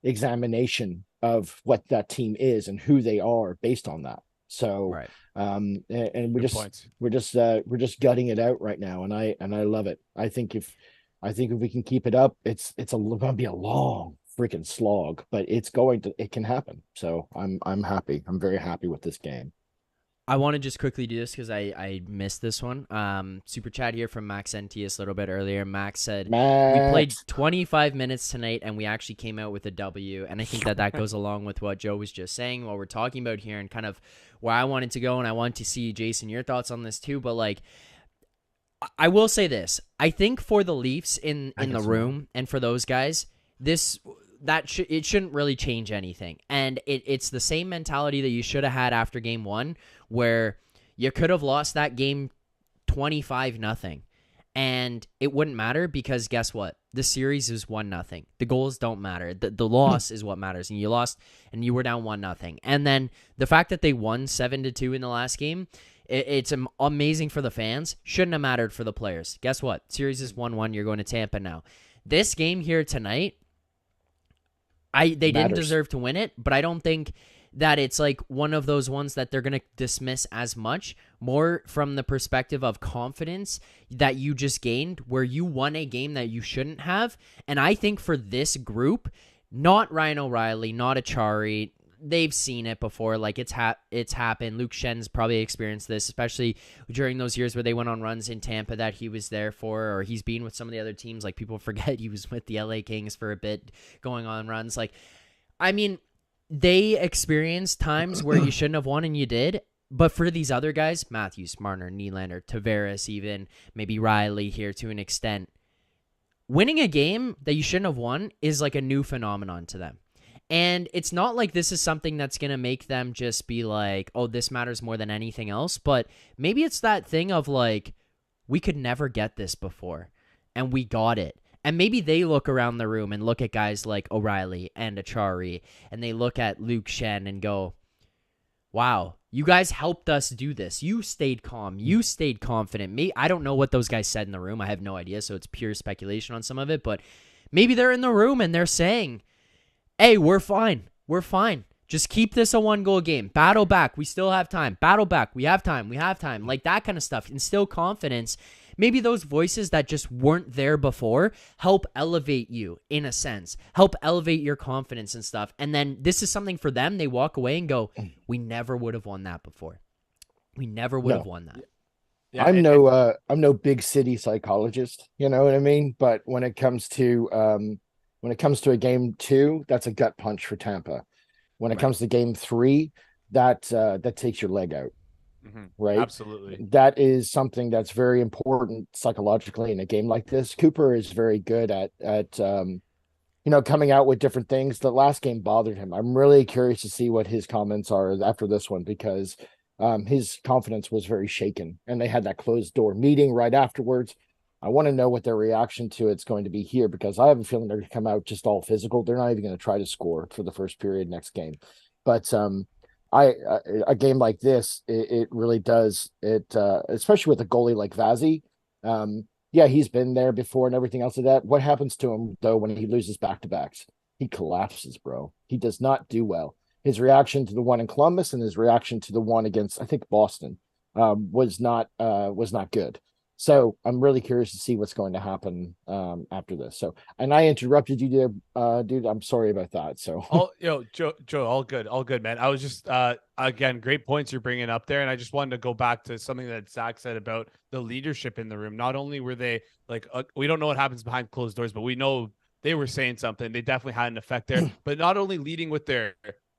examination of what that team is and who they are based on that. So, right. And we're just gutting it out right now. And I love it. I think if we can keep it up, it's going to be a long freaking slog, but it can happen. So I'm happy. I'm very happy with this game. I want to just quickly do this because I missed this one. Super chat here from Max NTS a little bit earlier. Max said, we played 25 minutes tonight and we actually came out with a W. And I think that goes along with what Joe was just saying, what we're talking about here, and kind of where I wanted to go. And I want to see, Jason, your thoughts on this too. But I will say this. I think for the Leafs in the room and for those guys, it shouldn't really change anything. And it's the same mentality that you should have had after game one, where you could have lost that game 25-0 and it wouldn't matter because guess what? The series is 1-0. The goals don't matter. The loss is what matters. And you lost and you were down 1-0. And then the fact that they won 7-2 in the last game, it's amazing for the fans. Shouldn't have mattered for the players. Guess what? Series is 1-1. You're going to Tampa now. This game here tonight, they didn't deserve to win it, but I don't think that it's one of those ones that they're going to dismiss as much, more from the perspective of confidence that you just gained, where you won a game that you shouldn't have. And I think for this group, not Ryan O'Reilly, not Achari, they've seen it before. It's happened. Luke Schen's probably experienced this, especially during those years where they went on runs in Tampa that he was there for, or he's been with some of the other teams. People forget he was with the LA Kings for a bit, going on runs. They experienced times where you shouldn't have won and you did. But for these other guys, Matthews, Marner, Nylander, Tavares, even maybe Riley here to an extent, winning a game that you shouldn't have won is a new phenomenon to them. And it's not like this is something that's going to make them just be oh, this matters more than anything else. But maybe it's that thing of we could never get this before and we got it. And maybe they look around the room and look at guys like O'Reilly and Achari, and they look at Luke Schenn and go, wow, you guys helped us do this. You stayed calm. You stayed confident. I don't know what those guys said in the room. I have no idea, so it's pure speculation on some of it. But maybe they're in the room and they're saying, hey, we're fine. We're fine. Just keep this a one-goal game. Battle back. We still have time. Battle back. We have time. We have time. That kind of stuff. Instill confidence. Maybe those voices that just weren't there before help elevate you in a sense. Help elevate your confidence and stuff. And then this is something for them. They walk away and go, we never would have won that before. We never would have won that. Yeah, I'm no big city psychologist. You know what I mean? But when it comes to a game 2, that's a gut punch for Tampa. When it comes to game 3, that takes your leg out. Right. Absolutely. That is something that's very important psychologically in a game like this. Cooper is very good at coming out with different things. The last game bothered him. I'm really curious to see what his comments are after this one, because his confidence was very shaken, and they had that closed door meeting right afterwards. I want to know what their reaction to it's going to be here, because I have a feeling they're going to come out just all physical. They're not even going to try to score for the first period next game. But a game like this, it really does it, especially with a goalie like Vazzy. Yeah, he's been there before and everything else of that. What happens to him though when he loses back-to-backs? He collapses, bro. He does not do well. His reaction to the one in Columbus and his reaction to the one against, I think, Boston, was not good. So I'm really curious to see what's going to happen after this. So, and I interrupted you there, dude. I'm sorry about that. So, Joe, all good, man. I was just, again, great points you're bringing up there, and I just wanted to go back to something that Zach said about the leadership in the room. Not only were they like, we don't know what happens behind closed doors, but we know they were saying something. They definitely had an effect there. But not only leading with their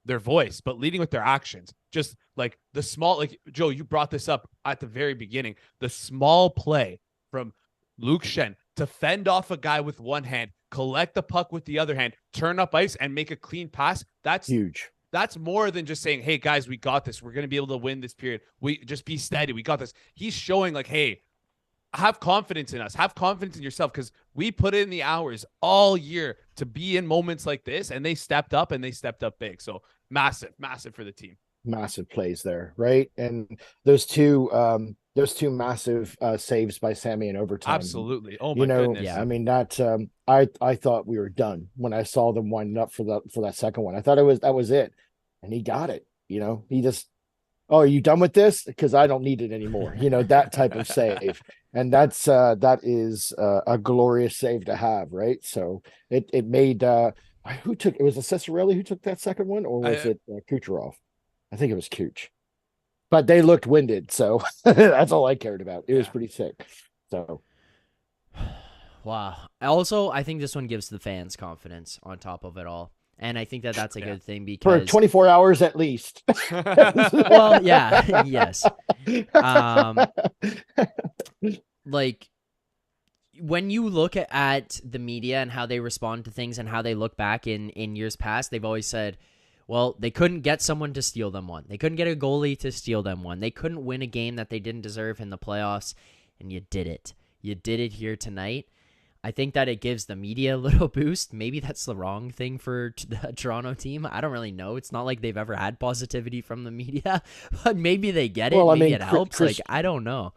voice, but leading with their actions. Just like the small, like Joe, you brought this up at the very beginning, the small play from Luke Shen to fend off a guy with one hand, collect the puck with the other hand, turn up ice and make a clean pass. That's huge. That's more than just saying, hey guys, we got this. We're going to be able to win this period. We just be steady. We got this. He's showing like, hey, have confidence in us. Have confidence in yourself, because we put in the hours all year to be in moments like this, and they stepped up and they stepped up big. So massive for the team. Massive plays there, right? And those two massive saves by Sammy in overtime. Absolutely. Oh my goodness. Yeah. I mean, that I thought we were done when I saw them winding up for that second one. I thought that was it, and he got it. He just, oh, are you done with this? Because I don't need it anymore. That type of save. And that is a glorious save to have, right? So it made who took it? Was it Ciccarelli who took that second one, or was it Kucherov? I think it was Cooch. But they looked winded, so that's all I cared about. It was pretty sick. So wow. Also, I think this one gives the fans confidence on top of it all. And I think that's a good thing, because for 24 hours at least. Well, yeah, yes. Like, when you look at the media and how they respond to things and how they look back in years past, they've always said, well, they couldn't get someone to steal them one. They couldn't get a goalie to steal them one. They couldn't win a game that they didn't deserve in the playoffs, and you did it. You did it here tonight. I think that it gives the media a little boost. Maybe that's the wrong thing for the Toronto team. I don't really know. It's not like they've ever had positivity from the media, but maybe they get it. Well, maybe it helps. I don't know.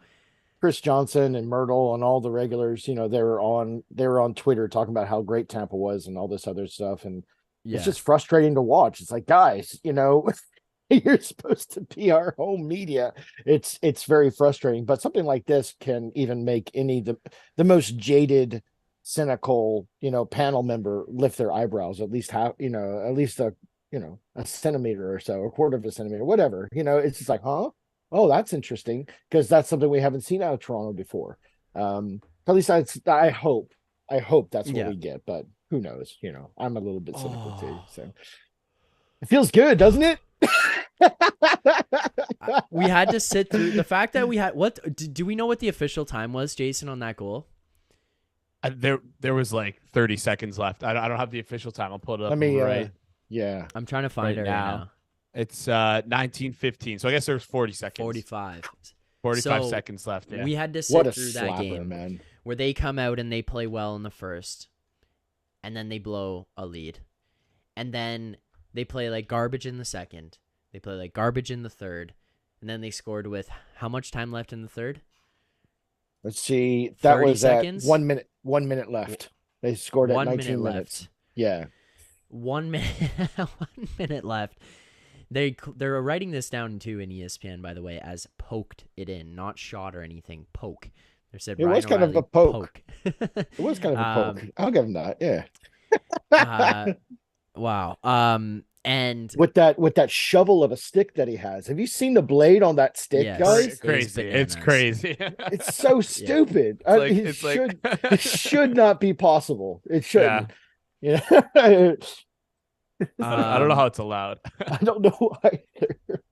Chris Johnson and Myrtle and all the regulars, they were on Twitter talking about how great Tampa was and all this other stuff. And it's just frustrating to watch. It's like, guys, you're supposed to be our home media. It's very frustrating, but something like this can even make the most jaded, cynical, panel member lift their eyebrows at least a centimeter or so, a quarter of a centimeter, whatever. It's just like, huh? Oh, that's interesting, because that's something we haven't seen out of Toronto before. At least I hope that's what we get, but who knows? I'm a little bit cynical too. So it feels good, doesn't it? We had to sit through the fact that we had do we know what the official time was, Jason, on that goal? There was like 30 seconds left. I don't have the official time. I'll pull it up. Yeah, I'm trying to find it right now. It's 19:15. So I guess there's 40 seconds. 45 seconds left. Yeah. We had to sit through that slapper, game, man, where they come out and they play well in the first, and then they blow a lead, and then they play like garbage in the second. They play like garbage in the third, and then they scored with how much time left in the third? Let's see. That was seconds? At 1 minute. 1 minute left. They scored at 19 minutes. Left. Yeah. 1 minute. 1 minute left. They're writing this down too in ESPN, by the way, as poked it in, not shot or anything. Poke. They said it was kind of a poke. It was kind of a poke. I'll give him that. Yeah. Wow. And with that shovel of a stick that he has, have you seen the blade on that stick, guys? It's crazy. It's crazy. It's so stupid. It should not be possible. It shouldn't. Yeah. I don't know how it's allowed. I don't know either.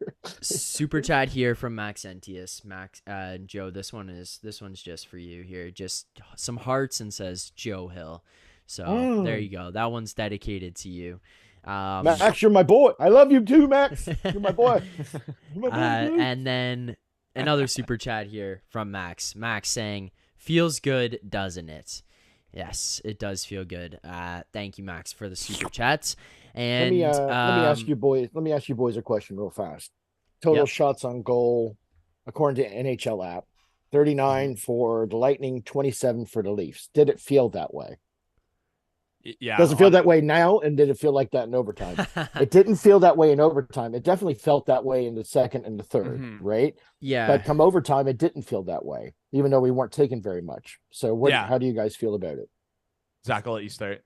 Super chat here from Max Entius. Max, Joe, this one's just for you here. Just some hearts, and says Joe Hill. So there you go. That one's dedicated to you. Max, you're my boy. I love you too, Max. You're my boy. You're my boy, and then another super chat here from Max. Max saying, "Feels good, doesn't it?" Yes, it does feel good. Thank you, Max, for the super chats. And let me ask you boys a question real fast. Total shots on goal according to NHL app: 39 for the Lightning, 27 for the Leafs. Did it feel that way? Yeah. Doesn't feel that way now, and did it feel like that in overtime? It didn't feel that way in overtime. It definitely felt that way in the second and the third, right? Yeah. But come overtime, it didn't feel that way, even though we weren't taking very much. So how do you guys feel about it? Zach, I'll let you start.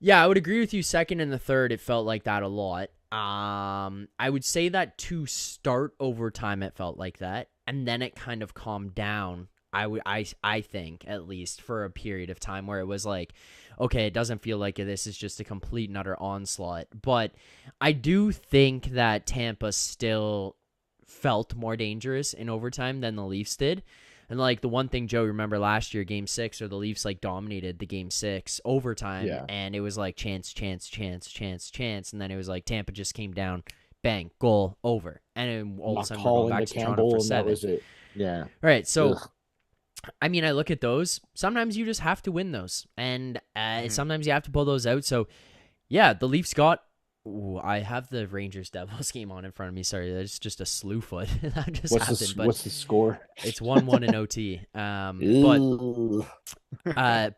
Yeah, I would agree with you. Second and the third, it felt like that a lot. I would say that to start overtime, it felt like that, and then it kind of calmed down. I think, at least for a period of time where it was like, okay, it doesn't feel like this is just a complete and utter onslaught. But I do think that Tampa still felt more dangerous in overtime than the Leafs did. And like the one thing, Joe, remember last year, game 6, or the Leafs like dominated the game 6 overtime, and it was like chance, chance, chance, chance, chance, and then it was like Tampa just came down, bang, goal, over, and then all of a sudden we're going back to Toronto for 7. That was it. Yeah. All right, so I mean, I look at those. Sometimes you just have to win those, and sometimes you have to pull those out. So yeah, the Leafs got. Ooh, I have the Rangers Devils game on in front of me. Sorry, that's just a slew foot. That just happened. What's the score? It's 1-1 in OT.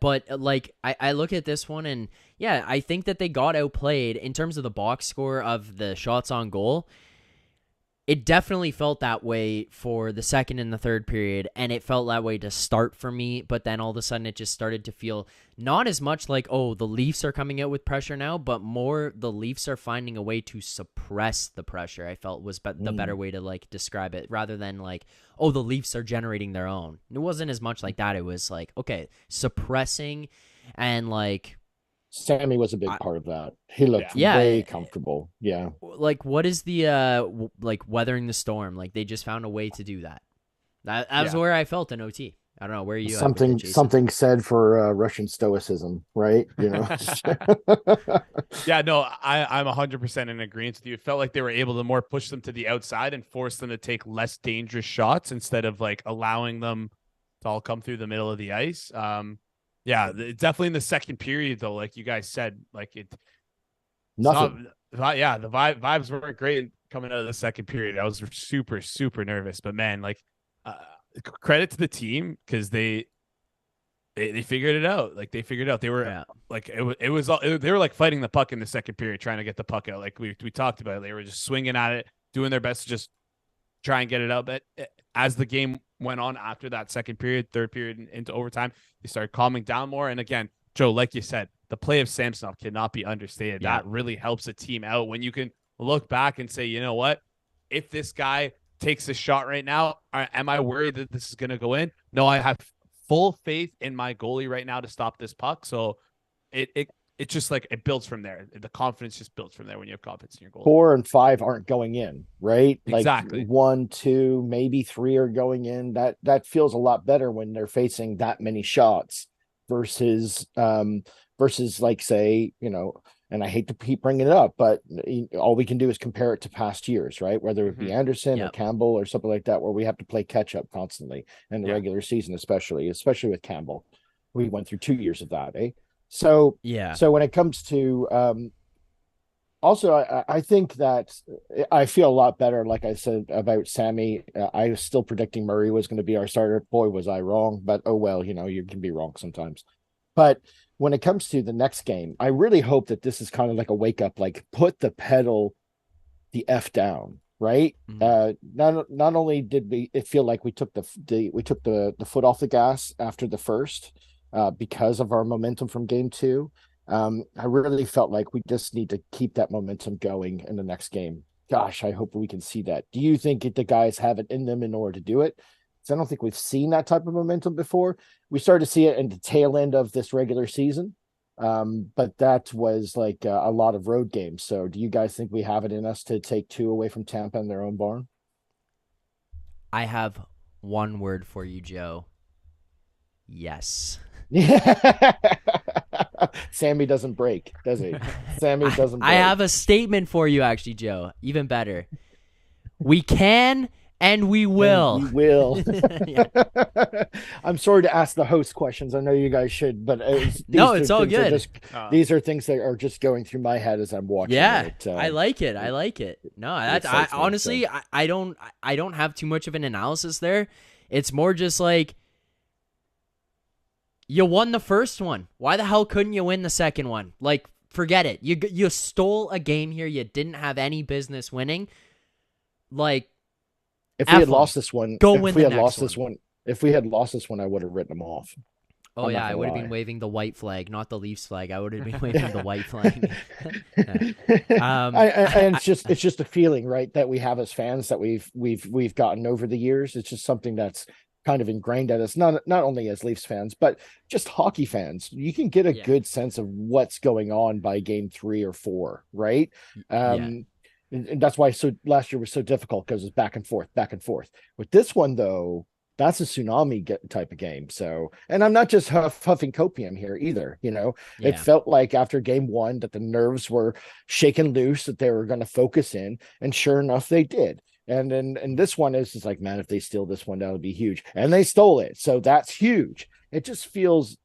But like I look at this one, and yeah, I think that they got outplayed in terms of the box score of the shots on goal. It definitely felt that way for the second and the third period, and it felt that way to start for me, but then all of a sudden it just started to feel not as much like, oh, the Leafs are coming out with pressure now, but more the Leafs are finding a way to suppress the pressure, I felt was the better way to like describe it, rather than like, oh, the Leafs are generating their own. It wasn't as much like that. It was like, okay, suppressing, and like... Sammy was a big part of that. He looked way comfortable. Yeah. Like, what is the like weathering the storm? Like, they just found a way to do that. That was where I felt in OT. I don't know where you something said for Russian stoicism, right? You know. Yeah, no, I'm 100% in agreement with you. It felt like they were able to more push them to the outside and force them to take less dangerous shots instead of like allowing them to all come through the middle of the ice. Yeah, definitely in the second period, though, like you guys said, like nothing. The vibes weren't great coming out of the second period. I was super, super nervous. But man, like, credit to the team because they figured it out. Like they figured it out. They were like they were like fighting the puck in the second period, trying to get the puck out. Like we talked about, they were just swinging at it, doing their best to just try and get it out. But as the game went on after that second period, third period into overtime, they started calming down more. And again, Joe, like you said, the play of Samsonov cannot be understated. Yeah. That really helps a team out when you can look back and say, you know what, if this guy takes a shot right now, am I worried that this is going to go in? No, I have full faith in my goalie right now to stop this puck. So it's just like it builds from there. The confidence just builds from there when you have confidence in your goal. 4 and 5 aren't going in, right? Exactly. Like 1, 2, maybe 3 are going in. That feels a lot better when they're facing that many shots versus like, say, you know, and I hate to keep bringing it up, but all we can do is compare it to past years, right? Whether it be Anderson or Campbell or something like that, where we have to play catch up constantly in the regular season, especially with Campbell. We went through 2 years of that, eh? So when it comes to also, I think that I feel a lot better, like I said, about Sammy. I was still predicting Murray was going to be our starter. Boy, was I wrong, but oh well, you know, you can be wrong sometimes. But when it comes to the next game, I really hope that this is kind of like a wake up, like put the pedal the F down, right? Not only did it feel like we took the foot off the gas after the first, because of our momentum from game 2. I really felt like we just need to keep that momentum going in the next game. Gosh, I hope we can see that. Do you think the guys have it in them in order to do it? Because I don't think we've seen that type of momentum before. We started to see it in the tail end of this regular season, but that was like a lot of road games. So do you guys think we have it in us to take 2 away from Tampa in their own barn? I have one word for you, Joe. Yes. Sammy doesn't break, does he? Sammy doesn't break. I have a statement for you, actually, Joe. Even better. We can and we will. And we will. I'm sorry to ask the host questions. I know you guys should, but it's all good. These are things that are just going through my head as I'm watching. Yeah, it. I like it. I like it. No, honestly, I don't have too much of an analysis there. It's more just like, You won the first one. Why the hell couldn't you win the second one? Like, forget it. You stole a game here you didn't have any business winning. Like, If we had lost this one, go win the next one. If we had lost this one, I would have written them off. Oh, yeah, I would have been waving the white flag, not the Leafs flag. I would have been waving the white flag. And it's just a feeling, right, that we have as fans that we've gotten over the years. It's just something that's kind of ingrained at us, not only as Leafs fans, but just hockey fans. You can get a good sense of what's going on by game 3 or 4, right? And that's why last year was so difficult, because it's back and forth. With this one, though, that's a tsunami type of game. So, and I'm not just huffing copium here either. It felt like after game 1 that the nerves were shaken loose, that they were going to focus in, and sure enough, they did. And then, this one is like, man, if they steal this one, that'll be huge. And they stole it. So that's huge. It just feels,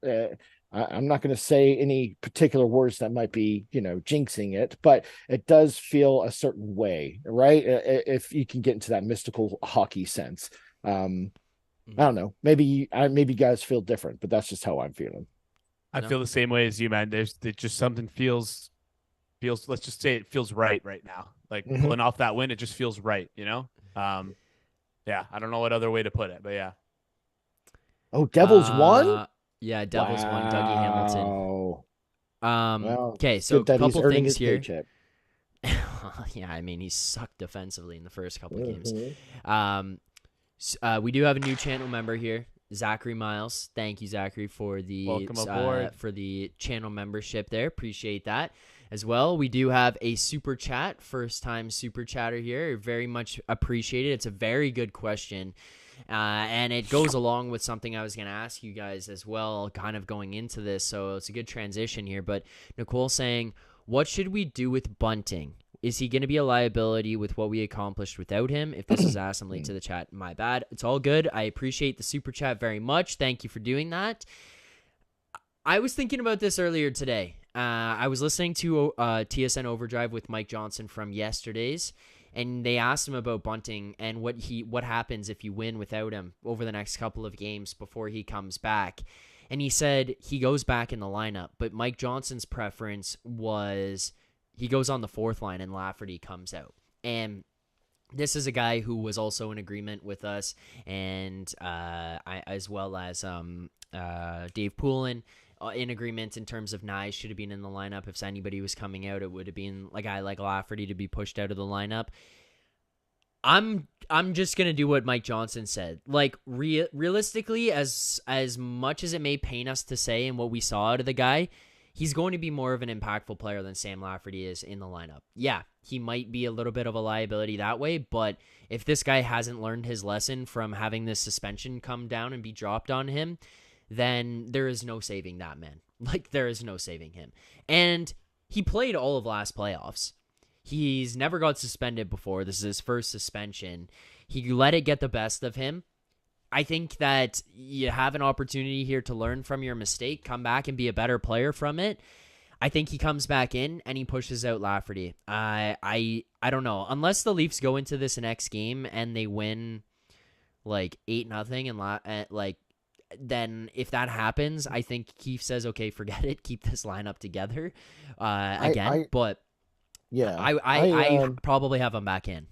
I'm not going to say any particular words that might be, jinxing it, but it does feel a certain way, right? If you can get into that mystical hockey sense. I don't know. Maybe you guys feel different, but that's just how I'm feeling. I feel the same way as you, man. There's just something feels. Let's just say it feels right now. Like pulling off that win, it just feels right. Yeah. I don't know what other way to put it, but yeah. Oh, Devils won. Yeah, Devils won. Dougie Hamilton. Well, okay, so a couple things here. Yeah, I mean, he sucked defensively in the first couple of games. We do have a new channel member here, Zachary Miles. Thank you, Zachary, for the welcome aboard for the channel membership there. Appreciate that as well. We do have a super chat, first time super chatter here. Very much appreciated. It's a very good question. And it goes along with something I was going to ask you guys as well, kind of going into this. So it's a good transition here. But Nicole saying, what should we do with Bunting? Is he going to be a liability with what we accomplished without him? If this is asked, I'm late to the chat. My bad. It's all good. I appreciate the super chat very much. Thank you for doing that. I was thinking about this earlier today. I was listening to TSN Overdrive with Mike Johnson from yesterday's, and they asked him about Bunting and what happens if you win without him over the next couple of games before he comes back. And he said he goes back in the lineup, but Mike Johnson's preference was he goes on the fourth line and Lafferty comes out. And this is a guy who was also in agreement with us, and as well as Dave Poulin, in agreement in terms of Nye should have been in the lineup. If anybody was coming out, it would have been a guy like Lafferty to be pushed out of the lineup. I'm just gonna do what Mike Johnson said. Like realistically, as much as it may pain us to say, and what we saw out of the guy, he's going to be more of an impactful player than Sam Lafferty is in the lineup. Yeah, he might be a little bit of a liability that way, but if this guy hasn't learned his lesson from having this suspension come down and be dropped on him, then there is no saving that man. Like, there is no saving him. And he played all of last playoffs. He's never got suspended before. This is his first suspension. He let it get the best of him. I think that you have an opportunity here to learn from your mistake, come back and be a better player from it. I think he comes back in and he pushes out Lafferty. I don't know. Unless the Leafs go into this next game and they win like 8-0 and then if that happens, I think Keefe says, okay, forget it. Keep this lineup together again. But yeah, I probably have him back in.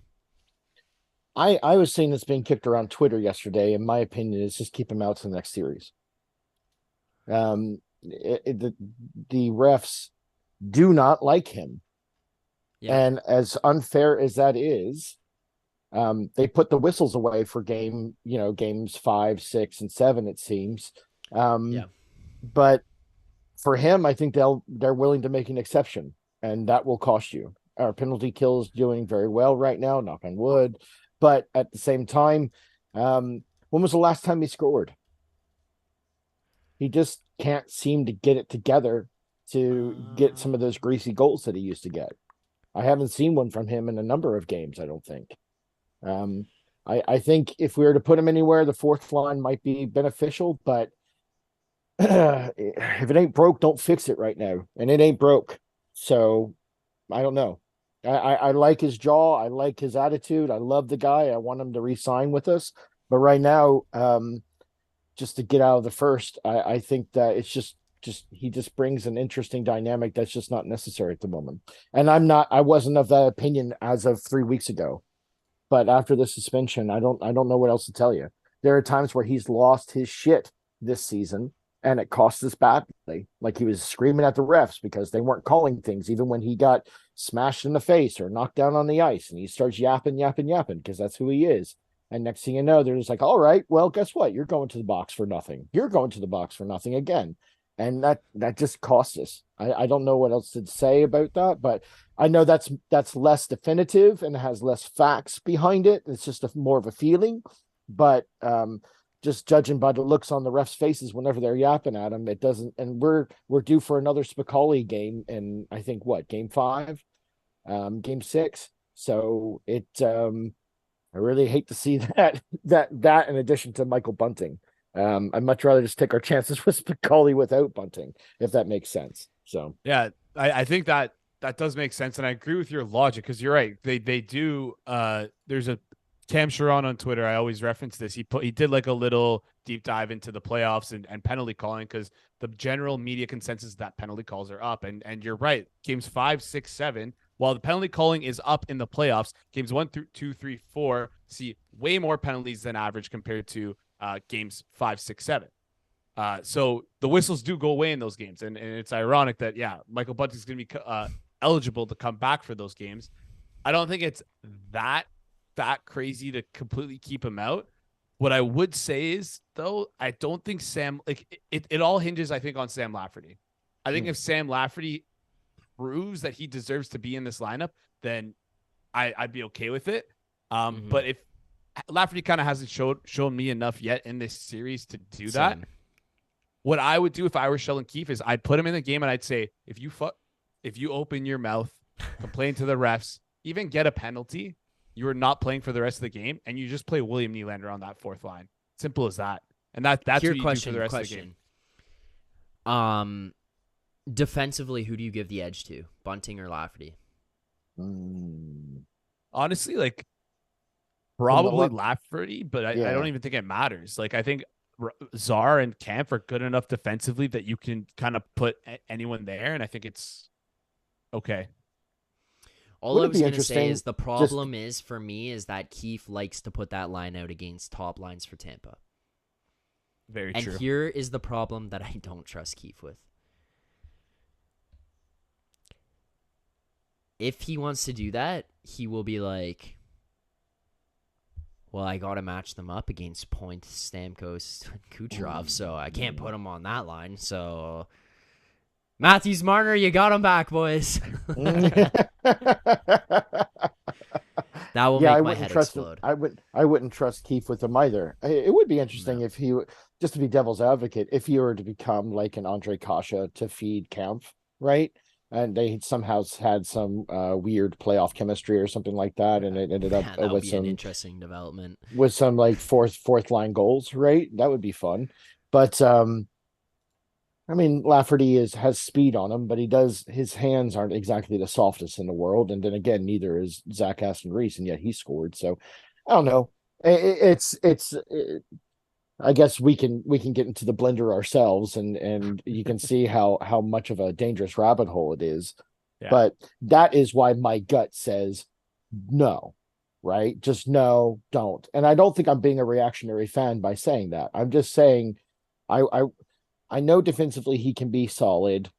I was seeing this being kicked around Twitter yesterday, and my opinion is just keep him out to the next series. The refs do not like him. Yeah. And as unfair as that is, they put the whistles away for games 5, 6, and 7, it seems. But for him, I think they're willing to make an exception, and that will cost you. Our penalty kill is doing very well right now, knock on wood. But at the same time, when was the last time he scored? He just can't seem to get it together to get some of those greasy goals that he used to get. I haven't seen one from him in a number of games, I don't think. I think if we were to put him anywhere, the fourth line might be beneficial, but if it ain't broke, don't fix it right now. And it ain't broke. So I don't know. I like his jaw. I like his attitude. I love the guy. I want him to re-sign with us. But right now, just to get out of the first. I think that it's just he just brings an interesting dynamic that's just not necessary at the moment. And I wasn't of that opinion as of 3 weeks ago. But after the suspension, I don't know what else to tell you. There are times where he's lost his shit this season, and it cost us badly. Like he was screaming at the refs because they weren't calling things, even when he got smashed in the face or knocked down on the ice, and he starts yapping because that's who he is. And next thing you know, they're just like, all right, well, guess what? You're going to the box for nothing. You're going to the box for nothing again. And that just costs us. I don't know what else to say about that, but I know that's less definitive and has less facts behind it. It's just more of a feeling. But just judging by the looks on the refs' faces whenever they're yapping at him, it doesn't. And we're due for another Spicoli game in, I think, what, game 5, game 6. So I really hate to see that in addition to Michael Bunting. I'd much rather just take our chances with Spicoli without Bunting, if that makes sense. So yeah, I think that does make sense, and I agree with your logic because you're right. They do. There's a Cam Sharon on Twitter. I always reference this. He did like a little deep dive into the playoffs and penalty calling because the general media consensus is that penalty calls are up, and you're right. Games 5, 6, 7. While the penalty calling is up in the playoffs, games 1 through 2, 3, 4 see way more penalties than average compared to games 5, 6, 7. So the whistles do go away in those games. And it's ironic that, Michael Bunting's going to be eligible to come back for those games. I don't think it's that crazy to completely keep him out. What I would say is, though, I don't think Sam, like, it all hinges, I think, on Sam Lafferty. I think if Sam Lafferty proves that he deserves to be in this lineup, then I'd be okay with it. But if Lafferty kind of hasn't shown me enough yet in this series to do that, what I would do if I were Sheldon Keefe is I'd put him in the game and I'd say, if you open your mouth, complain to the refs, even get a penalty, you are not playing for the rest of the game, and you just play William Nylander on that fourth line. Simple as that. And that's your what you question, do for the rest of the game. Defensively, who do you give the edge to, Bunting or Lafferty? Honestly, like probably Lafferty, but I don't even think it matters. Like I think Czar and Kampf are good enough defensively that you can kind of put anyone there, and I think it's okay. All I was going to say is the problem is for me is that Keefe likes to put that line out against top lines for Tampa. Very true. And here is the problem that I don't trust Keefe with. If he wants to do that, he will be like, well, I got to match them up against Point, Stamkos, Kucherov, so I can't put him on that line. So, Matthews Marner, you got him back, boys. That will make my head explode. I wouldn't trust Keefe with him either. It would be interesting if he, just to be devil's advocate, if he were to become like an Andre Kasha to feed Kampf, right? And they somehow had some weird playoff chemistry or something like that, and it ended up with some interesting development with some like fourth line goals, right? That would be fun. But I mean, Lafferty has speed on him, but his hands aren't exactly the softest in the world. And then again, neither is Zack Aston-Reese, and yet he scored. So I don't know. I guess we can get into the blender ourselves, and you can see how much of a dangerous rabbit hole it is. Yeah. But that is why my gut says no, right? Just no, don't. And I don't think I'm being a reactionary fan by saying that. I'm just saying I know defensively he can be solid.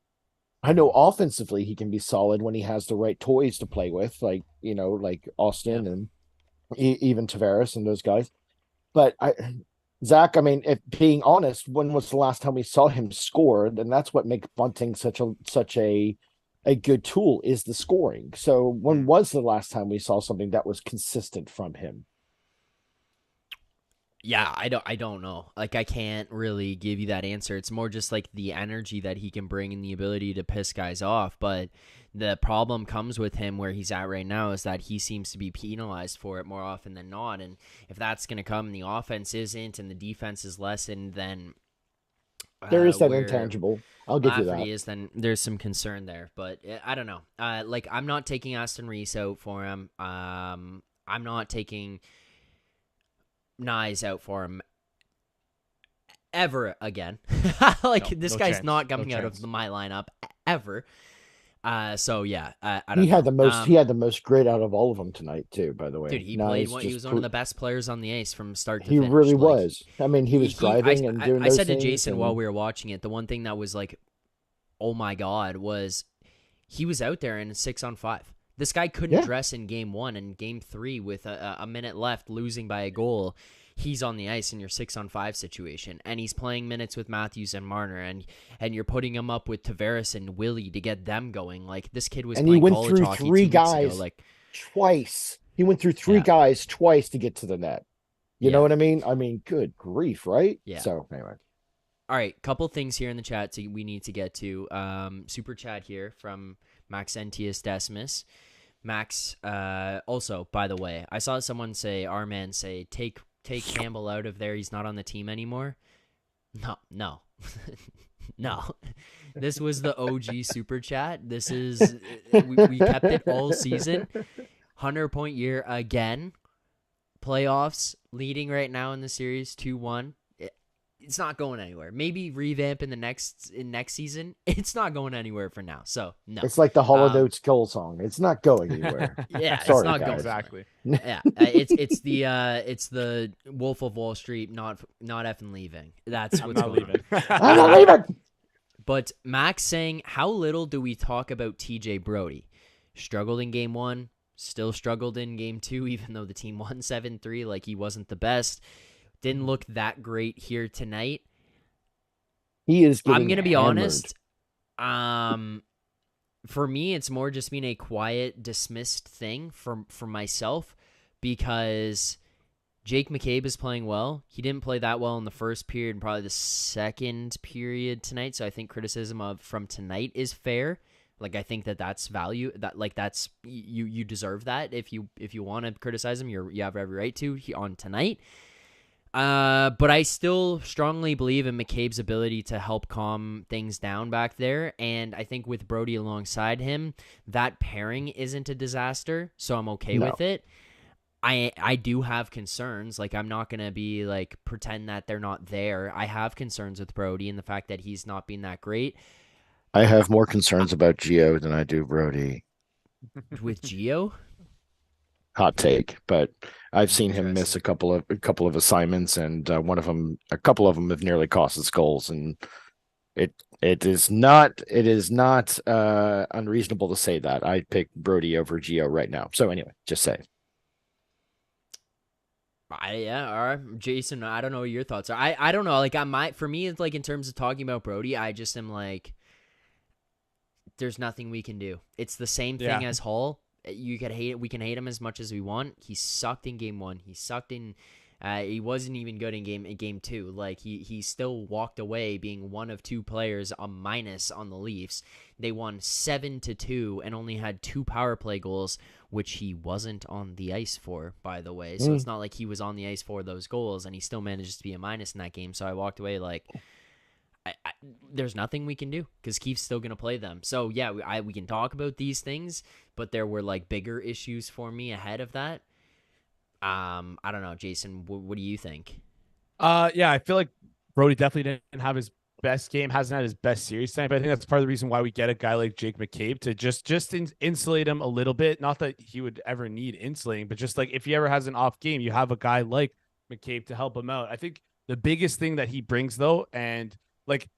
I know offensively he can be solid when he has the right toys to play with, like Austin and even Tavares and those guys. But Zach, I mean, if being honest, when was the last time we saw him score? And that's what makes Bunting such a good tool, is the scoring. So when was the last time we saw something that was consistent from him? Yeah, I don't know. Like, I can't really give you that answer. It's more just like the energy that he can bring and the ability to piss guys off. But the problem comes with him where he's at right now is that he seems to be penalized for it more often than not. And if that's going to come and the offense isn't and the defense is lessened, then there is that intangible. I'll give you that. Then there's some concern there. But I don't know. I'm not taking Aston-Reese out for him. I'm not taking Nyes out for him ever again. Like, No, this no guy's chance. not No coming out of chance. my lineup ever. So yeah, I don't He know. had the most. He had the most grit out of all of them tonight, too. By the Dude, way, he no, played it's one. He just was one of the best players on the ice from start to he finish. really Like, was. I mean, he was driving and doing I those said to things. Jason while And we were watching it, the one thing that was like, oh my god, was he was out there in 6-on-5. This guy couldn't Yeah. dress in game 1 and game 3 with a minute left, losing by a goal. He's on the ice in your 6-on-5 situation, and he's playing minutes with Matthews and Marner, and you're putting him up with Tavares and Willie to get them going. Like, this kid was and he playing went college through hockey 3 2 weeks ago. guys Like, twice. He went through 3 yeah, guys twice to get to the net. You know yeah, what I mean? I mean, good grief, right? yeah. So anyway, All right, couple things here in the chat we need to get to. Super chat here from Maxentius Decimus. Max, also, by the way, I saw someone say, our man say, take Campbell out of there. He's not on the team anymore. No. No. This was the OG super chat. This is, we kept it all season. 100-point year again. Playoffs, leading right now in the series 2-1. It's not going anywhere. Maybe revamp in next season. It's not going anywhere for now. So no. it's like the Holonotes goal song. It's not going anywhere. Yeah, Sorry, it's not guys. going Exactly. anywhere. Yeah, it's the Wolf of Wall Street not effing leaving. That's I'm what's not going leaving. I'm not leaving. But Max saying, how little do we talk about TJ Brody? Struggled in game 1, still struggled in game 2, even though the team won 7-3. Like, he wasn't the best. Didn't look that great here tonight. He is. I'm gonna be hammered. honest. For me, it's more just been a quiet, dismissed thing for myself, because Jake McCabe is playing well. He didn't play that well in the first period and probably the second period tonight. So I think criticism from tonight is fair. Like, I think that's value. That's you deserve that. If you want to criticize him, you have every right to on tonight. But I still strongly believe in McCabe's ability to help calm things down back there. And I think with Brody alongside him, that pairing isn't a disaster. So I'm okay with it. I do have concerns. Like, I'm not going to be like, pretend that they're not there. I have concerns with Brody and the fact that he's not been that great. I have more concerns about Gio than I do Brody. With Gio? Hot take, but I've seen him miss a couple of assignments, and a couple of them have nearly cost us goals, and it is not unreasonable to say that I'd pick Brody over Gio right now. So anyway, just say. Yeah, all right. Jason, I don't know what your thoughts are. I don't know. Like, for me, it's like, in terms of talking about Brody, I just am like, there's nothing we can do. It's the same thing as Hull. You could hate it. We can hate him as much as we want. He sucked in game 1. He sucked in. He wasn't even good in game 2. Like, he still walked away being one of 2 players a minus on the Leafs. They won 7-2 and only had 2 power play goals, which he wasn't on the ice for, by the way. So it's not like he was on the ice for those goals, and he still manages to be a minus in that game. So I walked away like, there's nothing we can do because Keith's still going to play them. So yeah, we can talk about these things, but there were like bigger issues for me ahead of that. I don't know, Jason, what do you think? Yeah, I feel like Brody definitely didn't have his best game, hasn't had his best series tonight, but I think that's part of the reason why we get a guy like Jake McCabe to just insulate him a little bit. Not that he would ever need insulating, but just like, if he ever has an off game, you have a guy like McCabe to help him out. I think the biggest thing that he brings, though, and like,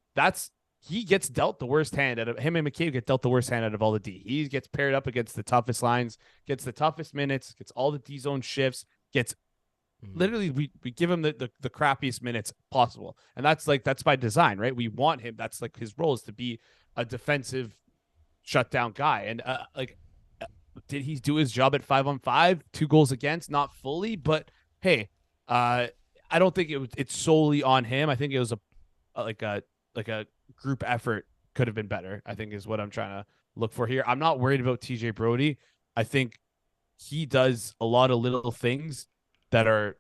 he gets dealt the worst hand out of him, and McCabe get dealt the worst hand out of all the D. He gets paired up against the toughest lines, gets the toughest minutes, gets all the D zone shifts, gets literally, we give him the crappiest minutes possible. And that's by design, right? We want him. That's like his role, is to be a defensive shutdown guy. And did he do his job at 5-on-5? 2 goals against, not fully, but hey, I don't think it's solely on him. I think it was a group effort could have been better, I think, is what I'm trying to look for here. I'm not worried about TJ Brody. I think he does a lot of little things that are,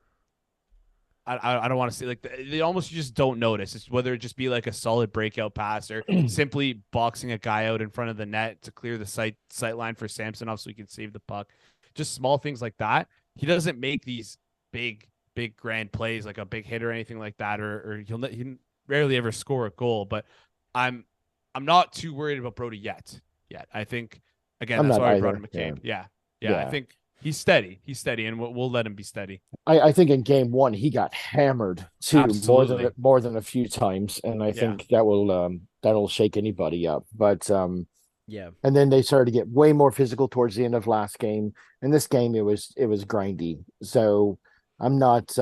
I don't want to say, like, they almost, you just don't notice. It's whether it just be like a solid breakout pass or simply boxing a guy out in front of the net to clear the sight line for Samsonov so he can save the puck. Just small things like that. He doesn't make these big big grand plays, like a big hit or anything like that, or he'll rarely ever score a goal. But I'm not too worried about Brody yet. I think again I'm that's not why I brought either. him a game. Yeah. I think he's steady. He's steady, and we'll let him be steady. I think in game one he got hammered too, Absolutely. more than a few times, and I Yeah. think that'll shake anybody up. But Yeah. and then they started to get way more physical towards the end of last game. In this game, it was grindy. So I'm not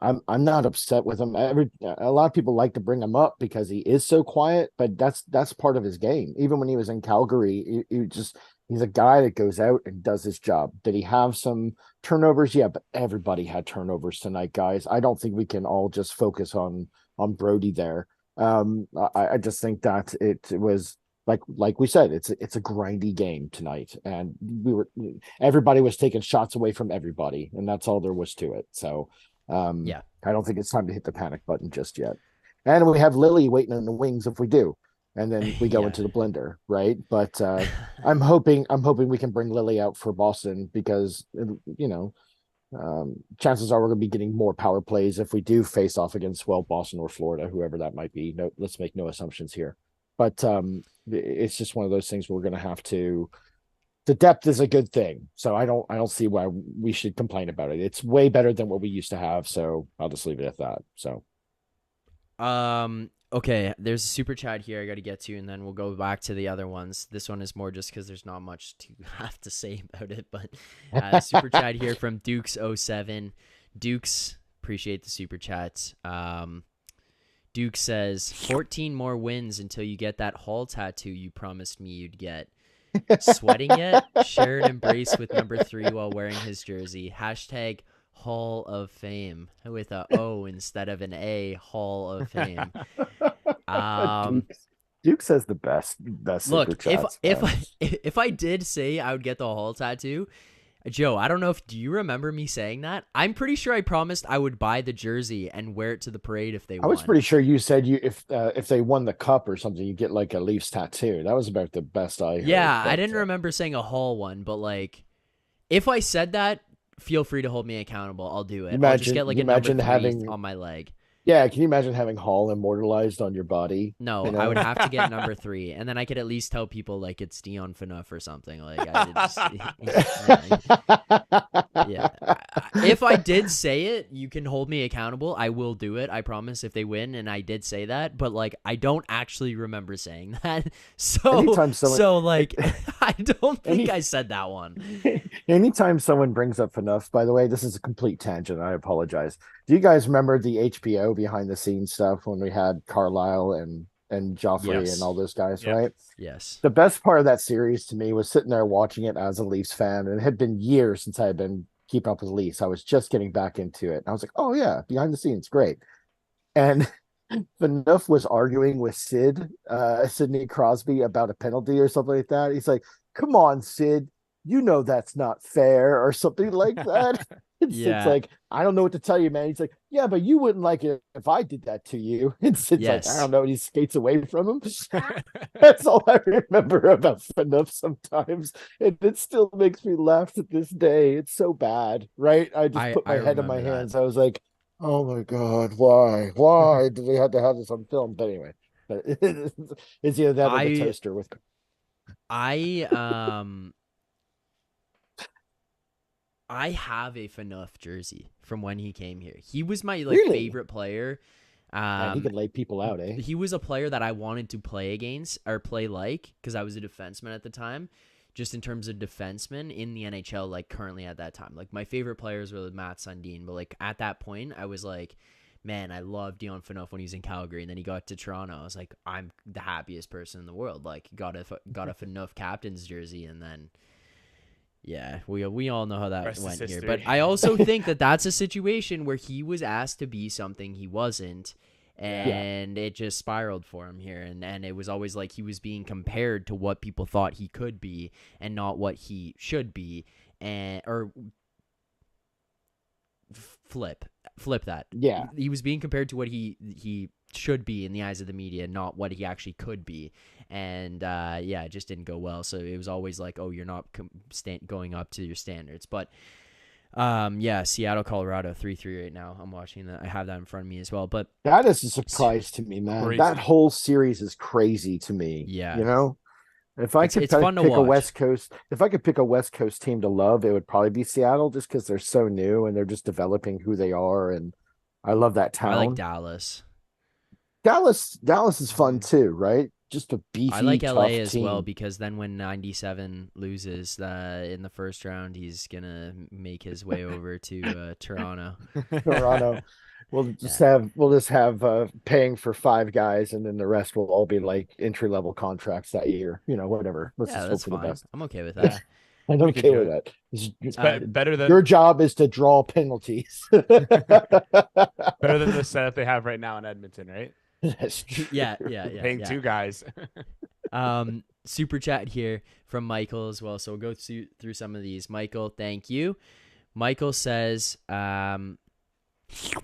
I'm not upset with him. A lot of people like to bring him up because he is so quiet, but that's part of his game. Even when he was in Calgary, he's a guy that goes out and does his job. Did he have some turnovers? Yeah, but everybody had turnovers tonight, guys. I don't think we can all just focus on Brody there. I just think that it was like we said, it's a grindy game tonight, and everybody was taking shots away from everybody, and that's all there was to it. So Yeah. I don't think it's time to hit the panic button just yet. And we have Lily waiting in the wings if we do, and then we go Yeah. into the blender, right? But I'm hoping we can bring Lily out for Boston because chances are we're going to be getting more power plays if we do face off against Boston or Florida, whoever that might be. No, let's make no assumptions here. But it's just one of those things where we're going to have to. The depth is a good thing, so I don't see why we should complain about it. It's way better than what we used to have, so I'll just leave it at that. So, okay, there's a super chat here I got to get to, and then we'll go back to the other ones. This one is more just because there's not much to have to say about it, but super chat here from Dukes07. Dukes, appreciate the super chat. Duke says 14 more wins until you get that Hall tattoo you promised me you'd get. Sweating yet? Share an embrace with number 3 while wearing his jersey. Hashtag Hall of Fame with a O instead of an A. Hall of Fame. Duke says the best Look, super chats, if I did say I would get the Hall tattoo, Joe, I don't know do you remember me saying that? I'm pretty sure I promised I would buy the jersey and wear it to the parade if they won. I was pretty sure you said if they won the cup or something, you get like a Leafs tattoo. That was about the best I heard. Yeah, I didn't remember saying a Hall one, but like, if I said that, feel free to hold me accountable. I'll do it. I'll just get like a number 3 on my leg. Yeah, can you imagine having Hall immortalized on your body? No, I would have to get number 3, and then I could at least tell people like it's Dion Phaneuf or something. Like, yeah. If I did say it, you can hold me accountable. I will do it. I promise. If they win, and I did say that, but like I don't actually remember saying that. So like I don't think I said that one. Anytime someone brings up Phaneuf, by the way, this is a complete tangent. I apologize. Do you guys remember the HBO behind the scenes stuff when we had Carlisle and Joffrey and all those guys, right? Yes. The best part of that series to me was sitting there watching it as a Leafs fan, and it had been years since I had been keeping up with Leafs. I was just getting back into it. And I was like, oh yeah, behind the scenes, great. And Phaneuf was arguing with Sidney Crosby about a penalty or something like that. He's like, come on, Sid, you know that's not fair or something like that. It's like, I don't know what to tell you, man. He's like, yeah, but you wouldn't like it if I did that to you. It's like, I don't know. And he skates away from him. That's all I remember about Phaneuf sometimes. And it still makes me laugh to this day. It's so bad, right? I just put my head in my hands. I was like, oh my God, why? Why did they have to have this on film? But anyway, it's either that or the toaster with. I have a Phaneuf jersey from when he came here. He was my favorite player. He could lay people out, eh? He was a player that I wanted to play against or play like because I was a defenseman at the time. Just in terms of defensemen in the NHL, like currently at that time, like my favorite players were Matt Sundin, but like at that point, I was like, man, I love Dion Phaneuf when he was in Calgary, and then he got to Toronto. I was like, I'm the happiest person in the world. Like got a Phaneuf captain's jersey, and then. Yeah, we all know how that went here. But I also think that that's a situation where he was asked to be something he wasn't, and it just spiraled for him here. And it was always like he was being compared to what people thought he could be and not what he should be. Or flip that. Yeah. He was being compared to what he should be in the eyes of the media, not what he actually could be. And it just didn't go well. So it was always like, oh, you're not going up to your standards. But Yeah, Seattle, Colorado, 3-3 right now. I'm watching that. I have that in front of me as well. But That is a surprise to me, man. Crazy. That whole series is crazy to me. yeah, You know, if I could it's fun to pick a watch. West Coast, if I could pick a West Coast team to love, it would probably be Seattle, just because they're so new and they're just developing who they are, and I love that I like town. Dallas. Dallas is fun too, right? Just a I beefy, like tough LA as team. well because then when 97 loses in the first round, he's gonna make his way over to Toronto. Toronto. We'll just have paying for 5 guys, and then the rest will all be like entry level contracts that year. Whatever. Let's Yeah, just hope that's for the fine. best. I'm okay with that. I'm We could okay do with it. that. It's Better than your job is to draw penalties. better than the setup they have right now in Edmonton, right? That's true. Yeah. Paying 2 guys. Super chat here from Michael as well. So we'll go through some of these. Michael, thank you. Michael says,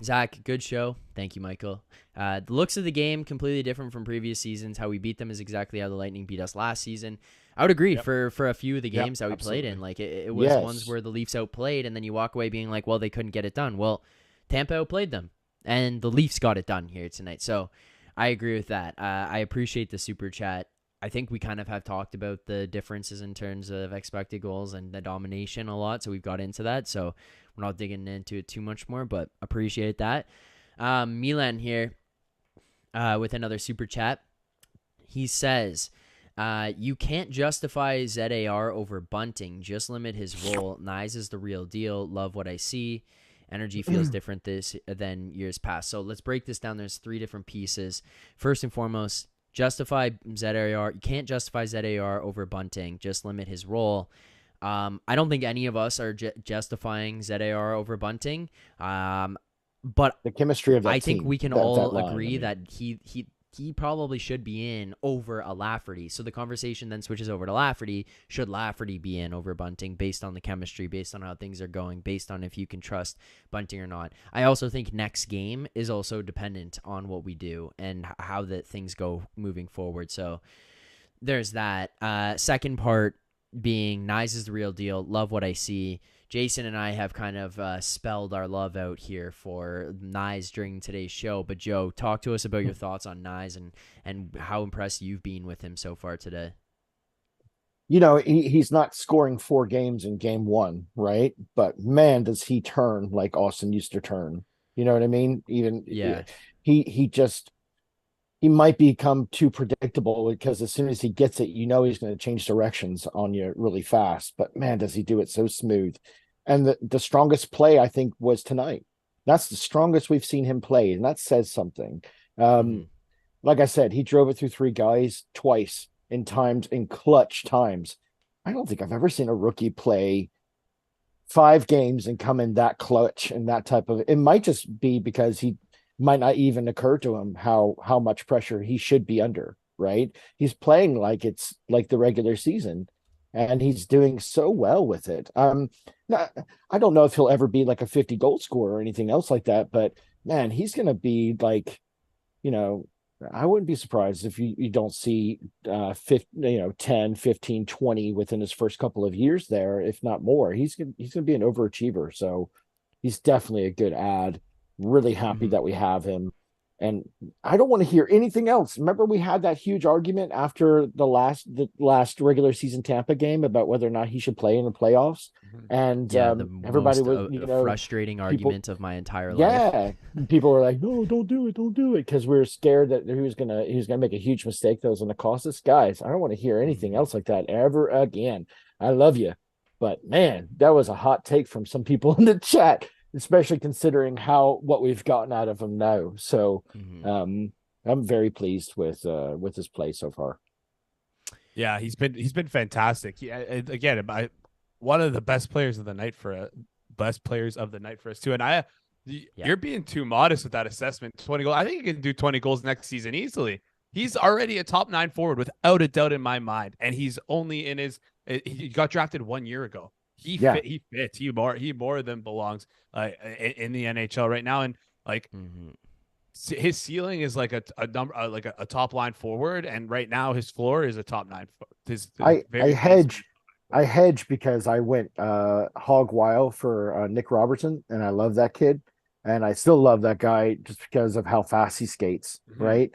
Zach, good show. Thank you, Michael. The looks of the game completely different from previous seasons. How we beat them is exactly how the Lightning beat us last season. I would agree for a few of the games that we played in. Like it was ones where the Leafs outplayed, and then you walk away being like, well, they couldn't get it done. Well, Tampa outplayed them, and the Leafs got it done here tonight. So I agree with that. I appreciate the super chat. I think we kind of have talked about the differences in terms of expected goals and the domination a lot, so we've got into that. So we're not digging into it too much more, but appreciate that. Milan here with another super chat. He says, you can't justify ZAR over Bunting. Just limit his role. Nyes is the real deal. Love what I see. Energy feels different than years past. So let's break this down. There's 3 different pieces. First and foremost, justify ZAR. You can't justify ZAR over Bunting. Just limit his role. I don't think any of us are justifying ZAR over Bunting. But the chemistry of that I team, think we can that all line, agree that he probably should be in over a Lafferty. So the conversation then switches over to Lafferty. Should Lafferty be in over Bunting based on the chemistry, based on how things are going, based on if you can trust Bunting or not? I also think next game is also dependent on what we do and how the things go moving forward. So there's that. Second part being Nyes is the real deal. Love what I see. Jason and I have kind of spelled our love out here for Nyes during today's show. But Joe, talk to us about your thoughts on Nyes and how impressed you've been with him so far today. He's not scoring 4 games in game 1, right? But man, does he turn like Austin used to turn. You know what I mean? He might become too predictable because as soon as he gets it, he's going to change directions on you really fast. But man, does he do it so smooth. And the strongest play, I think, was tonight. That's the strongest we've seen him play, and that says something. Like I said, he drove it through 3 guys twice in clutch times. I don't think I've ever seen a rookie play 5 games and come in that clutch and that type of. It might just be because he might not even occur to him how much pressure he should be under, right? He's playing like it's like the regular season, and he's doing so well with it. I don't know if he'll ever be like a 50 goal scorer or anything else like that, but man, he's going to be like, I wouldn't be surprised if you don't see 10, 15, 20 within his first couple of years there, if not more. He's going to be an overachiever. So he's definitely a good ad. Really happy that we have him. And I don't want to hear anything else. Remember, we had that huge argument after the last regular season Tampa game about whether or not he should play in the playoffs. And everybody was frustrating argument of my entire life. Yeah, people were like, "No, don't do it," because we were scared that he was gonna make a huge mistake that was gonna cost us. Guys, I don't want to hear anything else like that ever again. I love you, but man, that was a hot take from some people in the chat, especially considering what we've gotten out of him now. So I'm very pleased with his play so far. Yeah, he's been fantastic. Again, one of the best players of the night for us too. And you're being too modest with that assessment. 20 goals. I think he can do 20 goals next season easily. He's already a top 9 forward without a doubt in my mind. And he's only he got drafted 1 year ago. He fits. He more than belongs in the NHL right now, and his ceiling is like a number like a top line forward, and right now his floor is a top 9. I I hedge because I went hog wild for Nick Robertson, and I love that kid, and I still love that guy just because of how fast he skates, right?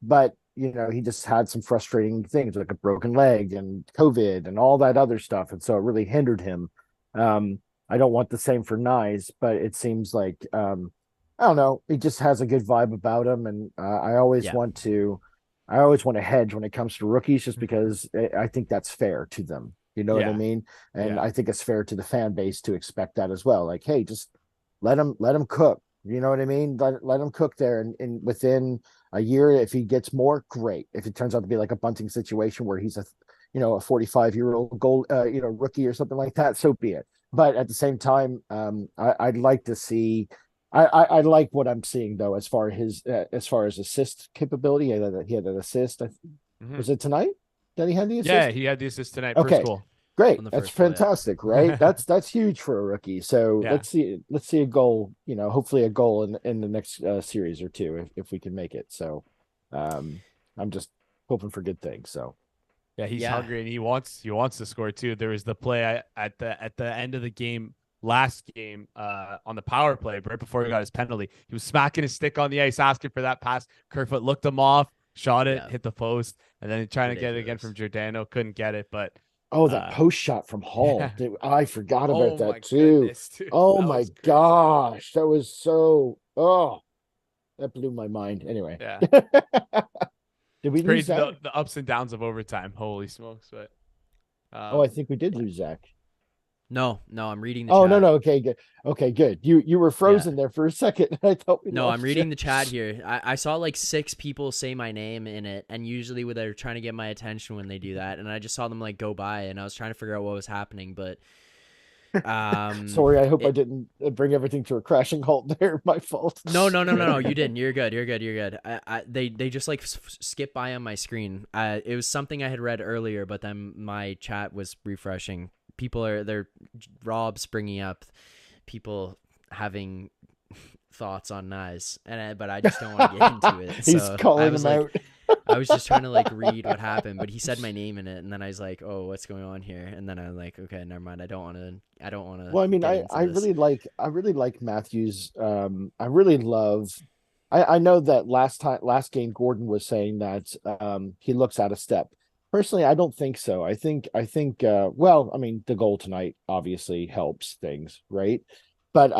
But he just had some frustrating things like a broken leg and COVID and all that other stuff, and so it really hindered him. I don't want the same for Nyes, but it seems like I don't know, he just has a good vibe about him, and I always want to hedge when it comes to rookies, just because I think that's fair to them. You know what I mean? And I think it's fair to the fan base to expect that as well. Like, hey, just let him cook. You know what I mean? Let him cook there, and within a year, if he gets more, great. If it turns out to be like a Bunting situation where he's a 45-year-old goal, rookie or something like that, so be it. But at the same time, I'd like to see. I like what I'm seeing though, as far as assist capability. He had an assist. Was it tonight that he had the assist? Yeah, he had the assist tonight. Okay, First goal. great. That's fantastic, right? That's huge for a rookie. So let's see a goal. Hopefully a goal in the next series or two if we can make it. So I'm just hoping for good things. So yeah, he's hungry and he wants to score too. There was the play at the end of the game. Last game on the power play, right before he got his penalty, he was smacking his stick on the ice, asking for that pass. Kerfoot looked him off, shot it, hit the post, and then trying to get it again from Giordano. Couldn't get it, but that post shot from Hall, I forgot about that too. Dude. Oh my gosh, that was so that blew my mind. Anyway, did we lose Zack? The ups and downs of overtime? Holy smokes! But I think we did lose Zack. No, I'm reading the chat. No. Okay, good. You were frozen there for a second. I thought I'm reading the chat here. I saw like 6 people say my name in it, and usually they're trying to get my attention when they do that, and I just saw them like go by, and I was trying to figure out what was happening, but sorry, I hope I didn't bring everything to a crashing halt there. My fault. No, you didn't. You're good. They just like skip by on my screen. It was something I had read earlier, but then my chat was refreshing. Rob's bringing up people having thoughts on Nyes, but I just don't want to get into it. He's calling him out. I was just trying to like read what happened, but he said my name in it, and then I was like, "Oh, what's going on here?" And then I'm like, "Okay, never mind. I don't want to." Well, I mean, I really like Matthews. I really love. I know that last game, Gordon was saying that he looks out of step. Personally, I don't think so. I think well, I mean, the goal tonight obviously helps things, right? But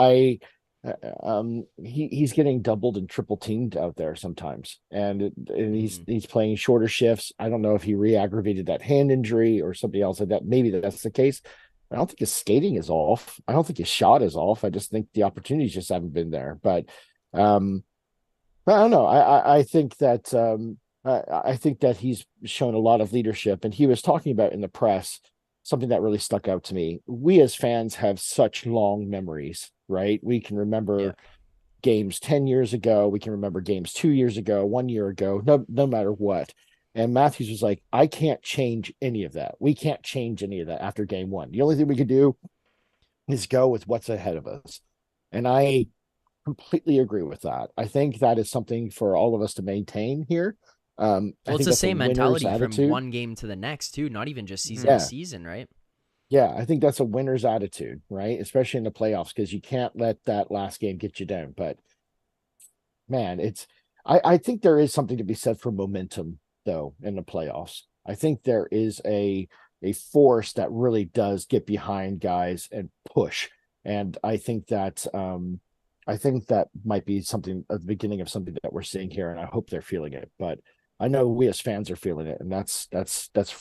he's getting doubled and triple teamed out there sometimes, and he's playing shorter shifts. I don't know if he re-aggravated that hand injury or something else like that. Maybe that's the case. I don't think his skating is off. I don't think his shot is off. I just think the opportunities just haven't been there. But I don't know. I think that he's shown a lot of leadership, and he was talking about in the press something that really stuck out to me. We as fans have such long memories, right? We can remember games 10 years ago. We can remember games 2 years ago, 1 year ago, no matter what. And Matthews was like, I can't change any of that. We can't change any of that after game 1. The only thing we could do is go with what's ahead of us. And I completely agree with that. I think that is something for all of us to maintain here. Well, it's the same mentality from one game to the next too, not even just season to season, right? Yeah, I think that's a winner's attitude, right? Especially in the playoffs, because you can't let that last game get you down. But man, I think there is something to be said for momentum, though, in the playoffs. I think there is a force that really does get behind guys and push. And I think that might be something at the beginning of something that we're seeing here, and I hope they're feeling it. But I know we as fans are feeling it, and that's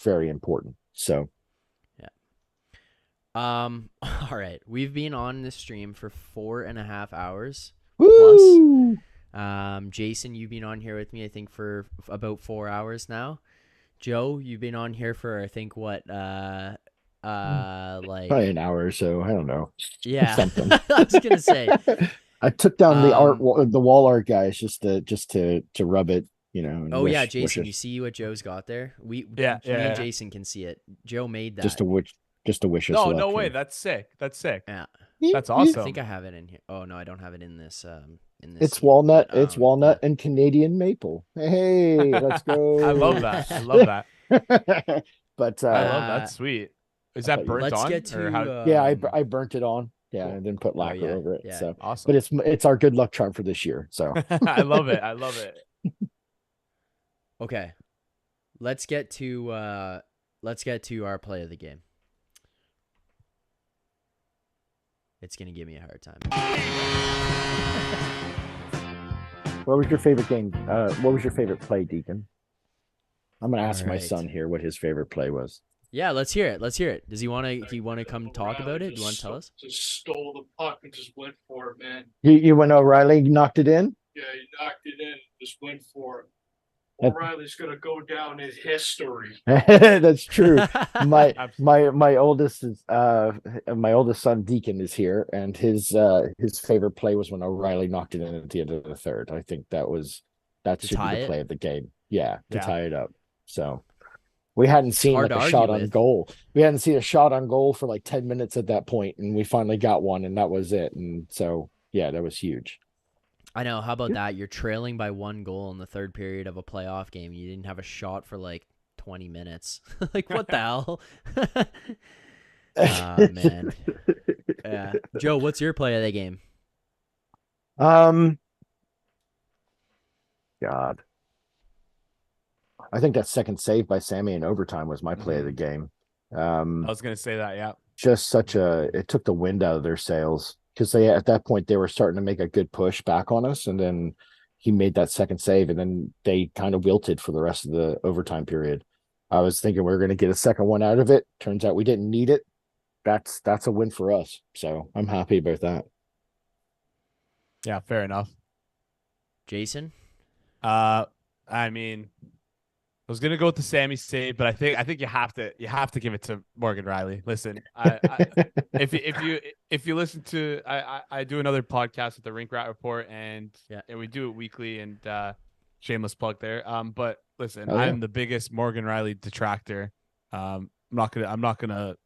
very important. So, yeah. All right. We've been on this stream for 4.5 hours Woo! plus. Jason, you've been on here with me, I think, for about 4 hours now. Joe, you've been on here for, I think, what, like probably an hour or so. I don't know. Yeah. Something. I was gonna say. I took down the wall art guys just to rub it. Jason, you see what Joe's got there? Me and Jason can see it. Joe made that. Just to wish us luck. No way. That's sick. Yeah. That's awesome. I think I have it in here. Oh no, I don't have it in this. It's walnut. It's walnut and Canadian maple. Hey, let's go. I love that. But I love that. Sweet. Is that burnt let's on? get Or to how? yeah, I burnt it on. Yeah, Cool. and then put lacquer over it. yeah. So, Awesome. but it's our good luck charm for this year. So I love it. I love it. Okay. Let's get to our play of the game. It's gonna give me a hard time. what was your favorite game? What was your favorite play, Deacon? I'm gonna ask my Alright. son here what his favorite play was. Yeah, let's hear it. Does he want to come talk about it? Do you want to tell us? Just stole the puck and just went for it, man. You went O'Reilly knocked it in. Yeah, he knocked it in, just went for it. That- O'Reilly's gonna go down in history. That's true. My Absolutely. oldest son Deacon is here, and his favorite play was when O'Reilly knocked it in at the end of the third. I think that To should be tie the it? play of the game. Yeah, to Yeah. tie it up. So we hadn't seen hard like to a shot argue on with. goal. We hadn't seen a shot on goal for like 10 minutes at that point, and we finally got one, and that was it. And so yeah, that was huge. I know. How about that? You're trailing by 1 goal in the third period of a playoff game. You didn't have a shot for like 20 minutes. Like, what the hell? Man. Yeah. Joe, what's your play of the game? God. I think that second save by Sammy in overtime was my play of the game. I was gonna say that. Yeah. Just it took the wind out of their sails because at that point they were starting to make a good push back on us, and then he made that second save, and then they kind of wilted for the rest of the overtime period. I was thinking we were going to get a second one out of it. Turns out we didn't need it. That's a win for us. So I'm happy about that. Yeah. Fair enough. Jason? I mean, I was gonna go with the Sammy save, but I think you have to give it to Morgan Riley. Listen, if you listen to I do another podcast with the Rink Rat Report, and we do it weekly, and shameless plug there. But listen, Oh, yeah. I'm the biggest Morgan Riley detractor. I'm not gonna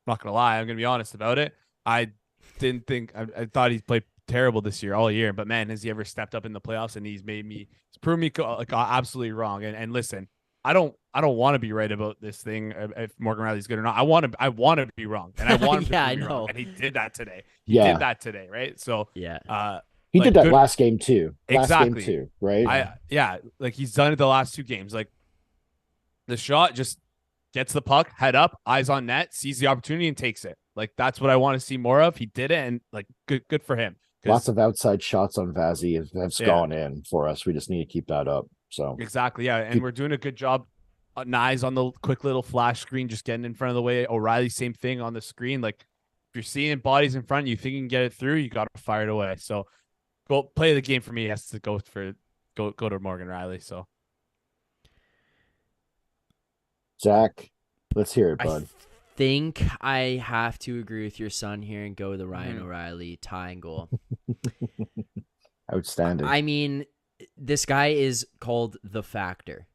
lie. I'm gonna be honest about it. I thought he played terrible this year, all year, but man, has he ever stepped up in the playoffs? And he's proved me like absolutely wrong. And listen, I don't want to be right about this thing if Morgan Riley's good or not. I want to be wrong, and I want him Yeah, to I be know. wrong. And he did that today. He did that today, right? So Yeah. He like, did that good- last game too. Exactly. Last game too, right? Like he's done it the last 2 games. Like the shot just gets the puck, head up, eyes on net, sees the opportunity and takes it. Like that's what I want to see more of. He did it, and like good for him. Lots of outside shots on Vazzy have gone in for us. We just need to keep that up. So exactly, yeah, and we're doing a good job. Eyes on the quick little flash screen, just getting in front of the way. O'Reilly, same thing on the screen. Like if you're seeing bodies in front, you think you can get it through, you got to fire it away. So, play of the game for me has to go to Morgan Riley. So, Zack, let's hear it, bud. I think I have to agree with your son here and go with the Ryan O'Reilly tying goal. Outstanding. I mean, this guy is called the Factor.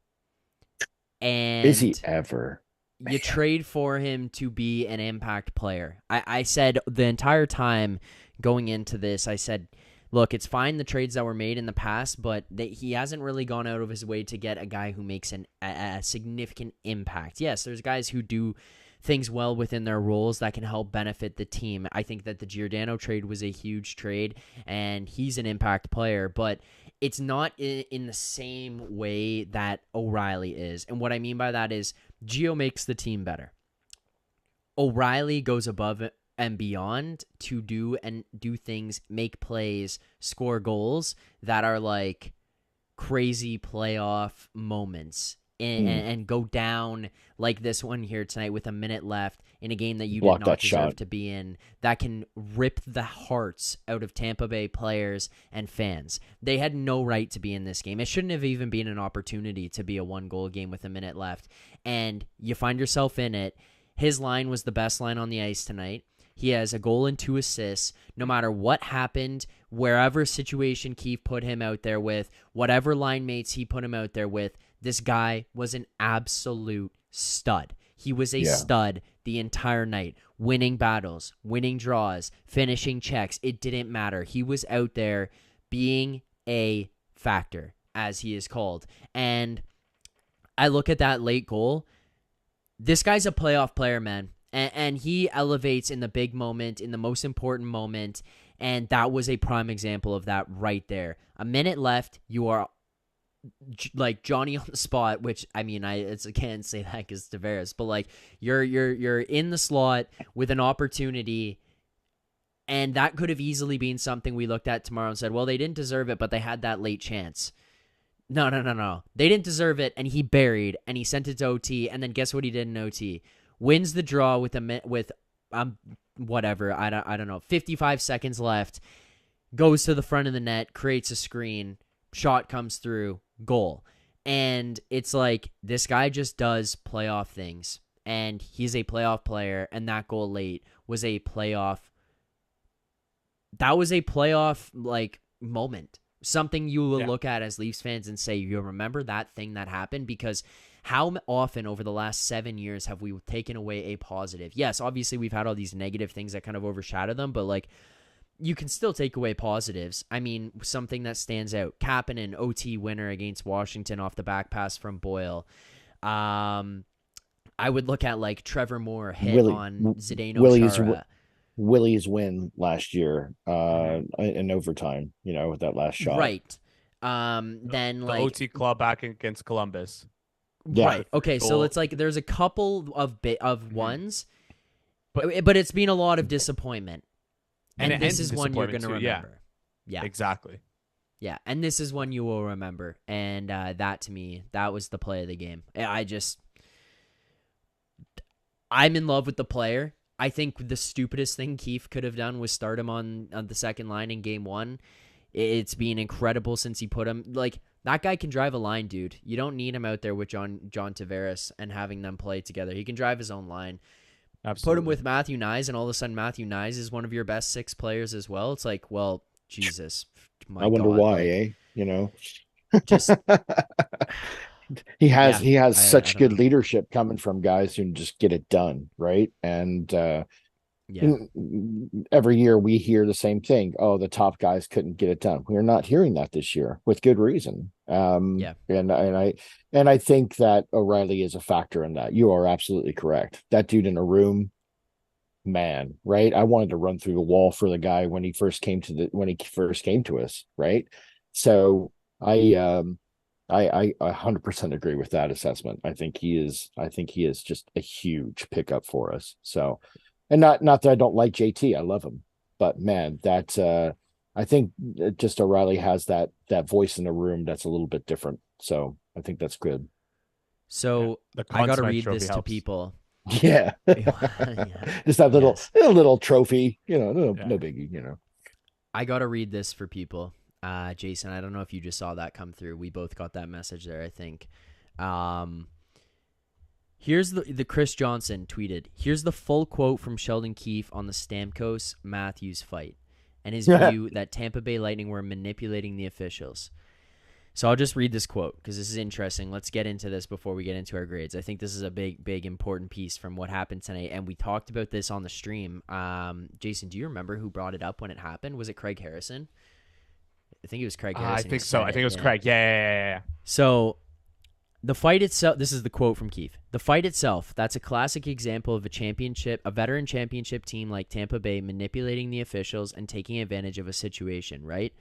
And Is he ever? You trade for him to be an impact player. I said the entire time going into this, I said, look, it's fine the trades that were made in the past, but he hasn't really gone out of his way to get a guy who makes a significant impact. Yes, there's guys who do things well within their roles that can help benefit the team. I think that the Giordano trade was a huge trade, and he's an impact player, but it's not in the same way that O'Reilly is. And what I mean by that is Gio makes the team better. O'Reilly goes above and beyond to do things, make plays, score goals that are like crazy playoff moments. And go down like this one here tonight with a minute left in a game that you did not deserve to be in, that can rip the hearts out of Tampa Bay players and fans. They had no right to be in this game. It shouldn't have even been an opportunity to be a 1-goal game with a minute left. And you find yourself in it. His line was the best line on the ice tonight. He has a goal and 2 assists. No matter what happened, wherever situation Keefe put him out there with, whatever line mates he put him out there with, this guy was an absolute stud. He was a stud the entire night, winning battles, winning draws, finishing checks. It didn't matter. He was out there being a factor, as he is called. And I look at that late goal. this guy's a playoff player, man. And he elevates in the big moment, in the most important moment. And that was a prime example of that right there. A minute left, you are like Johnny on the spot, which I mean, I can't say that because Tavares, but like you're in the slot with an opportunity, and that could have easily been something we looked at tomorrow and said, well, they didn't deserve it, but they had that late chance. No. They didn't deserve it, and he buried, and he sent it to OT, and then guess what he did in OT? Wins the draw with whatever, I don't know, 55 seconds left, goes to the front of the net, creates a screen, shot comes through, goal. And it's like, this guy just does playoff things, and he's a playoff player, and that goal late was a playoff. That was a playoff, like, moment. Something you will look at as Leafs fans and say, you remember that thing that happened? Because how often over the last 7 years have we taken away a positive? Yes, obviously we've had all these negative things that kind of overshadow them, but like, you can still take away positives. I mean, something that stands out, Kapanen, OT winner against Washington off the back pass from Boyle. I would look at like Trevor Moore hit on Zdeno Chara. Willie's win last year in overtime, with that last shot. Right. Then like the OT claw back against Columbus. Yeah. Right. Okay, so it's like there's a couple of ones, but it's been a lot of disappointment. And this is one you're going to remember. Yeah. Exactly. Yeah, and this is one you will remember. And that, to me, that was the play of the game. I'm in love with the player. I think the stupidest thing Keefe could have done was start him on the second line in game one. It's been incredible since he put him. Like, that guy can drive a line, dude. You don't need him out there with John Tavares and having them play together. He can drive his own line. Absolutely. Put him with Matthew Nyes, and all of a sudden Matthew Nyes is one of your best 6 players as well. It's like, well, Jesus. I wonder why, like, Just he has such good leadership coming from guys who just get it done, right? And every year we hear the same thing. Oh, the top guys couldn't get it done. We're not hearing that this year with good reason. And I think that O'Reilly is a factor in that. You are absolutely correct. That dude in a room, man, right? I wanted to run through the wall for the guy when he first came to us, right? So I 100% agree with that assessment. I think he is just a huge pickup for us. So, and not that I don't like JT, I love him, but man, I think just O'Reilly has that voice in the room that's a little bit different. So I think that's good. So I got to read this to people. Yeah. Just that little trophy, no biggie, I got to read this for people. Jason, I don't know if you just saw that come through. We both got that message there, I think. Here's the Chris Johnson tweeted. Here's the full quote from Sheldon Keefe on the Stamkos Matthews fight and his view that Tampa Bay Lightning were manipulating the officials. So I'll just read this quote because this is interesting. Let's get into this before we get into our grades. I think this is a big, important piece from what happened tonight, and we talked about this on the stream. Jason, do you remember who brought it up when it happened? Was it Craig Harrison? I think it was Craig Harrison. I think so. I think it was Craig. Yeah. So the fight itself, this is the quote from Keefe. The fight itself, that's a classic example of a veteran championship team like Tampa Bay manipulating the officials and taking advantage of a situation, right?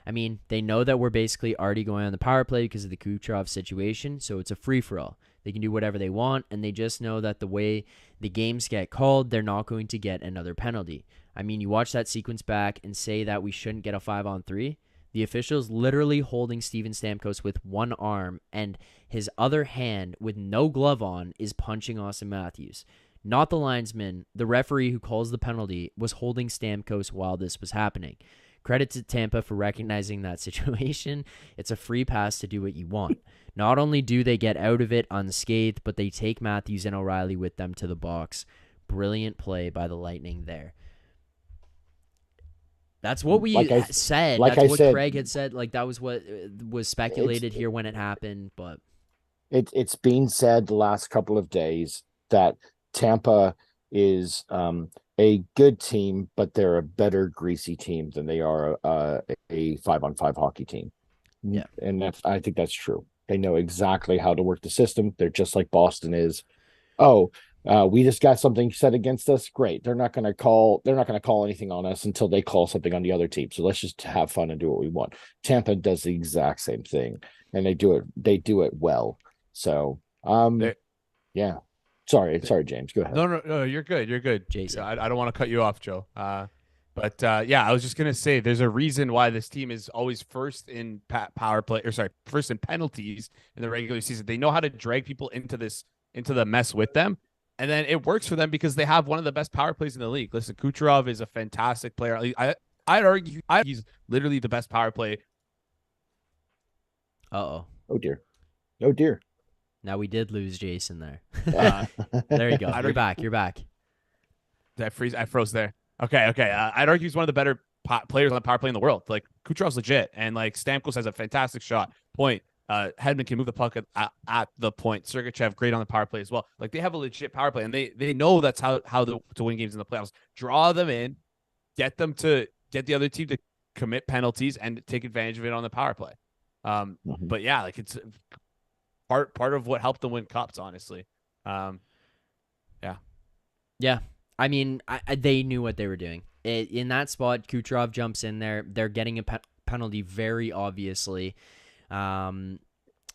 I mean, they know that we're basically already going on the power play because of the Kucherov situation, so it's a free-for-all. They can do whatever they want, and they just know that the way the games get called, they're not going to get another penalty. I mean, you watch that sequence back and say that we shouldn't get a 5-on-3. The official's literally holding Steven Stamkos with one arm, and his other hand, with no glove on, is punching Austin Matthews. Not the linesman. The referee who calls the penalty was holding Stamkos while this was happening. Credit to Tampa for recognizing that situation. It's a free pass to do what you want. Not only do they get out of it unscathed, but they take Matthews and O'Reilly with them to the box. Brilliant play by the Lightning there. That's what we said. That's what Craig had said. Like, that was what was speculated here when it happened. But it's been said the last couple of days that Tampa is a good team, but they're a better greasy team than they are a 5-on-5 hockey team. Yeah, and I think that's true. They know exactly how to work the system. They're just like Boston is. oh, we just got something set against us. Great. They're not going to call. They're not going to call anything on us until they call something on the other team. So let's just have fun and do what we want. Tampa does the exact same thing, and they do it. They do it well. So, yeah. Sorry, James. Go ahead. No, you're good. You're good. Jason. I don't want to cut you off, Joe. But yeah, I was just gonna say there's a reason why this team is always first in power play, or sorry, first in penalties in the regular season. They know how to drag people into the mess with them, and then it works for them because they have one of the best power plays in the league. Listen, Kucherov is a fantastic player. I'd argue he's literally the best power play. Oh dear. Oh dear. Now we did lose Jason there. There you go. You're back. You're back. Did I freeze? I froze there. Okay. I'd argue he's one of the better players on the power play in the world. Like Kucherov's legit, and like Stamkos has a fantastic shot. Point. Hedman can move the puck at the point. Sergachev great on the power play as well. Like they have a legit power play, and they know that's how to win games in the playoffs. Draw them in, get the other team to commit penalties and take advantage of it on the power play. But yeah, like it's part of what helped them win cups, honestly. Yeah. I mean, they knew what they were doing. In that spot, Kucherov jumps in there. They're getting a penalty very obviously. And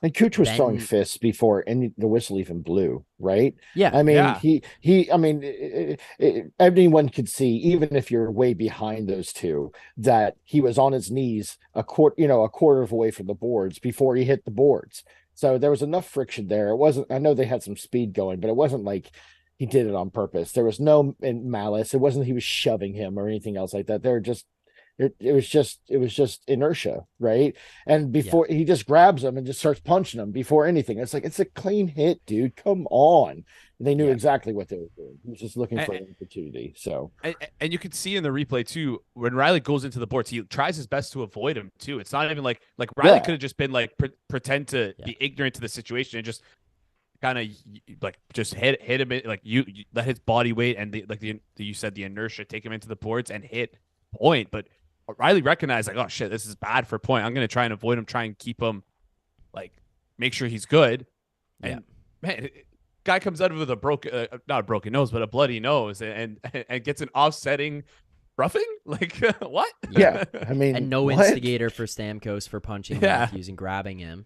Kuch was throwing fists before the whistle even blew, right? Yeah. I mean, yeah. I mean, anyone could see, even if you're way behind those two, that he was on his knees a quarter of away from the boards before he hit the boards. So there was enough friction there. It wasn't, I know they had some speed going, but it wasn't like he did it on purpose. There was no malice. It wasn't he was shoving him or anything else like that. It was just inertia, right? And before he just grabs him and just starts punching him before anything. It's like, it's a clean hit, dude. Come on. And they knew exactly what they were doing. He was just looking for an opportunity. So and you can see in the replay too, when Riley goes into the boards, he tries his best to avoid him too. It's not even like Riley could have just been like pretend to be ignorant to the situation and just kind of like just hit him in, like you let his body weight and you said the inertia take him into the boards and hit point. But Riley recognized like, oh shit, this is bad for point. I'm going to try and avoid him, try and keep him, like make sure he's good. And man, guy comes out with a not a broken nose, but a bloody nose, and gets an offsetting roughing. Like what? Yeah, I mean, and no instigator for Stamkos for punching Matthews and grabbing him.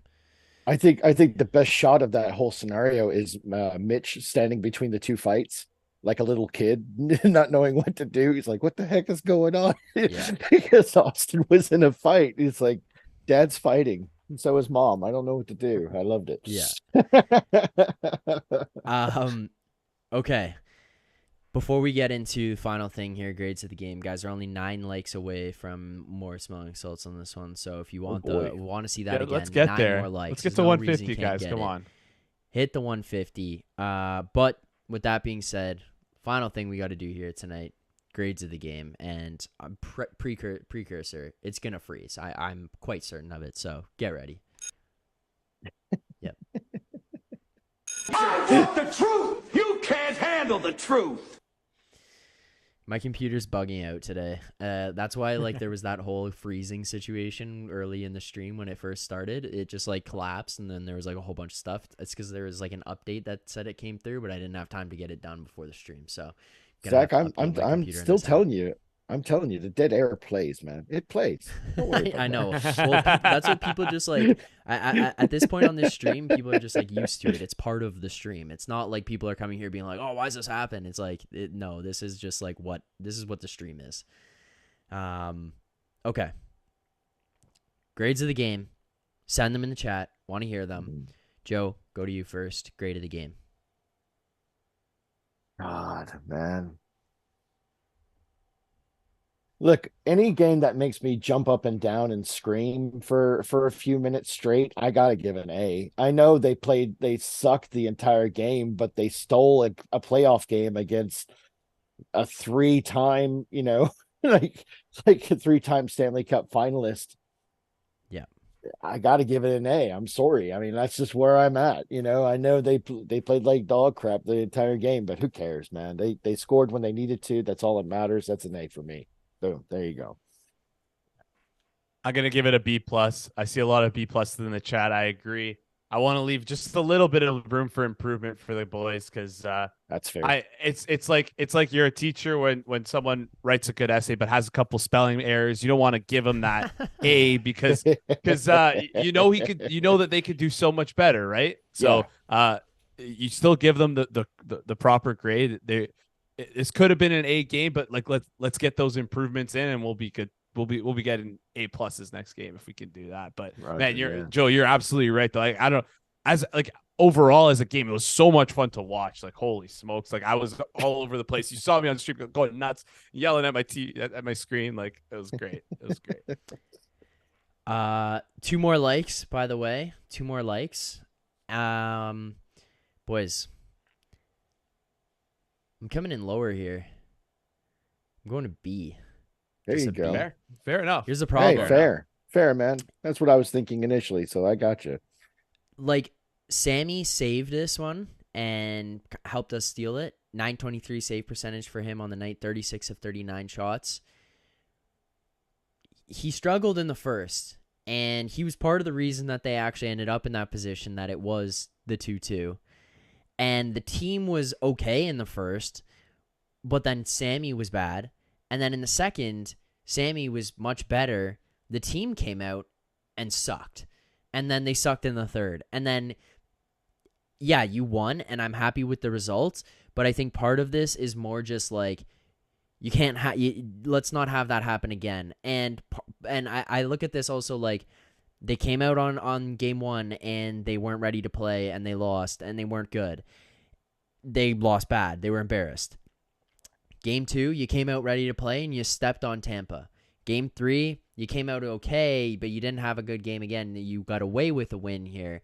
I think the best shot of that whole scenario is Mitch standing between the two fights, like a little kid, not knowing what to do. He's like, what the heck is going on? Because Austin was in a fight. He's like, Dad's fighting. And so is Mom. I don't know what to do. I loved it. Yeah. Okay. Before we get into the final thing here, grades of the game, guys are only 9 likes away from more smelling salts on this one. So if you want want to see that again, let's get 9 there. more likes. Let's get to 150, guys. Come on. Hit the 150. But with that being said, final thing we got to do here tonight, grades of the game, and precursor. It's gonna freeze. I'm quite certain of it. So get ready. Yep. I want the truth. You can't handle the truth. My computer's bugging out today. That's why there was that whole freezing situation early in the stream when it first started. It just collapsed, and then there was a whole bunch of stuff. It's because there was an update that said it came through, but I didn't have time to get it done before the stream. So, Zach, I'm still telling you. I'm telling you, the dead air plays, man. It plays. I know. Well, that's what people just at this point on this stream, people are just used to it. It's part of the stream. It's not like people are coming here being like, "Oh, why does this happen?" It's no, this is just what the stream is. Okay. Grades of the game. Send them in the chat. Want to hear them. Joe, go to you first. Grade of the game. God, man. Look, any game that makes me jump up and down and scream for a few minutes straight, I gotta give an A. I know they sucked the entire game, but they stole a playoff game against a 3-time, like a 3-time Stanley Cup finalist. Yeah, I gotta give it an A. I'm sorry. I mean, that's just where I'm at. I know they played like dog crap the entire game, but who cares, man? They scored when they needed to. That's all that matters. That's an A for me. Boom. There you go. I'm gonna give it a B+. I see a lot of B+ in the chat. I agree. I want to leave just a little bit of room for improvement for the boys because That's fair. it's like you're a teacher when someone writes a good essay but has a couple spelling errors. You don't want to give them that A because you know that they could do so much better, right? So you still give them the proper grade. This could have been an A game, but like let's get those improvements in and we'll be good. We'll be getting A pluses next game if we can do that. But Roger, man, Joe, you're absolutely right. Though. Like I don't overall as a game, it was so much fun to watch. Like holy smokes, like I was all over the place. You saw me on the street going nuts, yelling at at my screen. Like it was great. It was great. 2 more likes, by the way. 2 more likes. Boys, I'm coming in lower here. I'm going to B. There Just you a go. B. Fair enough. Here's the problem. Hey, fair, man. That's what I was thinking initially, so I got you. Like, Sammy saved this one and helped us steal it. 923 save percentage for him on the night, 36 of 39 shots. He struggled in the first, and he was part of the reason that they actually ended up in that position, that it was the 2-2. And the team was okay in the first, but then Sammy was bad. And then in the second, Sammy was much better. The team came out and sucked. And then they sucked in the third. And then, yeah, you won, and I'm happy with the results. But I think part of this is more just like, you can't let's not have that happen again. And I look at this also like, they came out on game 1 and they weren't ready to play and they lost and they weren't good. They lost bad. They were embarrassed. Game 2, you came out ready to play and you stepped on Tampa. Game 3, you came out okay, but you didn't have a good game again. You got away with a win here.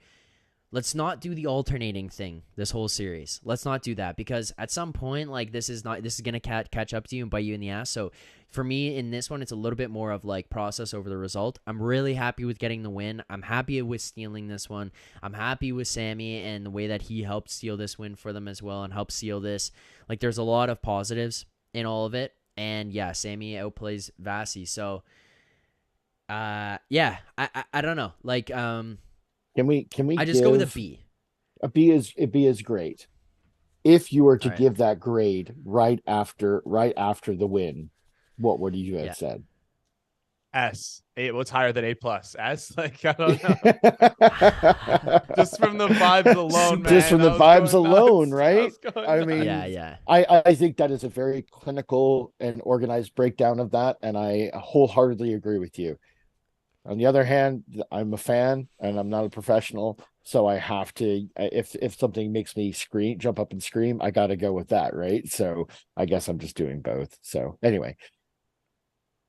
Let's not do the alternating thing this whole series. Let's not do that, because at some point, like, this is going to catch up to you and bite you in the ass. So for me in this one, it's a little bit more of like process over the result. I'm really happy with getting the win. I'm happy with stealing this one. I'm happy with Sammy and the way that he helped steal this win for them as well and help seal this. Like, there's a lot of positives in all of it. And yeah, Sammy outplays Vasi. So yeah, I don't know. Like, Can we I just go with a B. A B is great. If you were to All right. give that grade right after the win, what would you have said? S. What's higher than A plus? S? Like, I don't know. Just from the vibes alone, man. Just from the vibes alone, right? I mean, yeah. I think that is a very clinical and organized breakdown of that, and I wholeheartedly agree with you. On the other hand, I'm a fan and I'm not a professional, so I have to, if something makes me jump up and scream, I got to go with that, right? So I guess I'm just doing both. So anyway,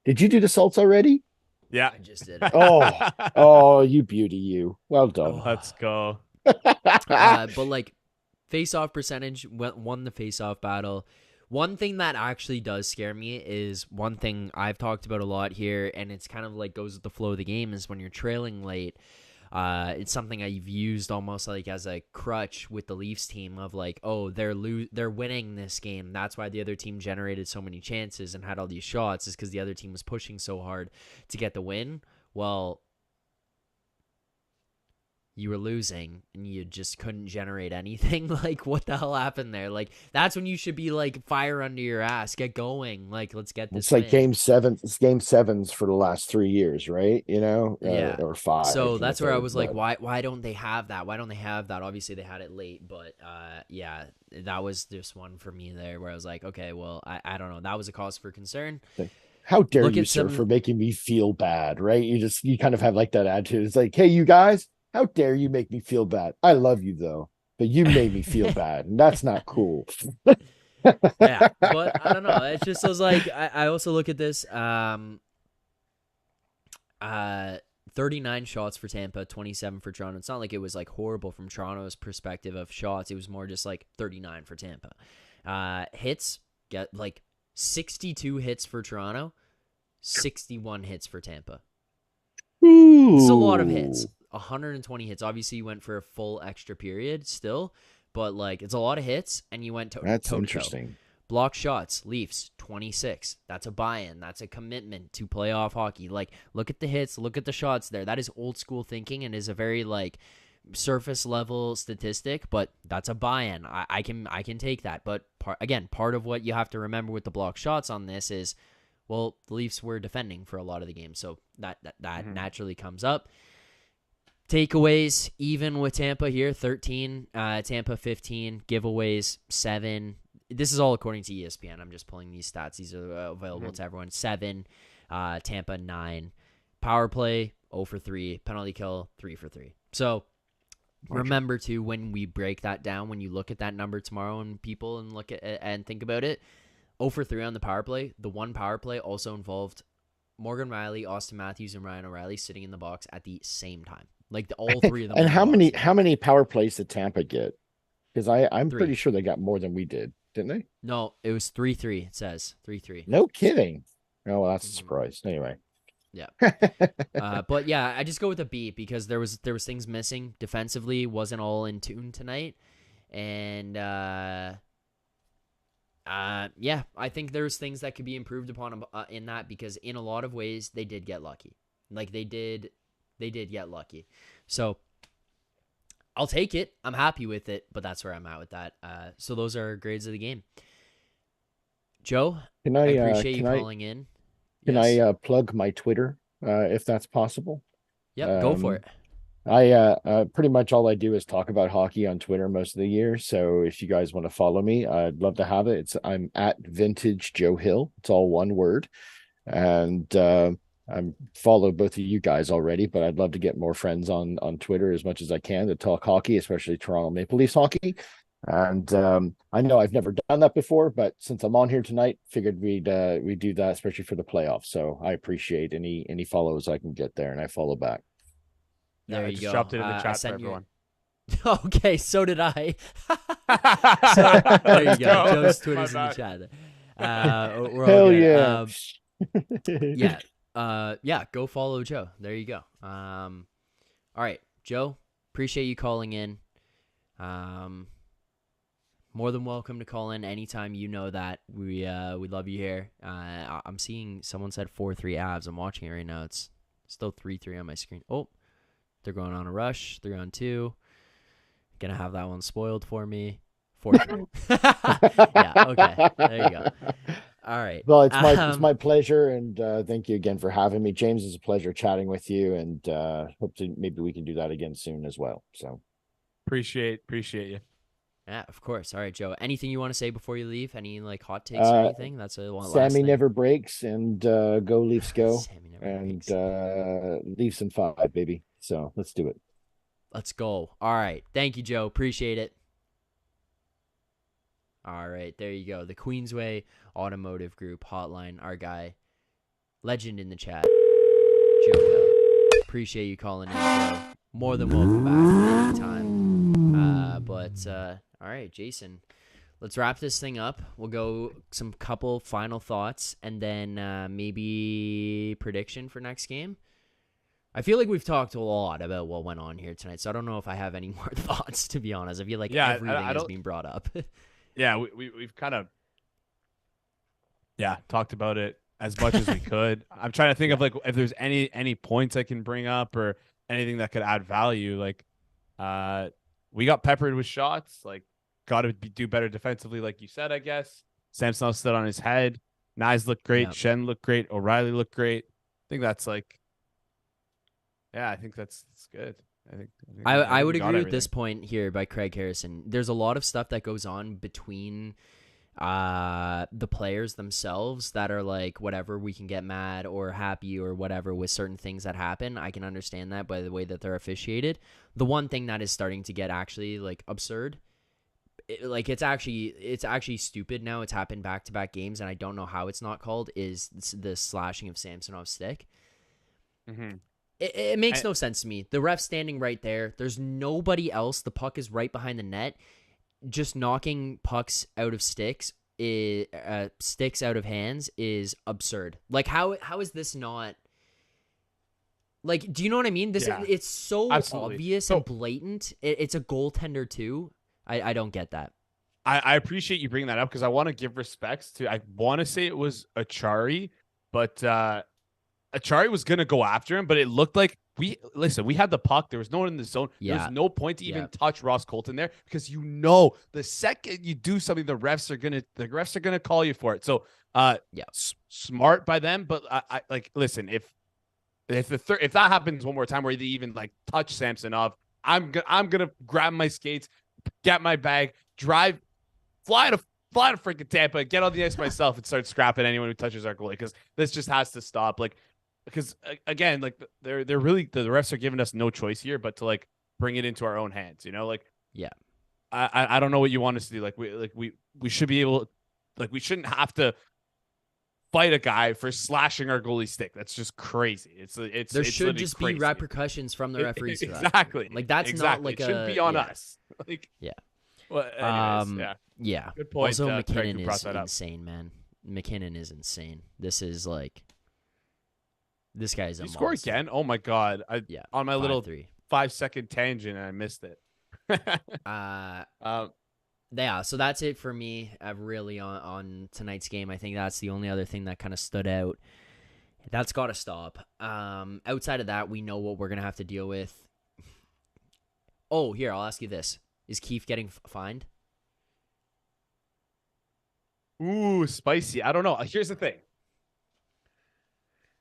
did you do the salts already? Yeah. I just did. Oh, you beauty, you. Well done. Let's go. But like, face-off percentage won the face-off battle. One thing that actually does scare me is one thing I've talked about a lot here, and it's kind of like goes with the flow of the game, is when you're trailing late. It's something I've used almost like as a crutch with the Leafs team of like, oh, they're winning this game. That's why the other team generated so many chances and had all these shots, is because the other team was pushing so hard to get the win. Well, you were losing and you just couldn't generate anything. Like, what the hell happened there? Like, that's when you should be like, fire under your ass, get going. Like, let's get this. It's like game 7. It's game 7s for the last 3 years, right? You know, yeah, or 5. So that's where I was like, why don't they have that? Why don't they have that? Obviously they had it late, but yeah, that was just one for me there where I was like, okay, well, I don't know. That was a cause for concern. How dare you, sir, for making me feel bad, right? You kind of have like that attitude. It's like, hey, you guys, how dare you make me feel bad? I love you though, but you made me feel bad, and that's not cool. Yeah, but I don't know. It's just, I was like, I also look at this. 39 shots for Tampa, 27 for Toronto. It's not like it was like horrible from Toronto's perspective of shots. It was more just like 39 for Tampa. Hits, get like 62 hits for Toronto, 61 hits for Tampa. It's a lot of hits. 120 hits. Obviously, you went for a full extra period still, but like, it's a lot of hits, and you went That's interesting. Block shots, Leafs, 26. That's a buy-in. That's a commitment to playoff hockey. Like, look at the hits, look at the shots there. That is old school thinking and is a very, like, surface level statistic, but that's a buy-in. I can take that. But part of what you have to remember with the block shots on this is, well, the Leafs were defending for a lot of the game, so that naturally comes up. Takeaways, even with Tampa here, 13. Tampa 15. Giveaways 7. This is all according to ESPN. I'm just pulling these stats. These are available to everyone. 7. Tampa 9. Power play 0 for 3. Penalty kill 3 for 3. So remember to, when we break that down, when you look at that number tomorrow and people and look at it and think about it, 0 for 3 on the power play. The one power play also involved Morgan Rielly, Austin Matthews, and Ryan O'Reilly sitting in the box at the same time. Like all three of them. And how many power plays did Tampa get? Because I'm pretty sure they got more than we did, didn't they? No, it was 3-3. It says 3-3. No kidding. Oh, well, that's a surprise. Anyway. Yeah. But yeah, I just go with a B because there was things missing defensively. Wasn't all in tune tonight, and yeah, I think there's things that could be improved upon in that, because in a lot of ways they did get lucky. Like they did get lucky. So I'll take it. I'm happy with it, but that's where I'm at with that. So those are grades of the game. Joe, I appreciate you calling in. Can I plug my Twitter, if that's possible? Yep, go for it. I pretty much all I do is talk about hockey on Twitter most of the year. So if you guys want to follow me, I'd love to have it. I'm at Vintage Joe Hill. It's all one word. And I'm followed both of you guys already, but I'd love to get more friends on Twitter as much as I can to talk hockey, especially Toronto Maple Leafs hockey. And I know I've never done that before, but since I'm on here tonight, figured we'd do that, especially for the playoffs. So I appreciate any follows I can get there, and I follow back. There you go. Dropped it in the chat for everyone. Okay, so did I. There you go. Joe's Twitter's in the chat. We're Hell all good. Yeah. Yeah, go follow Joe. There you go. All right, Joe, appreciate you calling in. More than welcome to call in anytime. You know that we love you here. I'm seeing someone said 4-3 Avs. I'm watching it right now. It's still 3-3 on my screen. Oh, they're going on a rush. 3-on-2. Gonna have that one spoiled for me. 4-3. Yeah. Okay. There you go. All right. Well, it's my pleasure, and thank you again for having me, James. It's a pleasure chatting with you, and hope to maybe we can do that again soon as well. So appreciate you. Yeah, of course. All right, Joe. Anything you want to say before you leave? Any hot takes or anything? That's a one. Sammy never breaks, and go Leafs, go, Sammy never and breaks. Leafs in 5, baby. So let's do it. Let's go. All right. Thank you, Joe. Appreciate it. All right, there you go. The Queensway Automotive Group hotline. Our guy, legend in the chat, Joe Hill. Appreciate you calling in, Joe. More than welcome back anytime. All right, Jason, let's wrap this thing up. We'll go some couple final thoughts, and then maybe prediction for next game. I feel like we've talked a lot about what went on here tonight, so I don't know if I have any more thoughts, to be honest. I feel like everything has been brought up. Yeah, we've kind of talked about it as much as we could. I'm trying to think of like if there's any points I can bring up or anything that could add value. Like we got peppered with shots, like got to do better defensively, like you said, I guess. Samsonov stood on his head. Nyes looked great. Yep. Shen looked great. O'Reilly looked great. I think that's like, I think that's good. I would agree with this point here by Craig Harrison. There's a lot of stuff that goes on between the players themselves that are like, whatever, we can get mad or happy or whatever with certain things that happen. I can understand that by the way that they're officiated. The one thing that is starting to get actually like absurd, it's actually stupid now. It's happened back-to-back games, and I don't know how it's not called, is the slashing of Samsonov's stick. Mm-hmm. It makes no sense to me. The ref's standing right there. There's nobody else. The puck is right behind the net. Just knocking pucks out of sticks, sticks out of hands is absurd. Like, how is this not... Like, do you know what I mean? It's so obvious and blatant. It's a goaltender, too. I don't get that. I appreciate you bringing that up because I want to give respects to... I want to say it was Achari, but... Achari was going to go after him, but it looked like we had the puck. There was no one in the zone. Yeah. There's no point to even touch Ross Colton there because the second you do something, the refs are gonna call you for it. So smart by them. But I like listen, if that happens one more time where they even like touch Samsonov, I'm gonna grab my skates, get my bag, drive, fly to freaking Tampa, get on the ice myself, and start scrapping anyone who touches our goalie because this just has to stop. Like, because again, like they're really the refs are giving us no choice here, but to like bring it into our own hands. Like I don't know what you want us to do. Like we should be able, like we shouldn't have to fight a guy for slashing our goalie stick. That's just crazy. There should just crazy. Be repercussions from the referees. Exactly. Like that's not like it shouldn't be on us. Like Well, anyways, yeah. Good point. Also, McKinnon is insane, man. McKinnon is insane. This is like, this guy is a monster. Score again? Oh my god! On my little 5-second tangent, and I missed it. Yeah, so that's it for me. Really on tonight's game, I think that's the only other thing that kind of stood out. That's got to stop. Outside of that, we know what we're gonna have to deal with. Oh, here, I'll ask you this: is Keefe getting fined? Ooh, spicy. I don't know. Here's the thing.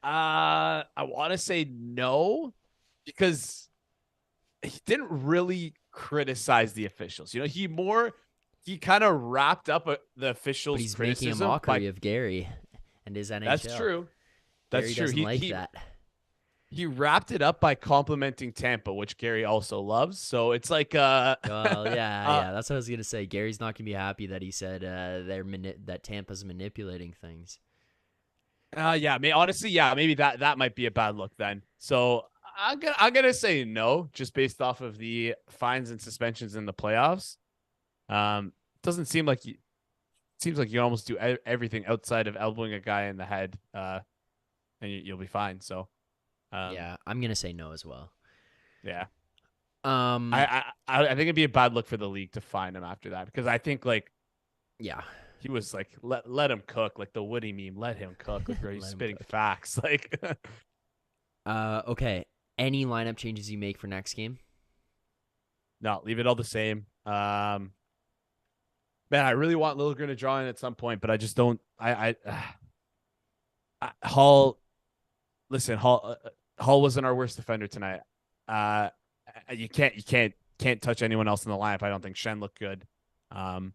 I want to say no, because he didn't really criticize the officials. He kind of wrapped up the officials' but he's criticism making a mockery of Gary and his NHL. That's true. Gary doesn't like that. He wrapped it up by complimenting Tampa, which Gary also loves. So it's like, well, yeah, that's what I was gonna say. Gary's not gonna be happy that he said that Tampa's manipulating things. Honestly, maybe that might be a bad look then. So I'm gonna say no, just based off of the fines and suspensions in the playoffs. Doesn't seem like seems like you almost do everything outside of elbowing a guy in the head, and you'll be fine. So. I'm gonna say no as well. Yeah. I think it'd be a bad look for the league to fine him after that, because I think he was like let him cook, like the Woody meme, let him cook, like where he's spitting facts. Like okay. Any lineup changes you make for next game? No, leave it all the same. Man, I really want Liljegren to draw in at some point, but I just don't. Hall. Listen, Hall wasn't our worst defender tonight. You can't touch anyone else in the lineup. I don't think Shen looked good. So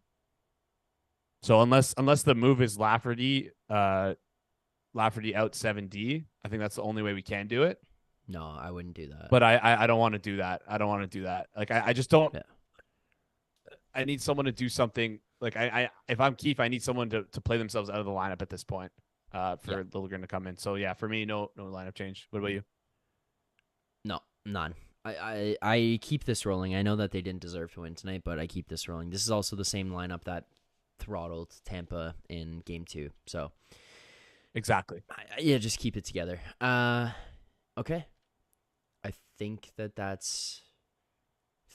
unless the move is Lafferty out 7D, I think that's the only way we can do it. No, I wouldn't do that. But I don't want to do that. I don't want to do that. Like I just don't. Yeah. I need someone to do something. Like if I'm Keefe, I need someone to play themselves out of the lineup at this point. For Liljegren to come in. So yeah, for me, no lineup change. What about you? No, none. I keep this rolling. I know that they didn't deserve to win tonight, but I keep this rolling. This is also the same lineup that throttled Tampa in Game 2. So exactly. Just keep it together. Okay. I think that's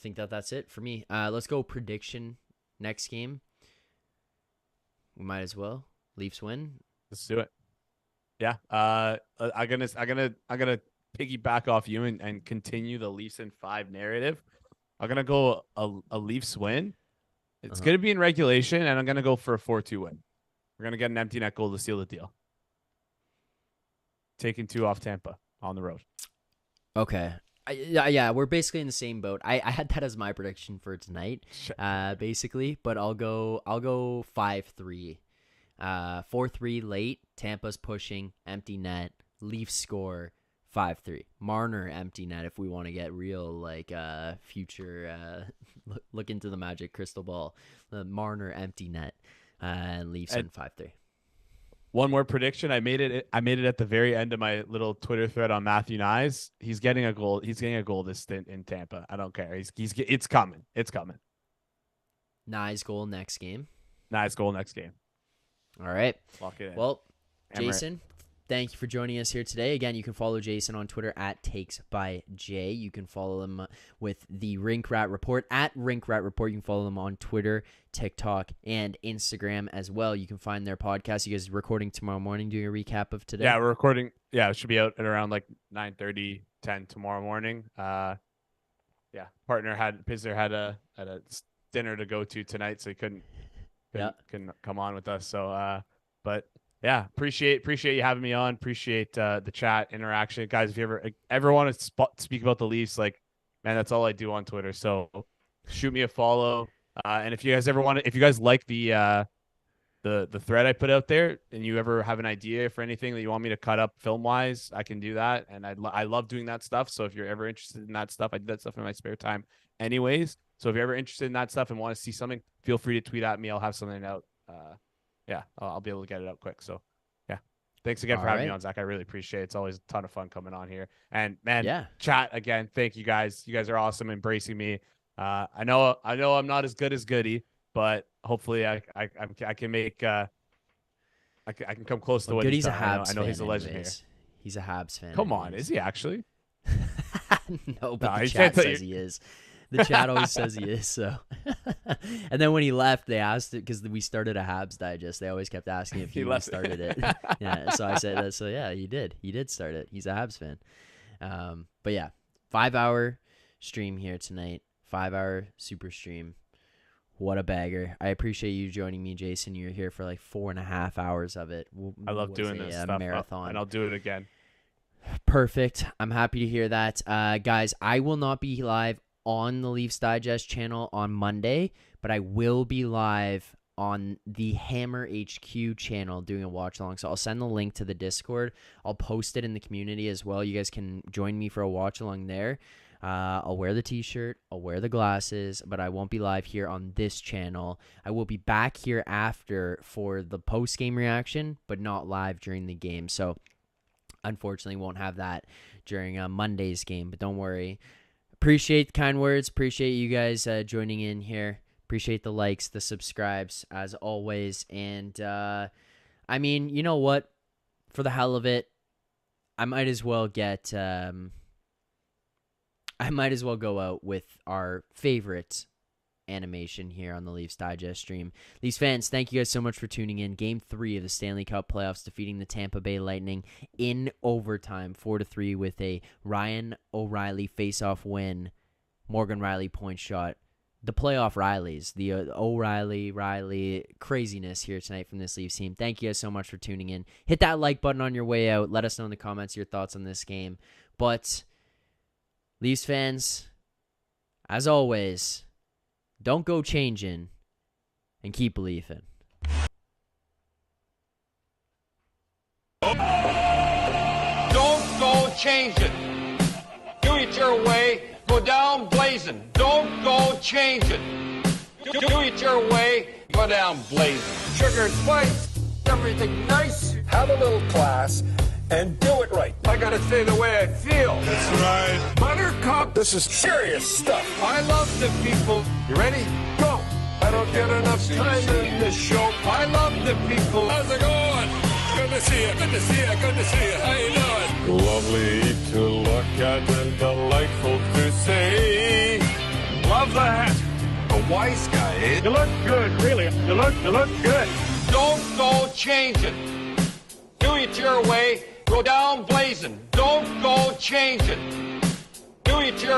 it for me. Let's go prediction next game. We might as well. Leafs win. Let's do it. Yeah. I'm gonna piggyback off you and continue the Leafs in 5 narrative. I'm gonna go a Leafs win. It's gonna be in regulation, and I'm gonna go for a 4-2 win. We're gonna get an empty net goal to seal the deal. Taking 2 off Tampa on the road. Okay. We're basically in the same boat. I had that as my prediction for tonight, basically, but I'll go 5-3. 4-3 late. Tampa's pushing. Empty net. Leafs score 5-3. Marner empty net if we want to get real, like, future, look into the magic crystal ball. The Marner empty net. Leafs in 5-3. One more prediction. I made it at the very end of my little Twitter thread on Matthew Nyes. He's getting a goal. He's getting a goal this stint in Tampa. I don't care. It's coming. It's coming. Nyes goal next game. Nyes goal next game. All right. Lock it in. Well, Jason, thank you for joining us here today. Again, you can follow Jason on Twitter at TakesByJ. You can follow him with the Rink Rat Report at Rink Rat Report. You can follow them on Twitter, TikTok, and Instagram as well. You can find their podcast. You guys are recording tomorrow morning, doing a recap of today. Yeah, we're recording. Yeah, it should be out at around like 9:30, 10 tomorrow morning. Partner Pizzler had a dinner to go to tonight, so he couldn't come on with us. So, but yeah, appreciate you having me on. Appreciate the chat interaction, guys. If you ever want to speak about the Leafs, like, man, that's all I do on Twitter. So shoot me a follow. And if you guys if you guys like the thread I put out there, and you ever have an idea for anything that you want me to cut up film wise, I can do that. And I love doing that stuff. So if you're ever interested in that stuff, I do that stuff in my spare time anyways. So if you're ever interested in that stuff and want to see something, feel free to tweet at me. I'll have something out. I'll be able to get it up quick. So yeah, thanks again for having me on, Zach. I really appreciate it. It's always a ton of fun coming on here. And man, chat again. Thank you guys. You guys are awesome, embracing me. I know I'm not as good as Goody, but hopefully I can make I can come close to what Goody's a Habs fan. I know he's a legend here. He's a Habs fan. Come on, is he actually? No, but the chat says he is. The chat always says he is. So, and then when he left, they asked it because we started a Habs digest. They always kept asking if he started it. Yeah, so I said, so yeah, he did. He did start it. He's a Habs fan. But yeah, 5-hour stream here tonight. 5-hour super stream. What a bagger. I appreciate you joining me, Jason. You're here for like 4.5 hours of it. I love doing this stuff. Marathon. And I'll do it again. Perfect. I'm happy to hear that. Guys, I will not be live on the Leafs Digest channel on Monday, but I will be live on the Hammer HQ channel doing a watch along. So I'll send the link to the Discord. I'll post it in the community as well. You guys can join me for a watch along there. I'll wear the t-shirt, I'll wear the glasses, but I won't be live here on this channel. I will be back here after for the post-game reaction, but not live during the game. So unfortunately won't have that during Monday's game, but don't worry. Appreciate the kind words. Appreciate you guys joining in here. Appreciate the likes, the subscribes, as always. And, I mean, you know what? For the hell of it, I might as well get... I might as well go out with our favorite animation here on the Leafs Digest stream. Leafs fans, thank you guys so much for tuning in. Game 3 of the Stanley Cup playoffs, defeating the Tampa Bay Lightning in overtime, 4-3, with a Ryan O'Reilly face-off win. Morgan Rielly point shot. The playoff Rileys, the O'Reilly craziness here tonight from this Leafs team. Thank you guys so much for tuning in. Hit that like button on your way out. Let us know in the comments your thoughts on this game. But Leafs fans, as always, don't go changing and keep believing. Don't go changing. Do it your way. Go down blazing. Don't go changing. Do it your way. Go down blazing. Sugar and spice. Everything nice. Have a little class. And do it right. I gotta say the way I feel. That's right. Buttercup. This is serious stuff. I love the people. You ready? Go. I don't get enough time in this show. I love the people. How's it going? Good to see you. Good to see you. Good to see you. How you doing? Lovely to look at and delightful to see. Love the hat. A wise guy, eh? You look good, really. You look good. Don't go changing. Do it your way. Go down blazing. Don't go changing. Do it your